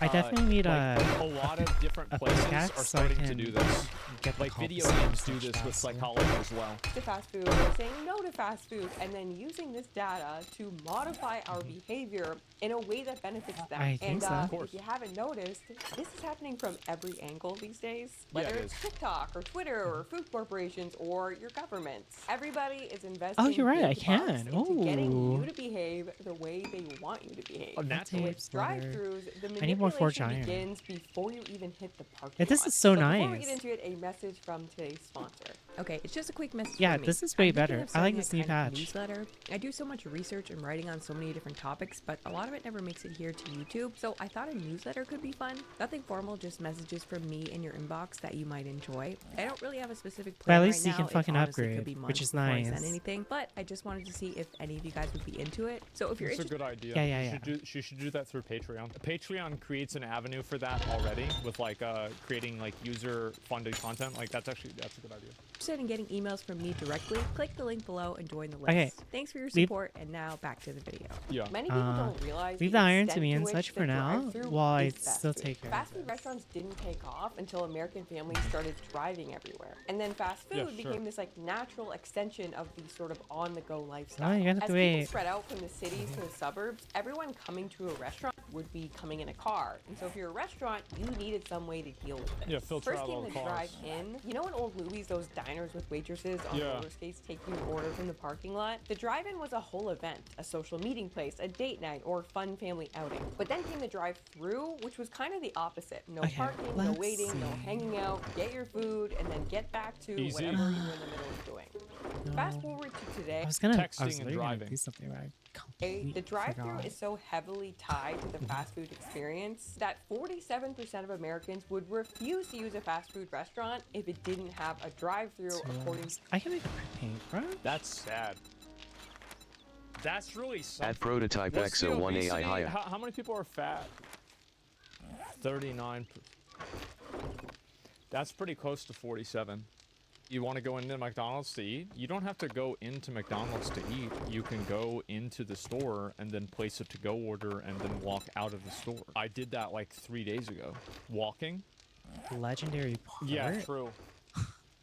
Speaker 1: I definitely need
Speaker 5: like, a lot of different
Speaker 1: a
Speaker 5: places
Speaker 1: pickaxe
Speaker 5: are
Speaker 1: so I
Speaker 5: starting to
Speaker 1: can
Speaker 5: do this.
Speaker 1: get the
Speaker 5: Like video
Speaker 1: cobblestone
Speaker 5: games do
Speaker 1: much
Speaker 5: this with
Speaker 1: faster.
Speaker 5: psychology as well.
Speaker 7: To fast food or saying no to fast food and then using this data to modify our behavior in a way that benefits them.
Speaker 1: I think
Speaker 7: and
Speaker 1: so. Of
Speaker 7: if you haven't noticed, this is happening from every angle these days.
Speaker 5: Yeah,
Speaker 7: Whether
Speaker 5: it
Speaker 7: it's
Speaker 5: is.
Speaker 7: TikTok or Twitter or food corporations or your governments. Everybody is investing
Speaker 1: Oh, you're right. I
Speaker 7: big bucks
Speaker 1: can.
Speaker 7: into getting
Speaker 1: Ooh.
Speaker 7: you to behave the way they want you to behave.
Speaker 5: Oh, naturally.
Speaker 7: So with drive-thrus, the
Speaker 1: I need more forged
Speaker 7: manipulation
Speaker 1: iron.
Speaker 7: begins before you even hit the parking
Speaker 1: Yeah, this
Speaker 7: lot.
Speaker 1: is so
Speaker 7: But Before we
Speaker 1: nice.
Speaker 7: get into it, a message from today's sponsor. Okay, it's just a quick message.
Speaker 1: Yeah,
Speaker 7: from me.
Speaker 1: this is way
Speaker 7: I'm thinking
Speaker 1: better.
Speaker 7: of
Speaker 1: I like
Speaker 7: starting
Speaker 1: this
Speaker 7: a
Speaker 1: new
Speaker 7: kind of
Speaker 1: patch.
Speaker 7: Newsletter. I do so much research and writing on so many different topics, but a lot of it never makes it here to YouTube. So I thought a newsletter could be fun. Nothing formal, just messages from me in your inbox that you might enjoy. I don't really have a specific plan
Speaker 1: But at least
Speaker 7: right
Speaker 1: you can
Speaker 7: now. It
Speaker 1: fucking
Speaker 7: honestly
Speaker 1: upgrade,
Speaker 7: could be
Speaker 1: which
Speaker 7: months
Speaker 1: is
Speaker 7: before I
Speaker 1: nice.
Speaker 7: send anything, but I just wanted to see if any of you guys would be into it. So if you're
Speaker 5: It's a
Speaker 7: interested,
Speaker 5: good idea.
Speaker 1: Yeah,
Speaker 5: She should do that through Patreon. Patreon creates an avenue for that already with like creating like user-funded content. Like that's a good idea.
Speaker 7: interested in getting emails from me directly, click the link below and join the list.
Speaker 1: Okay.
Speaker 7: Thanks for your
Speaker 1: Leave-
Speaker 7: support, and now back to the video.
Speaker 5: Yeah.
Speaker 7: Many people don't realize
Speaker 1: leave the iron to
Speaker 7: extent
Speaker 1: me and
Speaker 7: which
Speaker 1: such
Speaker 7: the
Speaker 1: for now,
Speaker 7: drive-thru
Speaker 1: while I
Speaker 7: is fast
Speaker 1: still
Speaker 7: food.
Speaker 1: take care
Speaker 7: Fast
Speaker 1: of
Speaker 7: food
Speaker 1: this.
Speaker 7: restaurants didn't take off until American families started driving everywhere, and then fast food
Speaker 1: Yeah, sure.
Speaker 7: became this like natural extension of the sort of on-the-go lifestyle.
Speaker 1: Oh, you're gonna have
Speaker 7: As
Speaker 1: to
Speaker 7: people
Speaker 1: wait.
Speaker 7: spread out from the cities to the suburbs, everyone coming to a restaurant would be coming in a car, and so if you're a restaurant, you needed some way to deal with it.
Speaker 5: Yeah, filter
Speaker 7: First
Speaker 5: out
Speaker 7: came
Speaker 5: all
Speaker 7: the
Speaker 5: the cars.
Speaker 7: drive-in. You know in old movies, those diners with waitresses on
Speaker 5: Yeah.
Speaker 7: roller skates taking your order from the parking lot? The drive-in was a whole event, a social meeting place, a date night, or fun family outing. But then came the drive-through, which was kind of the opposite. No
Speaker 1: Okay,
Speaker 7: parking, no
Speaker 1: let's
Speaker 7: waiting, no
Speaker 1: see.
Speaker 7: hanging out, get your food, and then get back to
Speaker 5: Easy.
Speaker 7: whatever you were in the middle of doing. Fast forward to today.
Speaker 1: I was literally
Speaker 5: and
Speaker 1: gonna
Speaker 5: driving.
Speaker 1: do something, but I completely
Speaker 7: The drive-through
Speaker 1: forgot.
Speaker 7: is so heavily tied to the fast food experience that 47% of Americans would refuse to use a fast food restaurant if it didn't have a drive-through, according to
Speaker 1: I can make a paintbrush.
Speaker 5: That's sad. That's really something.
Speaker 20: At prototype
Speaker 5: What's the
Speaker 20: XO1AI
Speaker 5: obesity?
Speaker 20: higher.
Speaker 5: How many people are fat? 39. That's pretty close to 47. You want to go into McDonald's to eat? You don't have to go into McDonald's to eat. You can go into the store and then place a to-go order and then walk out of the store. I did that like 3 days ago. Walking.
Speaker 1: Legendary part.
Speaker 5: Yeah, true.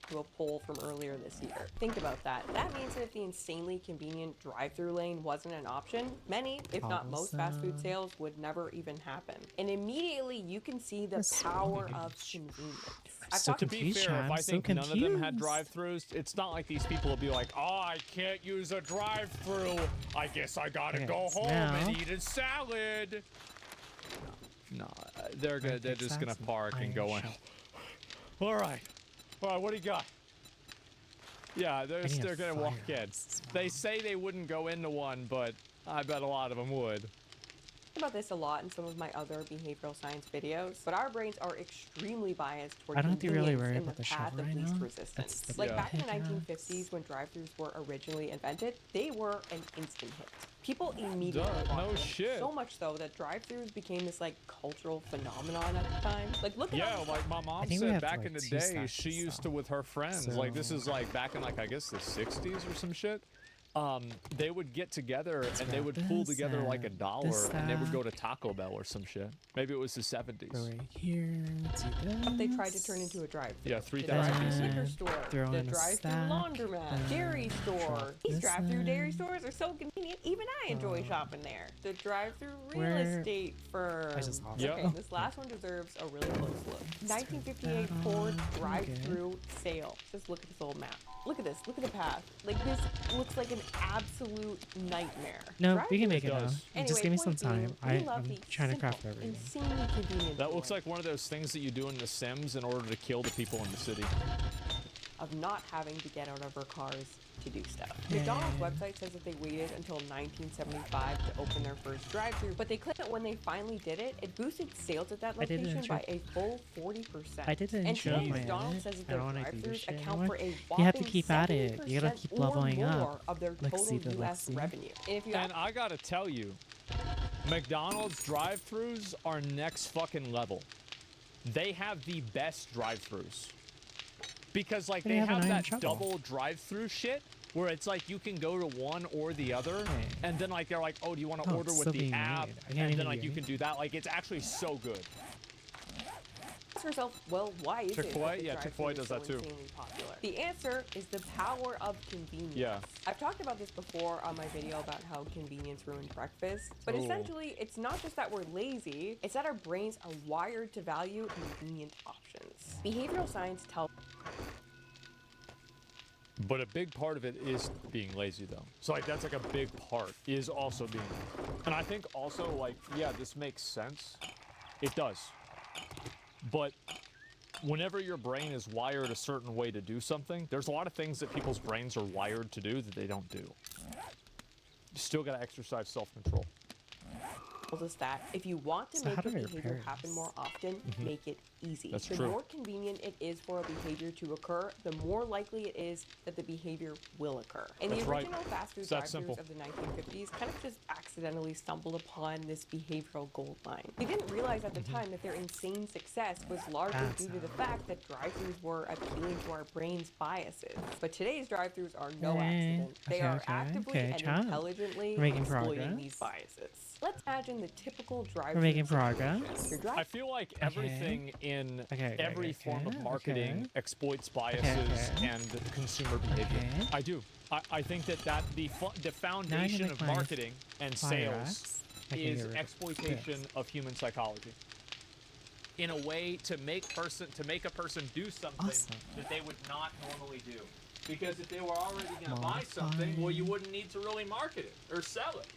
Speaker 7: to a poll from earlier this year. Think about that. That means that if the insanely convenient drive-through lane wasn't an option, many, if not most, fast food sales would never even happen. And immediately you can see the power of convenience.
Speaker 5: To be fair, if I think none of them had drive-throughs, it's not like these people will be like, oh, I can't use a drive-through. I guess I gotta go home and eat a salad. No, they're just gonna park and go in. All right, what do you got? Yeah, they're gonna walk in. They say they wouldn't go into one, but I bet a lot of them would.
Speaker 7: About this a lot in some of my other behavioral science videos, but our brains are extremely biased toward
Speaker 1: I don't have to really worry
Speaker 7: in
Speaker 1: about
Speaker 7: the
Speaker 1: the
Speaker 7: path
Speaker 1: shovel
Speaker 7: of
Speaker 1: right
Speaker 7: least
Speaker 1: now.
Speaker 7: resistance.
Speaker 1: That's
Speaker 7: Like
Speaker 1: the
Speaker 7: back in the
Speaker 1: pickaxe.
Speaker 7: 1950s when drive-thrus were originally invented, they were an instant hit. People immediately
Speaker 5: No
Speaker 7: bought them.
Speaker 5: shit.
Speaker 7: So much so that drive-thrus became this like cultural phenomenon at the time. Like look at all the
Speaker 5: like my mom
Speaker 1: think we
Speaker 5: said
Speaker 1: have to,
Speaker 5: back
Speaker 1: like,
Speaker 5: in the
Speaker 1: two
Speaker 5: day,
Speaker 1: stacks
Speaker 5: she
Speaker 1: of
Speaker 5: used to with her friends. Like this is like back in like I guess the 60s or some shit. They would get together and they would pool together like $1 and they would go to Taco Bell or some shit. Maybe it was the 70s.
Speaker 1: Right here.
Speaker 7: But they tried to turn into a drive-thru.
Speaker 5: Yeah,
Speaker 7: The
Speaker 5: 3,000
Speaker 7: drive-thru
Speaker 5: pieces.
Speaker 7: liquor store,
Speaker 1: Throw
Speaker 7: the
Speaker 1: in a
Speaker 7: drive-thru
Speaker 1: stack,
Speaker 7: laundromat, dairy store. These
Speaker 1: this
Speaker 7: drive-thru dairy
Speaker 1: in.
Speaker 7: stores are so convenient. Even I enjoy shopping there. The drive-thru real
Speaker 1: Where-
Speaker 7: estate firm.
Speaker 1: I just lost
Speaker 7: Okay,
Speaker 1: it.
Speaker 7: this last one deserves a really close look. 1958 Ford drive-thru sale. Just look at this old map. Look at this. Look at the path. Like this looks like an absolute nightmare.
Speaker 1: No, we
Speaker 7: Drive-thru
Speaker 1: can make it now.
Speaker 5: does.
Speaker 1: Just give me some
Speaker 7: point being,
Speaker 1: time.
Speaker 7: we love
Speaker 1: I'm
Speaker 7: the
Speaker 1: trying to craft
Speaker 7: simple,
Speaker 1: everything.
Speaker 7: insanely convenient
Speaker 5: That looks
Speaker 7: joy
Speaker 5: like one of those things that you do in The Sims in order to kill the people in the city.
Speaker 7: of not having to get out of our cars to do stuff. McDonald's website says that they waited until 1975 to open their first drive-thru, but they claim that when they finally did it, it boosted sales at that
Speaker 1: I did an
Speaker 7: location
Speaker 1: intro.
Speaker 7: by a full 40%.
Speaker 1: I did an
Speaker 7: And
Speaker 1: intro
Speaker 7: today,
Speaker 1: of my
Speaker 7: McDonald's
Speaker 1: edit.
Speaker 7: says that
Speaker 1: I
Speaker 7: their
Speaker 1: don't wanna do this
Speaker 7: drive-thrus
Speaker 1: shit
Speaker 7: account
Speaker 1: anymore.
Speaker 7: for a
Speaker 1: You
Speaker 7: whopping
Speaker 1: have to keep at it. You gotta
Speaker 7: 70%
Speaker 1: keep
Speaker 7: or
Speaker 1: leveling up.
Speaker 7: more of their
Speaker 1: Let's see
Speaker 7: total
Speaker 1: the
Speaker 7: U.S.
Speaker 1: let's see.
Speaker 7: revenue. And if you
Speaker 5: And I gotta tell you, McDonald's drive-thrus are next fucking level. They have the best drive-thrus. Because like they
Speaker 1: have an
Speaker 5: have
Speaker 1: iron
Speaker 5: that
Speaker 1: shovel.
Speaker 5: double drive-through shit where it's like you can go to one or the other, and then like they're like, oh, do you want to
Speaker 1: Oh,
Speaker 5: order
Speaker 1: it's
Speaker 5: with
Speaker 1: still
Speaker 5: the
Speaker 1: being
Speaker 5: app?
Speaker 1: made. I
Speaker 5: And
Speaker 1: can't
Speaker 5: then
Speaker 1: even
Speaker 5: like you
Speaker 1: eat.
Speaker 5: can do that. Like it's actually so good.
Speaker 7: ask yourself, well, why is it
Speaker 5: Chick-fil-A?
Speaker 7: that the
Speaker 5: Yeah, Chick-fil-A
Speaker 7: drive-thru is
Speaker 5: does
Speaker 7: so
Speaker 5: that too.
Speaker 7: insanely popular? The answer is the power of convenience.
Speaker 5: Yeah.
Speaker 7: I've talked about this before on my video about how convenience ruined breakfast, but
Speaker 5: Ooh.
Speaker 7: essentially it's not just that we're lazy, it's that our brains are wired to value convenient options. Behavioral science tells
Speaker 5: But a big part of it is being lazy, though. So, like, that's like a big part, is also being lazy. And I think also, like, yeah, this makes sense. It does. But whenever your brain is wired a certain way to do something, there's a lot of things that people's brains are wired to do that they don't do. You still got to exercise self-control.
Speaker 7: us that if you want to
Speaker 1: So
Speaker 7: make
Speaker 1: how
Speaker 7: a
Speaker 1: do I
Speaker 7: behavior
Speaker 1: repair
Speaker 7: happen
Speaker 1: this?
Speaker 7: more often, make it easy.
Speaker 5: That's
Speaker 7: the
Speaker 5: true.
Speaker 7: more convenient it is for a behavior to occur, the more likely it is that the behavior will occur. And
Speaker 5: That's
Speaker 7: the
Speaker 5: right.
Speaker 7: original fast food
Speaker 5: It's that
Speaker 7: drive-thrus
Speaker 5: simple.
Speaker 7: of the 1950s kind of just accidentally stumbled upon this behavioral gold mine. They didn't realize at the time that their insane success was largely
Speaker 1: That's
Speaker 7: due to the fact that drive-thrus were appealing to our brain's biases. But today's drive-thrus are no accident. They are actively and
Speaker 1: child.
Speaker 7: intelligently
Speaker 1: We're making
Speaker 7: exploiting
Speaker 1: progress.
Speaker 7: these biases. Let's imagine the typical drive-thru
Speaker 1: We're making
Speaker 7: situation.
Speaker 1: progress.
Speaker 7: Your drive-
Speaker 5: I feel like everything in
Speaker 1: Okay,
Speaker 5: every form of
Speaker 1: okay,
Speaker 5: marketing
Speaker 1: okay.
Speaker 5: exploits biases
Speaker 1: okay.
Speaker 5: and consumer behavior.
Speaker 1: Okay.
Speaker 5: I do. I think that the foundation
Speaker 1: make
Speaker 5: of
Speaker 1: my
Speaker 5: marketing and
Speaker 1: fire
Speaker 5: sales
Speaker 1: axe. I can
Speaker 5: is
Speaker 1: get rid of
Speaker 5: exploitation
Speaker 1: this.
Speaker 5: of human psychology in a way to make a person do something
Speaker 1: Awesome.
Speaker 5: that they would not normally do. Because if they were already going to buy
Speaker 1: Modify.
Speaker 5: something, well, you wouldn't need to really market it or sell it.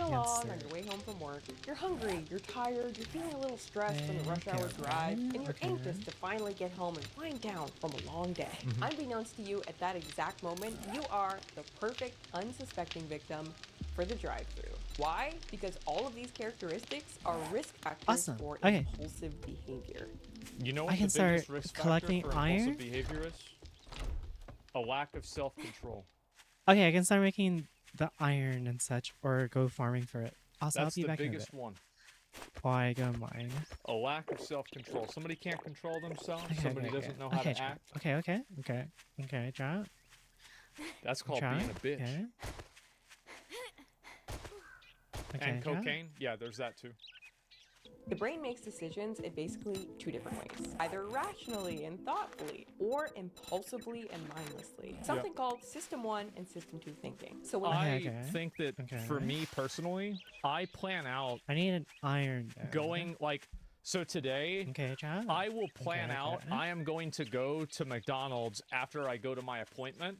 Speaker 7: along on your way home from work. You're hungry, you're tired, you're feeling a little stressed from the rush hour drive, and you're anxious to finally get home and wind down from a long day. Unbeknownst to you, at that exact moment, you are the perfect, unsuspecting victim for the drive-thru. Why? Because all of these characteristics are risk factors for impulsive behavior.
Speaker 5: You know what
Speaker 1: I can
Speaker 5: the
Speaker 1: start
Speaker 5: biggest risk factor
Speaker 1: collecting
Speaker 5: for
Speaker 1: iron?
Speaker 5: impulsive behavior is? A lack of self-control.
Speaker 1: Okay, I can start making the iron and such, or go farming for it. Also, I'll
Speaker 5: That's
Speaker 1: be
Speaker 5: the
Speaker 1: back in a bit.
Speaker 5: biggest one.
Speaker 1: While I go mine.
Speaker 5: A lack of self-control. Somebody can't control themselves.
Speaker 1: Okay,
Speaker 5: Somebody
Speaker 1: okay,
Speaker 5: doesn't know
Speaker 1: okay.
Speaker 5: how
Speaker 1: Okay,
Speaker 5: to act.
Speaker 1: Okay, try it.
Speaker 5: That's called
Speaker 1: Try
Speaker 5: being
Speaker 1: it.
Speaker 5: a bitch.
Speaker 1: Okay,
Speaker 5: And
Speaker 1: try it.
Speaker 5: cocaine? Yeah, there's that too.
Speaker 7: The brain makes decisions in basically two different ways, either rationally and thoughtfully, or impulsively and mindlessly. Something called System 1 and System 2 thinking. So when
Speaker 5: I think that for me personally, I plan out.
Speaker 1: I need an iron.
Speaker 5: Going like so today.
Speaker 1: Okay, try it.
Speaker 5: I will plan out.
Speaker 1: okay.
Speaker 5: I am going to go to McDonald's after I go to my appointment,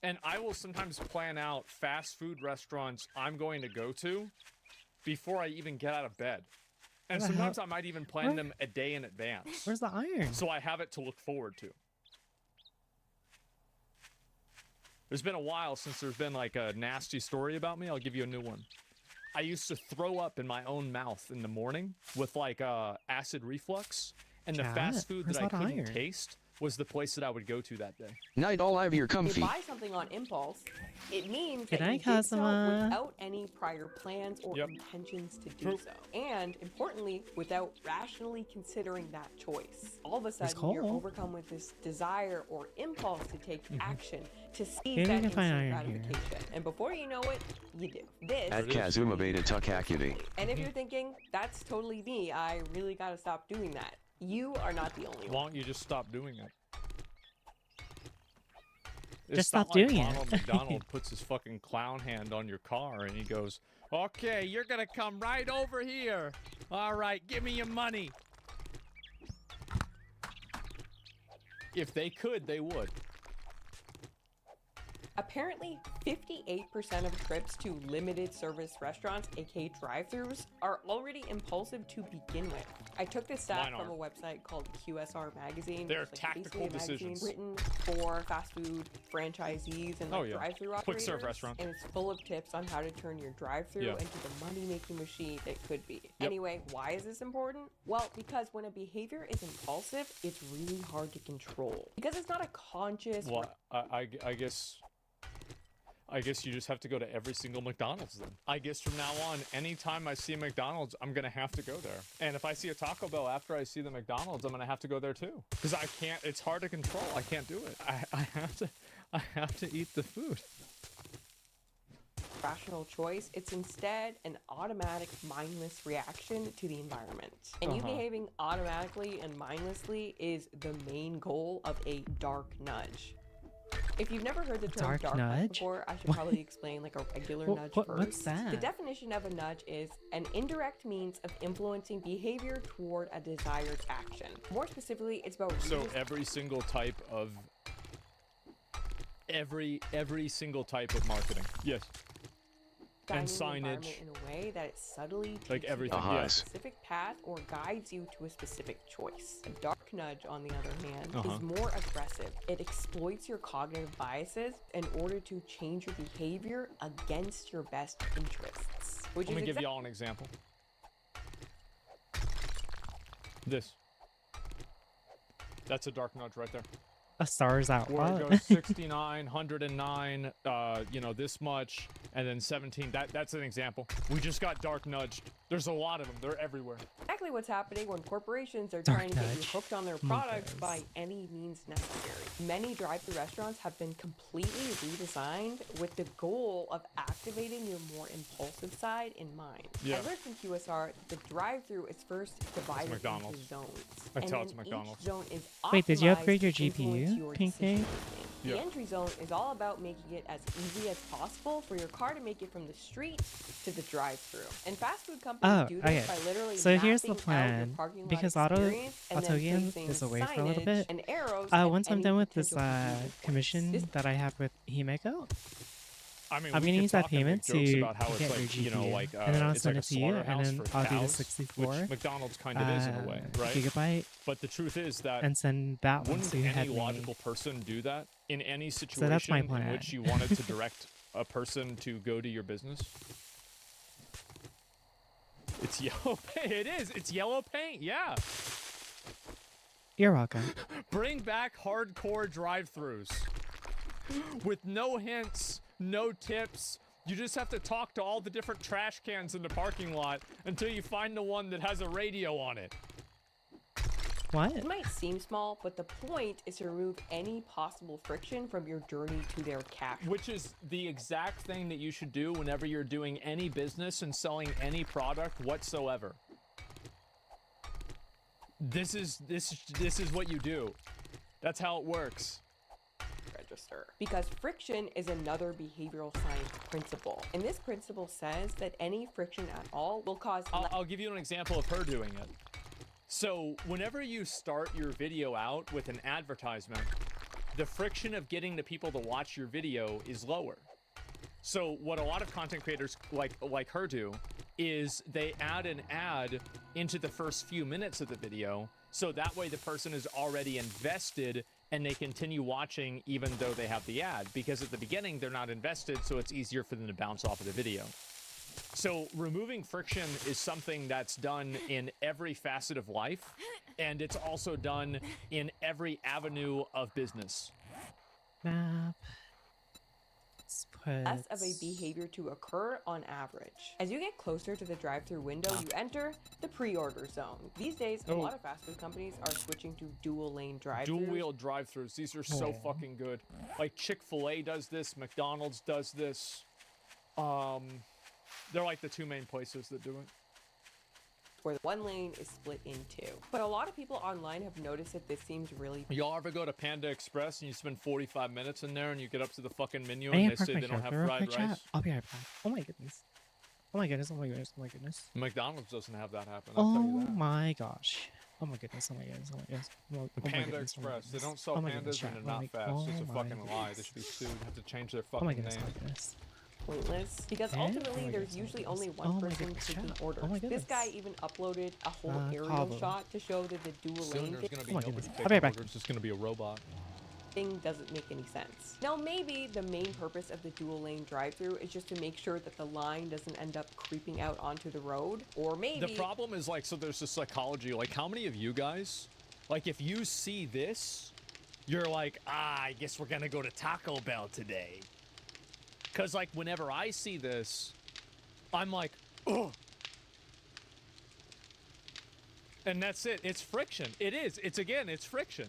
Speaker 5: and I will sometimes plan out fast food restaurants I'm going to go to before I even get out of bed. And
Speaker 1: Where the
Speaker 5: sometimes
Speaker 1: hell-
Speaker 5: I might even plan
Speaker 1: where-
Speaker 5: them a day in advance.
Speaker 1: Where's the iron?
Speaker 5: So I have it to look forward to. There's been a while since there's been like a nasty story about me. I'll give you a new one. I used to throw up in my own mouth in the morning with like acid reflux, and the
Speaker 1: Chat,
Speaker 5: fast food
Speaker 1: where's
Speaker 5: that I
Speaker 1: that
Speaker 5: couldn't
Speaker 1: iron?
Speaker 5: taste was the place that I would go to that day.
Speaker 20: Night all have your
Speaker 7: you
Speaker 20: comfy.
Speaker 7: buy something on impulse, it means
Speaker 1: Good
Speaker 7: that you
Speaker 1: night,
Speaker 7: did so
Speaker 1: customer.
Speaker 7: without any prior plans or intentions to do so. And importantly, without rationally considering that choice. All of a sudden, you're
Speaker 1: coal.
Speaker 7: overcome with this desire or impulse to take action, to seize
Speaker 1: Maybe
Speaker 7: that
Speaker 1: we can find
Speaker 7: instant
Speaker 1: iron here.
Speaker 7: gratification. And before you know it, you do. This
Speaker 20: At
Speaker 7: is
Speaker 20: Kazuma Beta Tuckacity.
Speaker 7: and if you're thinking, that's totally me, I really gotta stop doing that, you are not the only
Speaker 5: Why
Speaker 7: one.
Speaker 5: don't you just stop doing it?
Speaker 1: Just
Speaker 5: It's
Speaker 1: stop
Speaker 5: not like
Speaker 1: doing it.
Speaker 5: Ronald McDonald puts his fucking clown hand on your car and he goes, "Okay, you're gonna come right over here. All right, give me your money." If they could, they would.
Speaker 7: Apparently, 58% of trips to limited service restaurants, aka drive-thrus, are already impulsive to begin with. I took this stat
Speaker 5: Mine
Speaker 7: from a
Speaker 5: aren't.
Speaker 7: website called QSR Magazine.
Speaker 5: They're
Speaker 7: which is,
Speaker 5: tactical
Speaker 7: basically a magazine
Speaker 5: decisions.
Speaker 7: written for fast food franchisees and
Speaker 5: Oh,
Speaker 7: like
Speaker 5: yeah.
Speaker 7: drive-thru
Speaker 5: Quick
Speaker 7: operators.
Speaker 5: serve restaurants.
Speaker 7: And it's full of tips on how to turn your drive-thru
Speaker 5: Yeah.
Speaker 7: into the money-making machine it could be.
Speaker 5: Yep.
Speaker 7: Anyway, why is this important? Well, because when a behavior is impulsive, it's really hard to control. Because it's not a conscious
Speaker 5: Well, I guess you just have to go to every single McDonald's then. I guess from now on, anytime I see a McDonald's, I'm gonna have to go there. And if I see a Taco Bell after I see the McDonald's, I'm gonna have to go there too. Because I can't. It's hard to control. I can't do it. I have to eat the food.
Speaker 7: rational choice. It's instead an automatic, mindless reaction to the environment. And you behaving automatically and mindlessly is the main goal of a dark nudge. If you've never heard the term
Speaker 1: Dark nudge?
Speaker 7: before, I should probably explain like a regular nudge first.
Speaker 1: What's that?
Speaker 7: The definition of a nudge is an indirect means of influencing behavior toward a desired action. More specifically, it's about
Speaker 5: So every single type of every single type of marketing. Yes. And
Speaker 7: designing the
Speaker 5: signage.
Speaker 7: environment in a way that it subtly takes
Speaker 5: Like
Speaker 7: you
Speaker 5: everything,
Speaker 7: down a
Speaker 5: yes.
Speaker 7: specific path or guides you to a specific choice. A dark nudge, on the other hand,
Speaker 5: Uh-huh.
Speaker 7: is more aggressive. It exploits your cognitive biases in order to change your behavior against your best interests. Which
Speaker 5: Let me
Speaker 7: is
Speaker 5: give y'all an example. This. That's a dark nudge right there.
Speaker 1: A Stars Out.
Speaker 5: Where it
Speaker 1: What?
Speaker 5: goes 69, 109, you know, this much, and then 17. That's an example. We just got dark nudged. There's a lot of them. They're everywhere.
Speaker 7: exactly what's happening when corporations are
Speaker 1: Dark
Speaker 7: trying to get you
Speaker 1: nudge.
Speaker 7: hooked on their products by any means necessary. Many drive-thru restaurants have been completely redesigned with the goal of activating your more impulsive side in mind.
Speaker 5: Yeah.
Speaker 7: I learned from QSR that the drive-thru is first divided into
Speaker 5: McDonald's.
Speaker 7: zones.
Speaker 5: I
Speaker 7: and
Speaker 5: tell
Speaker 7: then
Speaker 5: it's McDonald's.
Speaker 7: each zone is
Speaker 1: Wait, did you
Speaker 7: optimized
Speaker 1: upgrade your
Speaker 7: to influence
Speaker 1: GPU,
Speaker 7: your
Speaker 1: Pink Cake?
Speaker 7: decision-making. The
Speaker 5: Yeah.
Speaker 7: entry zone is all about making it as easy as possible for your car to make it from the street to the drive-thru. And fast food companies
Speaker 1: Oh,
Speaker 7: do
Speaker 1: okay.
Speaker 7: this by literally
Speaker 1: So here's the
Speaker 7: mapping out your
Speaker 1: plan.
Speaker 7: parking lot
Speaker 1: Because
Speaker 7: experience and then
Speaker 1: Autogian
Speaker 7: placing
Speaker 1: is away for a little
Speaker 7: signage
Speaker 1: bit.
Speaker 7: and arrows at
Speaker 1: Once I'm
Speaker 7: any
Speaker 1: done with this
Speaker 7: potential confusion points.
Speaker 1: commission that I have with Himeko,
Speaker 5: I mean,
Speaker 1: I'm
Speaker 5: we
Speaker 1: gonna
Speaker 5: can
Speaker 1: use that
Speaker 5: talk and
Speaker 1: payment
Speaker 5: make jokes
Speaker 1: to
Speaker 5: about how it's
Speaker 1: get your
Speaker 5: like, you know,
Speaker 1: GPU,
Speaker 5: like
Speaker 1: and then I'll
Speaker 5: it's
Speaker 1: send
Speaker 5: like a
Speaker 1: it to you, and
Speaker 5: slaughterhouse
Speaker 1: then
Speaker 5: for
Speaker 1: I'll do the
Speaker 5: cows,
Speaker 1: 64
Speaker 5: which McDonald's kind of is in a way, right?
Speaker 1: gigabyte,
Speaker 5: But the truth is that
Speaker 1: and send that one
Speaker 5: wouldn't
Speaker 1: to
Speaker 5: any
Speaker 1: head me.
Speaker 5: logical person do that in any
Speaker 1: So that's my
Speaker 5: situation in
Speaker 1: plan.
Speaker 5: which you wanted to direct a person to go to your business? It's yellow paint. It is. It's yellow paint. Yeah.
Speaker 1: You're welcome.
Speaker 5: Bring back hardcore drive-throughs with no hints, no tips. You just have to talk to all the different trash cans in the parking lot until you find the one that has a radio on it.
Speaker 1: What?
Speaker 7: It might seem small, but the point is to remove any possible friction from your journey to their cash.
Speaker 5: Which is the exact thing that you should do whenever you're doing any business and selling any product whatsoever. This is what you do. That's how it works.
Speaker 7: Register. Because friction is another behavioral science principle. And this principle says that any friction at all will cause...
Speaker 5: I'll give you an example of her doing it. So whenever you start your video out with an advertisement, the friction of getting the people to watch your video is lower. So what a lot of content creators like her do is they add an ad into the first few minutes of the video, so that way the person is already invested and they continue watching even though they have the ad, because at the beginning they're not invested, so it's easier for them to bounce off of the video. So removing friction is something that's done in every facet of life, and it's also done in every avenue of business.
Speaker 1: Map.
Speaker 7: Less of a behavior to occur on average. As you get closer to the drive-thru window, you enter the pre-order zone. These days, a lot of fast food companies are switching to dual-lane drive-thrus.
Speaker 5: Dual-wheel drive-thrus. These are so fucking good. Like Chick-fil-A does this. McDonald's does this. They're like the two main places that do it.
Speaker 7: Where one lane is split in two. But a lot of people online have noticed that this seems really...
Speaker 5: Y'all ever go to Panda Express and you spend 45 minutes in there and you get up to the fucking menu and they say they don't have fried rice?
Speaker 1: I'll be right back. Oh my goodness. Oh my goodness, oh my goodness, oh my goodness.
Speaker 5: McDonald's doesn't have that happen, I'll tell you that.
Speaker 1: My gosh. Oh my goodness, oh my goodness, oh my goodness. Oh my
Speaker 5: Panda
Speaker 1: goodness, oh my
Speaker 5: Express, they
Speaker 1: goodness.
Speaker 5: don't sell
Speaker 1: Oh my
Speaker 5: pandas
Speaker 1: goodness,
Speaker 5: and
Speaker 1: chat.
Speaker 5: they're not fast. It's a
Speaker 1: Oh
Speaker 5: fucking
Speaker 1: my
Speaker 5: lie. They
Speaker 1: goodness.
Speaker 5: should be sued. They have to change their
Speaker 1: Oh
Speaker 5: fucking
Speaker 1: my goodness,
Speaker 5: name.
Speaker 1: oh my goodness.
Speaker 7: Pointless, because
Speaker 1: Eh?
Speaker 7: ultimately
Speaker 1: Oh my
Speaker 7: there's
Speaker 1: goodness, oh my
Speaker 7: usually
Speaker 1: goodness.
Speaker 7: only one
Speaker 1: Oh my
Speaker 7: person
Speaker 1: goodness,
Speaker 7: taking
Speaker 1: chat.
Speaker 7: orders.
Speaker 1: Oh my
Speaker 7: This
Speaker 1: goodness.
Speaker 7: guy even uploaded a whole aerial
Speaker 1: Cabo.
Speaker 7: shot to show that the dual
Speaker 5: Soon
Speaker 7: lane
Speaker 5: there's gonna be
Speaker 1: Oh my
Speaker 5: nobody
Speaker 1: goodness. I'll
Speaker 5: taking
Speaker 1: be right back.
Speaker 5: orders. It's gonna be a robot.
Speaker 7: thing doesn't make any sense. Now maybe the main purpose of the dual lane drive-thru is just to make sure that the line doesn't end up creeping out onto the road, or maybe...
Speaker 5: The problem is, like, so there's this psychology, like, how many of you guys, like, if you see this, you're like, I guess we're gonna go to Taco Bell today. Because, like, whenever I see this, I'm like, ugh. And that's it. It's friction. It is. It's friction.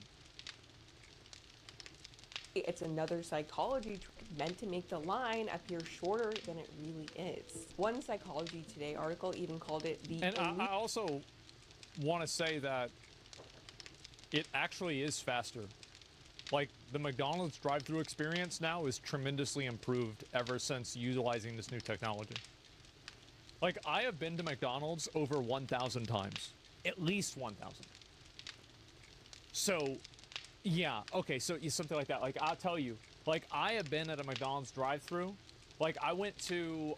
Speaker 7: It's another psychology trick meant to make the line appear shorter than it really is. One Psychology Today article even called it the...
Speaker 5: And I also want to say that it actually is faster. Like, the McDonald's drive-thru experience now is tremendously improved ever since utilizing this new technology. Like, I have been to McDonald's over 1,000 times. At least 1,000. So, yeah, okay, so something like that. Like, I'll tell you, like, I have been at a McDonald's drive-thru. Like, I went to,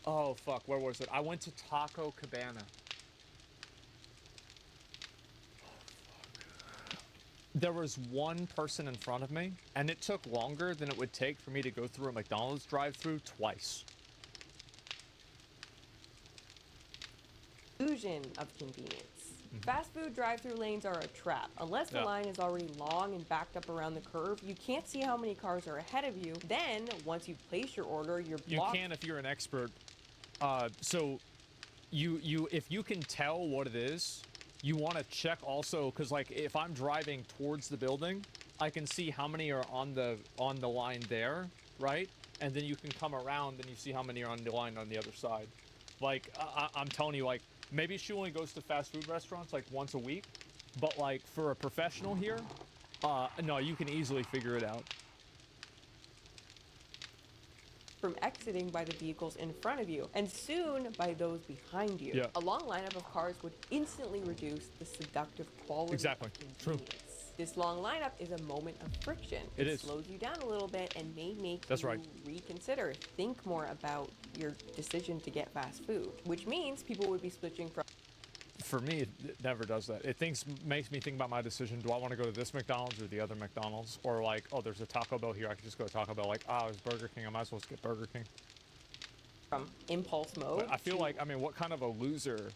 Speaker 5: oh, fuck, where was it? I went to Taco Cabana. There was one person in front of me, and it took longer than it would take for me to go through a McDonald's drive-thru twice.
Speaker 7: Illusion of convenience. Fast food drive-thru lanes are a trap. Unless the line is already long and backed up around the curve, you can't see how many cars are ahead of you. Then, once you've placed your order, you're blocked.
Speaker 5: You can if you're an expert. So, if you can tell what it is, you want to check also, because like if I'm driving towards the building, I can see how many are on the line there, right? And then you can come around and you see how many are on the line on the other side. Like I'm telling you, like maybe she only goes to fast food restaurants like once a week, but like for a professional here, no, you can easily figure it out.
Speaker 7: From exiting by the vehicles in front of you, and soon by those behind you.
Speaker 5: Yeah.
Speaker 7: A long lineup of cars would instantly reduce the seductive quality
Speaker 5: Exactly.
Speaker 7: of
Speaker 5: True.
Speaker 7: convenience. This long lineup is a moment of friction.
Speaker 5: It is.
Speaker 7: Slows you down a little bit and may make
Speaker 5: That's
Speaker 7: you
Speaker 5: right.
Speaker 7: reconsider, think more about your decision to get fast food, which means people would be switching from.
Speaker 5: For me, it never does that. It makes me think about my decision. Do I want to go to this McDonald's or the other McDonald's? Or like, oh, there's a Taco Bell here. I could just go to Taco Bell. Like, there's Burger King. I might as well just get Burger King.
Speaker 7: From impulse mode.
Speaker 5: But I feel like, I mean, what kind of a loser?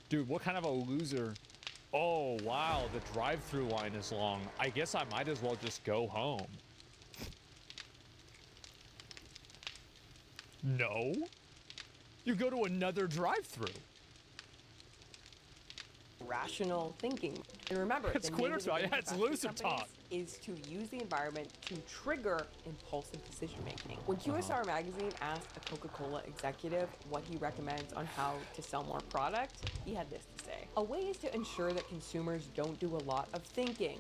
Speaker 5: Dude, what kind of a loser? Oh, wow, the drive-through line is long. I guess I might as well just go home. No. You go to another drive-through.
Speaker 7: Rational thinking. And remember,
Speaker 5: It's
Speaker 7: the name of the
Speaker 5: Quitter
Speaker 7: game
Speaker 5: yeah,
Speaker 7: for
Speaker 5: it's
Speaker 7: fast food
Speaker 5: loser
Speaker 7: companies
Speaker 5: talk.
Speaker 7: is to use the environment to trigger impulsive decision making. When QSR Magazine asked a Coca-Cola executive what he recommends on how to sell more product, he had this to say. A way is to ensure that consumers don't do a lot of thinking.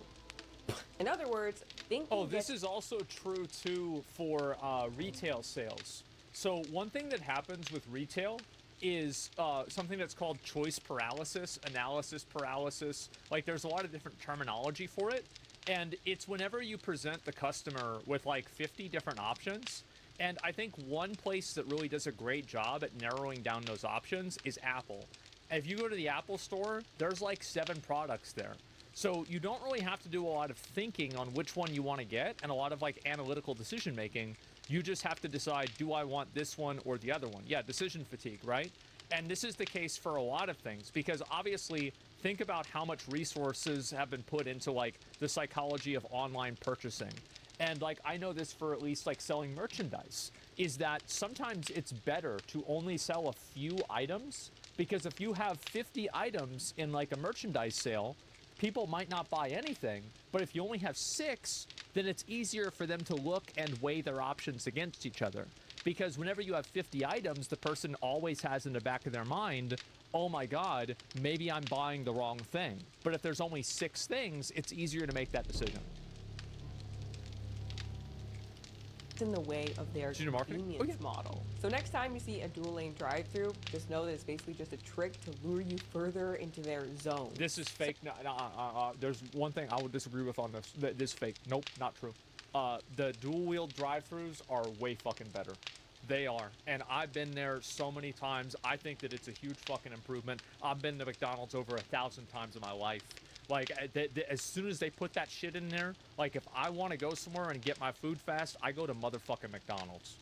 Speaker 7: In other words, thinking.
Speaker 5: Oh, this is also true too for retail sales. So one thing that happens with retail is something that's called choice paralysis, analysis paralysis. Like there's a lot of different terminology for it. And it's whenever you present the customer with like 50 different options. And I think one place that really does a great job at narrowing down those options is Apple. If you go to the Apple store, there's like 7 products there. So you don't really have to do a lot of thinking on which one you want to get and a lot of like analytical decision making. You just have to decide, do I want this one or the other one? Yeah, decision fatigue, right? And this is the case for a lot of things because obviously think about how much resources have been put into like the psychology of online purchasing. And like I know this for at least like selling merchandise is that sometimes it's better to only sell a few items because if you have 50 items in like a merchandise sale, people might not buy anything, but if you only have 6, then it's easier for them to look and weigh their options against each other. Because whenever you have 50 items, the person always has in the back of their mind, oh my God, maybe I'm buying the wrong thing. But if there's only 6 things, it's easier to make that decision.
Speaker 7: In the way of their convenience model. So next time you see a dual lane drive-through, just know that it's basically just a trick to lure you further into their zone.
Speaker 5: This is fake. There's one thing I would disagree with on this. This is fake. Nope, not true. The dual wheel drive-throughs are way fucking better. They are. And I've been there so many times. I think that it's a huge fucking improvement. I've been to McDonald's over 1,000 times in my life. Like, as soon as they put that shit in there, like, if I want to go somewhere and get my food fast, I go to motherfucking McDonald's.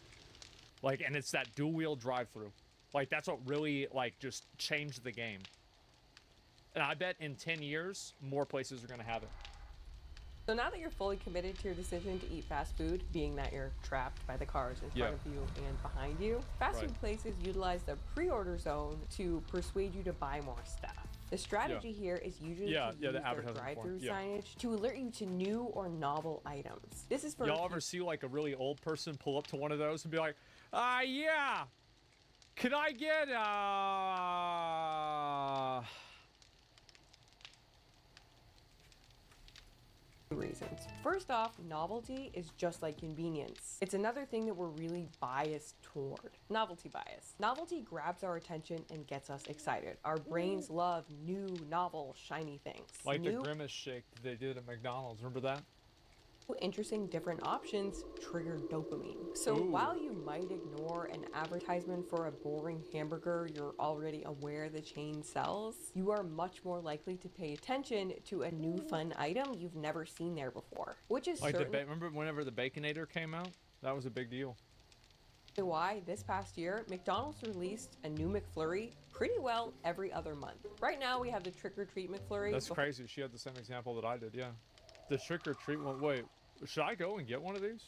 Speaker 5: Like, and it's that dual-wheel drive-through. Like, that's what really, like, just changed the game. And I bet in 10 years, more places are going to have it.
Speaker 7: So now that you're fully committed to your decision to eat fast food, being that you're trapped by the cars in front of you and behind you, fast food places utilize the pre-order zone to persuade you to buy more stuff. The strategy here is usually to use their drive-through signage to alert you to new or novel items. This is for
Speaker 5: y'all ever see like a really old person pull up to one of those and be like, yeah, can I get
Speaker 7: reasons. First off, novelty is just like convenience. It's another thing that we're really biased toward. Novelty bias. Novelty grabs our attention and gets us excited. Our brains love new, novel, shiny things.
Speaker 5: Like the Grimace shake they did at McDonald's, remember that?
Speaker 7: Interesting different options trigger dopamine. So while you might ignore an advertisement for a boring hamburger you're already aware the chain sells, you are much more likely to pay attention to a new fun item you've never seen there before. Which is
Speaker 5: like remember whenever the Baconator came out? That was a big deal.
Speaker 7: Why this past year, McDonald's released a new McFlurry pretty well every other month. Right now we have the Trick or Treat McFlurry.
Speaker 5: That's crazy. She had the same example that I did, yeah. The Trick or Treat one. Wait, should I go and get one of these?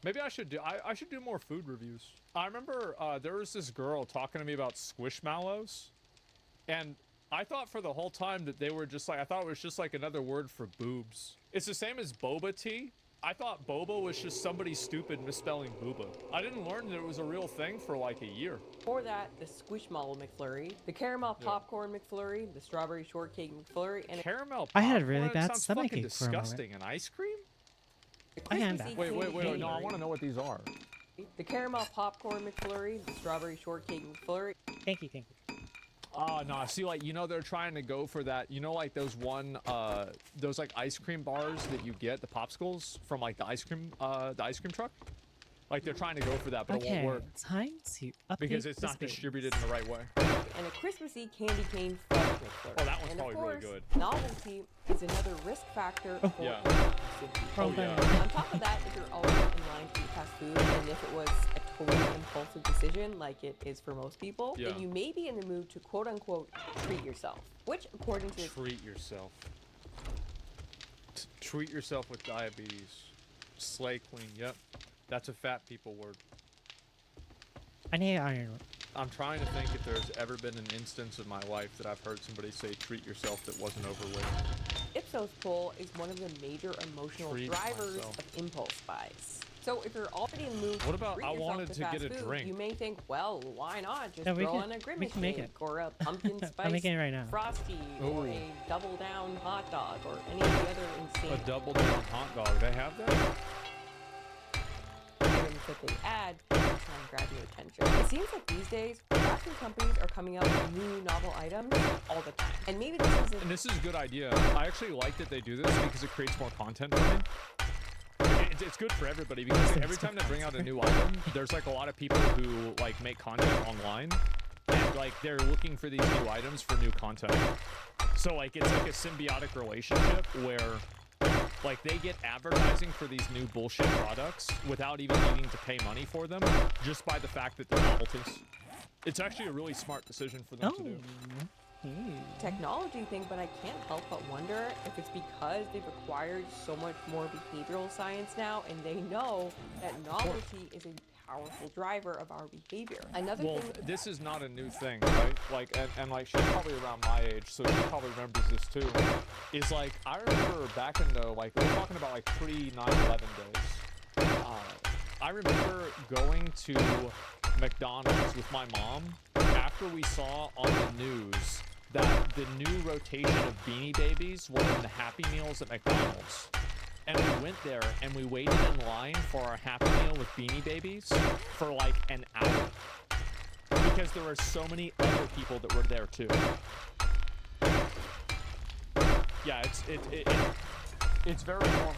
Speaker 5: Maybe I should do. I should do more food reviews. I remember there was this girl talking to me about squishmallows, and I thought for the whole time that they were just like, I thought it was just like another word for boobs. It's the same as boba tea. I thought boba was just somebody stupid misspelling booba. I didn't learn that it was a real thing for like a year.
Speaker 7: For that, the Squishmallow McFlurry, the Caramel Popcorn McFlurry, the Strawberry Shortcake McFlurry, and
Speaker 5: Caramel
Speaker 1: I had a really bad
Speaker 5: sounds
Speaker 1: stomach
Speaker 5: fucking
Speaker 1: ache for a moment.
Speaker 5: disgusting. And ice cream?
Speaker 1: I had that.
Speaker 5: Wait, no, I want to know what these are.
Speaker 7: The Caramel Popcorn McFlurry, the Strawberry Shortcake McFlurry.
Speaker 1: Thank you.
Speaker 5: Oh no, see, like, you know, they're trying to go for that, you know, like those those like ice cream bars that you get, the popsicles from like the ice cream truck. Like they're trying to go for that, but it won't work
Speaker 1: Time to update
Speaker 5: because it's
Speaker 1: the
Speaker 5: not
Speaker 1: space.
Speaker 5: distributed in the right way.
Speaker 7: And a Christmassy candy cane fudge McFlurry.
Speaker 5: Oh, that one's
Speaker 7: and
Speaker 5: probably
Speaker 7: of
Speaker 5: really
Speaker 7: course,
Speaker 5: good.
Speaker 7: Novelty is another risk factor for
Speaker 5: Yeah.
Speaker 7: impulsivity.
Speaker 5: Oh, yeah.
Speaker 7: On top of that, if you're already in line to eat fast food, and if it was a totally impulsive decision, like it is for most people,
Speaker 5: Yeah.
Speaker 7: then you may be in the mood to quote-unquote treat yourself. Which, according to
Speaker 5: Treat yourself. Treat yourself with diabetes. Slay queen. Yep, that's a fat people word.
Speaker 1: I need iron.
Speaker 5: I'm trying to think if there's ever been an instance of my life that I've heard somebody say treat yourself that wasn't overweight.
Speaker 7: Ipsos poll is one of the major emotional
Speaker 5: Treat
Speaker 7: drivers
Speaker 5: myself.
Speaker 7: of impulse buys. So if you're already in the mood
Speaker 5: What
Speaker 7: to
Speaker 5: about
Speaker 7: treat
Speaker 5: I
Speaker 7: yourself
Speaker 5: wanted
Speaker 7: to
Speaker 5: to
Speaker 7: fast
Speaker 5: get a
Speaker 7: food,
Speaker 5: drink?
Speaker 7: you may think, well, why not just
Speaker 1: Yeah, we
Speaker 7: throw
Speaker 1: can-
Speaker 7: on a
Speaker 1: we
Speaker 7: Grimace
Speaker 1: can make
Speaker 7: shake
Speaker 1: it.
Speaker 7: or a pumpkin
Speaker 1: I'm
Speaker 7: spice
Speaker 1: making it right now.
Speaker 7: frosty or
Speaker 5: Ooh.
Speaker 7: a double down hot dog or any of the other insane
Speaker 5: A double down hot dog. They have that?
Speaker 7: items that they add to try and grab your attention. It seems like these days, fast food companies are coming up with new novel items all the time. And maybe this is
Speaker 5: And this is a good idea. I actually like that they do this because it creates more content for me. It's good for everybody because every time they bring out a new item, there's like a lot of people who like make content online and like they're looking for these new items for new content. So like it's like a symbiotic relationship where like they get advertising for these new bullshit products without even needing to pay money for them just by the fact that they're novelties. It's actually a really smart decision for them to do.
Speaker 7: technology thing, but I can't help but wonder if it's because they've acquired so much more behavioral science now, and they know that novelty is a powerful driver of our behavior. Another
Speaker 5: Well,
Speaker 7: thing.
Speaker 5: this is not a new thing, right? Like, and like she's probably around my age, so she probably remembers this too. Is like I remember back in the like we're talking about like pre 9/11 days. I remember going to McDonald's with my mom after we saw on the news that the new rotation of Beanie Babies were in the Happy Meals at McDonald's. And we went there and we waited in line for our Happy Meal with Beanie Babies for like an hour. Because there were so many other people that were there too. Yeah, it's very normal.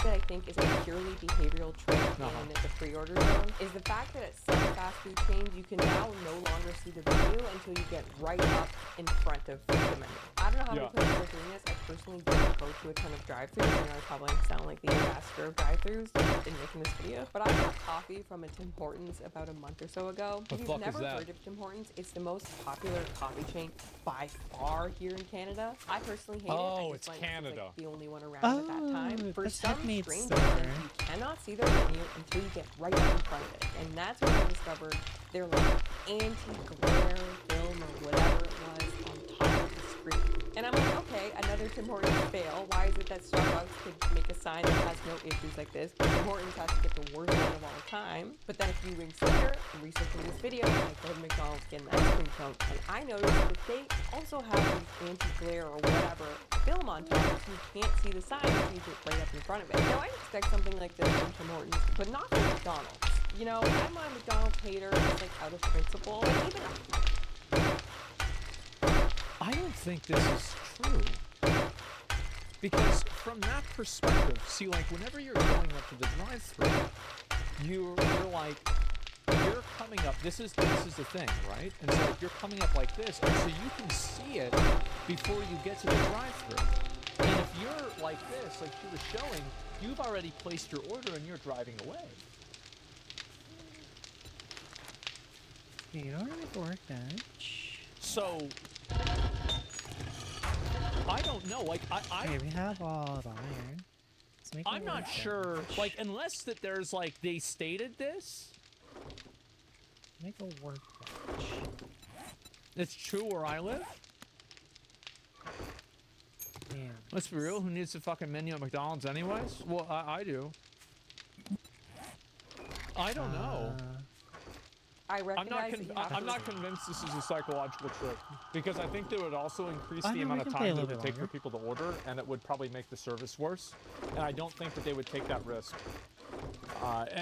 Speaker 7: That I think is a purely behavioral trait in the pre-order zone is the fact that at some fast food chains you can now no longer see the menu until you get right up in front of the menu. I don't know how many places are doing this. I personally don't go to a ton of drive-thrus. I know I probably sound like the ambassador of drive-thrus in making this video, but I got coffee from a Tim Hortons about a month or so ago. If you've never heard of Tim Hortons, it's the most popular coffee chain by far here in Canada. I personally hate it.
Speaker 5: Oh,
Speaker 7: I
Speaker 5: it's
Speaker 7: just
Speaker 5: Canada.
Speaker 7: like the only one around at that time. For
Speaker 1: that's
Speaker 7: some
Speaker 1: Headmaid's
Speaker 7: strange
Speaker 1: Store.
Speaker 7: reason, you cannot see their menu until you get right up in front of it. And that's when I discovered their like anti-glare film or whatever it was on top of the screen. And I'm like, okay, another Tim Hortons fail. Why is it that Starbucks could make a sign that has no issues like this, but Tim Hortons has to get the worst one of all time? But then a few weeks later, researching this video, I go to McDonald's getting an ice cream cone, and I noticed that they also have these anti-glare or whatever film on top, so you can't see the sign until you get right up in front of it. Now, I expect something like this from Tim Hortons, but not from McDonald's. You know, I'm a McDonald's hater, just like out of principle, but even
Speaker 5: I don't think this is true. Because from that perspective, see, like, whenever you're going up to the drive-thru, you're like, you're coming up, this is the thing, right? And so like, you're coming up like this, and so you can see it before you get to the drive-thru. And if you're like this, like she was showing, you've already placed your order and you're driving away.
Speaker 1: You don't have workbench.
Speaker 5: So I don't know. Like
Speaker 1: Okay, we have all the iron. Let's make
Speaker 5: I'm not sure. Like unless that there's like they stated this.
Speaker 1: Make a workbench.
Speaker 5: It's true where I live.
Speaker 1: Yeah.
Speaker 5: Let's be real. Who needs a fucking menu at McDonald's anyways? Well, I do. I don't know.
Speaker 7: I
Speaker 5: I'm not.
Speaker 7: recognize that you have
Speaker 5: I'm
Speaker 7: to-
Speaker 5: not convinced this is a psychological trick because I think they would also increase
Speaker 1: I
Speaker 5: the
Speaker 1: know,
Speaker 5: amount
Speaker 1: we
Speaker 5: of
Speaker 1: can play a
Speaker 5: time it
Speaker 1: little
Speaker 5: would
Speaker 1: bit
Speaker 5: take for
Speaker 1: longer.
Speaker 5: people to order, and it would probably make the service worse. And I don't think that they would take that risk.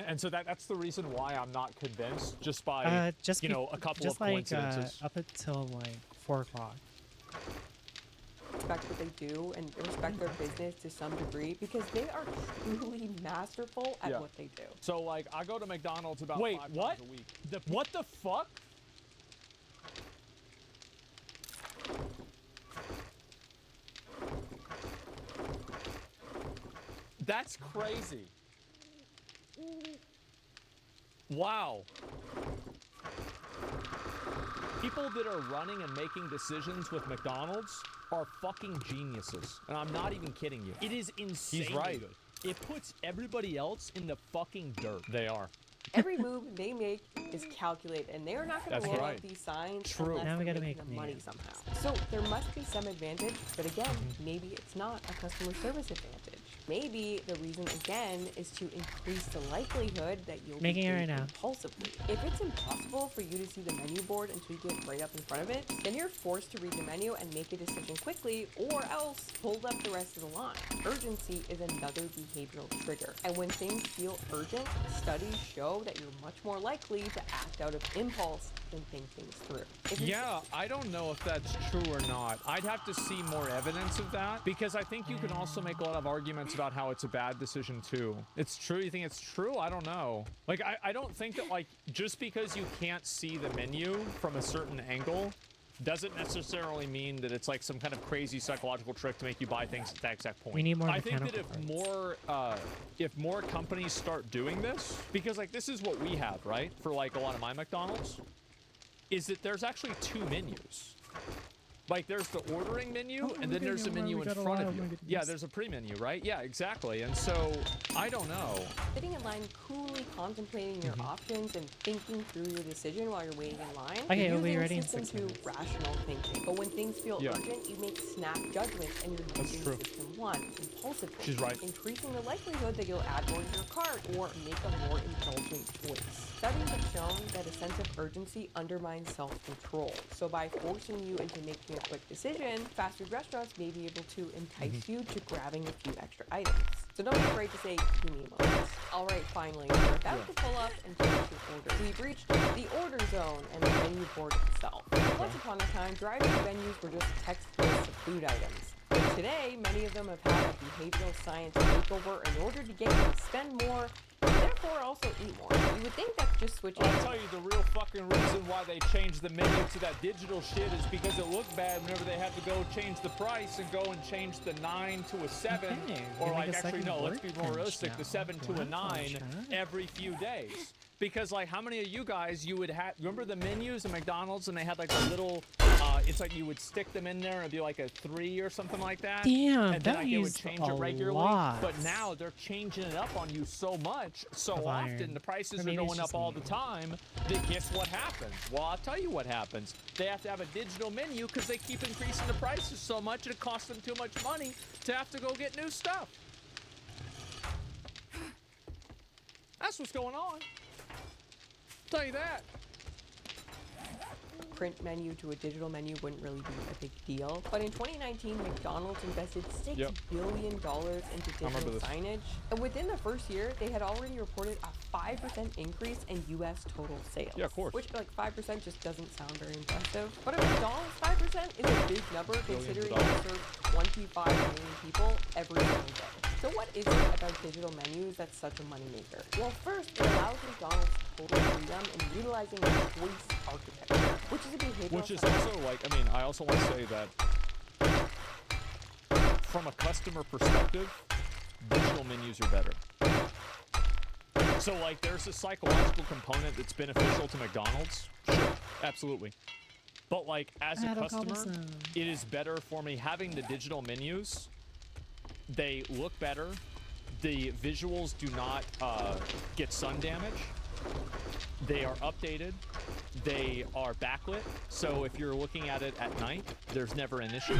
Speaker 5: And so that's the reason why I'm not convinced, just by you know, a couple of coincidences.
Speaker 1: Up until like 4 o'clock.
Speaker 7: Respect what they do and respect their business to some degree because they are truly masterful at what they do.
Speaker 5: So like, I go to McDonald's about 5 times a week. What the fuck? That's crazy. Wow. People that are running and making decisions with McDonald's are fucking geniuses. And I'm not even kidding you. It is insane.
Speaker 15: He's right.
Speaker 5: It puts everybody else in the fucking dirt. They are.
Speaker 7: Every move they make is calculated, and they are not going to roll out these signs unless
Speaker 1: Now we
Speaker 7: they're
Speaker 1: gotta
Speaker 7: making
Speaker 1: make
Speaker 7: the money
Speaker 1: meat.
Speaker 7: somehow. So there must be some advantage, but again, maybe it's not a customer service advantage. Maybe the reason again is to increase the likelihood that you'll
Speaker 1: Making
Speaker 7: be
Speaker 1: it
Speaker 7: paid
Speaker 1: right now.
Speaker 7: impulsively. If it's impossible for you to see the menu board until you get right up in front of it, then you're forced to read the menu and make a decision quickly, or else hold up the rest of the line. Urgency is another behavioral trigger, and when things feel urgent, studies show that you're much more likely to act out of impulse than think things through.
Speaker 5: Yeah, I don't know if that's true or not. I'd have to see more evidence of that, because I think you can also make a lot of arguments about how it's a bad decision too. It's true? You think it's true? I don't know. Like, I don't think that, like, just because you can't see the menu from a certain angle doesn't necessarily mean that it's like some kind of crazy psychological trick to make you buy things at that exact point.
Speaker 1: We need more
Speaker 5: I think that
Speaker 1: mechanical
Speaker 5: if more companies start doing this, because like this is what we have, right? For like a lot of my McDonald's, is that there's actually 2 menus. Like there's the ordering menu, and then there's a menu in front of you. Yeah, there's a pre-menu, right? Yeah, exactly. And so, I don't know.
Speaker 7: Sitting in line, coolly contemplating your options and thinking through your decision while you're waiting in line.
Speaker 1: Okay, we'll be
Speaker 7: using
Speaker 1: ready in
Speaker 7: system
Speaker 1: 6
Speaker 7: 2
Speaker 1: minutes.
Speaker 7: rational thinking. But when things feel urgent, you make snap judgments and you're using
Speaker 5: true.
Speaker 7: system 1 impulsively.
Speaker 5: She's right.
Speaker 7: Increasing the likelihood that you'll add more to your cart or make a more indulgent choice. Studies have shown that a sense of urgency undermines self-control. So by forcing you into making a quick decision, fast food restaurants may be able to entice you to grabbing a few extra items. So don't be afraid to say, "Give me a moment." All right, finally, we're about to pull up and finish your order. We've reached the order zone and the menu board itself. Once upon a time, drive-thru menus were just text lists of food items. But today, many of them have had a behavioral science makeover in order to get you to spend more, and therefore also eat more. You would think that's just switching.
Speaker 5: I'll tell you the real fucking reason why they changed the menu to that digital shit is because it looked bad whenever they had to go change the price and go and change the 9 to a 7. Or like, actually, no, let's be more realistic, the 7 to a 9 every few days. Because like, how many of you guys you would have, remember the menus at McDonald's and they had like a little, it's like you would stick them in there and it'd be like a 3 or something like that?
Speaker 1: Damn,
Speaker 5: and then
Speaker 1: that
Speaker 5: like, they would
Speaker 1: used
Speaker 5: change
Speaker 1: a
Speaker 5: it regularly.
Speaker 1: lot
Speaker 5: But now they're changing it up on you so much, so
Speaker 1: of
Speaker 5: often,
Speaker 1: iron.
Speaker 5: the prices
Speaker 1: Or
Speaker 5: are
Speaker 1: maybe it's
Speaker 5: going up
Speaker 1: just
Speaker 5: all
Speaker 1: me.
Speaker 5: the time, that guess what happens? Well, I'll tell you what happens. They have to have a digital menu because they keep increasing the prices so much it costs them too much money to have to go get new stuff. That's what's going on. Tell you that.
Speaker 7: Print menu to a digital menu wouldn't really be a big deal. But in 2019, McDonald's invested $6 billion into digital
Speaker 5: this.
Speaker 7: signage. And within the first year, they had already reported a 5% increase in US total sales.
Speaker 5: Yeah, of course.
Speaker 7: Which, like, 5% just doesn't sound very impressive. But a McDonald's 5% is a big number considering they serve 25 million people every single day. So what is it about digital menus that's such a moneymaker? Well, first, it allows McDonald's total freedom in utilizing a choice architecture, which is a behavioral
Speaker 5: Which is
Speaker 7: science.
Speaker 5: also like, I mean, I also want to say that from a customer perspective, digital menus are better. So like, there's a psychological component that's beneficial to McDonald's. Sure, absolutely. But like, as a customer, it is better for me having the digital menus. They look better. The visuals do not get sun damage. They are updated. They are backlit. So if you're looking at it at night, there's never an issue.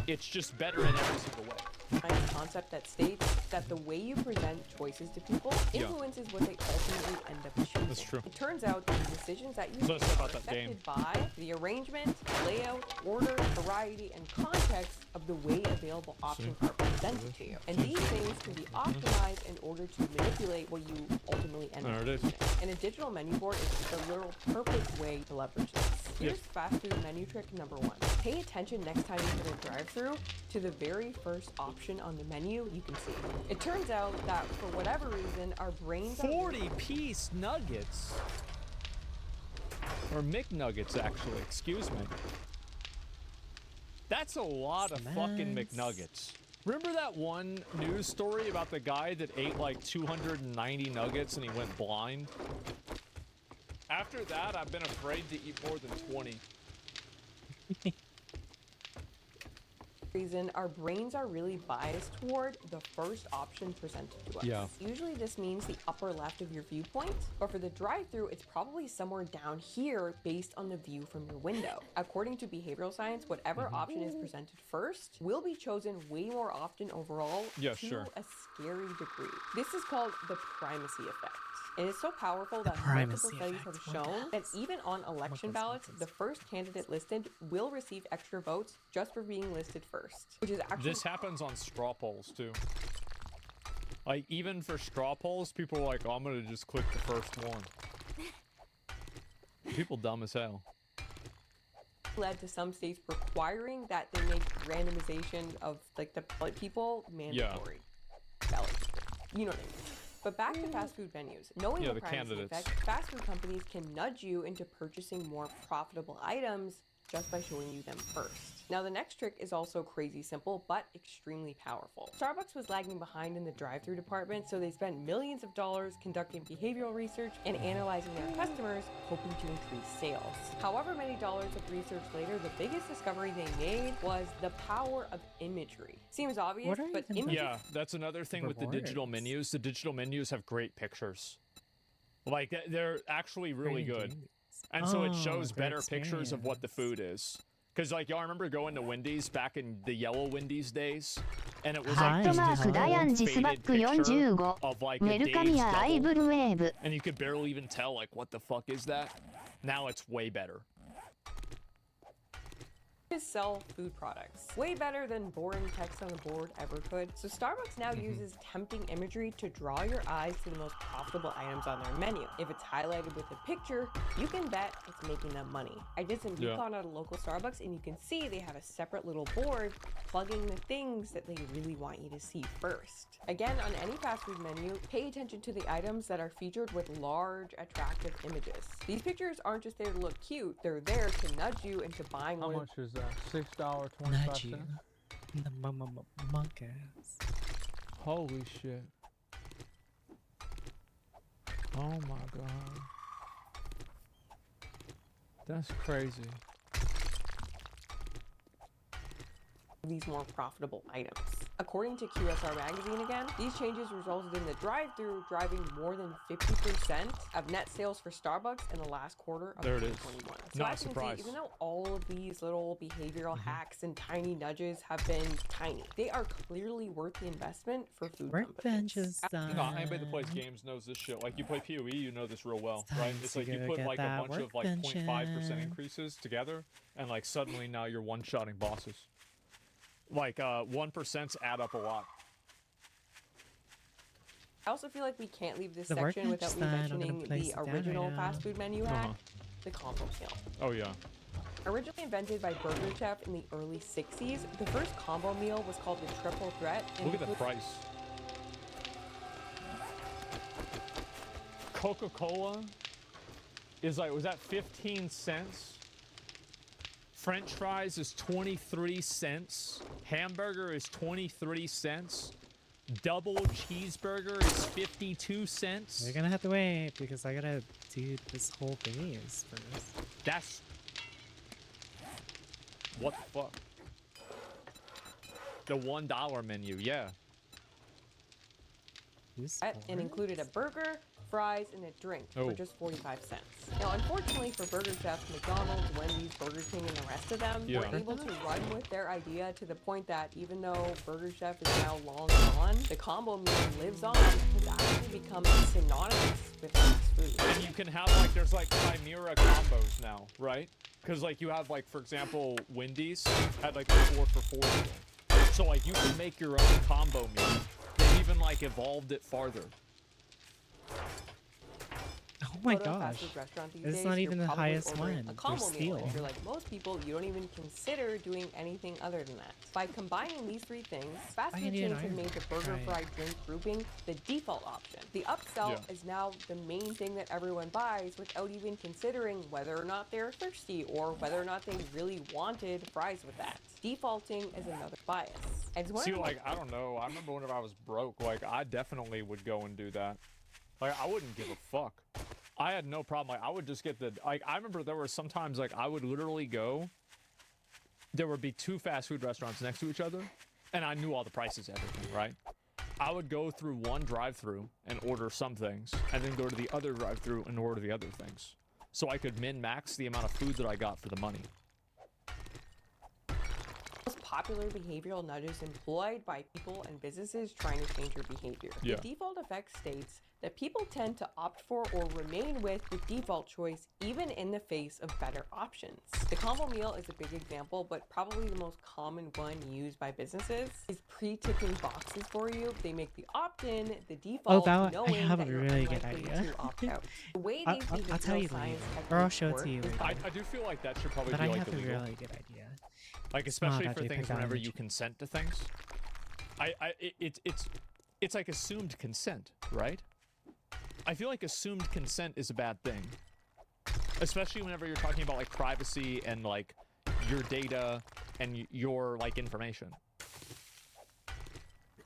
Speaker 5: It's just better in every single way.
Speaker 7: Science concept that states that the way you present choices to people influences what they ultimately end up choosing.
Speaker 5: That's true.
Speaker 7: It turns out that the decisions that you
Speaker 5: So
Speaker 7: make
Speaker 5: it's
Speaker 7: are
Speaker 5: about that
Speaker 7: affected
Speaker 5: game.
Speaker 7: by the arrangement, layout, order, variety, and context of the way available options are presented to you. And these things can be optimized in order to manipulate what you ultimately end up using. And a digital menu board is the literal perfect way to leverage this. Here's fast food menu trick number 1. Pay attention next time you hit a drive-thru to the very first option on the menu you can see. It turns out that for whatever reason, our brains are
Speaker 5: 40-piece nuggets. Or McNuggets, actually. Excuse me. That's a lot of fucking McNuggets. Remember that one news story about the guy that ate like 290 nuggets and he went blind? After that, I've been afraid to eat more than 20.
Speaker 7: reason, our brains are really biased toward the first option presented to us.
Speaker 5: Yeah.
Speaker 7: Usually this means the upper left of your viewpoint, but for the drive-thru, it's probably somewhere down here based on the view from your window. According to behavioral science, whatever option is presented first will be chosen way more often overall to a scary degree. This is called the primacy effect. And it's so powerful that multiple studies have shown that even on election ballots, the first candidate listed will receive extra votes just for being listed first, which is actually—
Speaker 5: This happens on straw polls too. Like, even for straw polls, people are like, oh, I'm gonna just click the first one. People dumb as hell.
Speaker 7: Led to some states requiring that they make randomization of like the people mandatory. Ballot. You know what I mean. But back to fast food menus. Knowing the primacy effect, fast food companies can nudge you into purchasing more profitable items just by showing you them first. Now the next trick is also crazy simple, but extremely powerful. Starbucks was lagging behind in the drive-thru department, so they spent millions of dollars conducting behavioral research and analyzing their customers, hoping to increase sales. However many dollars of research later, the biggest discovery they made was the power of imagery. Seems obvious, but imagery—
Speaker 5: Yeah, that's another thing with the digital menus. The digital menus have great pictures. Like, they're actually really good. And so it shows better pictures of what the food is. Because, like, y'all remember going to Wendy's back in the yellow Wendy's days? And it was like this faded picture of, like, a Dave's double. And you could barely even tell, like, what the fuck is that? Now it's way better.
Speaker 7: Sell food products way better than boring text on a board ever could. So Starbucks now uses tempting imagery to draw your eyes to the most profitable items on their menu. If it's highlighted with a picture, you can bet it's making them money. I did some recon at a local Starbucks and you can see they have a separate little board plugging the things that they really want you to see first. Again, on any fast food menu, pay attention to the items that are featured with large, attractive images. These pictures aren't just there to look cute, they're there to nudge you into buying
Speaker 15: How
Speaker 7: one.
Speaker 15: much is that? $6.25.
Speaker 1: The monk ass.
Speaker 15: Holy shit. Oh my god. That's crazy.
Speaker 7: These more profitable items. According to QSR magazine again, these changes resulted in the drive-thru driving more than 50% of net sales for Starbucks in the last quarter of 2021. So
Speaker 5: Not
Speaker 7: as you can
Speaker 5: surprised.
Speaker 7: see, even though all of these little behavioral hacks and tiny nudges have been tiny, they are clearly worth the investment for food companies.
Speaker 5: No, anybody that plays games knows this shit. Like, you play PoE, you know this real well, right? It's like you put like a bunch of like 0.5% increases together, and like suddenly now you're one-shotting bosses. Like 1%'s add up a lot.
Speaker 7: I also feel like we can't leave this section without me mentioning the original fast food menu hack, the combo meal.
Speaker 5: Oh yeah.
Speaker 7: Originally invented by Burger Chef in the early 60s, the first combo meal was called the Triple Threat. And
Speaker 5: look at the price. Coca-Cola is like, was that 15 cents? French fries is 23 cents. Hamburger is 23 cents. Double cheeseburger is 52 cents.
Speaker 1: You're gonna have to wait because I gotta do this whole phase first.
Speaker 5: That's... What the fuck? The $1 menu, yeah.
Speaker 7: And included a burger, fries, and a drink for just 45 cents. Now, unfortunately for Burger Chef, McDonald's, Wendy's, Burger King, and the rest of them were able to run with their idea to the point that even though Burger Chef is now long gone, the combo meal lives on and has actually become synonymous with fast food.
Speaker 5: And you can have like there's like chimera combos now, right? Because like you have like for example Wendy's had like the 4 for $4 deal. So like you can make your own combo meal. They even like evolved it farther.
Speaker 1: Oh my
Speaker 7: Go to a fast
Speaker 1: gosh.
Speaker 7: food restaurant these
Speaker 1: It's
Speaker 7: days,
Speaker 1: not
Speaker 7: you're
Speaker 1: even the
Speaker 7: probably
Speaker 1: highest
Speaker 7: ordering
Speaker 1: one.
Speaker 7: A combo
Speaker 1: There's
Speaker 7: meal.
Speaker 1: steel.
Speaker 7: If you're like most people, you don't even consider doing anything other than that. By combining these three things, fast
Speaker 1: I
Speaker 7: food
Speaker 1: can do an
Speaker 7: chains have
Speaker 1: iron
Speaker 7: made the burger
Speaker 1: fry.
Speaker 7: fried drink grouping the default option. The upsell
Speaker 5: Yeah.
Speaker 7: is now the main thing that everyone buys without even considering whether or not they're thirsty or whether or not they really wanted fries with that. Defaulting is another bias. And it's one
Speaker 5: See,
Speaker 7: of the
Speaker 5: like, I don't know. I remember whenever I was broke, like, I definitely would go and do that. Like, I wouldn't give a fuck. I had no problem. Like, I would just get the, like, I remember there were sometimes, like, I would literally go, there would be 2 fast food restaurants next to each other, and I knew all the prices, everything, right? I would go through one drive-through and order some things, and then go to the other drive-through and order the other things. So I could min-max the amount of food that I got for the money.
Speaker 7: most popular behavioral nudges employed by people and businesses trying to change your behavior.
Speaker 5: Yeah.
Speaker 7: The default effect states that people tend to opt for or remain with the default choice even in the face of better options. The combo meal is a big example, but probably the most common one used by businesses is pre-ticking boxes for you. They make the opt-in the default,
Speaker 1: that I
Speaker 7: knowing
Speaker 1: have
Speaker 7: that
Speaker 1: a
Speaker 7: you're
Speaker 1: really good
Speaker 7: unlikely
Speaker 1: idea.
Speaker 7: to opt out. The way
Speaker 1: I'll
Speaker 7: these
Speaker 1: tell you
Speaker 7: behavioral science
Speaker 1: later, or I'll show it to you
Speaker 7: techniques
Speaker 1: later.
Speaker 5: I do feel like that should probably
Speaker 1: But
Speaker 5: be
Speaker 1: I
Speaker 5: like
Speaker 1: have a
Speaker 5: illegal.
Speaker 1: really good idea.
Speaker 5: Like
Speaker 1: It's not
Speaker 5: especially for
Speaker 1: actually
Speaker 5: things
Speaker 1: picked out
Speaker 5: whenever
Speaker 1: in
Speaker 5: you consent to things. It's like assumed consent, right? I feel like assumed consent is a bad thing. Especially whenever you're talking about like privacy and like your data and your like information.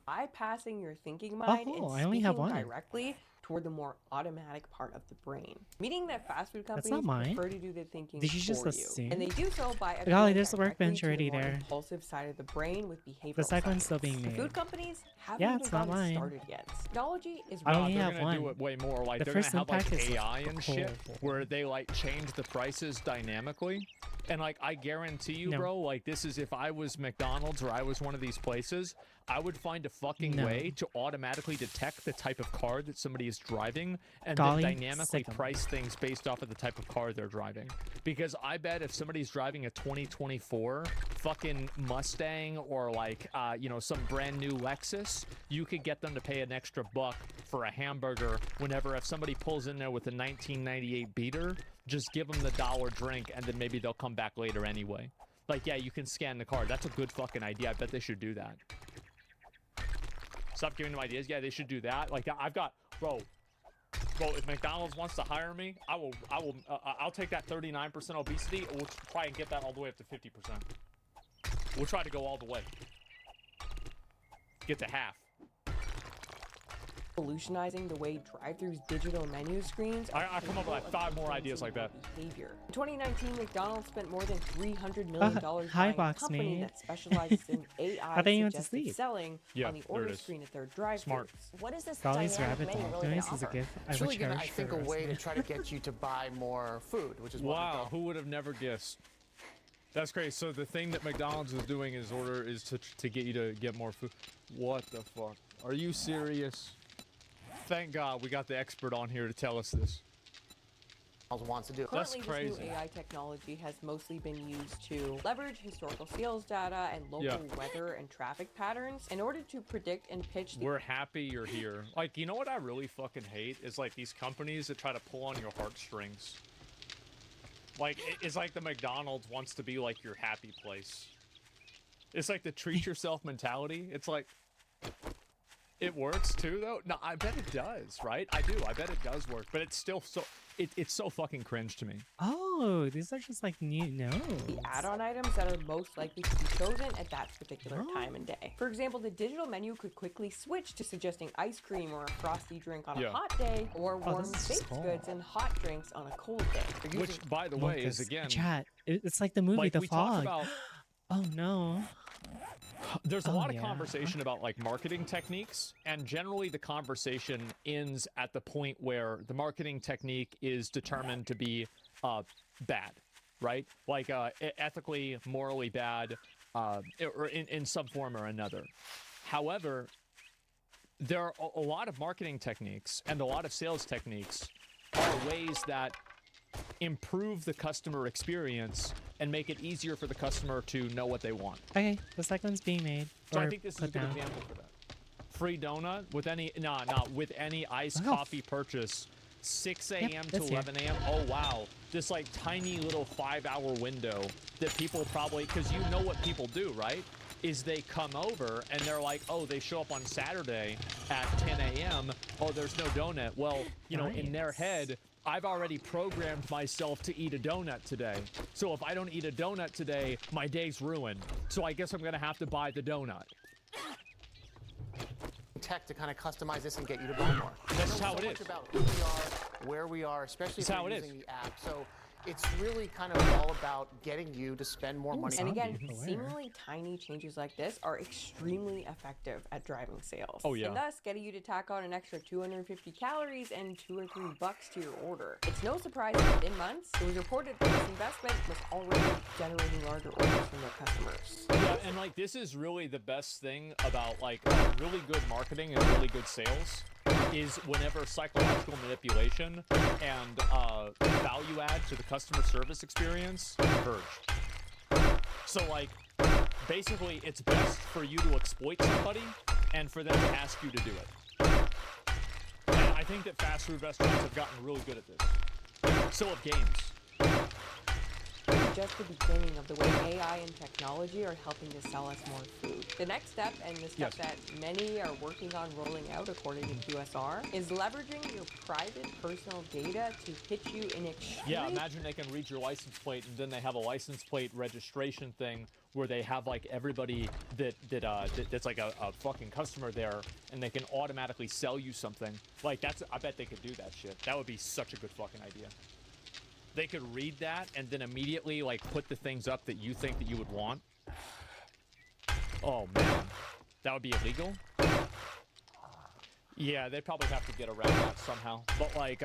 Speaker 7: Bypassing your thinking mind
Speaker 1: cool.
Speaker 7: and
Speaker 1: I only have
Speaker 7: speaking
Speaker 1: one.
Speaker 7: directly toward the more automatic part of the brain. Meaning that fast food
Speaker 1: That's
Speaker 7: companies
Speaker 1: not mine.
Speaker 7: prefer to do the thinking
Speaker 1: Did you just
Speaker 7: for
Speaker 1: assume?
Speaker 7: you. And they do so by
Speaker 1: Golly,
Speaker 7: appealing
Speaker 1: there's the
Speaker 7: directly
Speaker 1: workbench
Speaker 7: to the
Speaker 1: already
Speaker 7: more
Speaker 1: there.
Speaker 7: impulsive side of the brain with behavioral
Speaker 1: The second one's still
Speaker 7: science.
Speaker 1: being
Speaker 7: The
Speaker 1: made.
Speaker 7: food companies haven't
Speaker 1: Yeah,
Speaker 7: even
Speaker 1: it's not
Speaker 7: gotten
Speaker 1: mine.
Speaker 7: started yet. Technology is
Speaker 1: I only
Speaker 5: they're
Speaker 1: have
Speaker 5: gonna
Speaker 1: one.
Speaker 5: do it way more. Like
Speaker 1: The
Speaker 5: they're gonna
Speaker 1: first
Speaker 5: have like
Speaker 1: impact is
Speaker 5: AI and shit
Speaker 1: cool.
Speaker 5: where they like change the prices dynamically. And like I guarantee you,
Speaker 1: No.
Speaker 5: bro, like this is if I was McDonald's or I was one of these places, I would find a fucking
Speaker 1: No.
Speaker 5: way to automatically detect the type of car that somebody is driving and
Speaker 1: Golly,
Speaker 5: then dynamically
Speaker 1: sick 'em.
Speaker 5: price things based off of the type of car they're driving. Because I bet if somebody's driving a 2024 fucking Mustang or like some brand new Lexus, you could get them to pay an extra $1 for a hamburger whenever if somebody pulls in there with a 1998 beater, just give them the $1 drink and then maybe they'll come back later anyway. Like, yeah, you can scan the card. That's a good fucking idea. I bet they should do that. Stop giving them ideas. Yeah, they should do that. Like, I've got, bro, if McDonald's wants to hire me, I'll take that 39% obesity and we'll try and get that all the way up to 50%. We'll try to go all the way. Get to half.
Speaker 7: revolutionizing the way drive-thrus digital menu screens
Speaker 5: I come up with like 5 more ideas like that.
Speaker 7: behavior. In 2019, McDonald's spent more than $300 million
Speaker 1: Hi,
Speaker 7: buying a
Speaker 1: box
Speaker 7: company
Speaker 1: me.
Speaker 7: that specializes in AI
Speaker 1: thought you went to
Speaker 7: suggestive
Speaker 1: sleep.
Speaker 7: selling
Speaker 5: Yeah,
Speaker 7: on the
Speaker 5: there it
Speaker 7: order
Speaker 5: is.
Speaker 7: screen at their drive-thrus.
Speaker 5: Smart.
Speaker 19: What is this
Speaker 1: Golly's
Speaker 19: dynamic
Speaker 1: rabbit
Speaker 19: menu
Speaker 1: hole.
Speaker 19: really
Speaker 1: Doing
Speaker 19: gonna
Speaker 1: this is a
Speaker 19: offer?
Speaker 1: gift. I
Speaker 8: It's
Speaker 1: will
Speaker 8: really gonna, I
Speaker 1: cherish for
Speaker 8: think,
Speaker 1: the
Speaker 8: a
Speaker 1: rest
Speaker 8: way
Speaker 1: of
Speaker 8: to
Speaker 1: it.
Speaker 8: try to get you to buy more food, which is what we
Speaker 5: Wow,
Speaker 8: thought.
Speaker 5: who would have never guessed? That's great. So the thing that McDonald's is doing is to get you to get more food. What the fuck? Are you serious? Thank God we got the expert on here to tell us this.
Speaker 8: Wants to do.
Speaker 5: That's
Speaker 7: Currently,
Speaker 5: crazy.
Speaker 7: this new AI technology has mostly been used to leverage historical sales data and local
Speaker 5: Yeah.
Speaker 7: weather and traffic patterns in order to predict and pitch the
Speaker 5: We're happy you're here. Like, you know what I really fucking hate is like these companies that try to pull on your heartstrings. Like, it's like the McDonald's wants to be like your happy place. It's like the treat yourself mentality. It's like, it works too, though. No, I bet it does, right? I do. I bet it does work, but it's still so. It's so fucking cringe to me.
Speaker 1: Oh, these are just like new notes.
Speaker 7: the add-on items that are most likely to be chosen at that particular time and day. For example, the digital menu could quickly switch to suggesting ice cream or a frosty drink on
Speaker 5: Yeah.
Speaker 7: a hot day, or warm
Speaker 1: this is
Speaker 7: baked
Speaker 1: cool.
Speaker 7: goods and hot drinks on a cold day. They're
Speaker 5: Which,
Speaker 7: using-
Speaker 5: by the way, is
Speaker 1: Lucas,
Speaker 5: again.
Speaker 1: chat. It's like the movie
Speaker 5: Like
Speaker 1: The
Speaker 5: we talk
Speaker 1: Fog.
Speaker 5: about.
Speaker 1: Oh no.
Speaker 5: There's a
Speaker 1: Oh,
Speaker 5: lot of
Speaker 1: yeah.
Speaker 5: conversation about like marketing techniques, and generally the conversation ends at the point where the marketing technique is determined to be bad, right? Like ethically, morally bad, or in some form or another. However, there are a lot of marketing techniques and a lot of sales techniques are ways that improve the customer experience and make it easier for the customer to know what they want.
Speaker 1: Okay, the second one's being made.
Speaker 5: So I
Speaker 1: or
Speaker 5: think this is a
Speaker 1: put
Speaker 5: good
Speaker 1: down.
Speaker 5: example for that. Free donut with any not with any iced
Speaker 1: Wow.
Speaker 5: coffee purchase, 6
Speaker 1: Yep,
Speaker 5: a.m. to
Speaker 1: that's here.
Speaker 5: 11 a.m. Oh wow, this like tiny little 5-hour window that people probably, because you know what people do, right? Is they come over and they're like, oh, they show up on Saturday at 10 a.m. Oh, there's no donut. Well, you know, in their head, I've already programmed myself to eat a donut today. So if I don't eat a donut today, my day's ruined. So I guess I'm gonna have to buy the donut.
Speaker 8: Tech to kind of customize this and get you to buy more.
Speaker 5: That's
Speaker 8: We know
Speaker 5: how
Speaker 8: so
Speaker 5: it
Speaker 8: much
Speaker 5: is.
Speaker 8: about who we are, where we are, especially
Speaker 5: That's
Speaker 8: if
Speaker 5: how
Speaker 8: you're
Speaker 5: it is.
Speaker 8: using the app. So it's really kind of all about getting you to spend more money.
Speaker 7: And again,
Speaker 1: Aware.
Speaker 7: seemingly tiny changes like this are extremely effective at driving sales.
Speaker 5: Oh, yeah.
Speaker 7: And thus getting you to tack on an extra 250 calories and $2 or $3 to your order. It's no surprise that within months, it was reported that this investment was already generating larger orders from their customers.
Speaker 5: Yeah, and like this is really the best thing about like really good marketing and really good sales is whenever psychological manipulation and value add to the customer service experience converge. So like basically it's best for you to exploit somebody and for them to ask you to do it. And I think that fast food restaurants have gotten really good at this. So have games.
Speaker 7: Just the beginning of the way AI and technology are helping to sell us more food. The next step, and the step that many are working on rolling out according to QSR, is leveraging your private personal data to hit you in extreme...
Speaker 5: Yeah, imagine they can read your license plate and then they have a license plate registration thing where they have like everybody that's like a fucking customer there and they can automatically sell you something. Like I bet they could do that shit. That would be such a good fucking idea. They could read that and then immediately like put the things up that you think that you would want. Oh man, that would be illegal. Yeah, they'd probably have to get around that somehow. But like,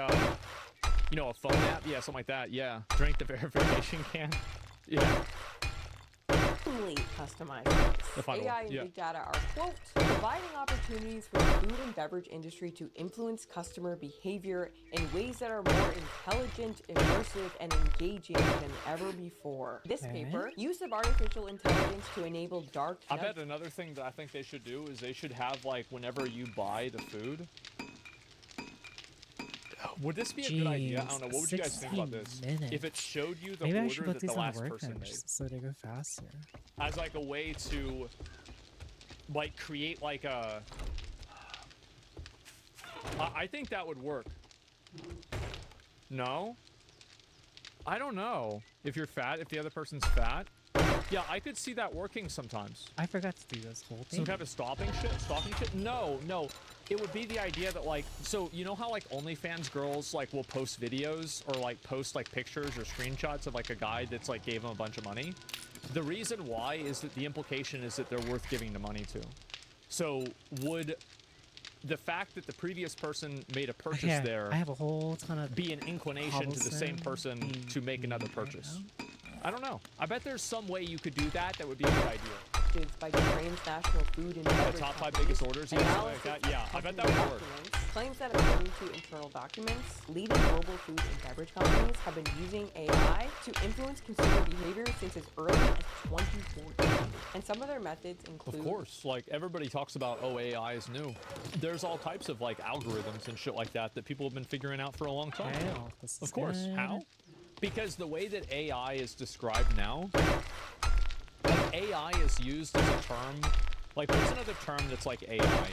Speaker 5: you know, a phone app, yeah, something like that. Yeah, drink the verification can. Yeah.
Speaker 7: Customized.
Speaker 5: The final
Speaker 7: AI
Speaker 5: one,
Speaker 7: and
Speaker 5: yeah.
Speaker 7: big data are, quote, providing opportunities for the food and beverage industry to influence customer behavior in ways that are more intelligent, immersive, and engaging than ever before. This paper, use of artificial intelligence to enable dark...
Speaker 5: I bet another thing that I think they should do is they should have like whenever you buy the food. Would this be a good idea? I don't know. What would you guys think about this? If it showed you the
Speaker 1: Maybe I should
Speaker 5: order
Speaker 1: put
Speaker 5: that the
Speaker 1: these on
Speaker 5: last person made,
Speaker 1: workbench so they go faster.
Speaker 5: as like a way to like create like a... I think that would work. No? I don't know. If you're fat, if the other person's fat. Yeah, I could see that working sometimes.
Speaker 1: I forgot to do this whole thing.
Speaker 5: Some kind of stalking shit? No. It would be the idea that like, so you know how like OnlyFans girls like will post videos or like post like pictures or screenshots of like a guy that's like gave them a bunch of money? The reason why is that the implication is that they're worth giving the money to. So would the fact that the previous person made a purchase there
Speaker 1: I have a whole ton of
Speaker 5: be an inclination to the same person
Speaker 1: cobblestone
Speaker 5: to make another purchase? I don't know. I bet there's some way you could do that that would be a good idea.
Speaker 7: by the transnational food and beverage
Speaker 5: The top 5
Speaker 7: companies.
Speaker 5: biggest orders, yeah, something like that. Yeah, I bet that would work.
Speaker 7: Documents claims that according to internal documents, leading global food and beverage companies have been using AI to influence consumer behavior since as early as 2014. And some of their methods include...
Speaker 5: Of course, like everybody talks about, oh, AI is new. There's all types of like algorithms and shit like that that people have been figuring out for a long time.
Speaker 1: Wow, this is
Speaker 5: Of course.
Speaker 1: good.
Speaker 5: How? Because the way that AI is described now, like AI is used as a term. Like, what's another term that's like AI?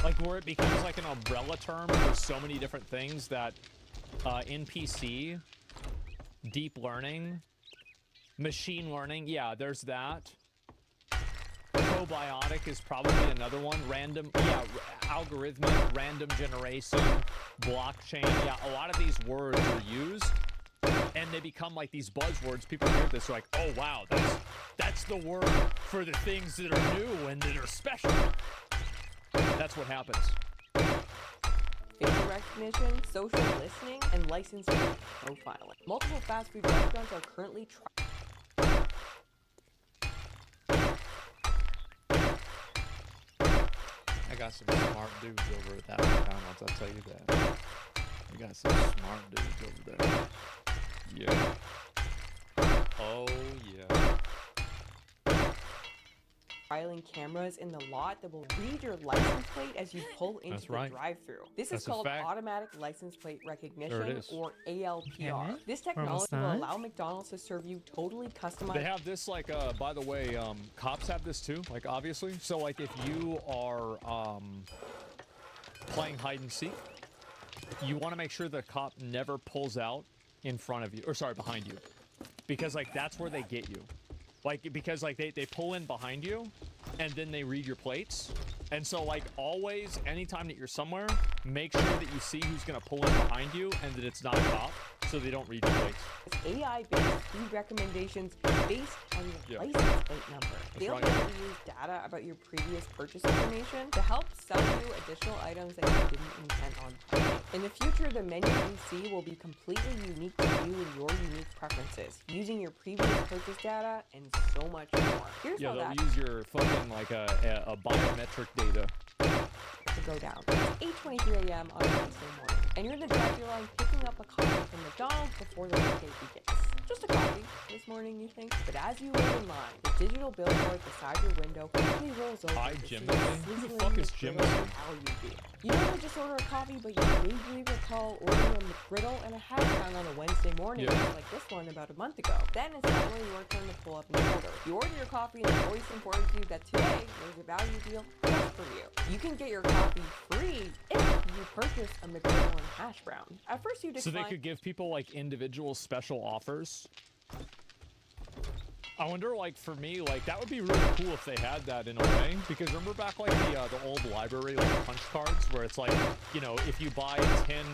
Speaker 5: Like where it becomes like an umbrella term for so many different things that NPC, deep learning, machine learning, yeah, there's that. Probiotic is probably another one. Random, yeah, algorithmic, random generation, blockchain. Yeah, a lot of these words are used, and they become like these buzzwords. People hear this like, oh wow, that's the word for the things that are new and that are special. That's what happens.
Speaker 7: facial recognition, social listening, and licensed profiling. Multiple fast food restaurants are currently
Speaker 5: I got some smart dudes over at that McDonald's, I'll tell you that. We got some smart dudes over there. Yeah. Oh, yeah.
Speaker 7: Trialing cameras in the lot that will read your license plate as you pull into
Speaker 5: That's
Speaker 7: the
Speaker 5: right.
Speaker 7: drive-through. This
Speaker 5: That's
Speaker 7: is
Speaker 5: a
Speaker 7: called
Speaker 5: fact.
Speaker 7: automatic license plate recognition,
Speaker 5: is.
Speaker 7: or ALPR.
Speaker 1: Okay,
Speaker 7: This
Speaker 1: we're almost
Speaker 7: technology will
Speaker 1: done.
Speaker 7: allow McDonald's to serve you totally customized.
Speaker 5: They have this, like, by the way, cops have this too, like, obviously. So, like, if you are playing hide and seek, you want to make sure the cop never pulls out in front of you, or sorry, behind you. Because, like, that's where they get you. Like, because, like, they pull in behind you, and then they read your plates. And so, like, always, anytime that you're somewhere, make sure that you see who's going to pull in behind you and that it's not a cop, so they don't read your plates.
Speaker 7: AI-based food recommendations based on your
Speaker 5: Yeah.
Speaker 7: license plate number. They'll
Speaker 5: right.
Speaker 7: be able to use data about your previous purchase information to help sell you additional items that you didn't intend on buying. In the future, the menu you see will be completely unique to you and your unique preferences, using your previous purchase data and so much more. Here's
Speaker 5: Yeah,
Speaker 7: how
Speaker 5: they'll
Speaker 7: that
Speaker 5: use your fucking, like, a biometric data.
Speaker 7: to go down. It's 8:23 a.m. on Wednesday morning, and you're in the drive-thru line picking up a coffee from McDonald's before the workday begins. Just a coffee this morning, you think? But as you wait in line, the digital billboard beside your window quickly rolls over.
Speaker 5: Hi,
Speaker 7: to see
Speaker 5: Jimothy. Who the
Speaker 7: sizzling
Speaker 5: fuck is
Speaker 7: McGriddle
Speaker 5: Jimothy?
Speaker 7: value deal. You normally just order a coffee, but you vaguely recall ordering a McGriddle and a hash brown on a Wednesday morning,
Speaker 5: Yeah.
Speaker 7: like this one about a month ago. Then it's finally your turn to pull up an order. You order your coffee, and the voice informs you that today there's a value deal just for you. You can get your coffee free if you purchase a McGriddle and hash brown. At first, you
Speaker 5: So
Speaker 7: decline.
Speaker 5: they could give people, like, individual special offers. I wonder, like, for me, like, that would be really cool if they had that in a way. Because remember back, like, the old library, like, punch cards, where it's like, you know, if you buy 10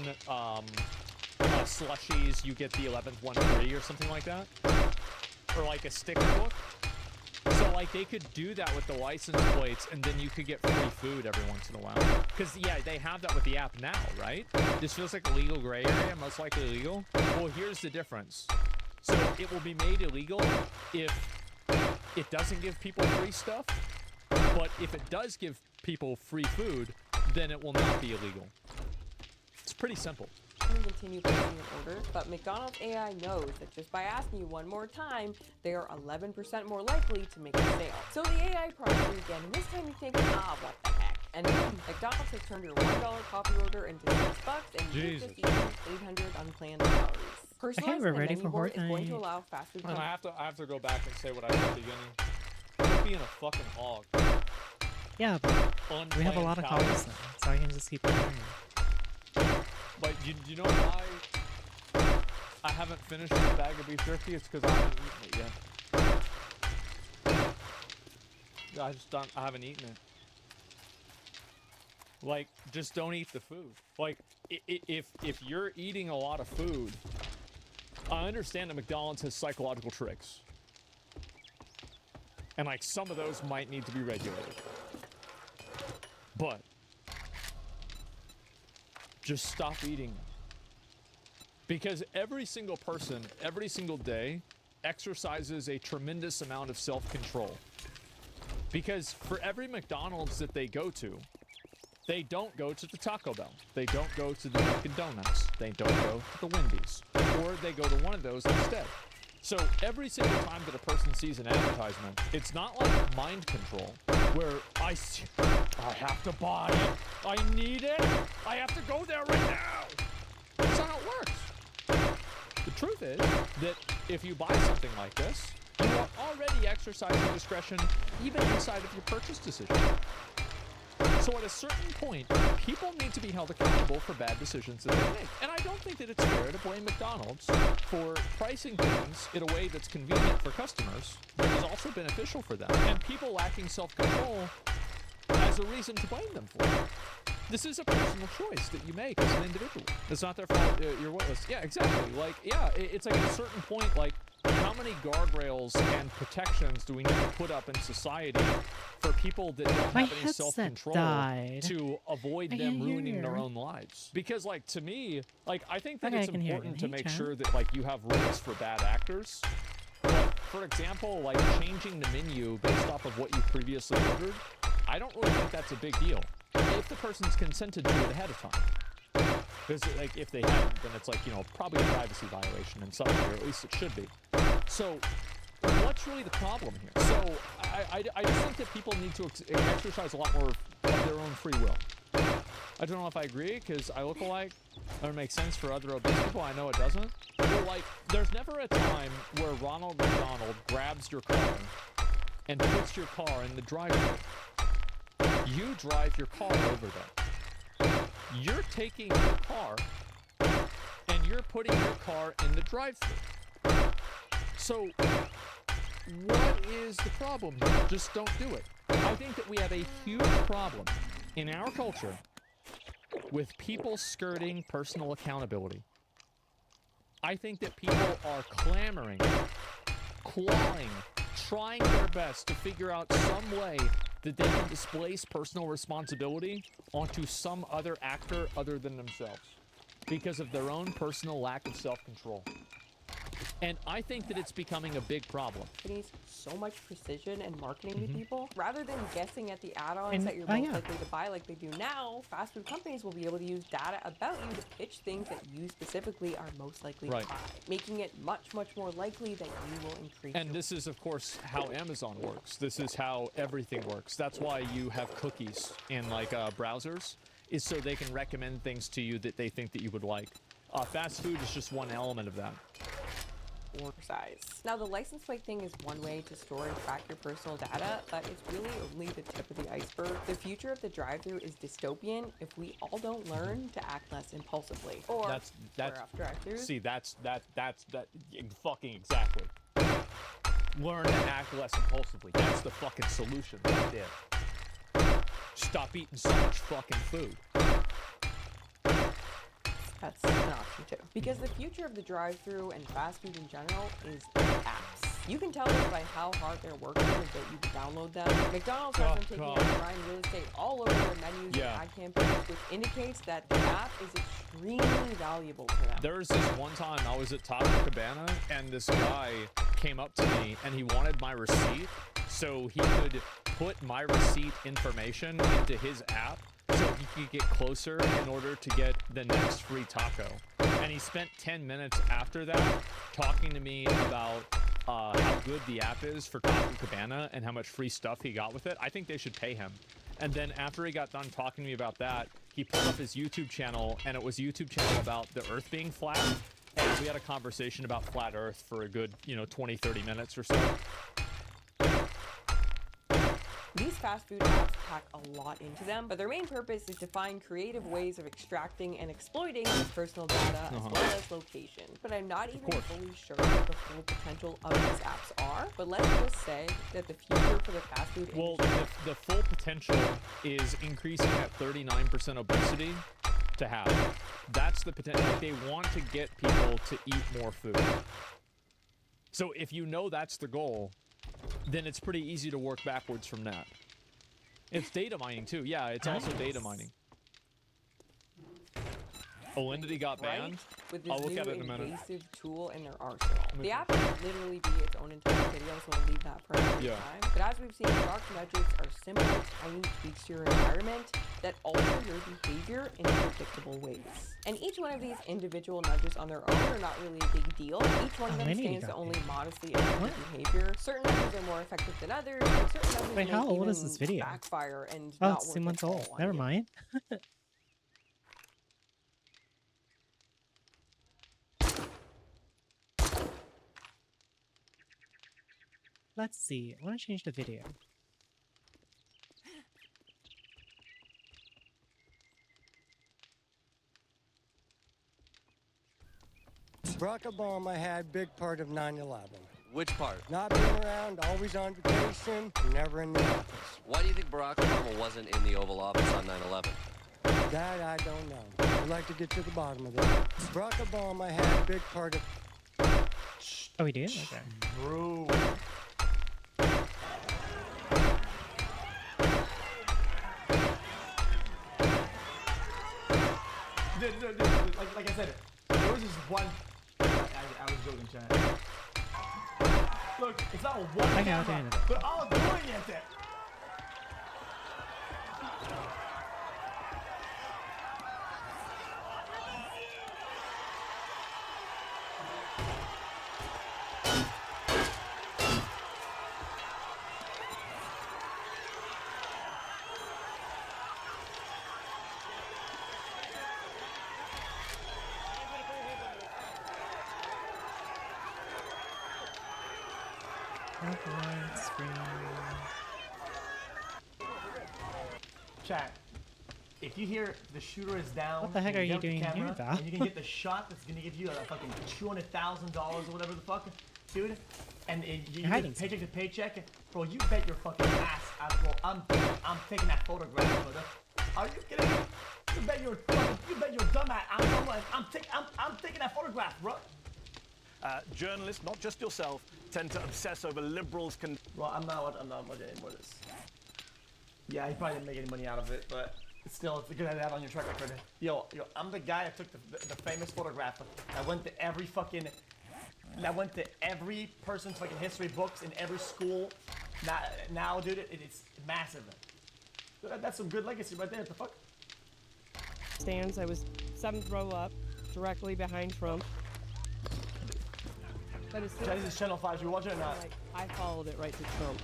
Speaker 5: slushies, you get the 11th one free or something like that? Or, like, a sticker book? So, like, they could do that with the license plates, and then you could get free food every once in a while. Because, yeah, they have that with the app now, right? This feels like a legal gray area, most likely illegal. Well, here's the difference. So, it will be made illegal if it doesn't give people free stuff, but if it does give people free food, then it will not be illegal. It's pretty simple.
Speaker 7: And continue placing an order, but McDonald's AI knows that just by asking you one more time, they are 11% more likely to make a sale. So the AI prompts you again, and this time you think, what the heck? And then McDonald's has turned your $1 coffee order into $6, and you've just eaten 800 unplanned calories. Personalized,
Speaker 1: we're
Speaker 7: the
Speaker 1: ready
Speaker 7: menu
Speaker 1: for
Speaker 7: board is going to
Speaker 1: Fortnite.
Speaker 7: allow fast food
Speaker 5: And
Speaker 7: companies.
Speaker 5: I have to go back and say what I said at the beginning. Quit being a fucking hog.
Speaker 1: Yeah, but we have a lot of calls now, so I can just keep going.
Speaker 5: But you know why I haven't finished the bag of beef jerky? It's because I haven't eaten it yet. I haven't eaten it. Like, just don't eat the food. Like, if you're eating a lot of food, I understand that McDonald's has psychological tricks. And, like, some of those might need to be regulated. But just stop eating. Because every single person, every single day, exercises a tremendous amount of self-control. Because for every McDonald's that they go to, they don't go to the Taco Bell. They don't go to the Dunkin' Donuts. They don't go to the Wendy's. Or they go to one of those instead. So every single time that a person sees an advertisement, it's not like mind control, where I have to buy it, I need it, I have to go there right now. That's not how it works. The truth is that if you buy something like this, you are already exercising discretion even inside of your purchase decision. So at a certain point, people need to be held accountable for bad decisions that they make. And I don't think that it's fair to blame McDonald's for pricing things in a way that's convenient for customers, but is also beneficial for them, and people lacking self-control as a reason to blame them for it. This is a personal choice that you make as an individual. It's not their fault. You're witless. Yeah, exactly. Like, yeah, it's like at a certain point, like, how many guardrails and protections do we need to put up in society for people that don't
Speaker 1: My
Speaker 5: have any
Speaker 1: headset
Speaker 5: self-control
Speaker 1: died.
Speaker 5: to avoid
Speaker 1: I
Speaker 5: them
Speaker 1: can't
Speaker 5: ruining
Speaker 1: hear.
Speaker 5: their own lives? Because, like, to me, like, I think that
Speaker 1: Okay,
Speaker 5: it's
Speaker 1: I can hear
Speaker 5: important
Speaker 1: you.
Speaker 5: to
Speaker 1: Hey,
Speaker 5: make
Speaker 1: chat.
Speaker 5: sure that, like, you have rules for bad actors. But, for example, like, changing the menu based off of what you previously ordered, I don't really think that's a big deal. if the person's consented to it ahead of time. Because like if they haven't, then it's like, you know, probably a privacy violation in some way, or at least it should be. So what's really the problem here? So I just think that people need to exercise a lot more of their own free will. I don't know if I agree, because I look alike, or it makes sense for other obese people. I know it doesn't. But like, there's never a time where Ronald McDonald grabs your car and puts your car in the driveway. You drive your car over there. You're taking your car and you're putting your car in the drive-thru. So what is the problem here? Just don't do it. I think that we have a huge problem in our culture with people skirting personal accountability. I think that people are clamoring, clawing, trying their best to figure out some way that they can displace personal responsibility onto some other actor other than themselves because of their own personal lack of self-control. And I think that it's becoming a big problem.
Speaker 7: It needs so much precision and marketing to people. Rather than guessing at the add-ons
Speaker 1: And-
Speaker 7: that you're most likely to buy like they do now, fast food companies will be able to use data about you to pitch things that you specifically are most likely to buy, making it much, much more likely that you will increase
Speaker 5: And this is, of course, how Amazon works. This is how everything works. That's why you have cookies in, like, browsers, is so they can recommend things to you that they think that you would like. Fast food is just one element of that.
Speaker 7: order size. Now, the license plate thing is one way to store and track your personal data, but it's really only the tip of the iceberg. The future of the drive-thru is dystopian if we all don't learn to act less impulsively. Or
Speaker 5: That's
Speaker 7: off drive-thrus.
Speaker 5: see, that's fucking exactly. Learn to act less impulsively. That's the fucking solution right there. Stop eating so much fucking food.
Speaker 7: That's an option too. Because the future of the drive-thru and fast food in general is apps. You can tell this by how hard they're working to get you to download them. McDonald's has them taking out prime real estate all over their menus and ad campaigns, which indicates that the app is extremely valuable to them.
Speaker 5: There was this one time I was at Taco Cabana and this guy came up to me and he wanted my receipt so he could put my receipt information into his app so he could get closer in order to get the next free taco. And he spent 10 minutes after that talking to me about how good the app is for Taco Cabana and how much free stuff he got with it. I think they should pay him. And then after he got done talking to me about that, he pulled up his YouTube channel, and it was a YouTube channel about the Earth being flat. And we had a conversation about flat Earth for a good, 20, 30 minutes or so.
Speaker 7: These fast food apps pack a lot into them, but their main purpose is to find creative ways of extracting and exploiting your personal data as well as location. But I'm not even fully sure what the full potential of these apps are. But let's just say that the future for the fast food industry...
Speaker 5: Well, the full potential is increasing that 39% obesity to half. That's the potential. Like, they want to get people to eat more food. So if you know that's the goal, then it's pretty easy to work backwards from that. It's data mining too. Yeah, it's also data mining. Entity got banned?
Speaker 7: With this
Speaker 5: I'll look
Speaker 7: new
Speaker 5: at it in a minute.
Speaker 7: invasive tool in their arsenal. The app can literally be its own entire video, so we'll leave that for another time. But as we've seen, dark nudges are simple, tiny tweaks to your environment that alter your behavior in predictable ways. And each one of these individual nudges on their own are not really a big deal. Each one of them stands to only modestly affect your behavior. Certain nudges are more effective than others, and certain nudges
Speaker 1: Wait, how
Speaker 7: may
Speaker 1: old
Speaker 7: even
Speaker 1: is this video?
Speaker 7: backfire and
Speaker 1: Oh,
Speaker 7: not
Speaker 1: it's
Speaker 7: work
Speaker 1: 2 months
Speaker 7: at all
Speaker 1: old.
Speaker 7: on
Speaker 1: Never
Speaker 7: you.
Speaker 1: mind. Let's see. I want to change the video.
Speaker 16: Barack Obama had big part of 9/11.
Speaker 18: Which part?
Speaker 16: Not being around, always on vacation, never in the office.
Speaker 18: Why do you think Barack Obama wasn't in the Oval Office on 9/11?
Speaker 16: That I don't know. I'd like to get to the bottom of that. Barack Obama had a big part of...
Speaker 1: Oh, he did? Okay.
Speaker 16: Bro.
Speaker 23: Like I said, there was this one. I was joking, Chad. Look, it's not one camera. They're all doing it.
Speaker 1: Hogwarts spring.
Speaker 23: Chat. If you hear the shooter is down,
Speaker 1: What the heck
Speaker 23: and
Speaker 1: are you
Speaker 23: get the
Speaker 1: doing here,
Speaker 23: camera,
Speaker 1: Val?
Speaker 23: and you can get the shot that's gonna give you a fucking $200,000 or whatever the fuck, dude. And you
Speaker 1: You're hiding
Speaker 23: get paycheck to paycheck, bro. You bet your fucking ass, bro. I'm taking that photograph, brother. Are you kidding me? You bet your dumb ass. I'm taking that photograph, bro.
Speaker 11: Journalists, not just yourself, tend to obsess over liberals.
Speaker 23: Well, I'm not watching any more of this. Yeah, he probably didn't make any money out of it, but still, it's good to have on your track record. Yo, I'm the guy that took the famous photograph. I went to every person's fucking history books in every school. Now, dude, it's massive. That's some good legacy right there. What the fuck?
Speaker 12: Stands. I was 7th row up, directly behind Trump. But it's
Speaker 23: This is Channel 5. You watching it or not?
Speaker 12: like I followed it right to Trump.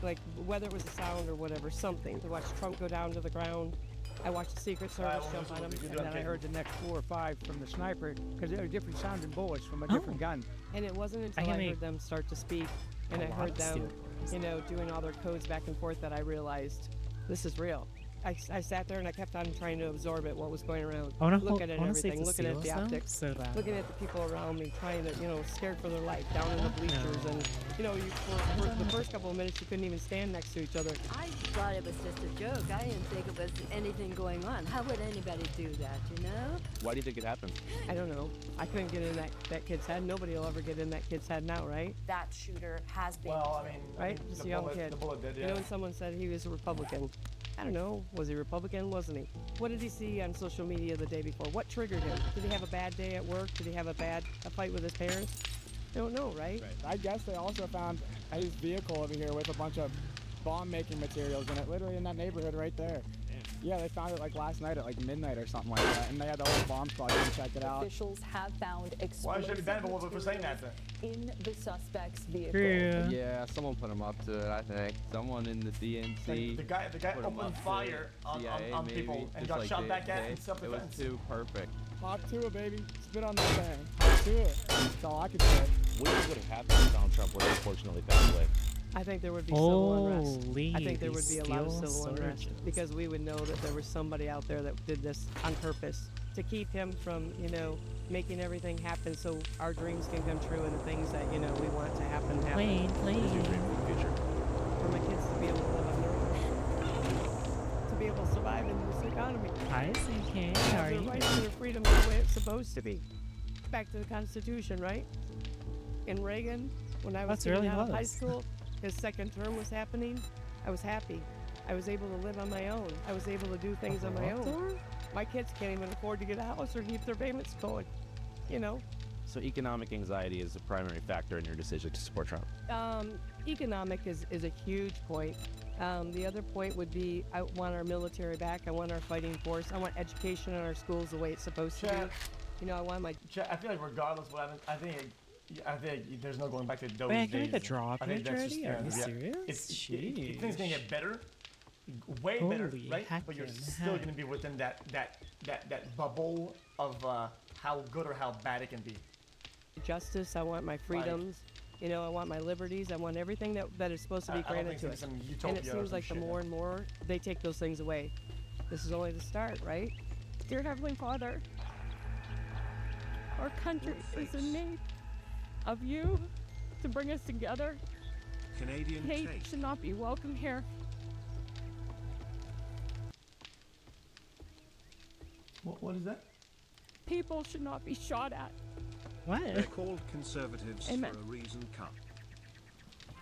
Speaker 12: Like whether it was a sound or whatever, something to watch Trump go down to the ground. I watched the Secret Service jump on him,
Speaker 23: and
Speaker 15: And then I heard the next 4 or 5 from the sniper, because they were different sounding bullets from a different gun.
Speaker 12: And it wasn't until I heard them start to speak, and I heard them, doing all their codes back and forth, that I realized this is real. I sat there and I kept on trying to absorb it, what was going around, looking at everything, looking at the optics, looking at the people around me, trying to, scared for their life, down in the bleachers, and for the first couple of minutes you couldn't even stand next to each other.
Speaker 17: I thought it was just a joke. I didn't think it was anything going on. How would anybody do that, you know?
Speaker 24: Why do you think it happened?
Speaker 12: I don't know. I couldn't get in that kid's head. Nobody will ever get in that kid's head now, right?
Speaker 17: That shooter has been.
Speaker 23: Well, I mean,
Speaker 12: right? Just a young kid.
Speaker 23: The bullet did, yeah.
Speaker 12: You know, when someone said he was a Republican. I don't know. Was he Republican? Wasn't he? What did he see on social media the day before? What triggered him? Did he have a bad day at work? Did he have a fight with his parents? I don't know, right?
Speaker 25: I guess they also found his vehicle over here with a bunch of bomb-making materials in it, literally in that neighborhood right there. Yeah, they found it like last night at like midnight or something like that, and they had the whole bomb squad come check it out.
Speaker 17: Officials have found
Speaker 23: Why should
Speaker 17: explosive
Speaker 23: be bannable for saying that then?
Speaker 17: in the suspect's vehicle.
Speaker 24: Yeah, someone put him up to it, I think. Someone in the DNC.
Speaker 23: The guy
Speaker 24: put him
Speaker 23: opened
Speaker 24: up to
Speaker 23: fire
Speaker 24: it.
Speaker 23: on
Speaker 24: CIA
Speaker 23: people
Speaker 24: maybe,
Speaker 23: and
Speaker 24: just
Speaker 23: got
Speaker 24: like
Speaker 23: shot back at
Speaker 24: JFK.
Speaker 23: in self-defense.
Speaker 24: It was too perfect.
Speaker 25: Part2of, baby. Spit on that thing. Part2of. That's all I could say.
Speaker 11: What do you think would have happened if Donald Trump would have unfortunately passed away?
Speaker 12: I think there would be civil unrest.
Speaker 1: Holy,
Speaker 12: I think there would be a lot of
Speaker 1: steel
Speaker 12: civil unrest
Speaker 1: surges.
Speaker 12: because we would know that there was somebody out there that did this on purpose to keep him from, making everything happen so our dreams can come true and the things that, we want to happen.
Speaker 1: Plane.
Speaker 11: What is your dream for the future?
Speaker 12: For my kids to be able to live on their own. To be able to survive in this economy.
Speaker 1: Hi, CK.
Speaker 12: Have
Speaker 1: How are
Speaker 12: their
Speaker 1: you?
Speaker 12: right to their freedom the way it's supposed to be. Back to the Constitution, right? In Reagan, when I was
Speaker 1: That's really
Speaker 12: getting out of high
Speaker 1: was.
Speaker 12: school, his second term was happening. I was happy. I was able to live on my own. I was able to do things on my own. My kids can't even afford to get a house or keep their payments going.
Speaker 11: So economic anxiety is a primary factor in your decision to support Trump.
Speaker 12: Economic is a huge point. The other point would be I want our military back. I want our fighting force. I want education in our schools the way it's supposed to be. I want my...
Speaker 23: I feel like regardless of what happens, I think there's no going back to those
Speaker 1: Wait, I
Speaker 23: days.
Speaker 1: can make a draw
Speaker 23: I think
Speaker 1: page
Speaker 23: that's just,
Speaker 1: already? Are you
Speaker 23: yeah.
Speaker 1: serious?
Speaker 23: Things gonna get better, way better,
Speaker 1: Holy
Speaker 23: right? But you're
Speaker 1: heckin'
Speaker 23: still
Speaker 1: heck.
Speaker 23: gonna be within that bubble of how good or how bad it can be.
Speaker 12: Justice. I want my freedoms. I want my liberties. I want everything that is supposed to be
Speaker 23: I don't
Speaker 12: granted
Speaker 23: think
Speaker 12: to
Speaker 23: it's
Speaker 12: us.
Speaker 23: some
Speaker 12: And
Speaker 23: utopia
Speaker 12: it
Speaker 23: or
Speaker 12: seems
Speaker 23: some
Speaker 12: like the
Speaker 23: shit,
Speaker 12: more and more they take those things away. This is only the start, right? Dear Heavenly Father, our country is in need of you to bring us together.
Speaker 13: Canadian
Speaker 12: Hate
Speaker 13: taste.
Speaker 12: should not be welcome here.
Speaker 23: What is that?
Speaker 12: People should not be shot at.
Speaker 13: They're called conservatives
Speaker 12: Amen.
Speaker 13: for a reason. Come.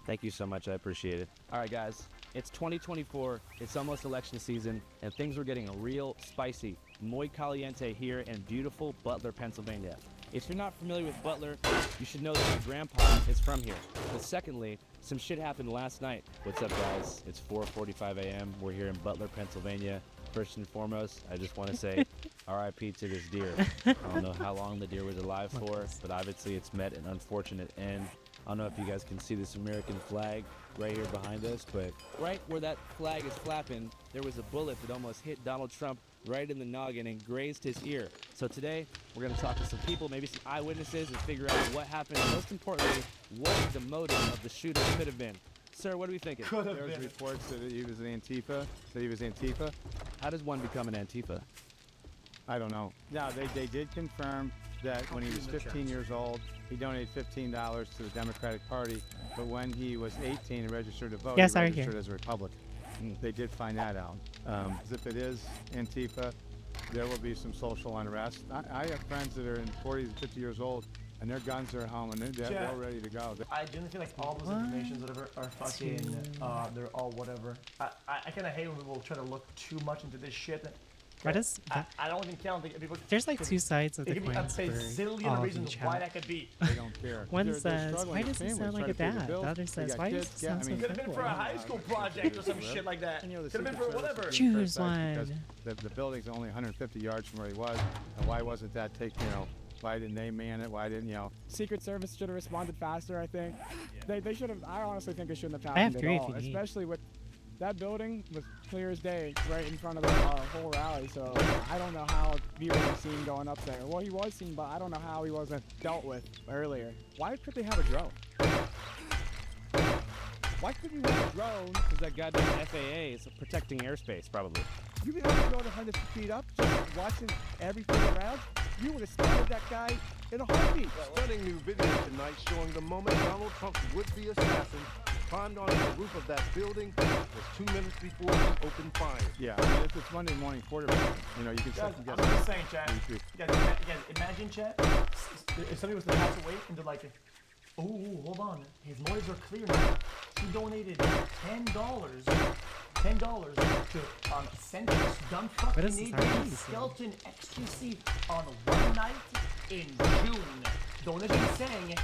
Speaker 11: Thank you so much. I appreciate it.
Speaker 24: All right, guys. It's 2024. It's almost election season, and things are getting real spicy. Muy caliente here in beautiful Butler, Pennsylvania. If you're not familiar with Butler, you should know that my grandpa is from here. But secondly, some shit happened last night. What's up, guys? It's 4:45 a.m. We're here in Butler, Pennsylvania. First and foremost, I just want to say RIP to this deer. I don't know how long the deer was alive for, but obviously it's met an unfortunate end. I don't know if you guys can see this American flag right here behind us, but right where that flag is flapping, there was a bullet that almost hit Donald Trump right in the noggin and grazed his ear. So today, we're going to talk to some people, maybe some eyewitnesses, and figure out what happened, and most importantly, what the motive of the shooter could have been. Sir, what are we thinking?
Speaker 25: There was reports that he was an Antifa.
Speaker 24: How does one become an Antifa?
Speaker 25: I don't know. No, they did confirm that when he was 15 years old, he donated $15 to the Democratic Party, but when he was 18 and registered to vote, he registered as a Republican. They did find that out. If it is Antifa, there will be some social unrest. I have friends that are in 40 to 50 years old, and their guns are at home, and they're all ready to go.
Speaker 23: I genuinely feel like all those informations, whatever, are fucking, they're all whatever. I kind of hate when people try to look too much into this shit.
Speaker 1: Why does
Speaker 23: I don't even count people.
Speaker 1: There's like two sides of the coin.
Speaker 23: It could be a bazillion reasons why that could be.
Speaker 25: They don't care.
Speaker 1: One says, why does it sound like a dad? The other says, why does it sound so
Speaker 23: Could have been for a high school project or some shit like that. Could have been for whatever.
Speaker 1: Choose one.
Speaker 25: Because the building's only 150 yards from where he was, and why wasn't that why didn't they man it? Why didn't, Secret Service should have responded faster, I think. They should have, I honestly think it shouldn't have
Speaker 1: I have
Speaker 25: happened
Speaker 1: three
Speaker 25: at all.
Speaker 1: if you need.
Speaker 25: Especially with, that building was clear as day, right in front of the whole rally, so I don't know how he was seen going up there. Well, he was seen, but I don't know how he wasn't dealt with earlier. Why could they have a drone? Why couldn't you have a drone?
Speaker 24: Because that goddamn FAA is protecting airspace, probably.
Speaker 25: You could have a drone 100 feet up, just watching everything around. You would have spotted that guy in a heartbeat.
Speaker 3: Stunning new video tonight showing the moment Donald Trump's would-be assassin climbed onto the roof of that building just 2 minutes before he opened fire.
Speaker 25: Yeah, it's Monday morning quarterback. You can
Speaker 23: Guys, I'm just saying, chat. Guys, imagine, chat, if somebody was to pass away and they're like, oh, hold on, his motives are clear now. He donated $10 to send this dumb fucking Canadian skeleton XQC on one night in June. Donation saying,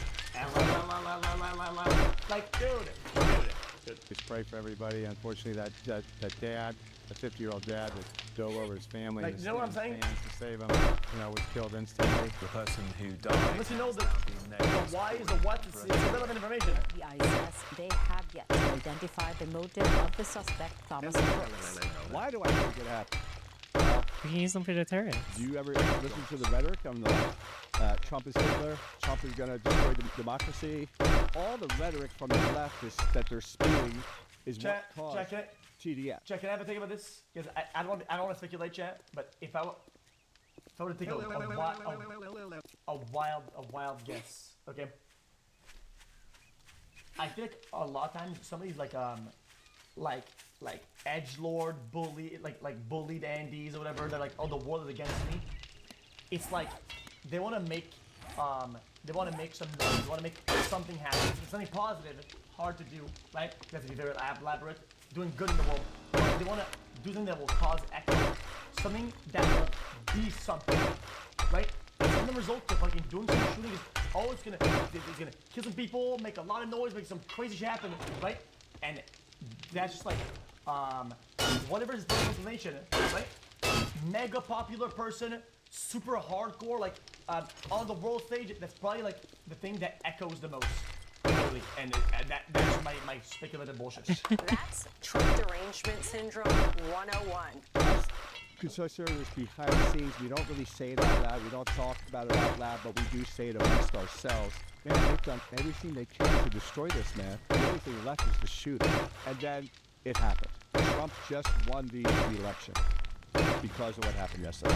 Speaker 23: like, dude.
Speaker 25: Just pray for everybody. Unfortunately, that dad, the 50-year-old dad that dove over his family,
Speaker 23: Like, you know what I'm saying?
Speaker 25: to save him, was killed instantly.
Speaker 3: The person who died.
Speaker 23: Unless you know the why is the what, it's irrelevant information.
Speaker 4: The ISS, they have yet to identify the motive of the suspect, Thomas Brooks.
Speaker 25: Why do I think it happened?
Speaker 1: We can use them for deterrence.
Speaker 6: Do you ever listen to the rhetoric on the Trump is Hitler, Trump is going to destroy democracy? All the rhetoric from the left that they're spewing is what caused TDF.
Speaker 23: Chat, can I have a think about this? Because I don't want to speculate, chat, but if I were to take a wild guess, okay? I feel like a lot of times somebody's like edgelord bully, like bullied Andes or whatever. They're like, oh, the world is against me. It's like they want to make some noise. They want to make something happen. It's something positive. Hard to do, right? You have to be very elaborate. Doing good in the world. They want to do something that will cause echo. Something that will be something, right? And the result of fucking doing some shooting is, oh, it's gonna kill some people, make a lot of noise, make some crazy shit happen, right? And that's just like, whatever is the information, right? Mega popular person, super hardcore, like, on the world stage, that's probably like the thing that echoes the most. Really, and that's my speculative bullshit.
Speaker 4: That's Trump derangement syndrome 101.
Speaker 6: Conservatives behind the scenes, we don't really say it out loud, we don't talk about it out loud, but we do say it amongst ourselves. Man, they've done everything they can to destroy this man. The only thing left is the shooting. And then it happened. Trump just won the election because of what happened yesterday.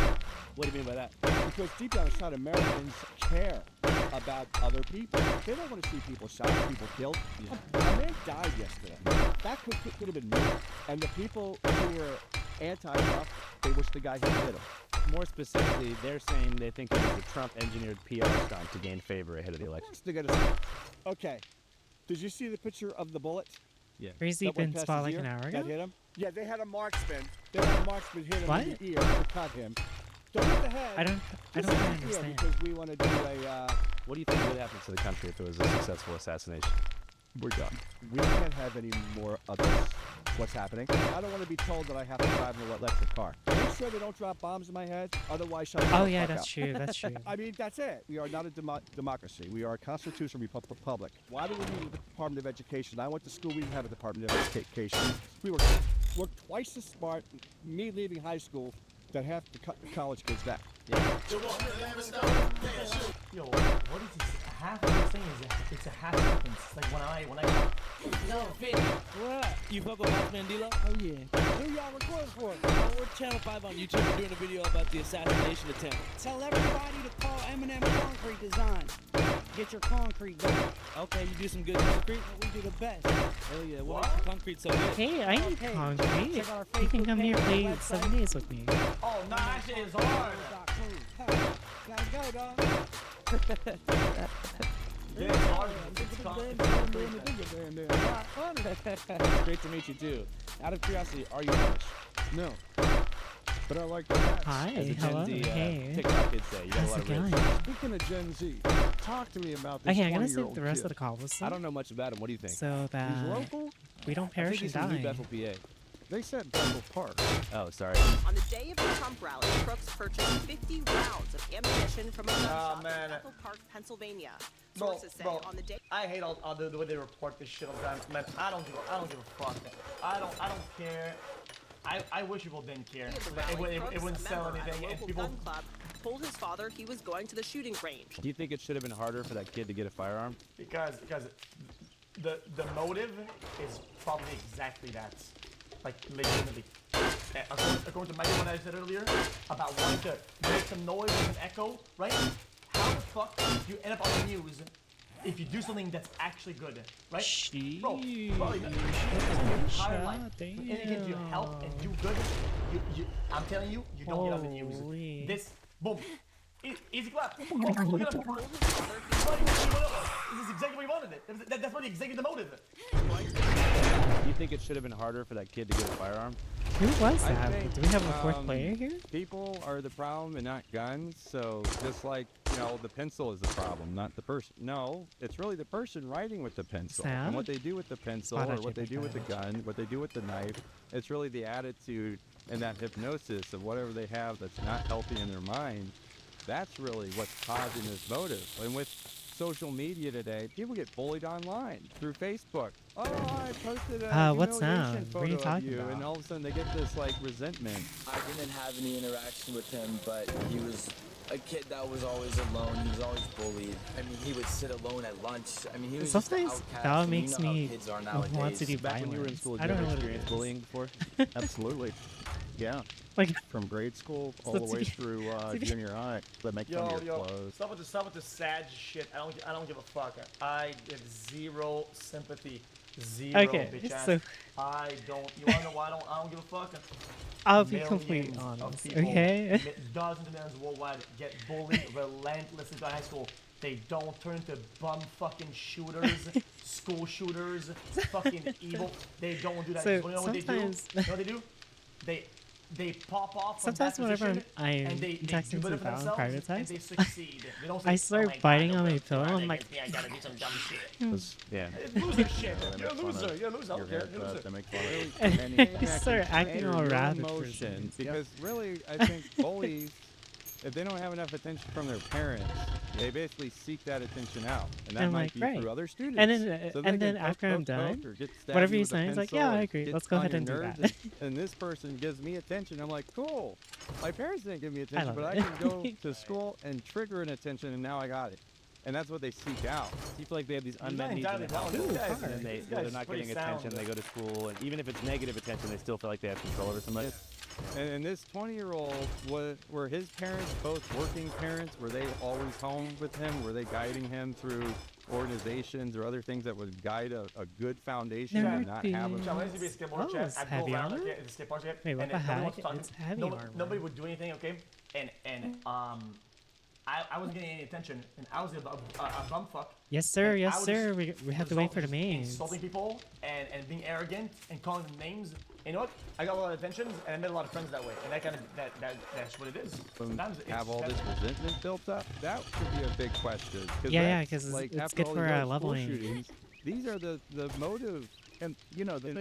Speaker 24: What do you mean by that?
Speaker 6: Because deep down inside, Americans care about other people. They don't want to see people shot, people killed. A man died yesterday. That could have been me. And the people who were anti-Trump, they wish the guy who did him.
Speaker 24: More specifically, they're saying they think it was a Trump-engineered PR stunt to gain favor ahead of the election.
Speaker 6: Okay. Did you see the picture of the bullet?
Speaker 24: Yeah.
Speaker 1: Crazy been spot like an hour ago?
Speaker 6: That hit him? Yeah, they had a marksman. They had a marksman hit him in the ear to cut him. Don't hit the head.
Speaker 1: I don't really understand.
Speaker 6: Because we want to do a...
Speaker 24: What do you think would happen to the country if it was a successful assassination?
Speaker 6: We're done. We can't have any more of this. what's happening. I don't want to be told that I have to drive an electric car. Make sure they don't drop bombs in my head. Otherwise, shut the
Speaker 1: Oh
Speaker 6: fuck
Speaker 1: yeah,
Speaker 6: up.
Speaker 1: that's true. That's true.
Speaker 6: I mean, that's it. We are not a democracy. We are a constitutional republic. Why do we need a Department of Education? I went to school. We didn't have a Department of Education. We were twice as smart, me leaving high school, than half the college kids back.
Speaker 23: Yo, what is this? Half of this thing is it's a half sentence. Like when I
Speaker 24: No, Fit. What? You fuck with Boss Mandela? Oh yeah. Who y'all recording for? Oh, we're Channel 5 on YouTube. We're doing a video about the assassination attempt.
Speaker 15: Tell everybody to call Eminem Concrete Design. Get your concrete done.
Speaker 24: Okay, you do some good concrete?
Speaker 15: We do the best.
Speaker 24: Hell yeah. What makes the concrete so good?
Speaker 1: Hey, I need concrete. You can come here play 7 days with me.
Speaker 23: Oh, nah, that shit is hard.
Speaker 15: Gotta go, dog.
Speaker 23: Yeah, it's hard.
Speaker 24: It's great to meet you too. Out of curiosity, are you Irish?
Speaker 6: No. But I like that.
Speaker 1: Hi,
Speaker 24: As a Gen
Speaker 1: hello,
Speaker 24: Z,
Speaker 1: hey.
Speaker 24: TikTok kids say. You got a
Speaker 1: How's
Speaker 24: lot
Speaker 1: it
Speaker 24: of
Speaker 1: going?
Speaker 6: Speaking of Gen Z, talk to me about this
Speaker 1: Okay, I'm gonna
Speaker 6: 20-year-old
Speaker 1: save the rest
Speaker 6: kid.
Speaker 1: of the call. Listen,
Speaker 24: I don't know much about him. What do you think?
Speaker 1: so that
Speaker 6: He's local?
Speaker 1: we don't
Speaker 24: I think
Speaker 1: perish
Speaker 24: he's
Speaker 1: and
Speaker 24: from New
Speaker 1: die.
Speaker 24: Bethel, PA.
Speaker 6: They said Bethel Park.
Speaker 24: Oh, sorry.
Speaker 2: On the day of the Trump rally, crooks purchased 50 rounds of ammunition from a gun shop in Bethel Park, Pennsylvania. Sources say on the day.
Speaker 23: I hate all the way they report this shit all the time. Man, I don't give a fuck. I don't care. I wish people didn't care. It wouldn't sell anything. And people.
Speaker 2: Gun club told his father he was going to the shooting range.
Speaker 24: Do you think it should have been harder for that kid to get a firearm?
Speaker 23: Because the motive is probably exactly that. Like legitimately. According to Michael, what I said earlier about wanting to make some noise and an echo, right? How the fuck do you end up on the news if you do something that's actually good, right? Bro, your entire life, anything you help and do good, I'm telling you, you don't get on the news. This, boom, easy clap. Look at him. This is exactly what he wanted it. That's probably exactly the motive.
Speaker 24: Do you think it should have been harder for that kid to get a firearm?
Speaker 1: Who was
Speaker 6: I
Speaker 1: that?
Speaker 6: think,
Speaker 1: Do we have a fourth player here?
Speaker 6: People are the problem and not guns. So just like, the pencil is the problem, not the person. No, it's really the person writing with the pencil.
Speaker 1: Sam?
Speaker 6: And what they do with the pencil
Speaker 1: Spot
Speaker 6: or
Speaker 1: on
Speaker 6: what they
Speaker 1: you,
Speaker 6: do with the gun, what they do with the knife. It's really the attitude and that hypnosis of whatever they have that's not healthy in their mind. That's really what's causing this motive. And with social media today, people get bullied online through Facebook. Oh, I posted a
Speaker 1: what's
Speaker 6: humiliation
Speaker 1: that?
Speaker 6: photo
Speaker 1: What are you
Speaker 6: of
Speaker 1: talking
Speaker 6: you,
Speaker 1: about?
Speaker 6: and all of a sudden they get this like resentment.
Speaker 9: I didn't have any interaction with him, but he was a kid that was always alone. He was always bullied. I mean, he would sit alone at lunch. I mean, he was
Speaker 1: Sometimes
Speaker 9: just an outcast.
Speaker 1: that
Speaker 9: and
Speaker 1: makes
Speaker 9: you know how
Speaker 1: me
Speaker 9: kids are
Speaker 1: want to
Speaker 9: nowadays.
Speaker 1: do
Speaker 6: Back when you were in
Speaker 1: violence.
Speaker 6: school,
Speaker 1: I
Speaker 6: did you
Speaker 1: don't know
Speaker 6: ever
Speaker 1: what it
Speaker 6: experience
Speaker 1: is.
Speaker 6: bullying before? Absolutely. Yeah.
Speaker 1: Like
Speaker 6: from grade school all
Speaker 1: So
Speaker 6: the
Speaker 1: to
Speaker 6: way
Speaker 1: be-
Speaker 6: through
Speaker 1: to be-
Speaker 6: junior high. They make fun of your clothes.
Speaker 23: Stop with the sad shit. I don't give a fuck. I have zero sympathy. Zero,
Speaker 1: Okay,
Speaker 23: bitch ass.
Speaker 1: so-
Speaker 23: I don't. You wanna know why I don't give a fuck?
Speaker 1: I'll be
Speaker 23: Millions
Speaker 1: completely
Speaker 23: of
Speaker 1: honest,
Speaker 23: people,
Speaker 1: okay?
Speaker 23: Dozens of millions worldwide get bullied relentlessly in high school. They don't turn into bum fucking shooters, school shooters, fucking evil. They don't do that.
Speaker 1: So
Speaker 23: You know what they do?
Speaker 1: sometimes-
Speaker 23: You know what they do? They pop off from
Speaker 1: Sometimes
Speaker 23: that
Speaker 1: whenever
Speaker 23: position,
Speaker 1: I'm
Speaker 23: and they
Speaker 1: texting
Speaker 23: do better
Speaker 1: some
Speaker 23: for
Speaker 1: down
Speaker 23: themselves,
Speaker 1: private
Speaker 23: and
Speaker 1: text,
Speaker 23: they succeed. They don't say,
Speaker 1: I
Speaker 23: "Oh
Speaker 1: start
Speaker 23: my God,
Speaker 1: biting
Speaker 23: no
Speaker 1: on my
Speaker 23: one's
Speaker 1: pillow.
Speaker 23: trying
Speaker 1: I'm
Speaker 23: to
Speaker 1: like,
Speaker 23: get me, I gotta do some dumb shit.
Speaker 6: Yeah.
Speaker 23: It's loser shit.
Speaker 6: They
Speaker 23: You're a
Speaker 6: make fun
Speaker 23: loser.
Speaker 6: of
Speaker 23: You're a loser. I
Speaker 6: your
Speaker 23: don't care. You're a
Speaker 6: haircut.
Speaker 23: loser.
Speaker 6: They make fun of anything
Speaker 1: I start acting all
Speaker 6: your
Speaker 1: rabid for
Speaker 6: emotions,
Speaker 1: some reason.
Speaker 6: because really, I think bullies, if they don't have enough attention from their parents, they basically seek that attention out, and that
Speaker 1: And
Speaker 6: might
Speaker 1: like,
Speaker 6: be
Speaker 1: right.
Speaker 6: through other students.
Speaker 1: And then,
Speaker 6: So
Speaker 1: and
Speaker 6: they
Speaker 1: then
Speaker 6: can
Speaker 1: after I'm
Speaker 6: poke,
Speaker 1: done,
Speaker 6: or get stabbed
Speaker 1: whatever
Speaker 6: you
Speaker 1: he's
Speaker 6: with a
Speaker 1: saying, he's like,
Speaker 6: pencil,
Speaker 1: yeah, I
Speaker 6: or
Speaker 1: agree.
Speaker 6: get
Speaker 1: Let's go
Speaker 6: on
Speaker 1: ahead
Speaker 6: your
Speaker 1: and do
Speaker 6: nerves,
Speaker 1: that.
Speaker 6: and this person gives me attention. I'm like, cool. My parents didn't give me attention,
Speaker 1: love
Speaker 6: but I
Speaker 1: it.
Speaker 6: can go to school and trigger an attention, and now I got it. And that's what they seek out.
Speaker 24: Do you feel like they have these
Speaker 23: He's
Speaker 24: unmet
Speaker 23: not
Speaker 24: needs in
Speaker 23: entirely
Speaker 24: their house,
Speaker 23: wrong. This guy's-
Speaker 24: and
Speaker 23: this
Speaker 24: they're
Speaker 23: guy's
Speaker 24: not
Speaker 23: pretty
Speaker 24: getting attention,
Speaker 23: sound.
Speaker 24: they go to school, and even if it's negative attention, they still feel like they have control over somebody?
Speaker 6: And this 20-year-old, were his parents both working parents? Were they always home with him? Were they guiding him through organizations or other things that would guide a good foundation
Speaker 1: There
Speaker 6: and
Speaker 1: might
Speaker 6: not
Speaker 1: be-
Speaker 6: have him?
Speaker 23: John, when I used to be a skateboarder,
Speaker 1: Oh,
Speaker 23: chat,
Speaker 1: it's
Speaker 23: I'd go
Speaker 1: heavy
Speaker 23: around
Speaker 1: armor?
Speaker 23: like the skateboard chat,
Speaker 1: Wait, what
Speaker 23: and
Speaker 1: the
Speaker 23: then nobody
Speaker 1: heck?
Speaker 23: was talking.
Speaker 1: It's heavy armor.
Speaker 23: Nobody would do anything, okay? And I wasn't getting any attention, and I was a bumfuck.
Speaker 1: Yes, sir.
Speaker 23: And I
Speaker 1: Yes,
Speaker 23: was
Speaker 1: sir.
Speaker 23: just
Speaker 1: We have to wait for the mains.
Speaker 23: insulting people and being arrogant and calling them names. You know what? I got a lot of attention, and I made a lot of friends that way. And that kind of that's what it is. Sometimes it's
Speaker 6: Have all this resentment built up? That should be a big question.
Speaker 1: Yeah,
Speaker 6: that's,
Speaker 1: because
Speaker 6: like,
Speaker 1: it's
Speaker 6: after
Speaker 1: good
Speaker 6: all
Speaker 1: for
Speaker 6: these other school
Speaker 1: leveling.
Speaker 6: shootings, these are the motive And you know the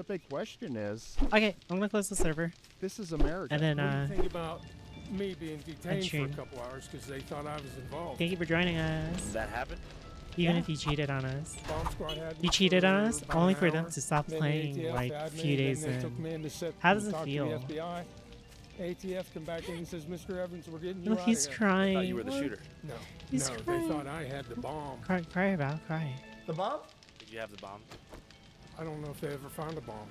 Speaker 6: big question is.
Speaker 1: Okay, I'm gonna close the server.
Speaker 6: This is America.
Speaker 1: And then
Speaker 10: What do you think about me being
Speaker 1: and
Speaker 10: detained for a
Speaker 1: stream.
Speaker 10: couple hours because they thought I was involved?
Speaker 1: Thank you for joining us.
Speaker 11: Did that happen?
Speaker 1: Even if you cheated on us.
Speaker 10: Bomb Squad had me
Speaker 1: You cheated on us
Speaker 10: about
Speaker 1: only
Speaker 10: an
Speaker 1: for them
Speaker 10: hour.
Speaker 1: to stop
Speaker 10: Then the
Speaker 1: playing
Speaker 10: ATF
Speaker 1: like a
Speaker 10: had me,
Speaker 1: few
Speaker 10: and
Speaker 1: days
Speaker 10: then they took me
Speaker 1: in.
Speaker 10: in to sit
Speaker 1: How
Speaker 10: and
Speaker 1: does it
Speaker 10: talk to
Speaker 1: feel?
Speaker 10: the FBI. ATF come back in and says, Mr. Evans, we're getting you
Speaker 1: No,
Speaker 10: out
Speaker 1: he's
Speaker 10: of here.
Speaker 1: crying.
Speaker 11: I thought you were the
Speaker 1: What?
Speaker 11: shooter.
Speaker 10: No,
Speaker 1: He's
Speaker 10: no,
Speaker 1: crying.
Speaker 10: they thought I had the bomb.
Speaker 1: Cry about cry.
Speaker 23: The bomb?
Speaker 11: Did you have the bomb?
Speaker 10: I don't know if they ever found a bomb.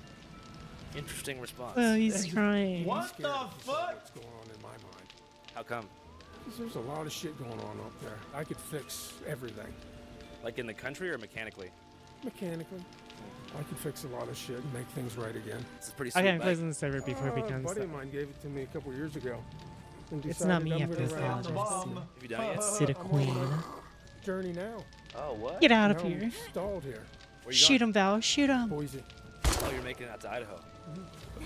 Speaker 11: Interesting response.
Speaker 1: Oh, he's crying.
Speaker 23: What the fuck?
Speaker 10: What's going on in my mind?
Speaker 11: How come?
Speaker 10: 'Cause there's a lot of shit going on up there. I could fix everything.
Speaker 11: Like in the country or mechanically?
Speaker 10: Mechanically. I could fix a lot of shit and make things right again.
Speaker 11: It's a pretty sweet
Speaker 1: Okay, I'm
Speaker 11: bike.
Speaker 1: closing the server before it
Speaker 10: A
Speaker 1: becomes.
Speaker 10: buddy of mine gave it to me a couple years ago. And
Speaker 1: It's not
Speaker 10: decided
Speaker 1: me,
Speaker 10: I'm
Speaker 1: you have to
Speaker 10: gonna ride
Speaker 1: apologize.
Speaker 10: the
Speaker 11: Have you done it yet?
Speaker 1: City
Speaker 10: I'm on
Speaker 1: Queen.
Speaker 10: a journey now.
Speaker 11: Oh, what?
Speaker 1: Get out of
Speaker 10: Now I'm
Speaker 1: here.
Speaker 10: stalled here.
Speaker 11: Where you
Speaker 1: Shoot
Speaker 11: going?
Speaker 1: him, Val. Shoot him.
Speaker 10: Boise.
Speaker 11: Oh, you're making it out to Idaho.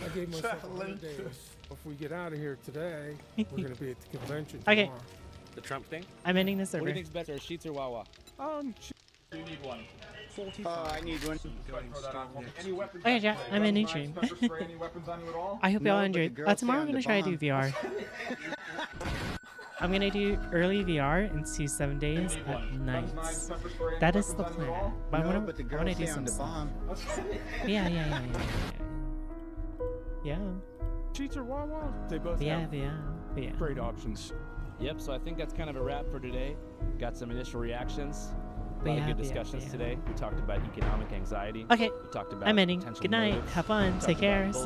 Speaker 10: I gave myself 100 days. If we get out of here today, we're going to be at the convention
Speaker 1: Okay.
Speaker 10: tomorrow.
Speaker 11: The Trump thing?
Speaker 1: I'm ending the
Speaker 24: What do
Speaker 1: server.
Speaker 24: you think's better, Sheets or Wawa?
Speaker 23: You need one. I need one.
Speaker 1: Okay, chat. I'm ending stream. I hope y'all enjoyed. Tomorrow I'm gonna try to do VR. I'm gonna do early VR into 7 days at night. That is the plan. But I wanna do some stuff. Yeah. Yeah.
Speaker 10: Cheats or Wawa? They both have
Speaker 1: Yeah.
Speaker 10: great options.
Speaker 24: Yep, so I think that's kind of a wrap for today. Got some initial reactions. A lot of good discussions today. We talked about economic anxiety.
Speaker 1: Okay.
Speaker 24: We talked about
Speaker 1: I'm ending.
Speaker 24: potential
Speaker 1: Good night.
Speaker 24: motives.
Speaker 1: Have fun.
Speaker 24: We
Speaker 1: Take
Speaker 24: talked about
Speaker 1: care.
Speaker 24: bullying.